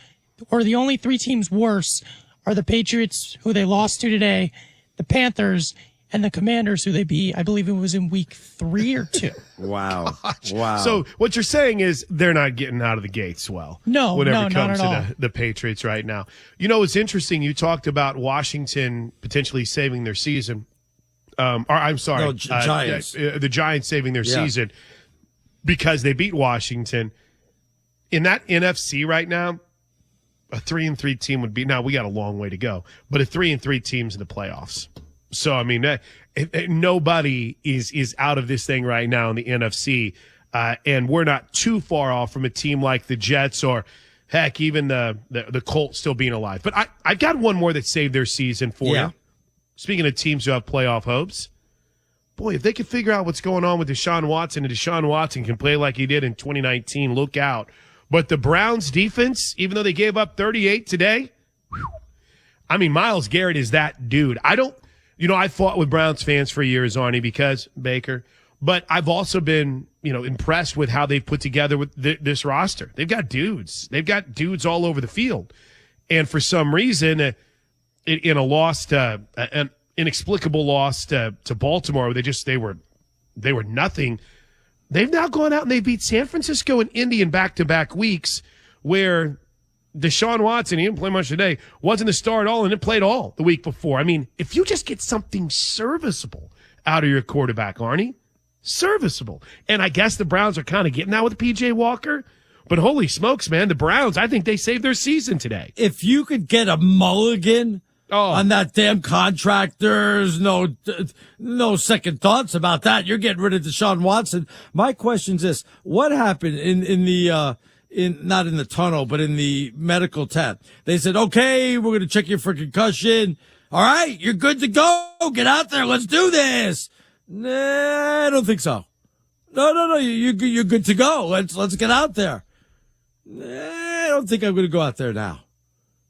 or the only 3 teams worse, are the Patriots, who they lost to today, the Panthers, and the Commanders, who they beat. I believe it was in week 3 or 2. Wow. Gosh. Wow. So what you're saying is they're not getting out of the gates well. No, whenever it not comes at all. to the Patriots right now. You know, it's interesting. You talked about Washington potentially saving their season. Giants. The Giants saving their season because they beat Washington. In that NFC right now, a 3-3 team would be, now we got a long way to go, but a 3-3 team's in the playoffs. So, I mean, nobody is out of this thing right now in the NFC, and we're not too far off from a team like the Jets or, heck, even the Colts still being alive. But I've got one more that saved their season for you. Speaking of teams who have playoff hopes, boy, if they could figure out what's going on with Deshaun Watson, and Deshaun Watson can play like he did in 2019, look out. But the Browns defense, even though they gave up 38 today, I mean, Myles Garrett is that dude. I fought with Browns fans for years, Arnie, because Baker, but I've also been, impressed with how they've put together with this roster. They've got dudes. They've got dudes all over the field. And for some reason, in a loss an inexplicable loss to Baltimore, they were nothing. They've now gone out and they beat San Francisco and Indy in back-to-back weeks, where Deshaun Watson, he didn't play much today, wasn't a star at all and didn't play at all the week before. I mean, if you just get something serviceable out of your quarterback, Arnie, serviceable. And I guess the Browns are kind of getting that with P.J. Walker. But holy smokes, man, the Browns, I think they saved their season today. If you could get a mulligan on that damn contract. There's no second thoughts about that. You're getting rid of Deshaun Watson. My question's this: what happened in the not in the tunnel, but in the medical tent? They said, "Okay, we're going to check you for concussion. All right, you're good to go. Get out there. Let's do this." Nah, I don't think so. No. You're good to go. Let's get out there. Nah, I don't think I'm going to go out there now.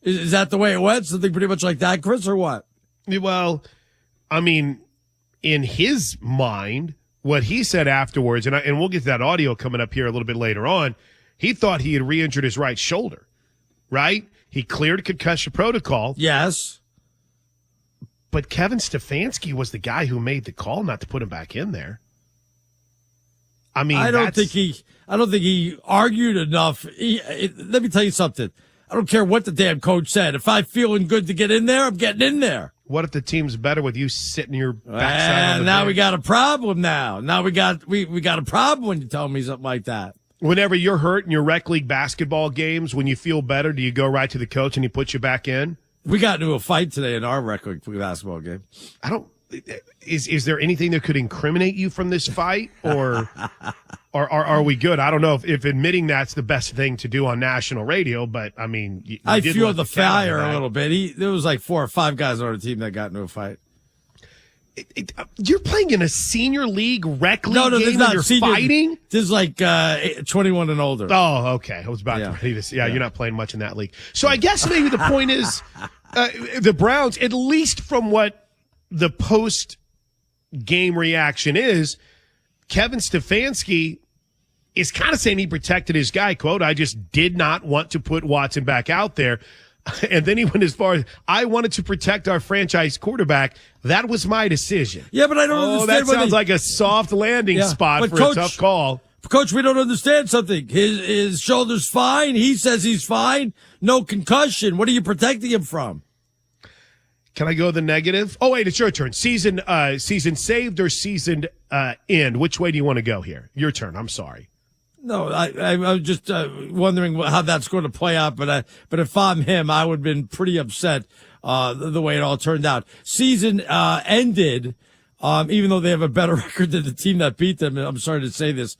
Is that the way it went? Something pretty much like that, Chris, or what? Well, I mean, in his mind, what he said afterwards, and we'll get to that audio coming up here a little bit later on, he thought he had re-injured his right shoulder, right? He cleared concussion protocol. Yes. But Kevin Stefanski was the guy who made the call not to put him back in there. I mean, I don't think he argued enough. Let me tell you something. I don't care what the damn coach said. If I'm feeling good to get in there, I'm getting in there. What if the team's better with you sitting your backside on the now bench? we got a problem now. Now we got a problem when you tell me something like that. Whenever you're hurt in your rec league basketball games, when you feel better, do you go right to the coach and he puts you back in? We got into a fight today in our rec league basketball game. Is there anything that could incriminate you from this fight, or are we good? I don't know if admitting that's the best thing to do on national radio, but I mean, I feel the fire a little bit. There was like 4 or 5 guys on our team that got into a fight. You're playing in a senior league rec league game and you're fighting? This is like 21 and older. Oh, okay. I was about to ready to say, you're not playing much in that league. So I guess maybe the point is the Browns, at least from what the post-game reaction is, Kevin Stefanski is kind of saying he protected his guy, quote, "I just did not want to put Watson back out there." And then he went as far as, "I wanted to protect our franchise quarterback. That was my decision." Yeah, but I don't understand. That sounds like a soft landing spot for a tough call. Coach, we don't understand something. His shoulder's fine. He says he's fine. No concussion. What are you protecting him from? Can I go the negative? Oh, wait, it's your turn. Season saved or season end? Which way do you want to go here? Your turn. I'm sorry. No, I'm just wondering how that's going to play out. But if I'm him, I would have been pretty upset the way it all turned out. Season ended, even though they have a better record than the team that beat them. I'm sorry to say this,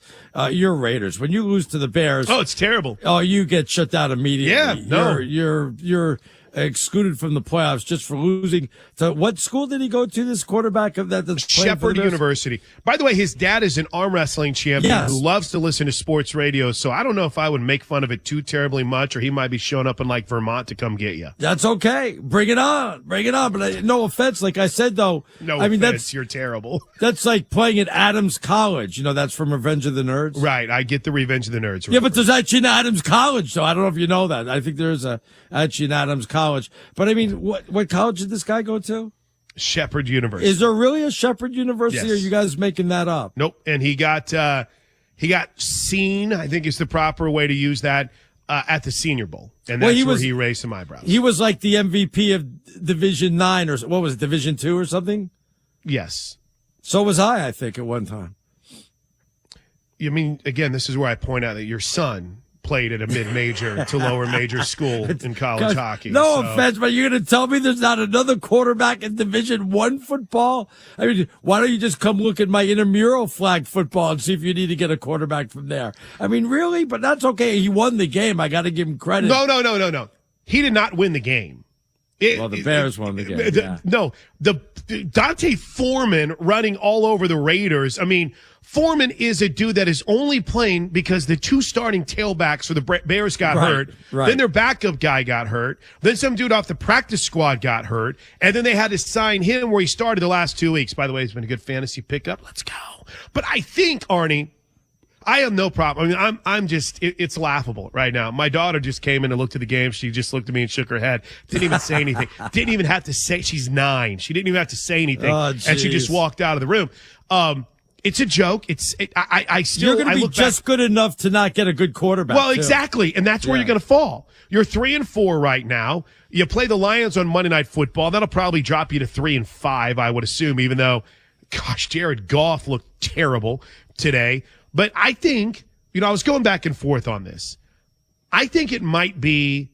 you're Raiders. When you lose to the Bears, it's terrible. Oh, you get shut down immediately. Yeah, no, you're excluded from the playoffs just for losing to what school did he go to? This quarterback of that Shepherd University. By the way, his dad is an arm wrestling champion who loves to listen to sports radio. So I don't know if I would make fun of it too terribly much, or he might be showing up in like Vermont to come get you. That's okay. Bring it on. But no offense, like I said though. I mean, you're terrible. That's like playing at Adams College. You know, that's from Revenge of the Nerds. Right. I get the Revenge of the Nerds. Yeah, but there's actually an Adams College, so I don't know if you know that. I think there's actually an Adams College. But I mean, what college did this guy go to? Shepherd University. Is there really a Shepherd University? Yes. Or are you guys making that up? Nope. And he got seen, I think is the proper way to use that, at the Senior Bowl. And that's where he raised some eyebrows. He was like the MVP of Division 9 or what was it, Division 2 or something? Yes. So was I think, at one time. I mean, again, this is where I point out that your son played at a mid-major to lower major school in college hockey. No offense, but you're going to tell me there's not another quarterback in Division I football? I mean, why don't you just come look at my intramural flag football and see if you need to get a quarterback from there? I mean, really? But that's okay. He won the game. I got to give him credit. No. He did not win the game. The Bears won the game. No, the Dante Foreman running all over the Raiders. I mean, Foreman is a dude that is only playing because the 2 starting tailbacks for the Bears got hurt. Right. Then their backup guy got hurt. Then some dude off the practice squad got hurt. And then they had to sign him where he started the last 2 weeks. By the way, it's been a good fantasy pickup. Let's go. But I think, Arnie, I have no problem. I mean, I'm just, it's laughable right now. My daughter just came in and looked at the game. She just looked at me and shook her head. Didn't even say anything. Didn't even have to say, she's 9. She didn't even have to say anything. And she just walked out of the room. It's a joke. I still, you're going to be just good enough to not get a good quarterback. Well, exactly. And that's where you're going to fall. You're 3-4 right now. You play the Lions on Monday Night Football. That'll probably drop you to 3-5, I would assume, even though, gosh, Jared Goff looked terrible today. But I think, I was going back and forth on this. I think it might be,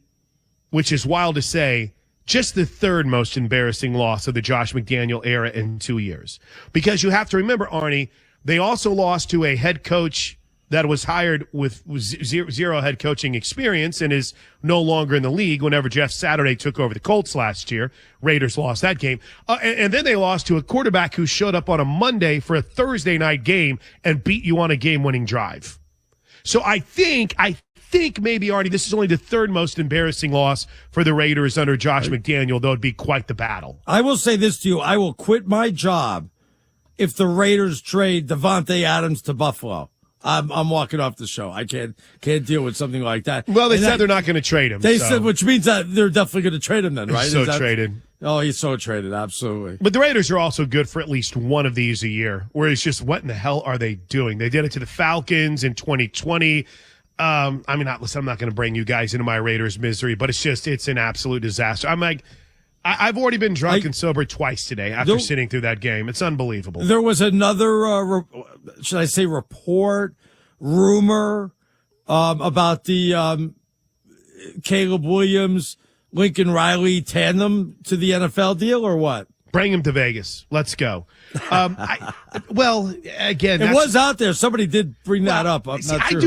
which is wild to say, just the third most embarrassing loss of the Josh McDaniel era in 2 years. Because you have to remember, Arnie, they also lost to a head coach that was hired with zero head coaching experience and is no longer in the league whenever Jeff Saturday took over the Colts last year. Raiders lost that game. And then they lost to a quarterback who showed up on a Monday for a Thursday night game and beat you on a game-winning drive. So I think maybe, Arnie, this is only the third most embarrassing loss for the Raiders under Josh McDaniel, though it'd be quite the battle. I will say this to you. I will quit my job if the Raiders trade Devontae Adams to Buffalo. I'm walking off the show. I can't deal with something like that. Well, they said they're not going to trade him. They said, which means that they're definitely going to trade him then, right? He's traded. Oh, he's so traded, absolutely. But the Raiders are also good for at least one of these a year, where it's just, what in the hell are they doing? They did it to the Falcons in 2020. I'm not going to bring you guys into my Raiders misery, but it's an absolute disaster. I'm like, I've already been drunk and sober twice today after sitting through that game. It's unbelievable. There was another, should I say, rumor about the Caleb Williams, Lincoln Riley tandem to the NFL deal, or what? Bring him to Vegas. Let's go. Again, it was out there. Somebody did bring that up. I'm not sure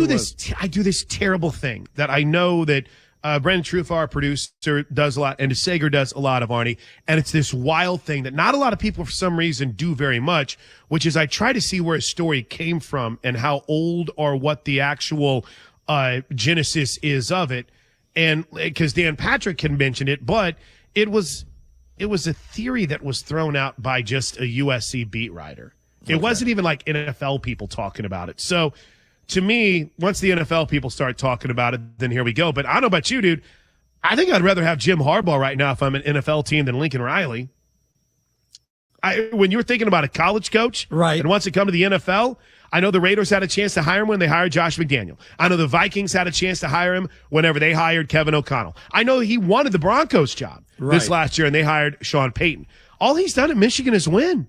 I do this terrible thing that I know that Brendan Trufa, our producer, does a lot, and DeSager does a lot of, Arnie. And it's this wild thing that not a lot of people, for some reason, do very much, which is I try to see where a story came from and how old or what the actual genesis is of it. And because Dan Patrick can mention it, but it was a theory that was thrown out by just a USC beat writer. It wasn't even like NFL people talking about it. So, to me, once the NFL people start talking about it, then here we go. But I don't know about you, dude. I think I'd rather have Jim Harbaugh right now if I'm an NFL team than Lincoln Riley. When you were thinking about a college coach, right, and wants to come to the NFL, I know the Raiders had a chance to hire him when they hired Josh McDaniel. I know the Vikings had a chance to hire him whenever they hired Kevin O'Connell. I know he wanted the Broncos job this last year, and they hired Sean Payton. All he's done at Michigan is win.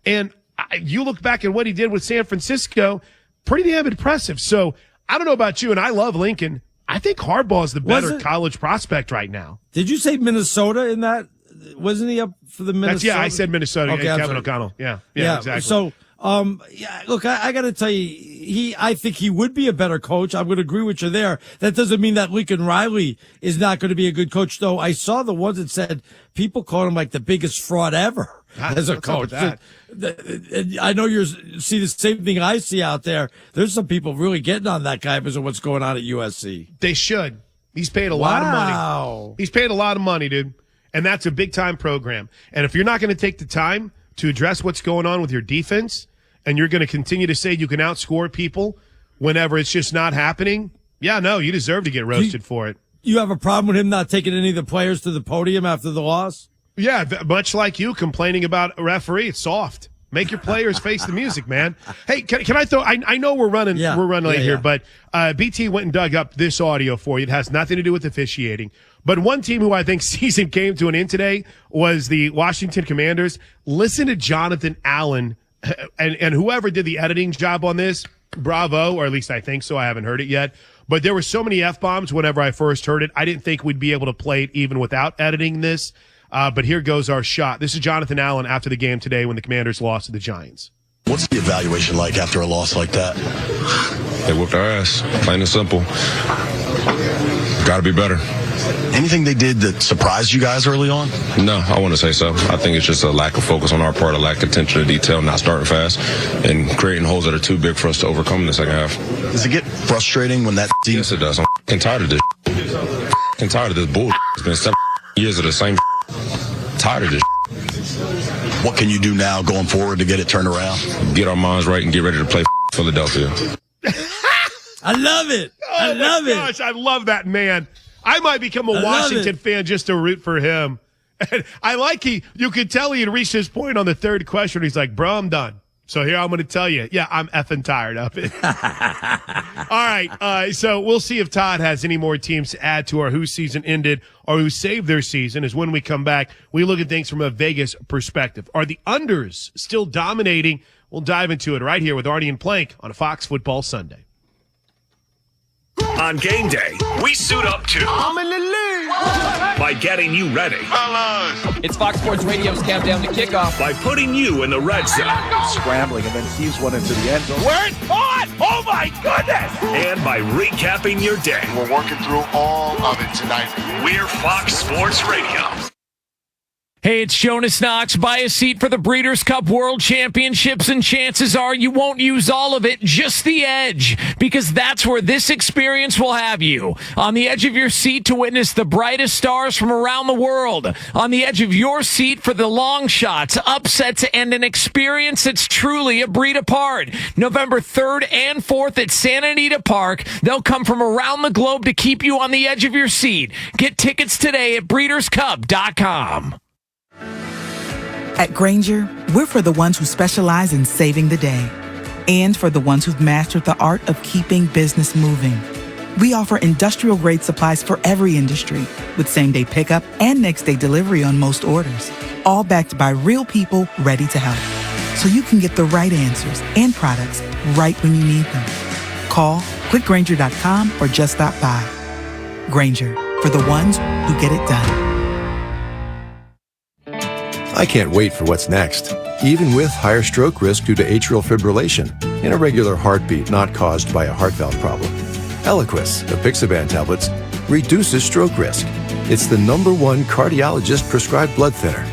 And you look back at what he did with San Francisco, pretty damn impressive. So I don't know about you, and I love Lincoln. I think Harbaugh is the better college prospect right now. Did you say Minnesota in that? Wasn't he up for the Minnesota? I said Minnesota. Okay, Kevin O'Connell. Yeah, exactly. So, look, I got to tell you, I think he would be a better coach. I'm going to agree with you there. That doesn't mean that Lincoln Riley is not going to be a good coach, though. I saw the ones that said people call him like the biggest fraud ever as a coach. I know you see the same thing I see out there. There's some people really getting on that guy because of what's going on at USC. They should. He's paid a lot of money. He's paid a lot of money, dude. And that's a big-time program. And if you're not going to take the time to address what's going on with your defense, and you're going to continue to say you can outscore people whenever it's just not happening, you deserve to get roasted for it. You have a problem with him not taking any of the players to the podium after the loss? Yeah, much like you complaining about a referee. It's soft. Make your players face the music, man. Hey, can I throw? I know we're running late here, but BT went and dug up this audio for you. It has nothing to do with officiating. But one team who I think season came to an end today was the Washington Commanders. Listen to Jonathan Allen and whoever did the editing job on this. Bravo, or at least I think so. I haven't heard it yet. But there were so many F-bombs whenever I first heard it. I didn't think we'd be able to play it even without editing this. But here goes our shot. This is Jonathan Allen after the game today when the Commanders lost to the Giants. What's the evaluation like after a loss like that? They whooped our ass, plain and simple. Got to be better. Anything they did that surprised you guys early on? No, I wouldn't say so. I think it's just a lack of focus on our part, a lack of attention to detail, not starting fast, and creating holes that are too big for us to overcome in the second half. Does it get frustrating when that team... Yes, it does. I'm tired of this. I'm tired of this bull. It's been 7 years of the same. Tired of this. What can you do now going forward to get it turned around? Get our minds right and get ready to play Philadelphia. I love it. I love it. Gosh, I love that man. I might become a Washington fan just to root for him. And I like you could tell he had reached his point on the third question. He's like, bro, I'm done. So here I'm going to tell you, I'm effing tired of it. All right, so we'll see if Todd has any more teams to add to our whose season ended or who saved their season. As when we come back, we look at things from a Vegas perspective. Are the unders still dominating? We'll dive into it right here with Arnie and Plank on a Fox Football Sunday. On game day, we suit up too. I'm in the league. By getting you ready. It's Fox Sports Radio's countdown to kickoff. By putting you in the red zone. Scrambling and then heaves one into the end zone. Where it's on! Oh my goodness! And by recapping your day. We're working through all of it tonight. We're Fox Sports Radio. Hey, it's Jonas Knox. Buy a seat for the Breeders' Cup World Championships, and chances are you won't use all of it, just the edge, because that's where this experience will have you. On the edge of your seat to witness the brightest stars from around the world. On the edge of your seat for the long shots, upsets, and an experience that's truly a breed apart. November 3rd and 4th at Santa Anita Park. They'll come from around the globe to keep you on the edge of your seat. Get tickets today at BreedersCup.com. At Grainger, we're for the ones who specialize in saving the day and for the ones who've mastered the art of keeping business moving. We offer industrial-grade supplies for every industry with same-day pickup and next-day delivery on most orders, all backed by real people ready to help. So you can get the right answers and products right when you need them. Call quickgrainger.com or just stop by. Grainger, for the ones who get it done. I can't wait for what's next, even with higher stroke risk due to atrial fibrillation and irregular heartbeat not caused by a heart valve problem. Eliquis, the Pixaban tablets, reduces stroke risk. It's the #1 cardiologist-prescribed blood thinner.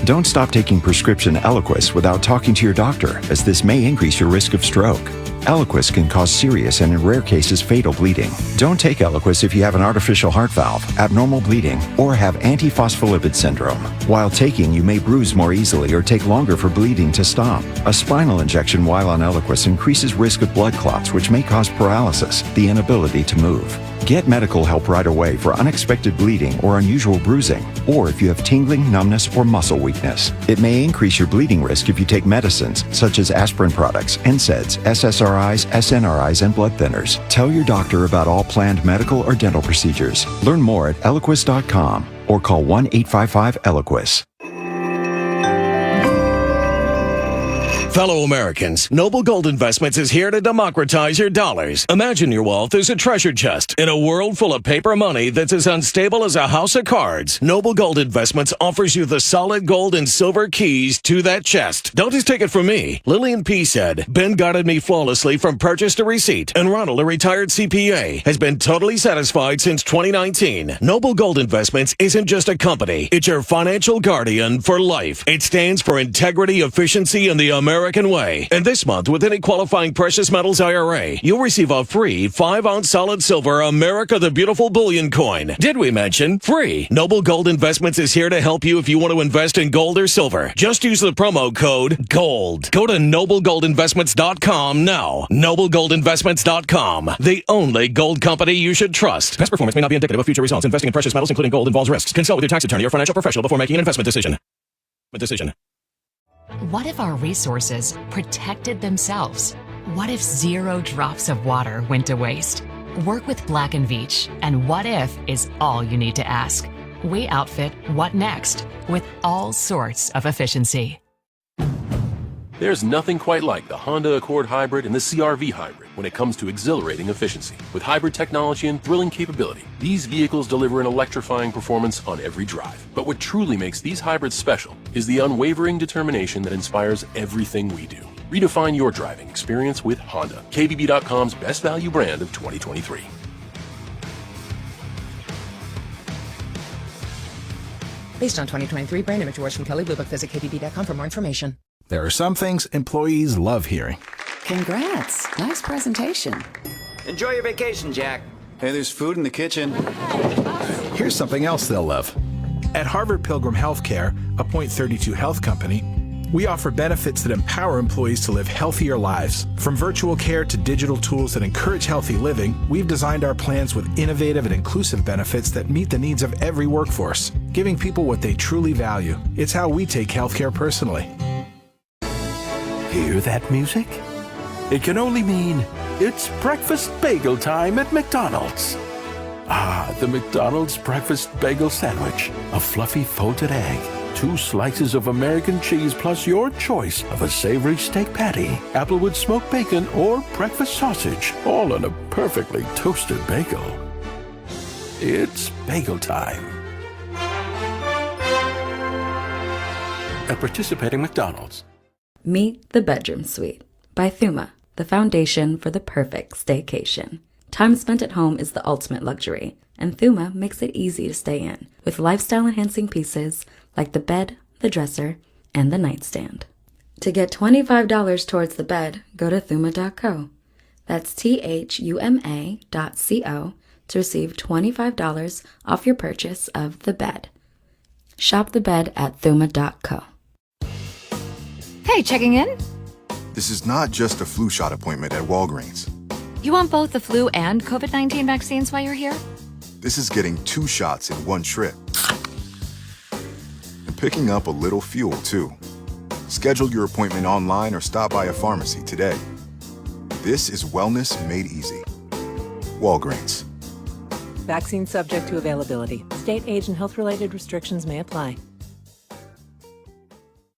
Don't stop taking prescription Eliquis without talking to your doctor, as this may increase your risk of stroke. Eliquis can cause serious and, in rare cases, fatal bleeding. Don't take Eliquis if you have an artificial heart valve, abnormal bleeding, or have antiphospholipid syndrome. While taking, you may bruise more easily or take longer for bleeding to stop. A spinal injection while on Eliquis increases risk of blood clots, which may cause paralysis, the inability to move. Get medical help right away for unexpected bleeding or unusual bruising, or if you have tingling, numbness, or muscle weakness. It may increase your bleeding risk if you take medicines such as aspirin products, NSAIDs, SSRIs, SNRIs, and blood thinners. Tell your doctor about all planned medical or dental procedures. Learn more at Eliquis.com or call 1-855-ELIQUIS. Fellow Americans, Noble Gold Investments is here to democratize your dollars. Imagine your wealth as a treasure chest in a world full of paper money that's as unstable as a house of cards. Noble Gold Investments offers you the solid gold and silver keys to that chest. Don't just take it from me. Lillian P. said, Ben guided me flawlessly from purchase to receipt, and Ronald, a retired CPA, has been totally satisfied since 2019. Noble Gold Investments isn't just a company. It's your financial guardian for life. It stands for integrity, efficiency, and the American way. And this month, with any qualifying precious metals IRA, you'll receive a free 5-ounce solid silver America the Beautiful bullion coin. Did we mention free? Noble Gold Investments is here to help you if you want to invest in gold or silver. Just use the promo code GOLD. Go to noblegoldinvestments.com now. Noblegoldinvestments.com. The only gold company you should trust. Past performance may not be indicative of future results. Investing in precious metals, including gold, involves risks. Consult with your tax attorney or financial professional before making an investment decision. What if our resources protected themselves? What if 0 drops of water went to waste? Work with Black & Veatch, and what if is all you need to ask. We outfit what next with all sorts of efficiency. There's nothing quite like the Honda Accord Hybrid and the CR-V Hybrid when it comes to exhilarating efficiency. With hybrid technology and thrilling capability, these vehicles deliver an electrifying performance on every drive. But what truly makes these hybrids special is the unwavering determination that inspires everything we do. Redefine your driving experience with Honda, KBB.com's best value brand of 2023. Based on 2023 brand image awards from Kelly Blue Book, visit KBB.com for more information. There are some things employees love hearing. Congrats. Nice presentation. Enjoy your vacation, Jack. Hey, there's food in the kitchen. Here's something else they'll love. At Harvard Pilgrim Healthcare, a Point32 health company, we offer benefits that empower employees to live healthier lives. From virtual care to digital tools that encourage healthy living, we've designed our plans with innovative and inclusive benefits that meet the needs of every workforce, giving people what they truly value. It's how we take healthcare personally. Hear that music? It can only mean it's breakfast bagel time at McDonald's. Ah, the McDonald's breakfast bagel sandwich. A fluffy folded egg, 2 slices of American cheese, plus your choice of a savory steak patty, applewood smoked bacon, or breakfast sausage, all on a perfectly toasted bagel. It's bagel time. at participating McDonald's. Meet the Bedroom Suite by Thuma, the foundation for the perfect staycation. Time spent at home is the ultimate luxury, and Thuma makes it easy to stay in with lifestyle-enhancing pieces like the bed, the dresser, and the nightstand. To get $25 towards the bed, go to Thuma.co. That's THUMA.co to receive $25 off your purchase of the bed. Shop the bed at Thuma.co. Hey, checking in? This is not just a flu shot appointment at Walgreens. You want both the flu and COVID-19 vaccines while you're here? This is getting 2 shots in one trip. And picking up a little fuel, too. Schedule your appointment online or stop by a pharmacy today. This is wellness made easy. Walgreens. Vaccine subject to availability. State, age, and health-related restrictions may apply.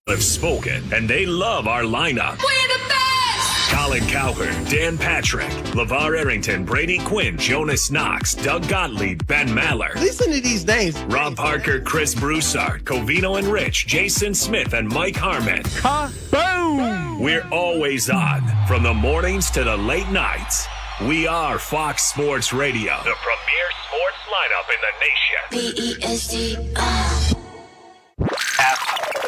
Have spoken, and they love our lineup. We're the best! Colin Cowherd, Dan Patrick, LeVar Arrington, Brady Quinn, Jonas Knox, Doug Gottlieb, Ben Maller. Listen to these names. Rob Parker, Chris Broussard, Covino and Rich, Jason Smith, and Mike Harmon. Boom! We're always on, from the mornings to the late nights. We are Fox Sports Radio, the premier sports lineup in the nation. B-E-S-T,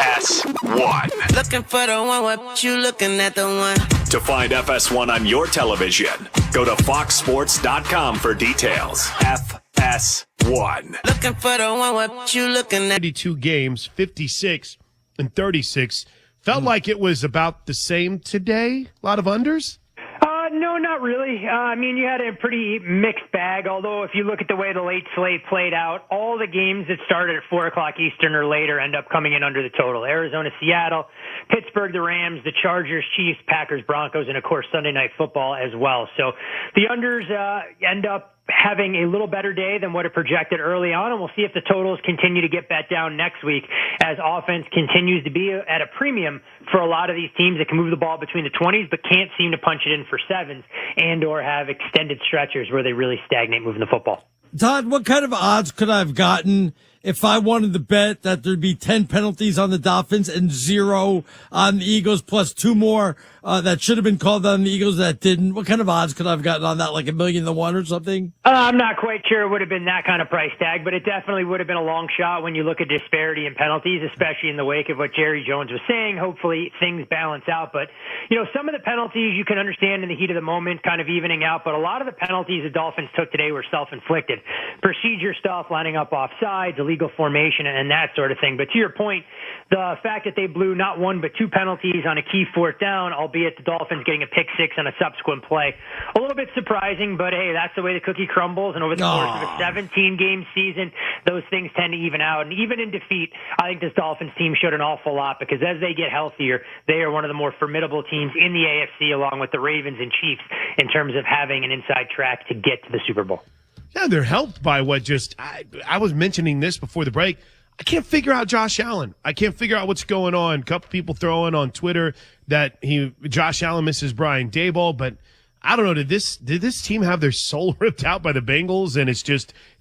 FS1. Looking for the one, what you looking at the one? To find FS1 on your television, go to foxsports.com for details. FS1. Looking for the one, what you looking at? 92 games, 56 and 36. Felt like it was about the same today. A lot of unders. No, not really. I mean, you had a pretty mixed bag, although if you look at the way the late slate played out, all the games that started at 4 o'clock Eastern or later end up coming in under the total. Arizona, Seattle, Pittsburgh, the Rams, the Chargers, Chiefs, Packers, Broncos, and, of course, Sunday Night Football as well. So the unders end up having a little better day than what it projected early on, and we'll see if the totals continue to get bet down next week as offense continues to be at a premium for a lot of these teams that can move the ball between the 20s but can't seem to punch it in for 7s and or have extended stretchers where they really stagnate moving the football. Todd, what kind of odds could I have gotten if I wanted to bet that there'd be 10 penalties on the Dolphins and 0 on the Eagles, plus 2 more that should have been called on the Eagles that didn't? What kind of odds could I have gotten on that, like 1,000,000 or something? I'm not quite sure it would have been that kind of price tag, but it definitely would have been a long shot when you look at disparity in penalties, especially in the wake of what Jerry Jones was saying. Hopefully things balance out. But, some of the penalties you can understand in the heat of the moment kind of evening out, but a lot of the penalties the Dolphins took today were self-inflicted. Procedure stuff, lining up offsides, illegal formation, and that sort of thing. But to your point, the fact that they blew not 1 but 2 penalties on a key 4th down, albeit the Dolphins getting a pick 6 on a subsequent play, a little bit surprising, but hey, that's the way the cookie crumbles, and over the course of a 17-game season, those things tend to even out. And even in defeat, I think this Dolphins team showed an awful lot because as they get healthier, they are one of the more formidable teams in the AFC along with the Ravens and Chiefs in terms of having an inside track to get to the Super Bowl. Yeah, they're helped by what I was mentioning this before the break. I can't figure out Josh Allen. I can't figure out what's going on. A couple people throwing on Twitter that Josh Allen misses Brian Daboll, but I don't know. Did this team have their soul ripped out by the Bengals, and it's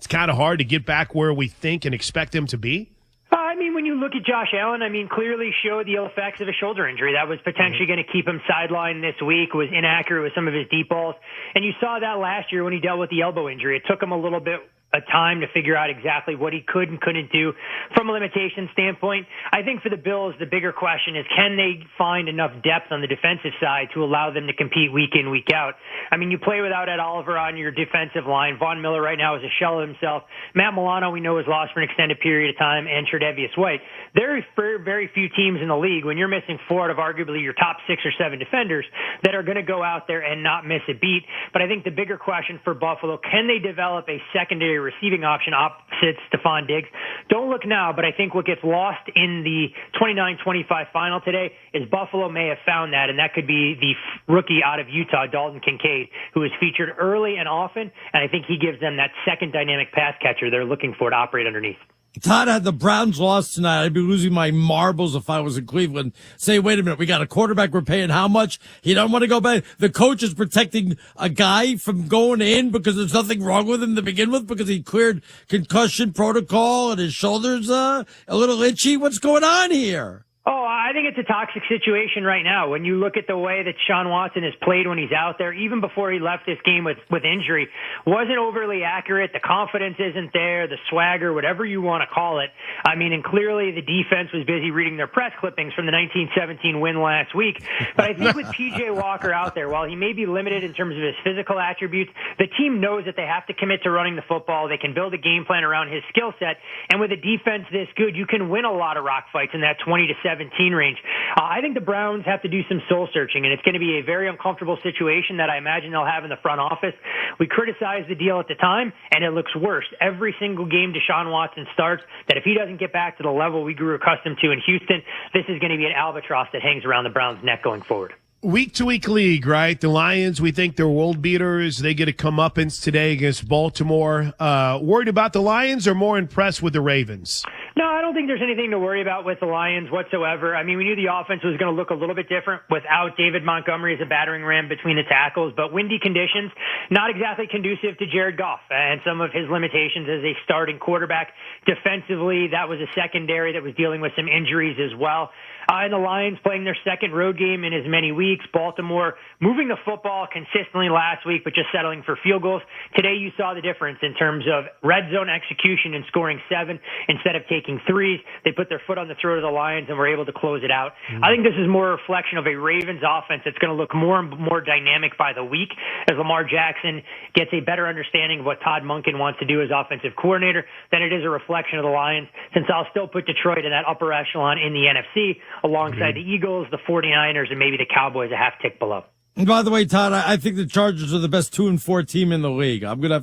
kind of hard to get back where we think and expect them to be? I mean, when you look at Josh Allen, clearly showed the ill effects of a shoulder injury. That was potentially going to keep him sidelined this week, was inaccurate with some of his deep balls. And you saw that last year when he dealt with the elbow injury. It took him a little bit of time to figure out exactly what he could and couldn't do from a limitation standpoint. I think for the Bills, the bigger question is, can they find enough depth on the defensive side to allow them to compete week in, week out? You play without Ed Oliver on your defensive line. Von Miller right now is a shell of himself. Matt Milano, we know, is lost for an extended period of time, and Tre'Davious White. There are very few teams in the league when you're missing 4 out of arguably your top 6 or 7 defenders that are going to go out there and not miss a beat. But I think the bigger question for Buffalo, can they develop a secondary receiving option opposite Stephon Diggs? Don't look now, but I think what gets lost in the 29-25 final today is Buffalo may have found that, and that could be the rookie out of Utah, Dalton Kincaid, who is featured early and often, and I think he gives them that second dynamic pass catcher they're looking for to operate underneath. Todd, had the Browns lost tonight, I'd be losing my marbles if I was in Cleveland. Say, wait a minute, we got a quarterback we're paying how much? He don't want to go back. The coach is protecting a guy from going in because there's nothing wrong with him to begin with because he cleared concussion protocol and his shoulder's a little itchy. What's going on here? Oh, I think it's a toxic situation right now. When you look at the way that Sean Watson has played when he's out there, even before he left this game with injury, wasn't overly accurate. The confidence isn't there, the swagger, whatever you want to call it. I mean, and clearly the defense was busy reading their press clippings from the 1917 win last week. But I think with P.J. Walker out there, while he may be limited in terms of his physical attributes, the team knows that they have to commit to running the football. They can build a game plan around his skill set. And with a defense this good, you can win a lot of rock fights in that 20-17 range. I think the Browns have to do some soul searching, and it's going to be a very uncomfortable situation that I imagine they'll have in the front office. We criticized the deal at the time, and it looks worse every single game Deshaun Watson starts, that if he doesn't get back to the level we grew accustomed to in Houston, this is going to be an albatross that hangs around the Browns' neck going forward. Week-to-week league, right? The Lions, we think they're world beaters. They get a comeuppance today against Baltimore. Worried about the Lions or more impressed with the Ravens? No, I don't think there's anything to worry about with the Lions whatsoever. I mean, we knew the offense was going to look a little bit different without David Montgomery as a battering ram between the tackles, but windy conditions, not exactly conducive to Jared Goff and some of his limitations as a starting quarterback. Defensively, that was a secondary that was dealing with some injuries as well. And the Lions playing their second road game in as many weeks. Baltimore moving the football consistently last week, but just settling for field goals. Today you saw the difference in terms of red zone execution and scoring 7 instead of taking 3s. They put their foot on the throat of the Lions and were able to close it out. I think this is more a reflection of a Ravens offense that's going to look more and more dynamic by the week as Lamar Jackson gets a better understanding of what Todd Monken wants to do as offensive coordinator than it is a reflection of the Lions, since I'll still put Detroit in that upper echelon in the NFC alongside the Eagles, the 49ers, and maybe the Cowboys a half tick below. And by the way, Todd, I think the Chargers are the best 2-4 team in the league. I'm gonna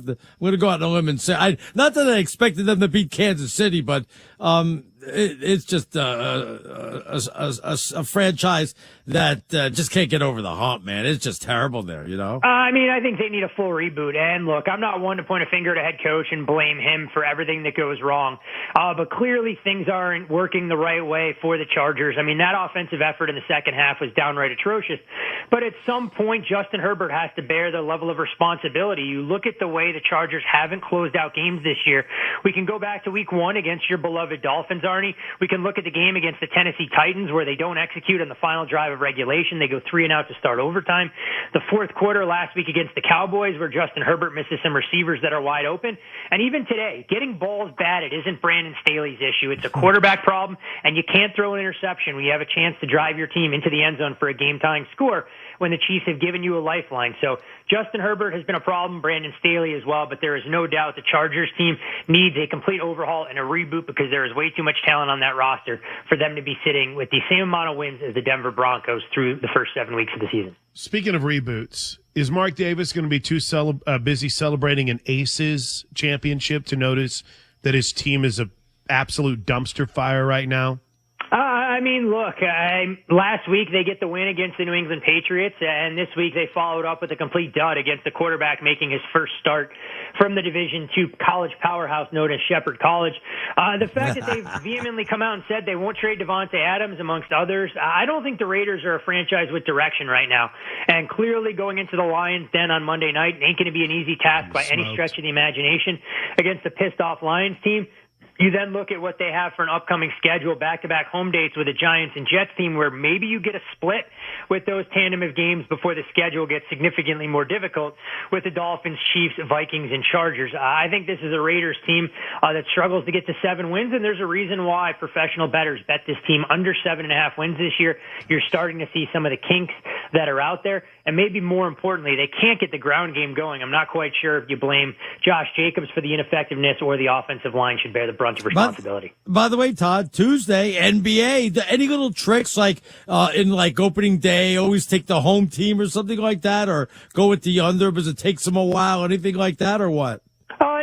go out on a limb and say, not that I expected them to beat Kansas City, but it's just a franchise that just can't get over the hump, man. It's just terrible there, you know? I mean, I think they need a full reboot. And look, I'm not one to point a finger at a head coach and blame him for everything that goes wrong. But clearly things aren't working the right way for the Chargers. I mean, that offensive effort in the second half was downright atrocious. But at some point, Justin Herbert has to bear the level of responsibility. You look at the way the Chargers haven't closed out games this year. We can go back to week 1 against your beloved Dolphins, Arnie. We can look at the game against the Tennessee Titans where they don't execute on the final drive of regulation. They go 3-and-out to start overtime. The fourth quarter last week against the Cowboys where Justin Herbert misses some receivers that are wide open. And even today, getting balls batted isn't Brandon Staley's issue. It's a quarterback problem, and you can't throw an interception when you have a chance to drive your team into the end zone for a game-tying score when the Chiefs have given you a lifeline. So Justin Herbert has been a problem, Brandon Staley as well, but there is no doubt the Chargers team needs a complete overhaul and a reboot because there is way too much talent on that roster for them to be sitting with the same amount of wins as the Denver Broncos through the first 7 weeks of the season. Speaking of reboots, is Mark Davis going to be too busy celebrating an Aces championship to notice that his team is an absolute dumpster fire right now? I mean, look, last week they get the win against the New England Patriots, and this week they followed up with a complete dud against the quarterback making his first start from the Division II college powerhouse known as Shepherd College. The fact that they've vehemently come out and said they won't trade Devontae Adams, amongst others, I don't think the Raiders are a franchise with direction right now. And clearly going into the Lions' den on Monday night ain't going to be an easy task by any stretch of the imagination against a pissed-off Lions team. You then look at what they have for an upcoming schedule, back-to-back home dates with the Giants and Jets team, where maybe you get a split with those tandem of games before the schedule gets significantly more difficult with the Dolphins, Chiefs, Vikings, and Chargers. I think this is a Raiders team that struggles to get to 7 wins, and there's a reason why professional bettors bet this team under 7.5 wins this year. You're starting to see some of the kinks that are out there, and maybe more importantly, they can't get the ground game going. I'm not quite sure if you blame Josh Jacobs for the ineffectiveness or the offensive line should bear the brunt of responsibility. By the way, Todd, Tuesday, NBA, any little tricks like in like opening day, always take the home team or something like that, or go with the under because it takes them a while, anything like that, or what?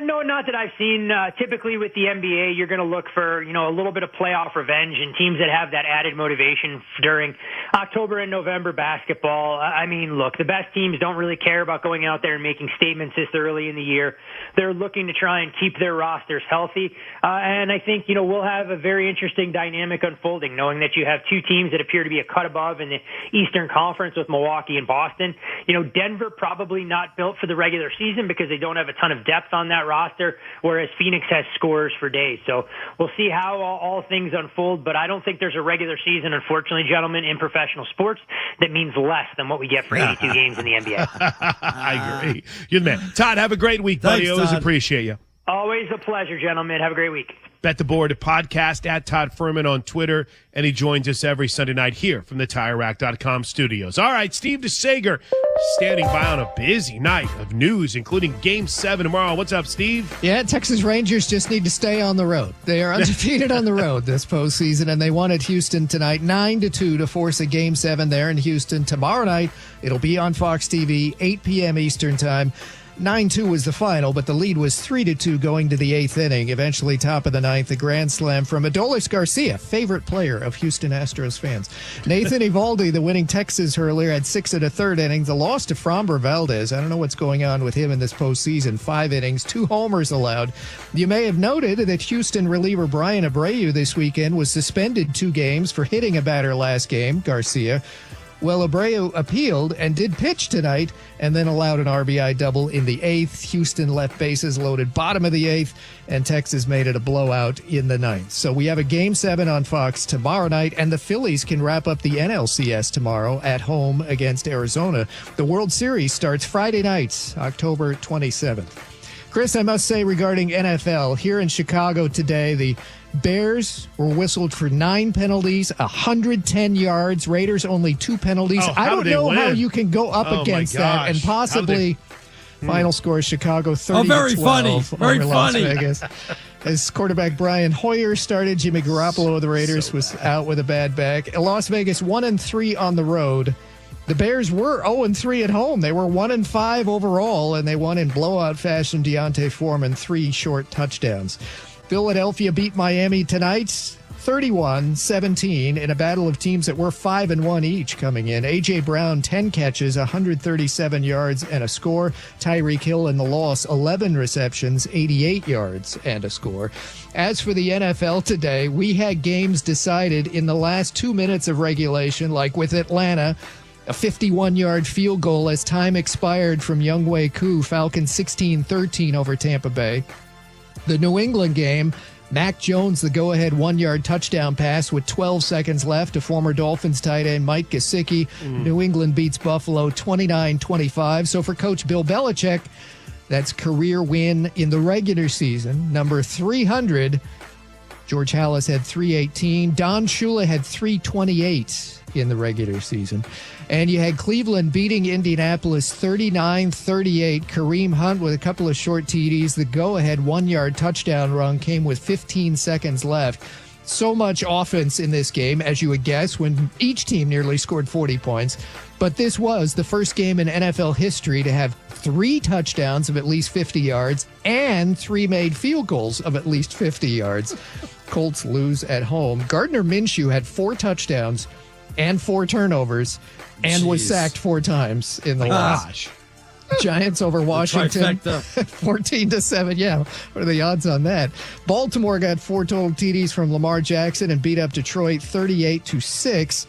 No, not that I've seen. Typically with the NBA, you're going to look for, a little bit of playoff revenge and teams that have that added motivation during October and November basketball. I mean, look, the best teams don't really care about going out there and making statements this early in the year. They're looking to try and keep their rosters healthy. And I think, we'll have a very interesting dynamic unfolding, knowing that you have two teams that appear to be a cut above in the Eastern Conference with Milwaukee and Boston. Denver probably not built for the regular season because they don't have a ton of depth on that roster, whereas Phoenix has scorers for days. So we'll see how all things unfold, but I don't think there's a regular season, unfortunately, gentlemen, in professional sports that means less than what we get for 82 games in the NBA. I agree. You're the man. Todd, have a great week, buddy. Thanks, Always Todd. appreciate you. Always a pleasure, gentlemen. Have a great week. Bet the Board podcast at Todd Furman on Twitter, and he joins us every Sunday night here from the TireRack.com studios. All right, Steve DeSager standing by on a busy night of news, including Game 7 tomorrow. What's up, Steve? Yeah, Texas Rangers just need to stay on the road. They are undefeated on the road this postseason, and they won at Houston tonight 9-2 to force a Game 7 there in Houston. Tomorrow night, it'll be on Fox TV, 8 p.m. Eastern time. 9-2 was the final, but the lead was 3-2 going to the 8th inning. Eventually, top of the 9th, a grand slam from Adolis Garcia, favorite player of Houston Astros fans. Nathan Eovaldi, the winning Texas hurler, had 6 1/3 innings. A loss to Framber Valdez. I don't know what's going on with him in this postseason. 5 innings, 2 homers allowed. You may have noted that Houston reliever Brian Abreu this weekend was suspended 2 games for hitting a batter last game, Garcia. Well, Abreu appealed and did pitch tonight and then allowed an RBI double in the 8th. Houston left bases loaded bottom of the 8th, and Texas made it a blowout in the 9th. So we have a Game 7 on Fox tomorrow night, and the Phillies can wrap up the NLCS tomorrow at home against Arizona. The World Series starts Friday night, October 27th. Chris, I must say regarding NFL, here in Chicago today, the Bears were whistled for 9 penalties, 110 yards. Raiders only 2 penalties. I don't know how you can go up against that and possibly final score Chicago 30-12 very funny. Very over Las funny. Vegas. As quarterback Brian Hoyer started, Jimmy Garoppolo of the Raiders was out with a bad back. Las Vegas 1-3 on the road. The Bears were 0-3 at home. They were 1-5 overall, and they won in blowout fashion. Deontay Foreman 3 short touchdowns. Philadelphia beat Miami tonight 31-17 in a battle of teams that were 5-1 each coming in. A.J. Brown, 10 catches, 137 yards and a score. Tyreek Hill in the loss, 11 receptions, 88 yards and a score. As for the NFL today, we had games decided in the last 2 minutes of regulation, like with Atlanta, a 51-yard field goal as time expired from Younghoe Koo, Falcons 16-13 over Tampa Bay. The New England game, Mac Jones, the go-ahead 1-yard touchdown pass with 12 seconds left to former Dolphins tight end Mike Gesicki. New England beats Buffalo 29-25. So for Coach Bill Belichick, that's career win in the regular season, number 300. George Halas had 318. Don Shula had 328 in the regular season. And you had Cleveland beating Indianapolis 39-38. Kareem Hunt with a couple of short TDs. The go-ahead 1-yard touchdown run came with 15 seconds left. So much offense in this game, as you would guess, when each team nearly scored 40 points. But this was the first game in NFL history to have 3 touchdowns of at least 50 yards and 3 made field goals of at least 50 yards. Colts lose at home. Gardner Minshew had 4 touchdowns and 4 turnovers and was sacked 4 times in the loss. Giants over Washington 14-7. Yeah, what are the odds on that? Baltimore got 4 total TDs from Lamar Jackson and beat up Detroit 38-6.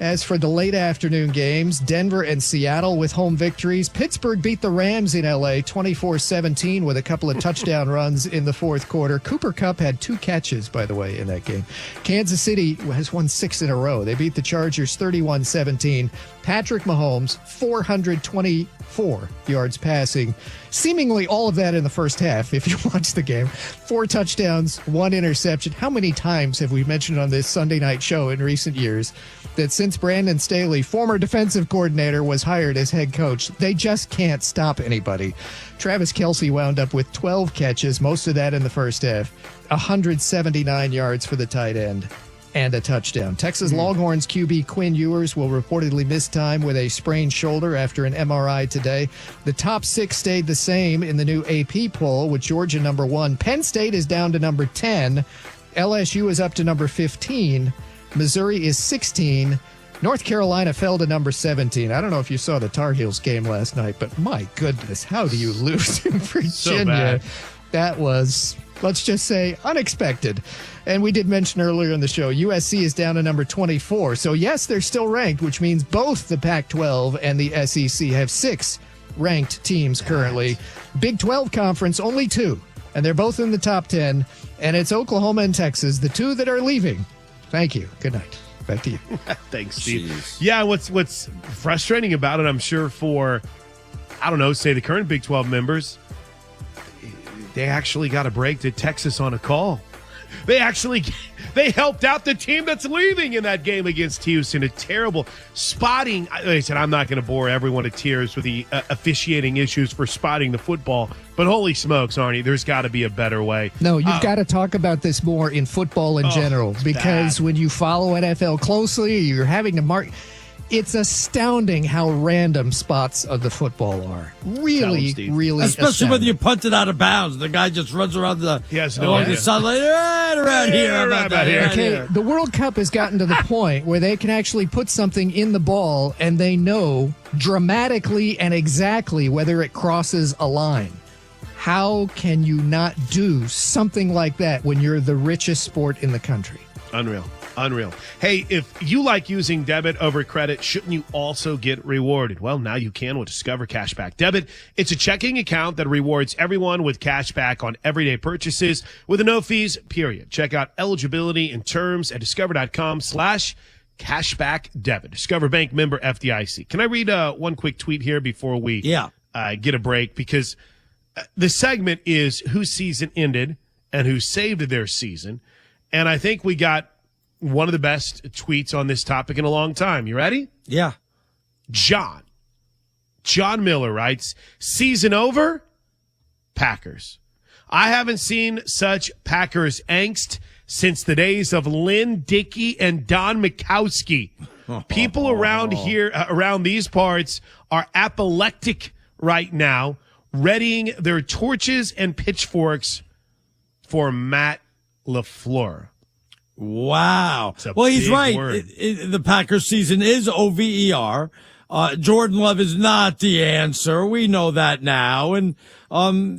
As for the late afternoon games, Denver and Seattle with home victories. Pittsburgh beat the Rams in L.A. 24-17 with a couple of touchdown runs in the fourth quarter. Cooper Kupp had 2 catches, by the way, in that game. Kansas City has won 6 in a row. They beat the Chargers 31-17. Patrick Mahomes, 424 yards passing. Seemingly all of that in the first half, if you watch the game. 4 touchdowns, 1 interception. How many times have we mentioned on this Sunday night show in recent years that since Brandon Staley, former defensive coordinator, was hired as head coach, they just can't stop anybody? Travis Kelce wound up with 12 catches, most of that in the first half, 179 yards for the tight end, and a touchdown. Texas Longhorns QB Quinn Ewers will reportedly miss time with a sprained shoulder after an MRI today. The top 6 stayed the same in the new AP poll, with Georgia number 1. Penn State is down to number 10. LSU is up to number 15. Missouri is 16. North Carolina fell to number 17. I don't know if you saw the Tar Heels game last night, but my goodness, how do you lose in Virginia? So bad. That was, let's just say, unexpected. And we did mention earlier in the show, USC is down to number 24. So, yes, they're still ranked, which means both the Pac-12 and the SEC have 6 ranked teams currently. Big 12 conference, only 2. And they're both in the top 10. And it's Oklahoma and Texas, the 2 that are leaving. Thank you. Good night. Back to you. Thanks, Steve. Yeah, what's frustrating about it, I'm sure, for, I don't know, say the current Big 12 members, they actually got a break to Texas on a call. They helped out the team that's leaving in that game against Houston. A terrible spotting. Like I said, I'm not going to bore everyone to tears with the officiating issues for spotting the football, but holy smokes, Arnie, there's got to be a better way. No, you've got to talk about this more in football in general, because when you follow NFL closely, you're having to mark. It's astounding how random spots of the football are. Really, really especially astounding. when you punt it out of bounds. The guy just runs around the sideline, around here. Okay, the World Cup has gotten to the point where they can actually put something in the ball and they know dramatically and exactly whether it crosses a line. How can you not do something like that when you're the richest sport in the country? Unreal. Hey, if you like using debit over credit, shouldn't you also get rewarded? Well, now you can with Discover Cashback Debit. It's a checking account that rewards everyone with cash back on everyday purchases with no fees, period. Check out eligibility and terms at discover.com/cashback debit. Discover Bank member FDIC. Can I read one quick tweet here before we get a break? Because the segment is whose season ended and who saved their season. And I think we got one of the best tweets on this topic in a long time. You ready? Yeah. John Miller writes, season over, Packers. I haven't seen such Packers angst since the days of Lynn Dickey and Don Mikowski. People around here, around these parts, are apoplectic right now, readying their torches and pitchforks for Matt LaFleur. Wow. Well, he's right. The Packers season is OVER. Jordan Love is not the answer. We know that now. And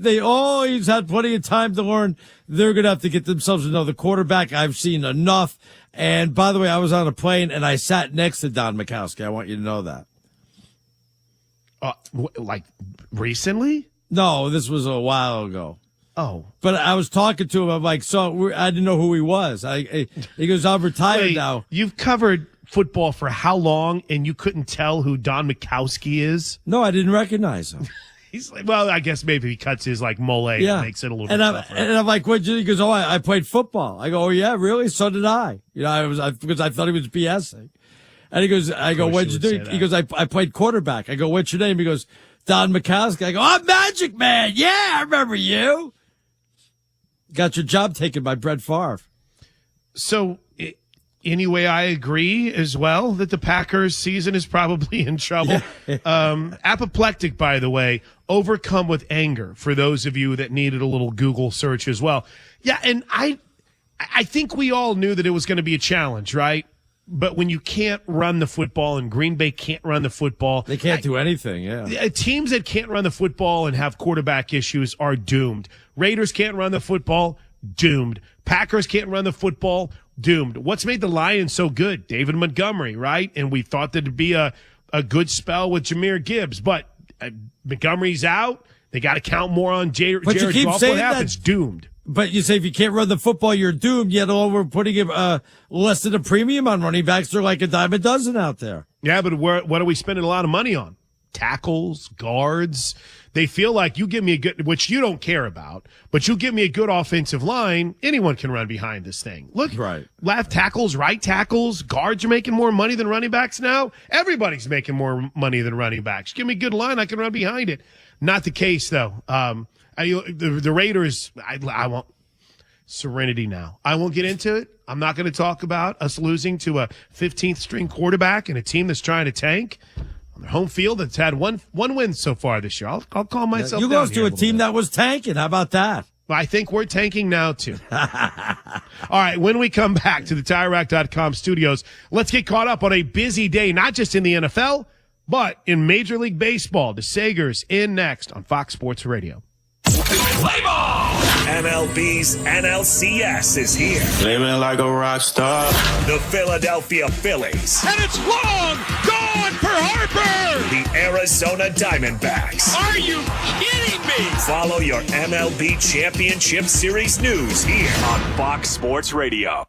they always had plenty of time to learn. They're going to have to get themselves another quarterback. I've seen enough. And by the way, I was on a plane and I sat next to Don Mikowski. I want you to know that. Like recently? No, this was a while ago. Oh, but I was talking to him. I'm like, I didn't know who he was. He goes, I'm retired now. You've covered football for how long, and you couldn't tell who Don Mikowski is? No, I didn't recognize him. He's like, well, I guess maybe he cuts his mole. Yeah, makes it a little bit tougher. And I'm like, what? He goes, I played football. I go, oh yeah, really? So did I. You know, because I thought he was BSing. And he goes, I go, what'd you do? He goes, I played quarterback. I go, what's your name? He goes, Don Mikowski. I go, I'm Magic Man. Yeah, I remember you. Got your job taken by Brett Favre. So, anyway, I agree as well that the Packers season is probably in trouble. Apoplectic, by the way, overcome with anger for those of you that needed a little Google search as well. Yeah, and I think we all knew that it was going to be a challenge, right? But when you can't run the football and Green Bay can't run the football. They can't do anything, yeah. Teams that can't run the football and have quarterback issues are doomed. Raiders can't run the football, doomed. Packers can't run the football, doomed. What's made the Lions so good? David Montgomery, right? And we thought there'd be a good spell with Jahmyr Gibbs. But Montgomery's out. They got to count more on Jared Goff. What happens? Doomed. But you say if you can't run the football, you're doomed. Yet we're putting less than a premium on running backs. They're like a dime a dozen out there. Yeah, but what are we spending a lot of money on? Tackles, guards. They feel like you give me a good, which you don't care about, but you give me a good offensive line, anyone can run behind this thing. Look, left tackles, right tackles, guards are making more money than running backs now. Everybody's making more money than running backs. Give me a good line, I can run behind it. Not the case, though. The Raiders, I won't. Serenity now. I won't get into it. I'm not going to talk about us losing to a 15th string quarterback and a team that's trying to tank on their home field that's had one win so far this year. I'll calm myself down. You lost to a team that was tanking. How about that? I think we're tanking now, too. All right, when we come back to the TireRack.com studios, let's get caught up on a busy day, not just in the NFL, but in Major League Baseball. The Sagers in next on Fox Sports Radio. Play ball! MLB's NLCS is here. Living like a rock star. The Philadelphia Phillies. And it's long gone! for Harper! The Arizona Diamondbacks. Are you kidding me? Follow your MLB Championship Series news here on Fox Sports Radio.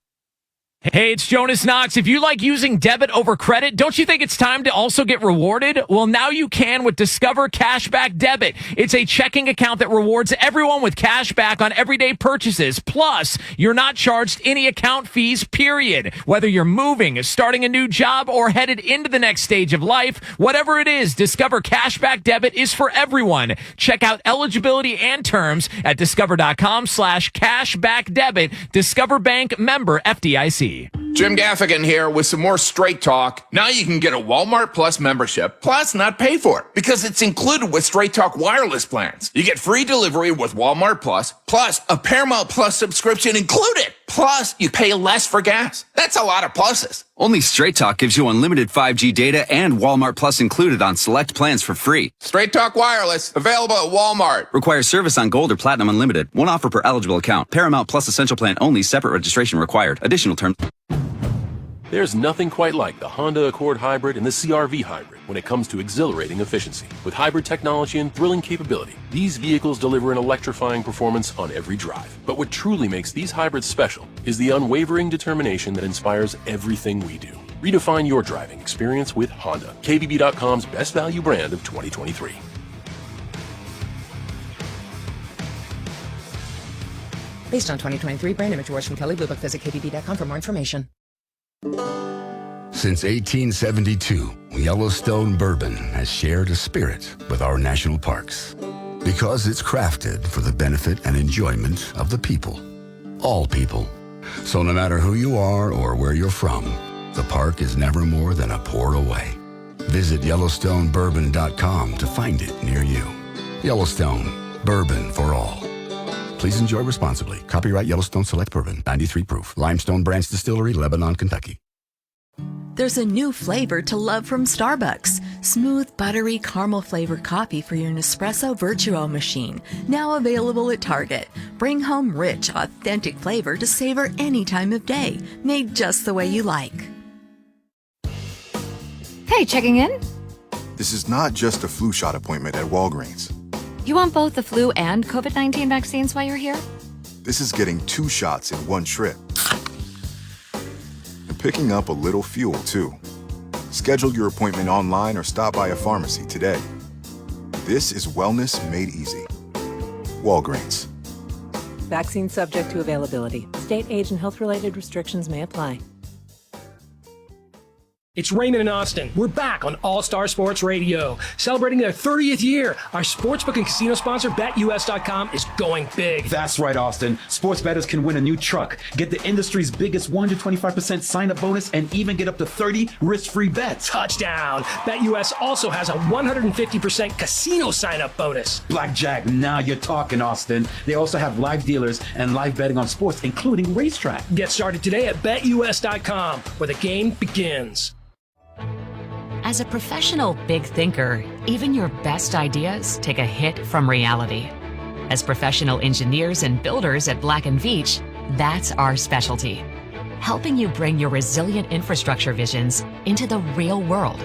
Hey, it's Jonas Knox. If you like using debit over credit, don't you think it's time to also get rewarded? Well, now you can with Discover Cashback Debit. It's a checking account that rewards everyone with cash back on everyday purchases. Plus, you're not charged any account fees, period. Whether you're moving, starting a new job, or headed into the next stage of life, whatever it is, Discover Cashback Debit is for everyone. Check out eligibility and terms at discover.com/cashbackdebit. Discover Bank, member FDIC. Jim Gaffigan here with some more Straight Talk. Now you can get a Walmart Plus membership, plus not pay for it, because it's included with Straight Talk wireless plans. You get free delivery with Walmart Plus, plus a Paramount Plus subscription included. Plus, you pay less for gas. That's a lot of pluses. Only Straight Talk gives you unlimited 5G data and Walmart Plus included on select plans for free. Straight Talk Wireless, available at Walmart. Requires service on Gold or Platinum Unlimited. One offer per eligible account. Paramount Plus Essential Plan only. Separate registration required. Additional terms. There's nothing quite like the Honda Accord Hybrid and the CR-V Hybrid when it comes to exhilarating efficiency. With hybrid technology and thrilling capability, these vehicles deliver an electrifying performance on every drive. But what truly makes these hybrids special is the unwavering determination that inspires everything we do. Redefine your driving experience with Honda, KBB.com's best value brand of 2023. Based on 2023 brand image awards from Kelly Blue Book, visit kbb.com for more information. Since 1872, Yellowstone Bourbon has shared a spirit with our national parks because it's crafted for the benefit and enjoyment of the people, all people. So no matter who you are or where you're from, the park is never more than a pour away. Visit YellowstoneBourbon.com to find it near you. Yellowstone, bourbon for all. Please enjoy responsibly. Copyright Yellowstone Select Bourbon, 93 proof. Limestone Branch Distillery, Lebanon, Kentucky. There's a new flavor to love from Starbucks. Smooth, buttery, caramel-flavored coffee for your Nespresso Virtuo machine. Now available at Target. Bring home rich, authentic flavor to savor any time of day. Made just the way you like. Hey, checking in? This is not just a flu shot appointment at Walgreens. You want both the flu and COVID-19 vaccines while you're here? This is getting 2 shots in one trip. And picking up a little fuel, too. Schedule your appointment online or stop by a pharmacy today. This is wellness made easy. Walgreens. Vaccine subject to availability. State, age, and health-related restrictions may apply. It's Raymond and Austin. We're back on All-Star Sports Radio. Celebrating their 30th year, our sportsbook and casino sponsor, BetUS.com, is going big. That's right, Austin. Sports bettors can win a new truck, get the industry's biggest 125% sign-up bonus, and even get up to 30 risk-free bets. Touchdown! BetUS also has a 150% casino sign-up bonus. Blackjack, now you're talking, Austin. They also have live dealers and live betting on sports, including racetrack. Get started today at BetUS.com, where the game begins. As a professional big thinker, even your best ideas take a hit from reality. As professional engineers and builders at Black & Veatch, that's our specialty. Helping you bring your resilient infrastructure visions into the real world.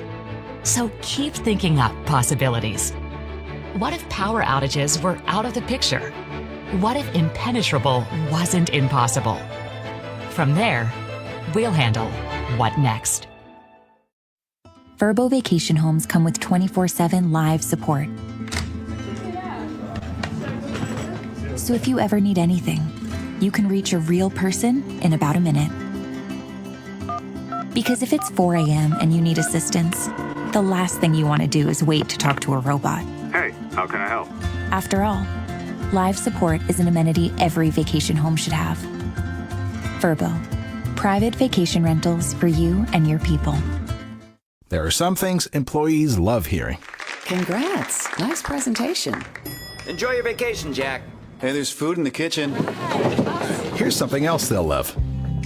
So keep thinking up possibilities. What if power outages were out of the picture? What if impenetrable wasn't impossible? From there, we'll handle what next. Verbo Vacation Homes come with 24/7 live support. So if you ever need anything, you can reach a real person in about a minute. Because if it's 4 a.m. and you need assistance, the last thing you want to do is wait to talk to a robot. Hey, how can I help? After all, live support is an amenity every vacation home should have. Verbo, private vacation rentals for you and your people. There are some things employees love hearing. Congrats. Nice presentation. Enjoy your vacation, Jack. Hey, there's food in the kitchen. Here's something else they'll love.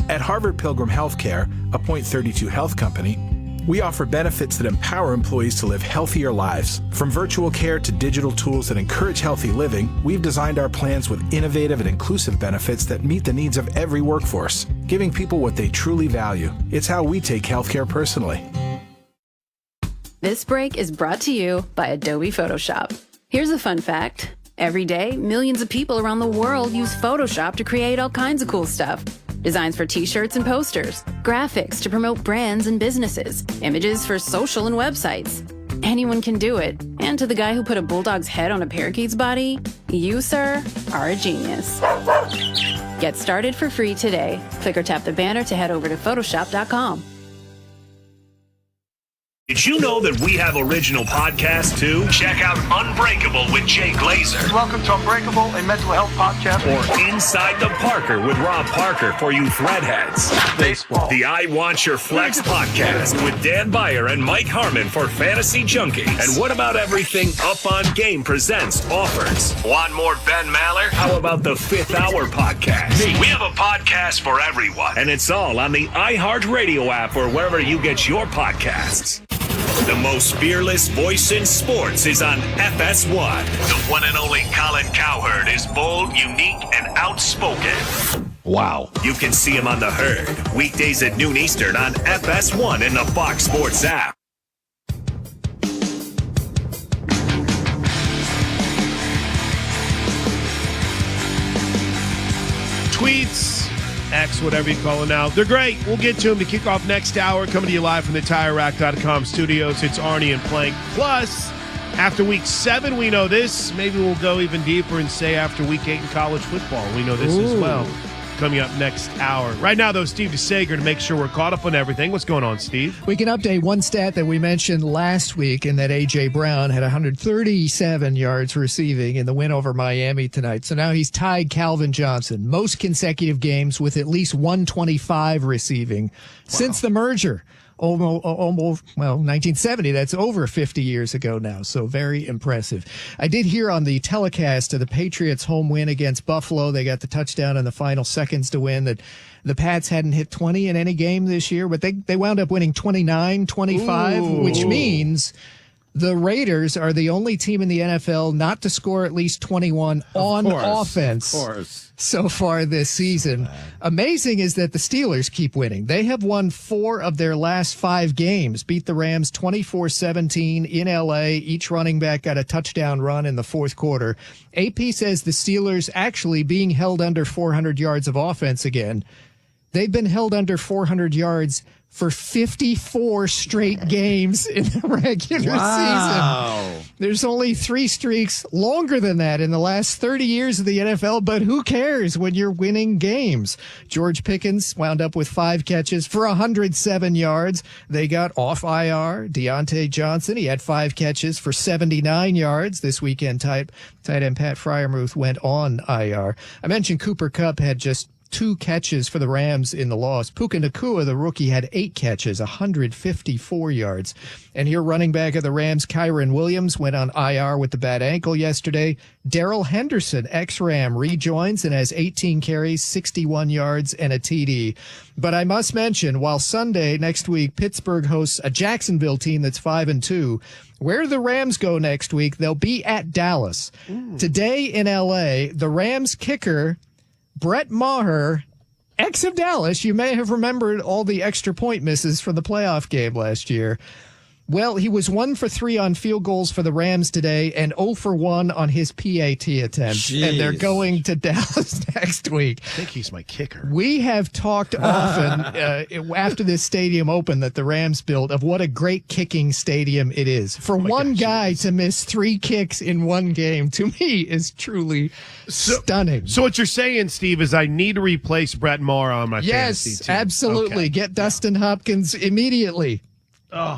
At Harvard Pilgrim Healthcare, a Point32 health company, we offer benefits that empower employees to live healthier lives. From virtual care to digital tools that encourage healthy living, we've designed our plans with innovative and inclusive benefits that meet the needs of every workforce, giving people what they truly value. It's how we take healthcare personally. This break is brought to you by Adobe Photoshop. Here's a fun fact. Every day, millions of people around the world use Photoshop to create all kinds of cool stuff. Designs for t-shirts and posters, graphics to promote brands and businesses, images for social and websites. Anyone can do it. And to the guy who put a bulldog's head on a parakeet's body, you, sir, are a genius. Get started for free today. Click or tap the banner to head over to Photoshop.com. Did you know that we have original podcasts too? Check out Unbreakable with Jay Glazer. Welcome to Unbreakable, a mental health podcast. Or Inside the Parker with Rob Parker for you threadheads. Baseball. The I Want Your Flex podcast with Dan Beyer and Mike Harmon for fantasy junkies. And what about everything Up On Game presents offers? Want more Ben Maller? How about the Fifth Hour podcast? We have a podcast for everyone. And it's all on the iHeartRadio app or wherever you get your podcasts. The most fearless voice in sports is on FS1. The one and only Colin Cowherd is bold, unique, and outspoken. Wow. You can see him on The Herd, weekdays at noon Eastern on FS1 and the Fox Sports app. Tweets, X, whatever you call it now. They're great. We'll get to them to kick off next hour. Coming to you live from the TireRack.com studios. It's Arnie and Plank. Plus, after week 7, we know this. Maybe we'll go even deeper and say after week 8 in college football, we know this as well. Coming up next hour. Right now, though, Steve DeSager to make sure we're caught up on everything. What's going on, Steve? We can update one stat that we mentioned last week, and that A.J. Brown had 137 yards receiving in the win over Miami tonight. So now he's tied Calvin Johnson, most consecutive games with at least 125 receiving since the merger. Almost, 1970. That's over 50 years ago now. So very impressive. I did hear on the telecast of the Patriots' home win against Buffalo, they got the touchdown in the final seconds to win, that the Pats hadn't hit 20 in any game this year, but they wound up winning 29-25, which means the Raiders are the only team in the NFL not to score at least 21 on offense so far this season. Amazing is that the Steelers keep winning. They have won 4 of their last 5 games, beat the Rams 24-17 in L.A. Each running back got a touchdown run in the fourth quarter. AP says the Steelers actually being held under 400 yards of offense again. They've been held under 400 yards for 54 straight games in the regular season. There's only 3 streaks longer than that in the last 30 years of the NFL, but who cares when you're winning games? George Pickens wound up with 5 catches for 107 yards. They got off IR. Deontay Johnson, he had 5 catches for 79 yards. This weekend, tight end Pat Freiermuth went on IR. I mentioned Cooper Kupp had just 2 catches for the Rams in the loss. Puka Nacua, the rookie, had 8 catches, 154 yards. And here, running back of the Rams, Kyron Williams, went on IR with the bad ankle yesterday. Darrell Henderson, ex-Ram, rejoins and has 18 carries, 61 yards, and a TD. But I must mention, while Sunday next week, Pittsburgh hosts a Jacksonville team that's 5-2, where the Rams go next week, they'll be at Dallas. Today in L.A., the Rams kicker, Brett Maher, ex of Dallas, you may have remembered all the extra point misses from the playoff game last year. Well, he was 1 for 3 on field goals for the Rams today and 0 for 1 on his PAT attempt. And they're going to Dallas next week. I think he's my kicker. We have talked often after this stadium opened that the Rams built of what a great kicking stadium it is. For one guy to miss 3 kicks in one game, to me, is truly stunning. So what you're saying, Steve, is I need to replace Brett Maher on my fantasy team. Yes, absolutely. Okay. Get Dustin Hopkins immediately.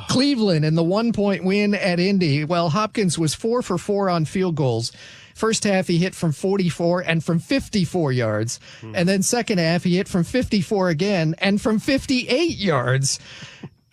Cleveland in the 1-point win at Indy. Well, Hopkins was 4 for 4 on field goals. First half, he hit from 44 and from 54 yards. And then second half, he hit from 54 again and from 58 yards.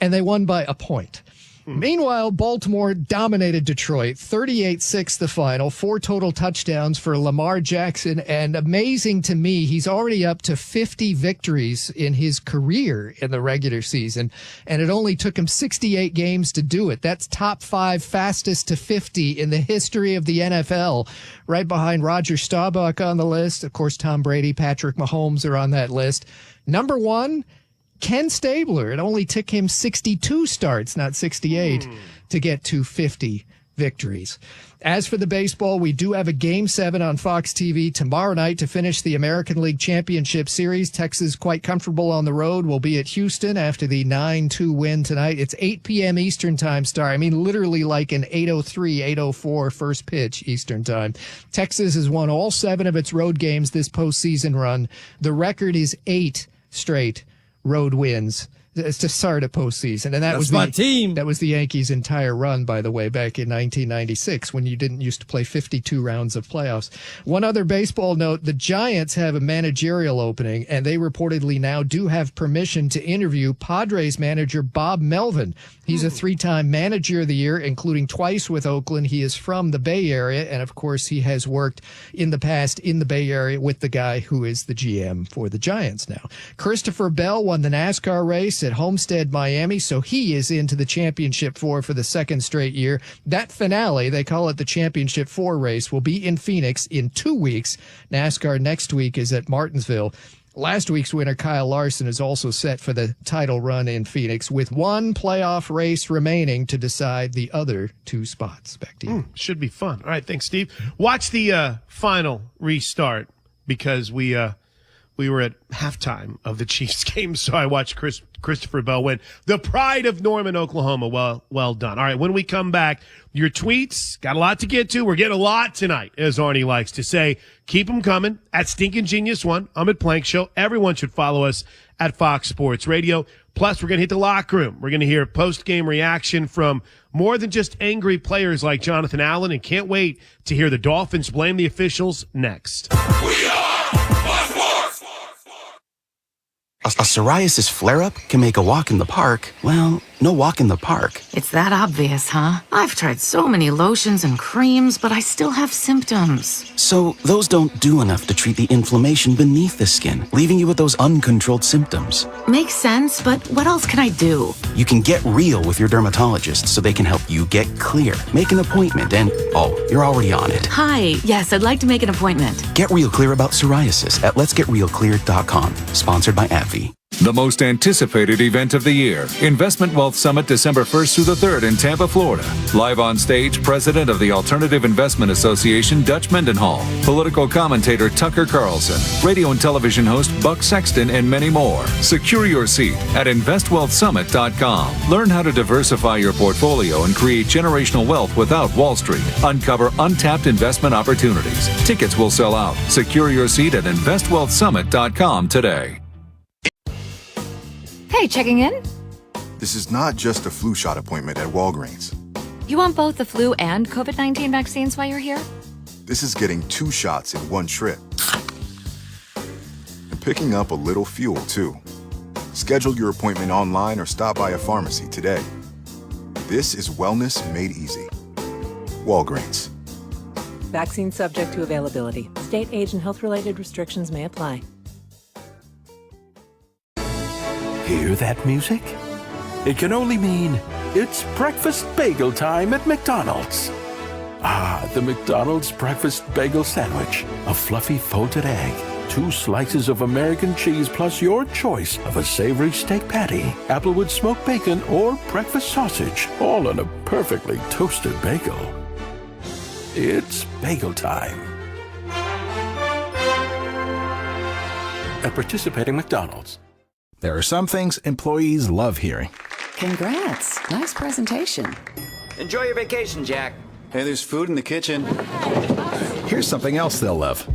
And they won by a point. Meanwhile, Baltimore dominated Detroit, 38-6 the final, 4 total touchdowns for Lamar Jackson, and amazing to me, he's already up to 50 victories in his career in the regular season, and it only took him 68 games to do it. That's top 5 fastest to 50 in the history of the NFL, right behind Roger Staubach on the list. Of course, Tom Brady, Patrick Mahomes are on that list. Number 1, Ken Stabler. It only took him 62 starts, not 68, to get to 50 victories. As for the baseball, we do have a Game 7 on Fox TV tomorrow night to finish the American League Championship Series. Texas quite comfortable on the road. Will be at Houston after the 9-2 win tonight. It's 8 p.m. Eastern time start. I mean, literally like an 8:03, 8:04 first pitch Eastern time. Texas has won all 7 of its road games this postseason run. The record is 8 straight road wins to start a postseason. And that was my team. That was the Yankees' entire run, by the way, back in 1996 when you didn't used to play 52 rounds of playoffs. One other baseball note, the Giants have a managerial opening, and they reportedly now do have permission to interview Padres manager Bob Melvin. He's a 3-time manager of the year, including twice with Oakland. He is from the Bay Area, and of course he has worked in the past in the Bay Area with the guy who is the GM for the Giants now. Christopher Bell won the NASCAR race at Homestead, Miami, so he is into the Championship 4 for the second straight year. That finale, they call it the Championship 4 race, will be in Phoenix in 2 weeks. NASCAR next week is at Martinsville. Last week's winner, Kyle Larson, is also set for the title run in Phoenix with one playoff race remaining to decide the other 2 spots. Back to you. Should be fun. All right, thanks, Steve. Watch the final restart because we were at halftime of the Chiefs game, so I watched Christopher Bell win. The pride of Norman, Oklahoma. Well done. All right, when we come back, your tweets, got a lot to get to. We're getting a lot tonight, as Arnie likes to say. Keep them coming at Stinkin' Genius 1. I'm at Plank Show. Everyone should follow us at Fox Sports Radio. Plus, we're going to hit the locker room. We're going to hear post-game reaction from more than just angry players like Jonathan Allen, and can't wait to hear the Dolphins blame the officials next. We are A psoriasis flare-up can make a walk in the park, well, no walk in the park. It's that obvious, huh? I've tried so many lotions and creams, but I still have symptoms. So those don't do enough to treat the inflammation beneath the skin, leaving you with those uncontrolled symptoms. Makes sense, but what else can I do? You can get real with your dermatologist so they can help you get clear. Make an appointment and, you're already on it. Hi, yes, I'd like to make an appointment. Get real clear about psoriasis at letsgetrealclear.com. Sponsored by AbbVie. The most anticipated event of the year, Investment Wealth Summit, December 1st through the 3rd in Tampa, Florida. Live on stage, President of the Alternative Investment Association, Dutch Mendenhall, political commentator Tucker Carlson, radio and television host Buck Sexton, and many more. Secure your seat at InvestWealthSummit.com. Learn how to diversify your portfolio and create generational wealth without Wall Street. Uncover untapped investment opportunities. Tickets will sell out. Secure your seat at InvestWealthSummit.com today. Hey, checking in? This is not just a flu shot appointment at Walgreens. You want both the flu and COVID-19 vaccines while you're here? This is getting 2 shots in one trip. And picking up a little fuel, too. Schedule your appointment online or stop by a pharmacy today. This is wellness made easy. Walgreens. Vaccine subject to availability. State, age, and health-related restrictions may apply. Hear that music? It can only mean it's breakfast bagel time at McDonald's. Ah, the McDonald's breakfast bagel sandwich. A fluffy folded egg, 2 slices of American cheese, plus your choice of a savory steak patty, applewood smoked bacon, or breakfast sausage, all on a perfectly toasted bagel. It's bagel time. At participating McDonald's. There are some things employees love hearing. Congrats. Nice presentation. Enjoy your vacation, Jack. Hey, there's food in the kitchen. Here's something else they'll love.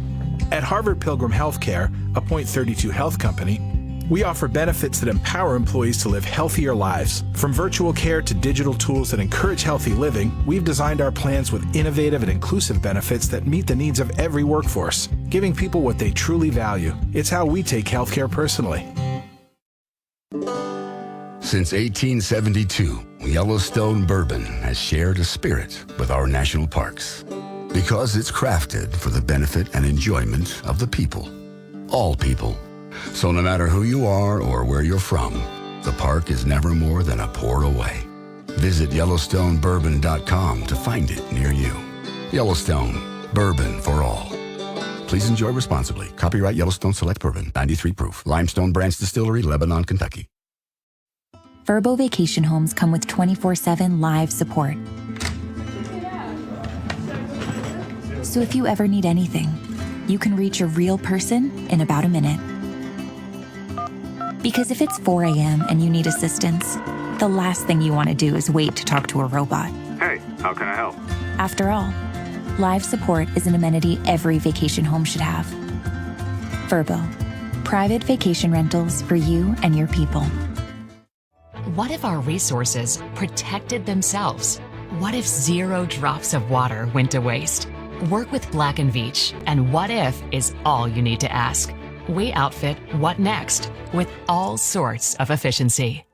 At Harvard Pilgrim Healthcare, a Point 32 health company, we offer benefits that empower employees to live healthier lives. From virtual care to digital tools that encourage healthy living, we've designed our plans with innovative and inclusive benefits that meet the needs of every workforce, giving people what they truly value. It's how we take healthcare personally. Since 1872, Yellowstone Bourbon has shared a spirit with our national parks because it's crafted for the benefit and enjoyment of the people, all people. So no matter who you are or where you're from, the park is never more than a pour away. Visit YellowstoneBourbon.com to find it near you. Yellowstone, bourbon for all. Please enjoy responsibly. Copyright Yellowstone Select Bourbon, 93 proof. Limestone Branch Distillery, Lebanon, Kentucky. Verbo Vacation Homes come with 24/7 live support. So if you ever need anything, you can reach a real person in about a minute. Because if it's 4 a.m. and you need assistance, the last thing you want to do is wait to talk to a robot. Hey, how can I help? After all, live support is an amenity every vacation home should have. Verbo, private vacation rentals for you and your people. What if our resources protected themselves? What if 0 drops of water went to waste? Work with Black & Veatch, and what if is all you need to ask. We outfit What Next with all sorts of efficiency.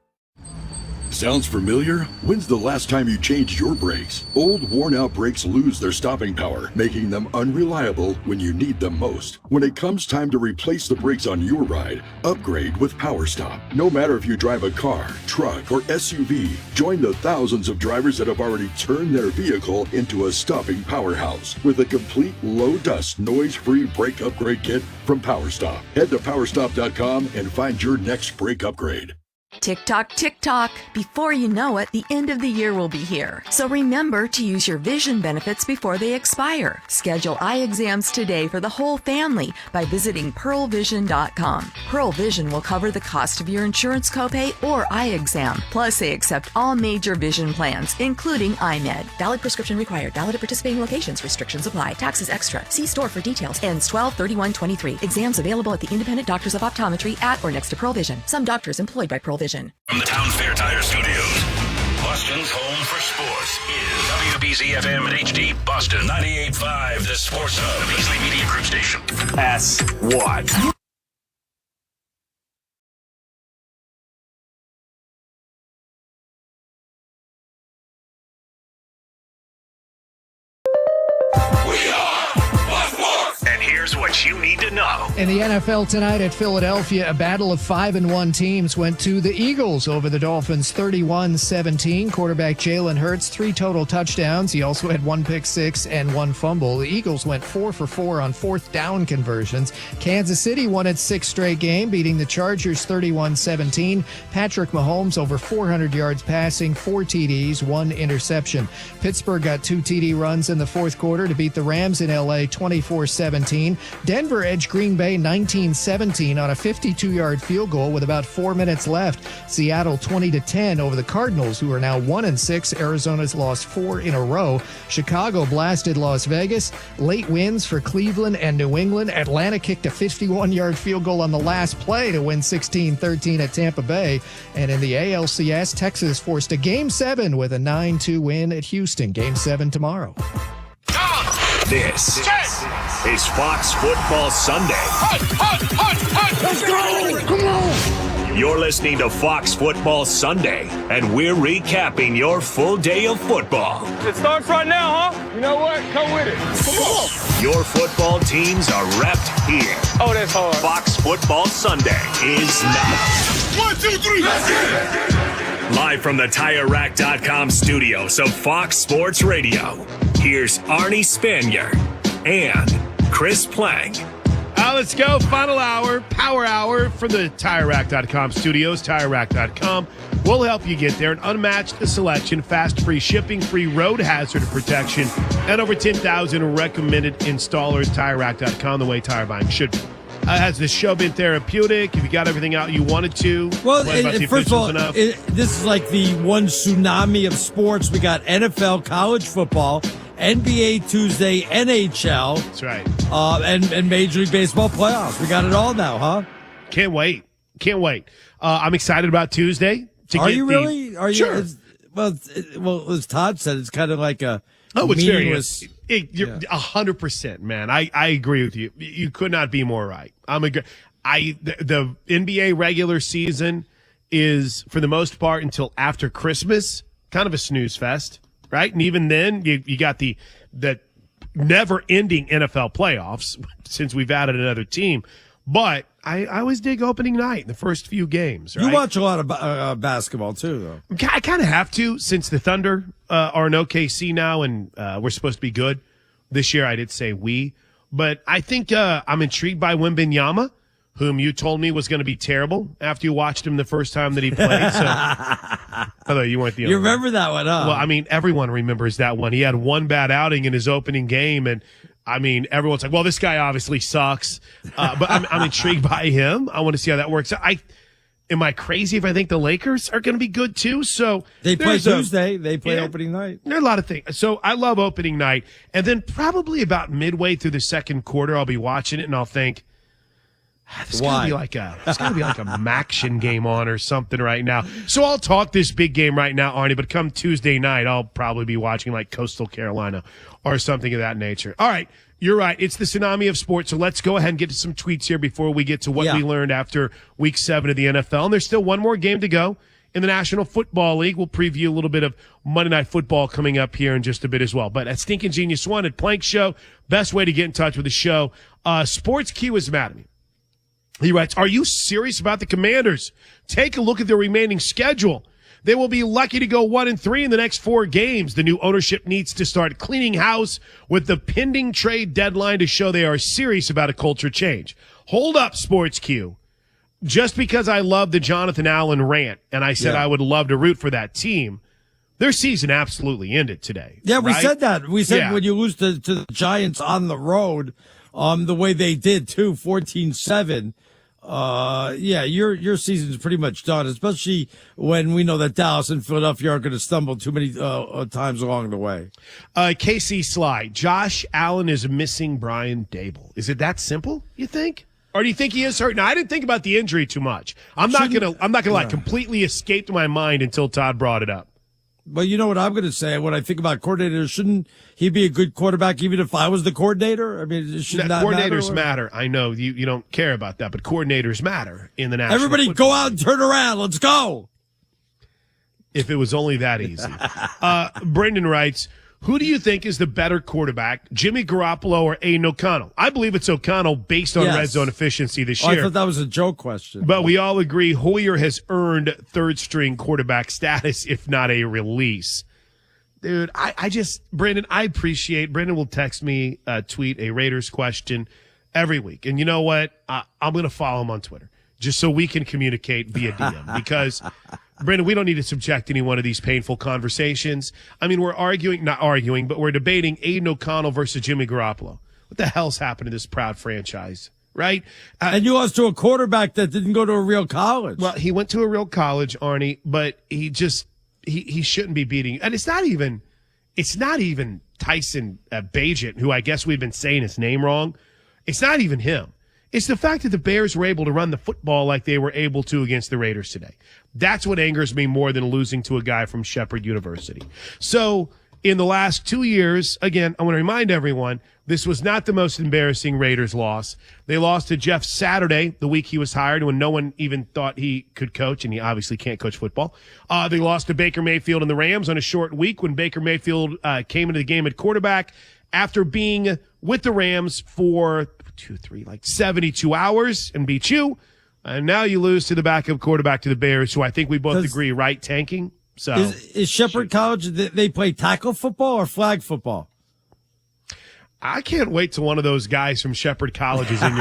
Sounds familiar? When's the last time you changed your brakes? Old, worn-out brakes lose their stopping power, making them unreliable when you need them most. When it comes time to replace the brakes on your ride, upgrade with PowerStop. No matter if you drive a car, truck, or SUV, join the thousands of drivers that have already turned their vehicle into a stopping powerhouse with a complete low-dust, noise-free brake upgrade kit from PowerStop. Head to PowerStop.com and find your next brake upgrade. Tick tock, tick tock. Before you know it, the end of the year will be here. So remember to use your vision benefits before they expire. Schedule eye exams today for the whole family by visiting pearlvision.com. Pearl Vision will cover the cost of your insurance copay or eye exam. Plus, they accept all major vision plans, including iMed. Valid prescription required. Valid at participating locations. Restrictions apply. Taxes extra. See store for details. Ends 12/31/23. Exams available at the independent doctors of optometry at or next to Pearl Vision. Some doctors employed by Pearl Vision. From the Town Fair Tire Studios, Boston's home for sports is WBZ-FM and HD Boston 98.5, the Sports Hub, the Beasley Media Group station. Pass what? Here's what you need to know. In the NFL tonight at Philadelphia, a battle of 5-1 teams went to the Eagles over the Dolphins 31-17. Quarterback Jalen Hurts, 3 total touchdowns. He also had 1 pick six and 1 fumble. The Eagles went 4 for 4 on 4th down conversions. Kansas City won its 6th straight game, beating the Chargers 31-17. Patrick Mahomes over 400 yards passing, 4 TDs, 1 interception. Pittsburgh got 2 TD runs in the 4th quarter to beat the Rams in LA 24-17. Denver edged Green Bay 19-17 on a 52-yard field goal with about 4 minutes left. Seattle 20-10 over the Cardinals, who are now 1-6. Arizona's lost 4 in a row. Chicago blasted Las Vegas. Late wins for Cleveland and New England. Atlanta kicked a 51-yard field goal on the last play to win 16-13 at Tampa Bay. And in the ALCS, Texas forced a Game 7 with a 9-2 win at Houston. Game 7 tomorrow. This is Fox Football Sunday. Let's go! Come on! You're listening to Fox Football Sunday, and we're recapping your full day of football. It starts right now, huh? You know what? Come with it. Come on! Your football teams are repped here. Oh, that's hard. Fox Football Sunday is now. 1, 2, 3, let's get it! Live from the TireRack.com studios of Fox Sports Radio, here's Arnie Spanier and Chris Plank. Let's go. Final hour, power hour from the TireRack.com studios. TireRack.com will help you get there. An unmatched selection, fast, free shipping, free road hazard protection, and over 10,000 recommended installers. TireRack.com, the way tire buying should be. Has the show been therapeutic? Have you got everything out you wanted to? Well, first of all, this is like the one tsunami of sports. We got NFL, college football, NBA Tuesday, NHL. That's right. And Major League Baseball playoffs. We got it all now, huh? Can't wait. I'm excited about Tuesday. Are you really? Are you? Sure. Well, as Todd said, it's kind of like a meaningless. You're 100%, man. I agree with you. You could not be more right. The NBA regular season is, for the most part, until after Christmas, kind of a snooze fest, right? And even then, you got the never-ending NFL playoffs since we've added another team. But I always dig opening night in the first few games. Right? You watch a lot of basketball, too, though. I kind of have to, since the Thunder are in OKC now, and we're supposed to be good. This year I did say we. But I think I'm intrigued by Wembanyama, whom you told me was going to be terrible after you watched him the first time that he played. So, although you weren't the only You remember that one, huh? Well, I mean, everyone remembers that one. He had one bad outing in his opening game, and I mean, everyone's like, well, this guy obviously sucks. But I'm intrigued by him. I want to see how that works. Am I crazy if I think the Lakers are going to be good too? So they play Tuesday. They play opening night. There are a lot of things. So I love opening night. And then probably about midway through the second quarter, I'll be watching it and I'll think, there's got to be like a Maction game on or something right now. So I'll talk this big game right now, Arnie, but come Tuesday night, I'll probably be watching like Coastal Carolina or something of that nature. All right. You're right. It's the tsunami of sports. So let's go ahead and get to some tweets here before we get to what we learned after week 7 of the NFL. And there's still one more game to go in the National Football League. We'll preview a little bit of Monday Night Football coming up here in just a bit as well. But at Stinkin' Genius One at Plank Show, best way to get in touch with the show. Sports Q is mad at me. He writes, are you serious about the Commanders? Take a look at their remaining schedule. They will be lucky to go 1-3 in the next 4 games. The new ownership needs to start cleaning house with the pending trade deadline to show they are serious about a culture change. Hold up, Sports Q. Just because I love the Jonathan Allen rant and I said I would love to root for that team, their season absolutely ended today. Yeah, we right? said that. We said when you lose to the Giants on the road, the way they did too, 14-7. Your season's pretty much done, especially when we know that Dallas and Philadelphia are going to stumble too many times along the way. KC Sly, Josh Allen is missing Brian Dable. Is it that simple, you think? Or do you think he is hurt? Now, I didn't think about the injury too much. I'm not gonna like completely escape my mind until Todd brought it up. Well, you know what I'm going to say when I think about coordinators. Shouldn't he be a good quarterback even if I was the coordinator? I mean, should not coordinators matter. I know you don't care about that, but coordinators matter in the National Everybody Football go out and turn around. Let's go. If it was only that easy. Brendan writes, who do you think is the better quarterback, Jimmy Garoppolo or Aiden O'Connell? I believe it's O'Connell based on red zone efficiency this year. I thought that was a joke question. But we all agree Hoyer has earned third-string quarterback status, if not a release. Dude, Brendan, I appreciate, Brendan will text me, tweet a Raiders question every week. And you know what? I'm going to follow him on Twitter just so we can communicate via DM because – Brendan, we don't need to subject anyone to these painful conversations. I mean, we're not arguing, but we're debating Aiden O'Connell versus Jimmy Garoppolo. What the hell's happened to this proud franchise, right? And you lost to a quarterback that didn't go to a real college. Well, he went to a real college, Arnie, but he shouldn't be beating. And it's not even Tyson Bagent, who I guess we've been saying his name wrong. It's not even him. It's the fact that the Bears were able to run the football like they were able to against the Raiders today. That's what angers me more than losing to a guy from Shepherd University. So in the last 2 years, again, I want to remind everyone, this was not the most embarrassing Raiders loss. They lost to Jeff Saturday the week he was hired when no one even thought he could coach, and he obviously can't coach football. They lost to Baker Mayfield and the Rams on a short week when Baker Mayfield came into the game at quarterback after being with the Rams for 72 hours and beat you. And now you lose to the backup quarterback to the Bears, who I think we both agree, right, tanking. So is Shepherd College, they play tackle football or flag football? I can't wait till one of those guys from Shepherd College is in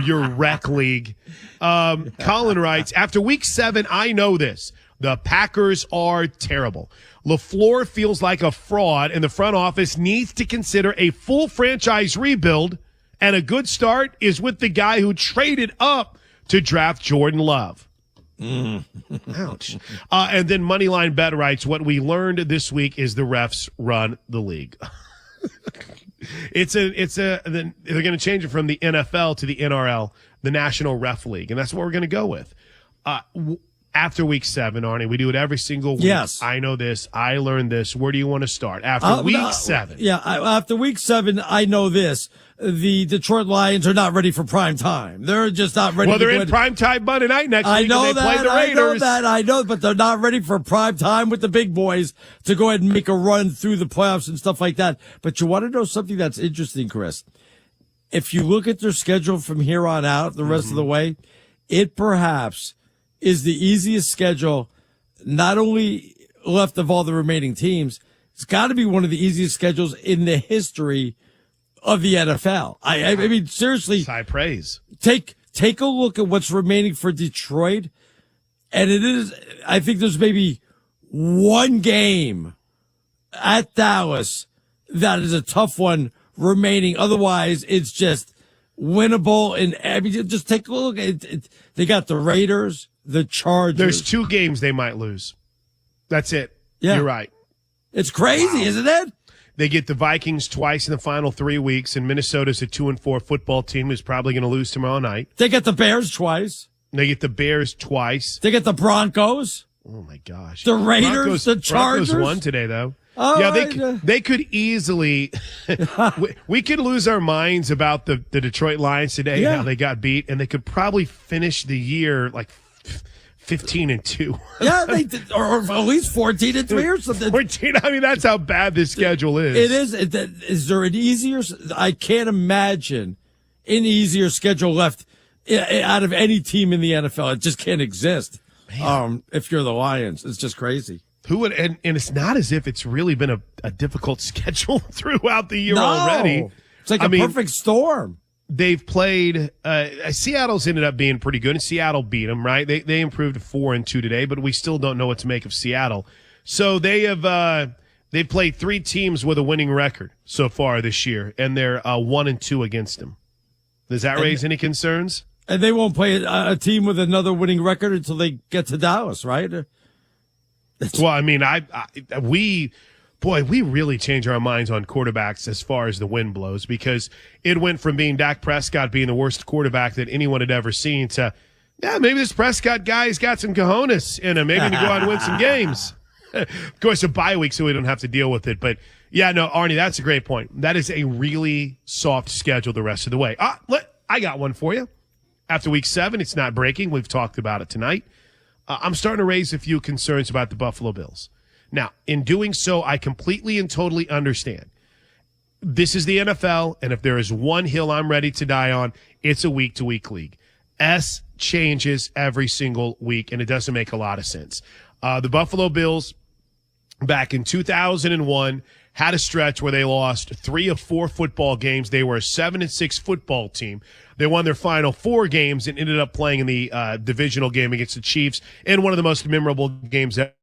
your rec league. Colin writes, after week 7, I know this. The Packers are terrible. LaFleur feels like a fraud, and the front office needs to consider a full franchise rebuild, and a good start is with the guy who traded up to draft Jordan Love. Ouch. And then Moneyline Bet writes, what we learned this week is the refs run the league. They're going to change it from the NFL to the NRL, the National Ref League, and that's what we're going to go with. After week 7, Arnie, we do it every single week. Yes. I know this. I learned this. Where do you want to start? After week 7. Yeah, after week 7, I know this. The Detroit Lions are not ready for prime time. They're just not ready. Well, they're in prime time Monday night next week. I know they play the Raiders. I know, but they're not ready for prime time with the big boys to go ahead and make a run through the playoffs and stuff like that. But you want to know something that's interesting, Chris? If you look at their schedule from here on out, the rest of the way, it perhaps is the easiest schedule, not only left of all the remaining teams, it's got to be one of the easiest schedules in the history of the NFL. I mean, seriously. High praise. Take take a look at what's remaining for Detroit. And I think there's maybe one game at Dallas that is a tough one remaining. Otherwise, it's just winnable. And I mean, just take a look at it. They got the Raiders, the Chargers. There's 2 games they might lose. That's it. Yeah. You're right. It's crazy, isn't it? They get the Vikings twice in the final 3 weeks, and Minnesota's a 2-4 football team who's probably going to lose tomorrow night. They get the Bears twice. They get the Bears twice. They get the Broncos. Oh, my gosh. The Raiders, the Chargers. Broncos won today, though. Oh, yeah, they could easily we could lose our minds about the Detroit Lions today, how they got beat, and they could probably finish the year like 15-2. Yeah, they did, or at least 14-3 or something. 14. I mean, that's how bad this schedule is. It is. Is there an easier? I can't imagine an easier schedule left out of any team in the NFL. It just can't exist. If you're the Lions, it's just crazy. Who would? And it's not as if it's really been a difficult schedule throughout the year already. It's like a perfect storm. They've played. Seattle's ended up being pretty good, and Seattle beat them. Right? They improved to 4-2 today, but we still don't know what to make of Seattle. So they have. They've played 3 teams with a winning record so far this year, and they're 1-2 against them. Does that raise any concerns? And they won't play a team with another winning record until they get to Dallas, right? Well, I mean, we really change our minds on quarterbacks as far as the wind blows, because it went from being Dak Prescott being the worst quarterback that anyone had ever seen to, maybe this Prescott guy's got some cojones in him. Maybe he can go out and win some games. Of course, a bye week, so we don't have to deal with it. But, Arnie, that's a great point. That is a really soft schedule the rest of the way. I got one for you. After week 7, it's not breaking. We've talked about it tonight. I'm starting to raise a few concerns about the Buffalo Bills. Now, in doing so, I completely and totally understand. This is the NFL, and if there is one hill I'm ready to die on, it's a week-to-week league. S changes every single week, and it doesn't make a lot of sense. The Buffalo Bills, back in 2001, had a stretch where they lost 3 of 4 football games. They were a 7-6 football team. They won their final 4 games and ended up playing in the divisional game against the Chiefs in one of the most memorable games ever.